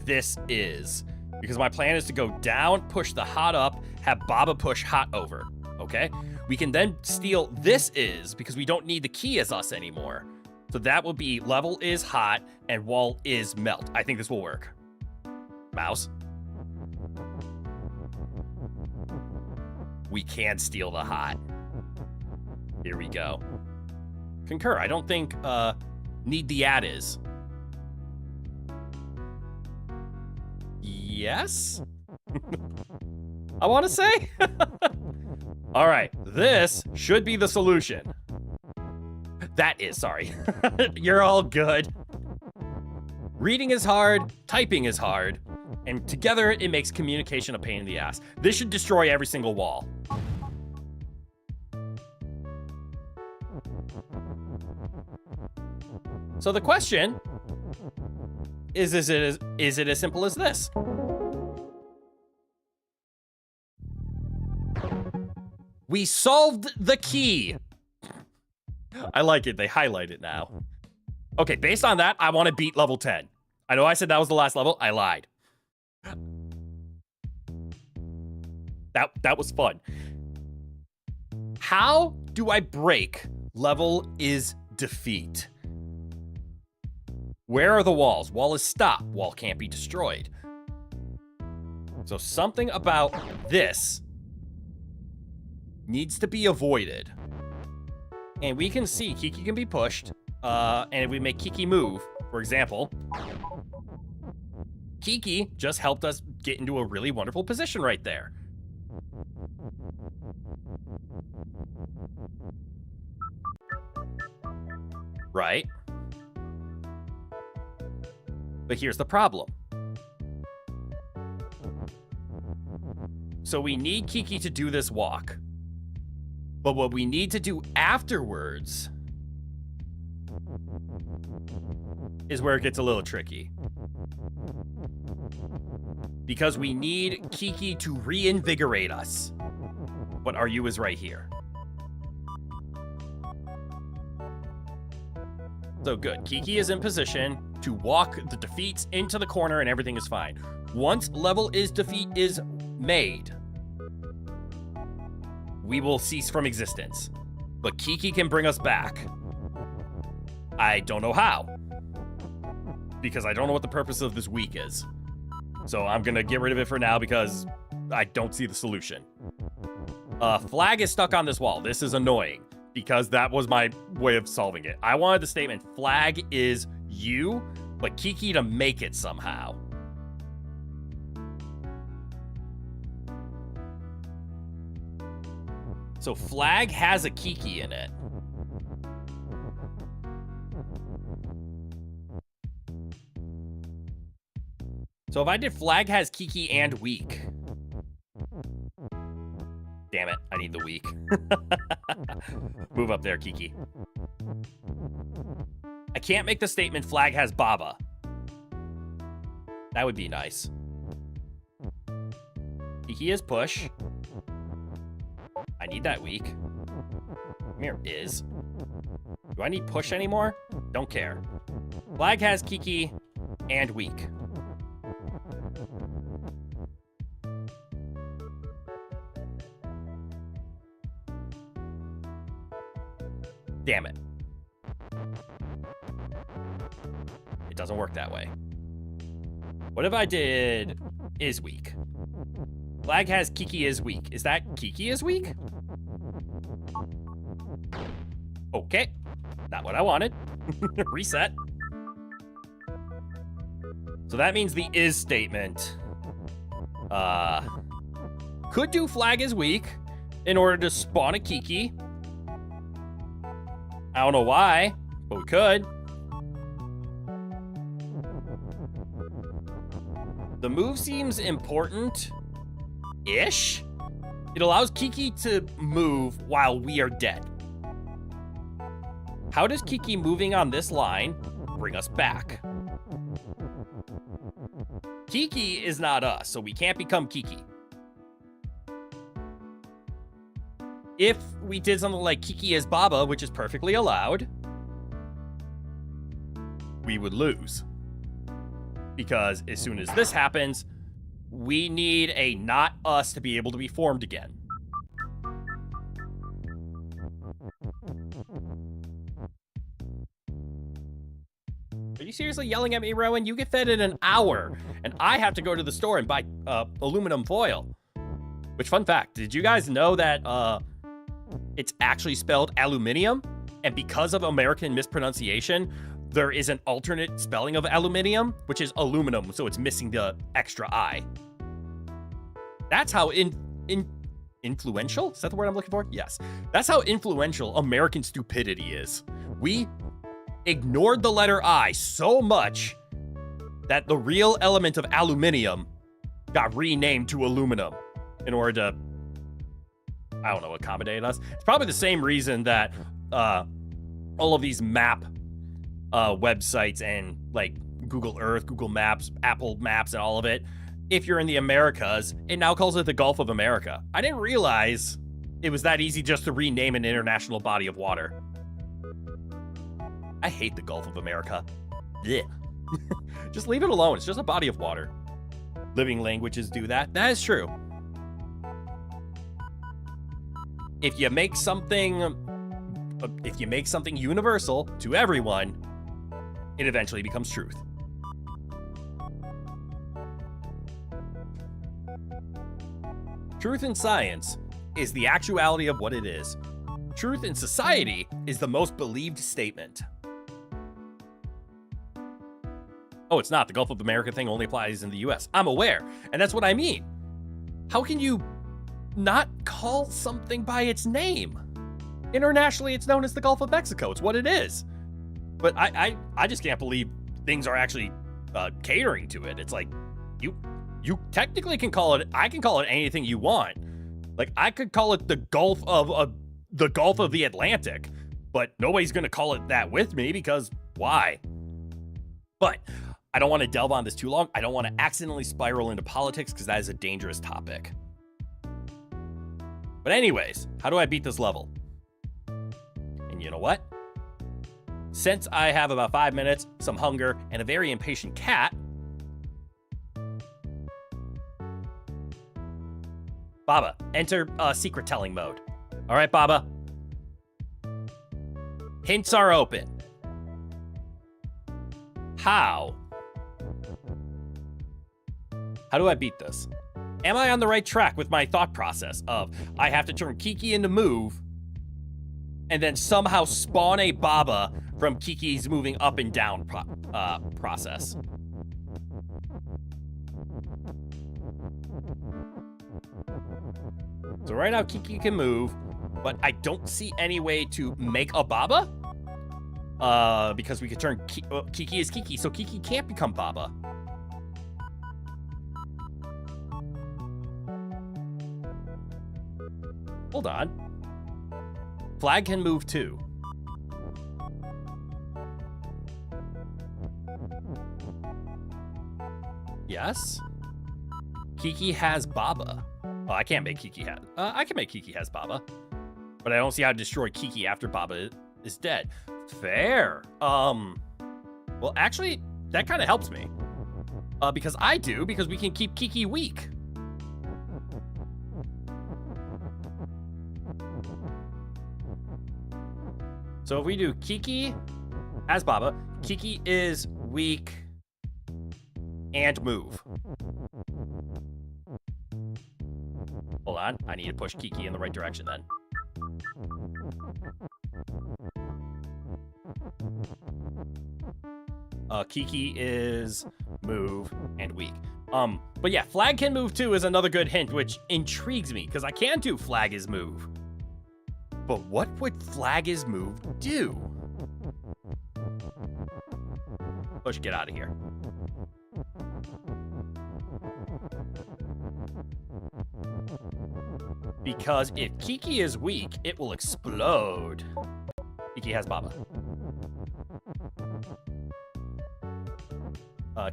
this is, because my plan is to go down, push the hot up, have Baba push hot over, okay? We can then steal this is, because we don't need the key as us anymore. So that will be level is hot and wall is melt. I think this will work. Mouse. We can steal the hot. Here we go. Concur. I don't think need the add is. Yes? I want to say. All right. This should be the solution. That is, sorry. You're all good. Reading is hard. Typing is hard. And together, it makes communication a pain in the ass. This should destroy every single wall. So the question is it as simple as this? We solved the key. I like it. They highlight it now. Okay, based on that, I want to beat level 10. I know I said that was the last level. I lied. That was fun. How do I break level is defeat? Where are the walls? Wall is stop. Wall can't be destroyed. So something about this needs to be avoided. And we can see Kiki can be pushed. And if we make Kiki move, for example, Kiki just helped us get into a really wonderful position right there. Right? But here's the problem. So we need Kiki to do this walk. But what we need to do afterwards is where it gets a little tricky. Because we need Kiki to reinvigorate us. But our U is right here. So good. Kiki is in position to walk the defeats into the corner and everything is fine. Once level is defeat is made, we will cease from existence. But Kiki can bring us back. I don't know how. Because I don't know what the purpose of this week is. So I'm gonna get rid of it for now because I don't see the solution. Flag is stuck on this wall. This is annoying because that was my way of solving it. I wanted the statement, flag is you, but Kiki to make it somehow. So flag has a Kiki in it. So if I did flag has Kiki and weak. Damn it, I need the weak. Move up there, Kiki. I can't make the statement flag has Baba. That would be nice. Kiki is push. I need that weak. Come here, is. Do I need push anymore? Don't care. Flag has Kiki and weak. Damn it. It doesn't work that way. What if I did is weak? Flag has Kiki is weak. Is that Kiki is weak? Okay. Not what I wanted. Reset. So that means the is statement could do flag is weak in order to spawn a Kiki. I don't know why, but we could. The move seems important-ish. It allows Kiki to move while we are dead. How does Kiki moving on this line bring us back? Kiki is not us, so we can't become Kiki. If we did something like Kiki is Baba, which is perfectly allowed, we would lose. Because as soon as this happens, we need a not us to be able to be formed again. Are you seriously yelling at me, Rowan? You get fed in an hour, and I have to go to the store and buy aluminum foil. Which, fun fact, did you guys know that it's actually spelled aluminium? And because of American mispronunciation, there is an alternate spelling of aluminium, which is aluminum, so it's missing the extra I. That's how influential? Is that the word I'm looking for? Yes. That's how influential American stupidity is. We ignored the letter I so much that the real element of aluminium got renamed to aluminum in order to, I don't know, accommodate us. It's probably the same reason that all of these map websites and like Google Earth, Google Maps, Apple Maps, and all of it, if you're in the Americas, it now calls it the Gulf of America. I didn't realize it was that easy just to rename an international body of water. I hate the Gulf of America. Blech. Just leave it alone. It's just a body of water. Living languages do that. That is true. If you make something universal to everyone, it eventually becomes truth. Truth in science is the actuality of what it is. Truth in society is the most believed statement. Oh, it's not. The Gulf of America thing only applies in the US. I'm aware, and that's what I mean. How can you not call something by its name? Internationally, it's known as the Gulf of Mexico. It's what it is. But I just can't believe things are actually catering to it. It's like, you technically can call it, I can call it anything you want. Like, I could call it the Gulf of the Atlantic, but nobody's going to call it that with me because why? But I don't want to delve on this too long. I don't want to accidentally spiral into politics because that is a dangerous topic. But anyways, how do I beat this level? And you know what? since I have about 5 minutes, some hunger, and a very impatient cat, Baba, enter secret telling mode. All right, Baba. Hints are open. How? How do I beat this? Am I on the right track with my thought process of I have to turn Kiki into move and then somehow spawn a Baba from Kiki's moving up and down process? So right now Kiki can move, but I don't see any way to make a Baba. Because we could turn Kiki is Kiki, so Kiki can't become Baba. Hold on. Flag can move too. Yes. Kiki has Baba. Oh, I can't make Kiki has. I can make Kiki has Baba, but I don't see how to destroy Kiki after Baba is dead. Fair. Well, actually, that kind of helps me. Because we can keep Kiki weak. So if we do Kiki as Baba, Kiki is weak and move. Hold on, I need to push Kiki in the right direction then. Kiki is move and weak. But yeah, flag can move too is another good hint, which intrigues me because I can do flag is move. But what would flag is move do? Push, get out of here. Because if Kiki is weak, it will explode. Kiki has Baba.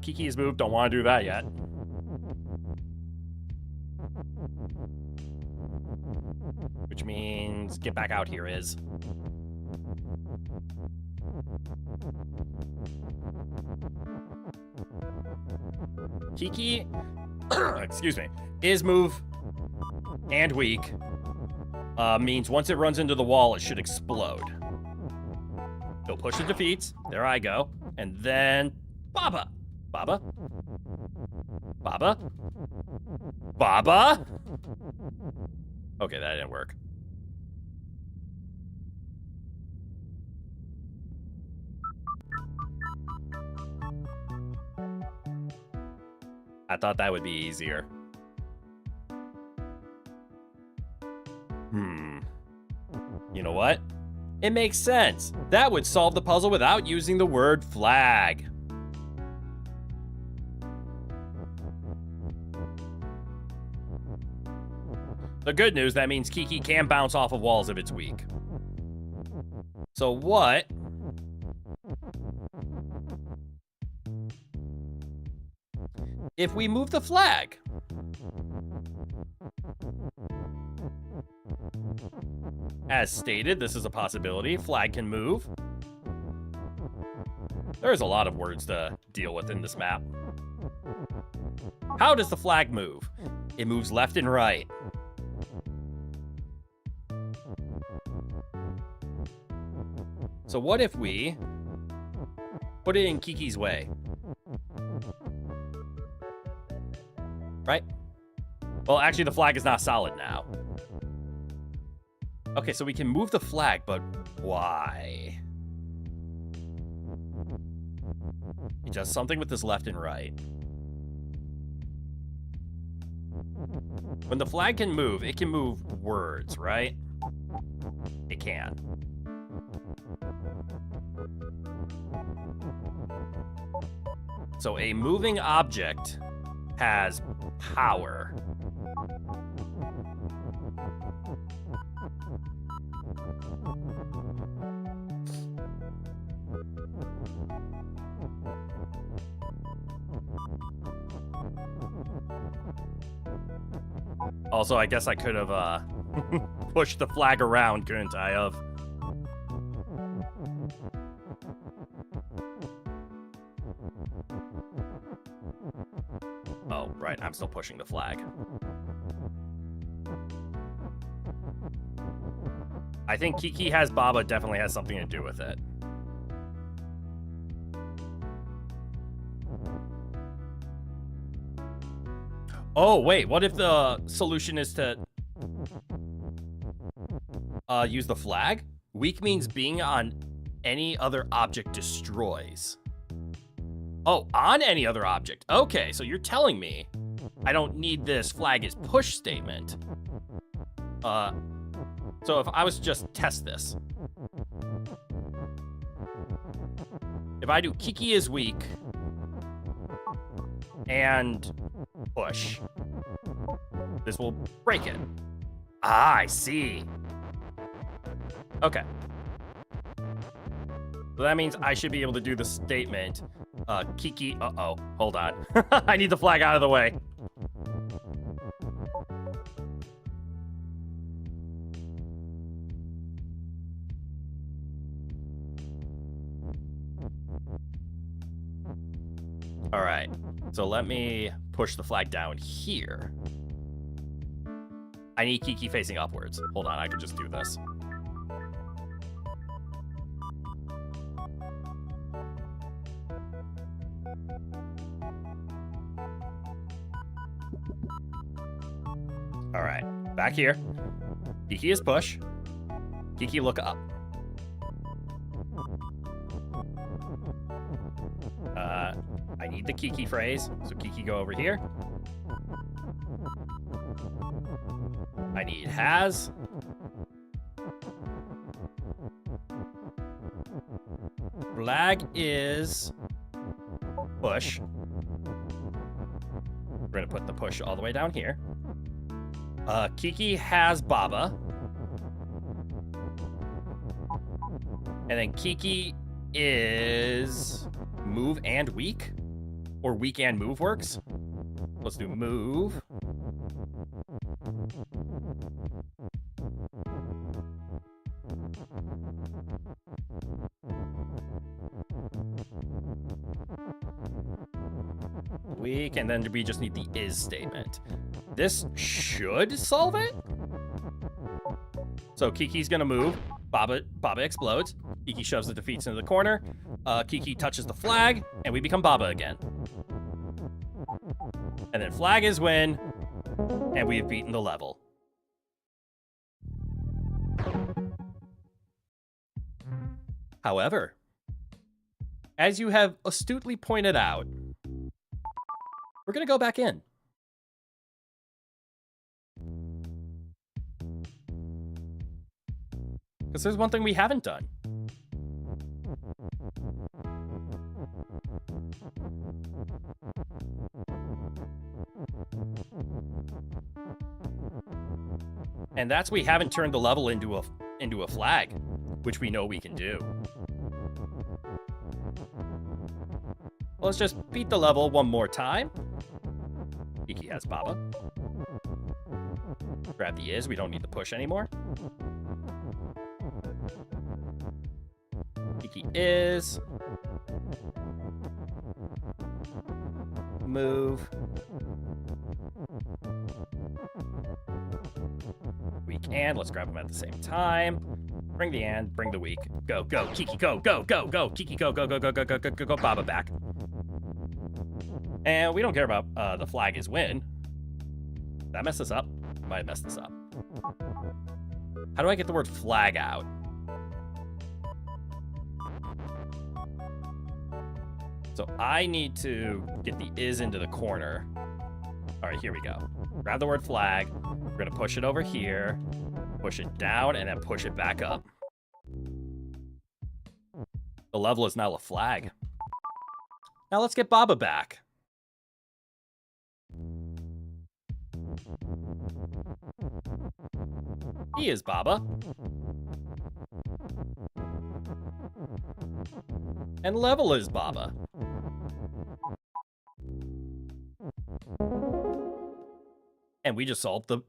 Kiki is moved, don't want to do that yet. Which means get back out here is. Kiki, excuse me, is move and weak. Means once it runs into the wall, it should explode. He'll push the defeats. There I go. And then Baba. Baba? Baba? Baba? Okay, that didn't work. I thought that would be easier. You know what? It makes sense. That would solve the puzzle without using the word flag. The good news, that means Kiki can bounce off of walls if it's weak. So what? If we move the flag? As stated, this is a possibility. Flag can move. There's a lot of words to deal with in this map. How does the flag move? It moves left and right. So what if we put it in Kiki's way? Right? Well, actually, the flag is not solid now. Okay, so we can move the flag, but why? He does something with this left and right. When the flag can move, it can move words, right? It can. So a moving object has power. Also, I guess I could have pushed the flag around, couldn't I? right, I'm still pushing the flag. I think Kiki has Baba definitely has something to do with it. Oh, wait, what if the solution is to use the flag? Weak means being on any other object destroys. Oh, on any other object. Okay, so you're telling me I don't need this flag as push statement. So if I was to just test this. If I do Kiki is weak and push, this will break it. Ah, I see. Okay. So that means I should be able to do the statement, Kiki, uh-oh, hold on. I need the flag out of the way. All right, so let me push the flag down here. I need Kiki facing upwards. Hold on, I could just do this. All right, back here. Kiki is push. Kiki, look up. I need the Kiki phrase, so Kiki, go over here. I need has. Flag is push. We're gonna put the push all the way down here. Kiki has Baba. And then Kiki is move and weak? Or weak and move works? Let's do move. Weak, and then we just need the is statement. This should solve it. So Kiki's gonna move. Baba explodes. Kiki shoves the defeats into the corner. Kiki touches the flag, and we become Baba again. And then flag is win, and we have beaten the level. However, as you have astutely pointed out, we're gonna go back in. Because there's one thing we haven't done. And that's we haven't turned the level into a flag, which we know we can do. Let's just beat the level one more time. Kiki has Baba. Grab the is, we don't need the push anymore. Kiki is. Move. Weak and, let's grab them at the same time. Bring the and, bring the weak. Go, go, Kiki, go, go, go, go. Kiki, go, go, go, go, go, go, go, go, go, Baba back. And we don't care about the flag is win. Did I mess this up? I might have messed this up. How do I get the word flag out? So I need to get the is into the corner. All right, here we go. Grab the word flag. We're gonna push it over here, push it down, and then push it back up. The level is now a flag. Now let's get Baba back. He is Baba. And level is Baba. And we just solved the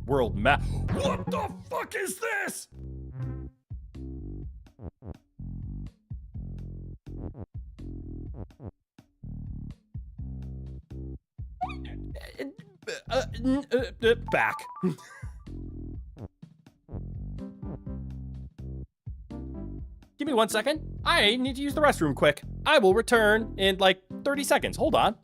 world map. What the fuck is this? Back. Give me 1 second. I need to use the restroom quick. I will return in like 30 seconds. Hold on.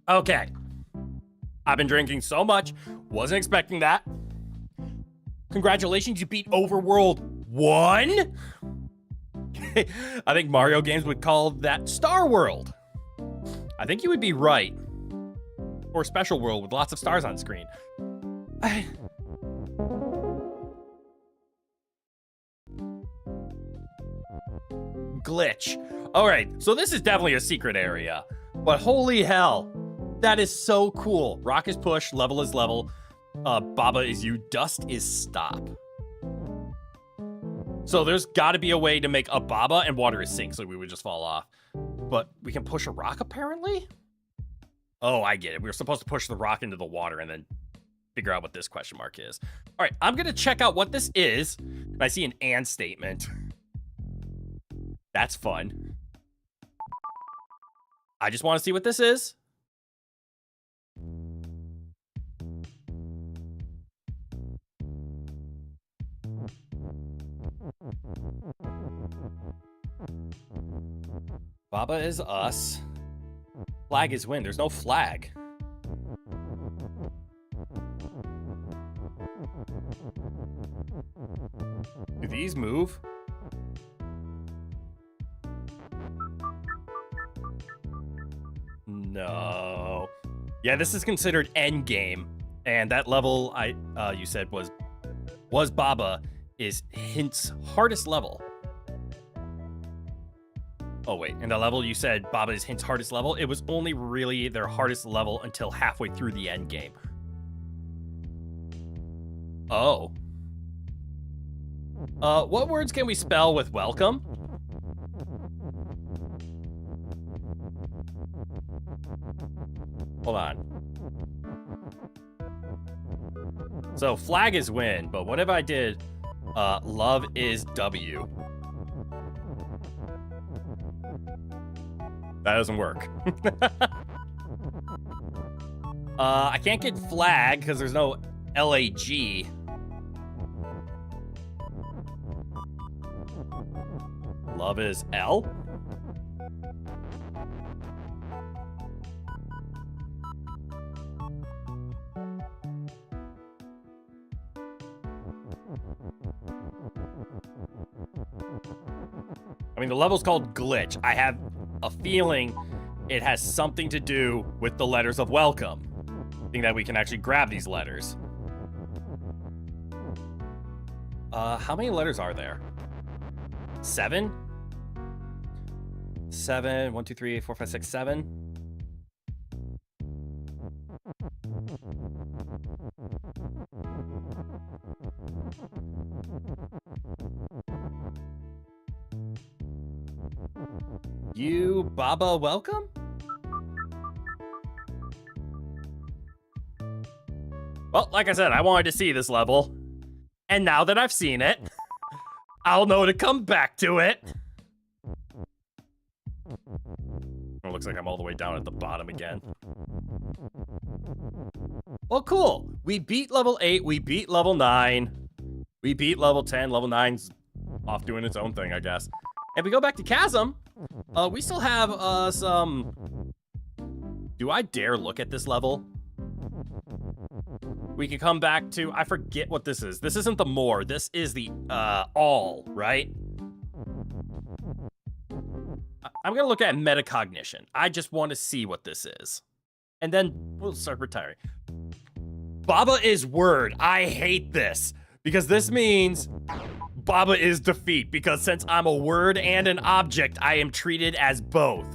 Okay. I've been drinking so much. Wasn't expecting that. Congratulations, you beat Overworld 1? I think Mario games would call that Star World. I think you would be right. Or Special World with lots of stars on screen. Glitch. All right, so this is definitely a secret area. But holy hell, that is so cool. Rock is push, level is level. Baba is you, dust is stop. So there's got to be a way to make a Baba and water is sink, so we would just fall off. But we can push a rock, apparently? Oh, I get it. We were supposed to push the rock into the water and then figure out what this question mark is. All right, I'm going to check out what this is. And I see an and statement. That's fun. I just want to see what this is. Baba is us. Flag is win. There's no flag. Do these move? No. Yeah, this is considered end game, and that level you said was Baba is Hint's hardest level. Oh wait, and the level you said Baba is Hint's hardest level, it was only really their hardest level until halfway through the end game. Oh. What words can we spell with welcome? Hold on. So flag is win, but what if I did love is W? That doesn't work. I can't get flag because there's no LAG. Love is L? I mean, the level's called Glitch. I have a feeling it has something to do with the letters of welcome. I think that we can actually grab these letters. How many letters are there? 7? 7. 1, 2, 3, 4, 5, 6, 7. You, Baba, welcome? Well, like I said, I wanted to see this level. And now that I've seen it, I'll know to come back to it. It looks like I'm all the way down at the bottom again. Well, cool. We beat level 8. We beat level 9. We beat level 10. Level 9's off doing its own thing, I guess. And we go back to Chasm. We still have some... Do I dare look at this level? We can come back to... I forget what this is. This isn't the more. This is the all, right? I'm going to look at metacognition. I just want to see what this is. And then we'll start retiring. Baba is word. I hate this. Because this means Baba is defeat. Because since I'm a word and an object, I am treated as both.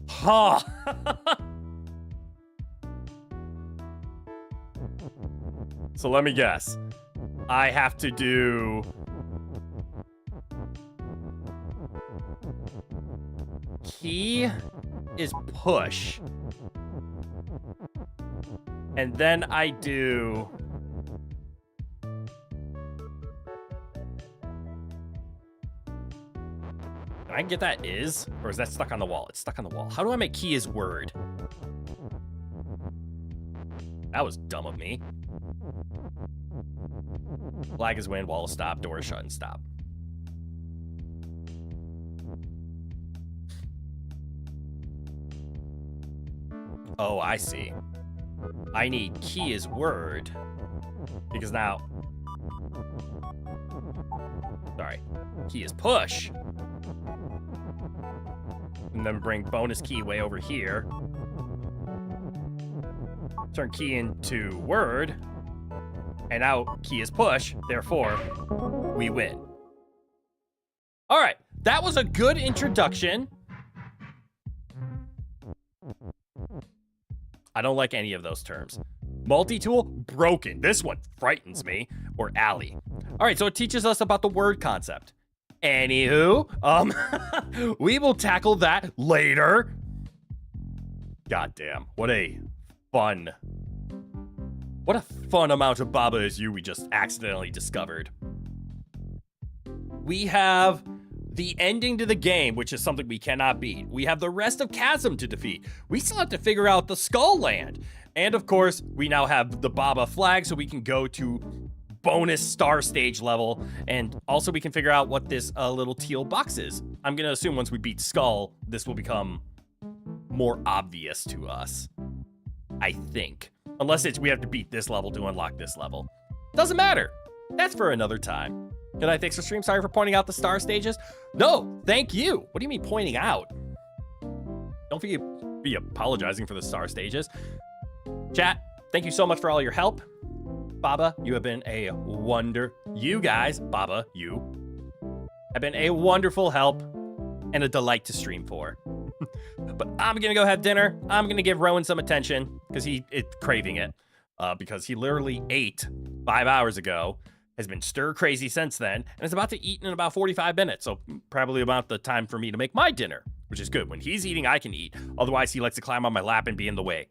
Huh. So let me guess. I have to do... Key is push. And then I do... Can I get that is? Or is that stuck on the wall? It's stuck on the wall. How do I make key is word? That was dumb of me. Flag is win, wall is stop, door is shut and stop. Oh, I see. I need key is word. Because now... Sorry. Key is push. And then bring bonus key way over here. Turn key into word. And now key is push. Therefore, we win. All right. That was a good introduction. I don't like any of those terms. Multi-tool, broken. This one frightens me. Or alley. All right, so it teaches us about the word concept. Anywho, we will tackle that later. Goddamn, what a fun amount of Baba is you we just accidentally discovered. We have the ending to the game, which is something we cannot beat. We have the rest of Chasm to defeat. We still have to figure out the Skull Land. And of course, we now have the Baba flag, so we can go to bonus star stage level. And also we can figure out what this little teal box is. I'm gonna assume once we beat Skull, this will become more obvious to us. I think. Unless it's we have to beat this level to unlock this level. Doesn't matter. That's for another time. Good night, thanks for stream. Sorry for pointing out the star stages. No, thank you. What do you mean pointing out? Don't be apologizing for the star stages. Chat, thank you so much for all your help. Baba, you have been a you guys, Baba, you have been a wonderful help and a delight to stream for. But I'm gonna go have dinner. I'm gonna give Rowan some attention because he's craving it. Because he literally ate 5 hours ago, has been stir crazy since then, and is about to eat in about 45 minutes. So probably about the time for me to make my dinner, which is good. When he's eating, I can eat. Otherwise, he likes to climb on my lap and be in the way.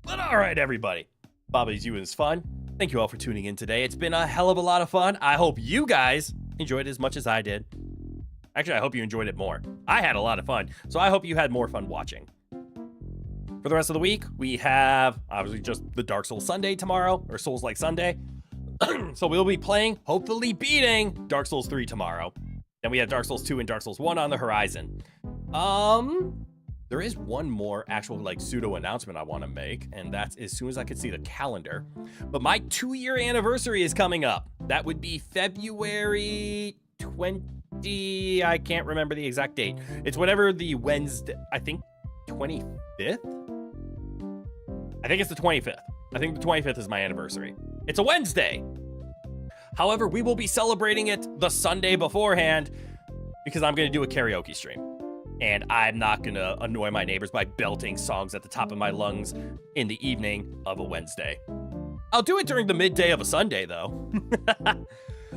But all right, everybody. Baba's You is fun. Thank you all for tuning in today. It's been a hell of a lot of fun. I hope you guys enjoyed it as much as I did. Actually, I hope you enjoyed it more. I had a lot of fun, so I hope you had more fun watching. For the rest of the week, we have obviously just the Dark Souls Sunday tomorrow, or Souls Like Sunday. So we'll be playing, hopefully beating, Dark Souls 3 tomorrow. Then we have Dark Souls 2 and Dark Souls 1 on the horizon. There is one more actual like pseudo announcement I want to make, and that's as soon as I can see the calendar. But my 2-year anniversary is coming up. That would be February 20, I can't remember the exact date. It's whatever the Wednesday, I think 25th? I think it's the 25th. I think the 25th is my anniversary. It's a Wednesday. However, we will be celebrating it the Sunday beforehand because I'm going to do a karaoke stream. And I'm not going to annoy my neighbors by belting songs at the top of my lungs in the evening of a Wednesday. I'll do it during the midday of a Sunday, though.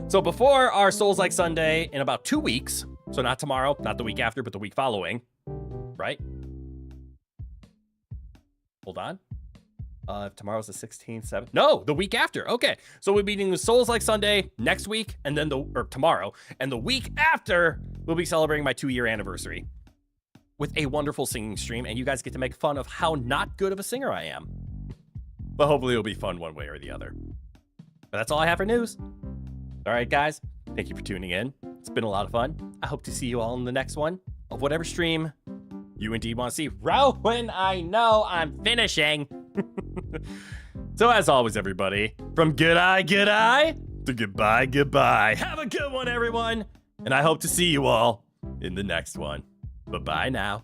So before our Souls Like Sunday, in about 2 weeks, So not tomorrow, not the week after, but the week following, right? Hold on. Tomorrow's the 16th, 7th. No, the week after. Okay. So we'll be meeting with Souls Like Sunday next week, and then tomorrow. And the week after, we'll be celebrating my 2-year anniversary with a wonderful singing stream, and you guys get to make fun of how not good of a singer I am. But hopefully it'll be fun one way or the other. But that's all I have for news. All right, guys. Thank you for tuning in. It's been a lot of fun. I hope to see you all in the next one of whatever stream you indeed want to see. Rowan, I know I'm finishing. So as always, everybody, from goodie to goodbye. Have a good one, everyone. And I hope to see you all in the next one. Bye-bye now.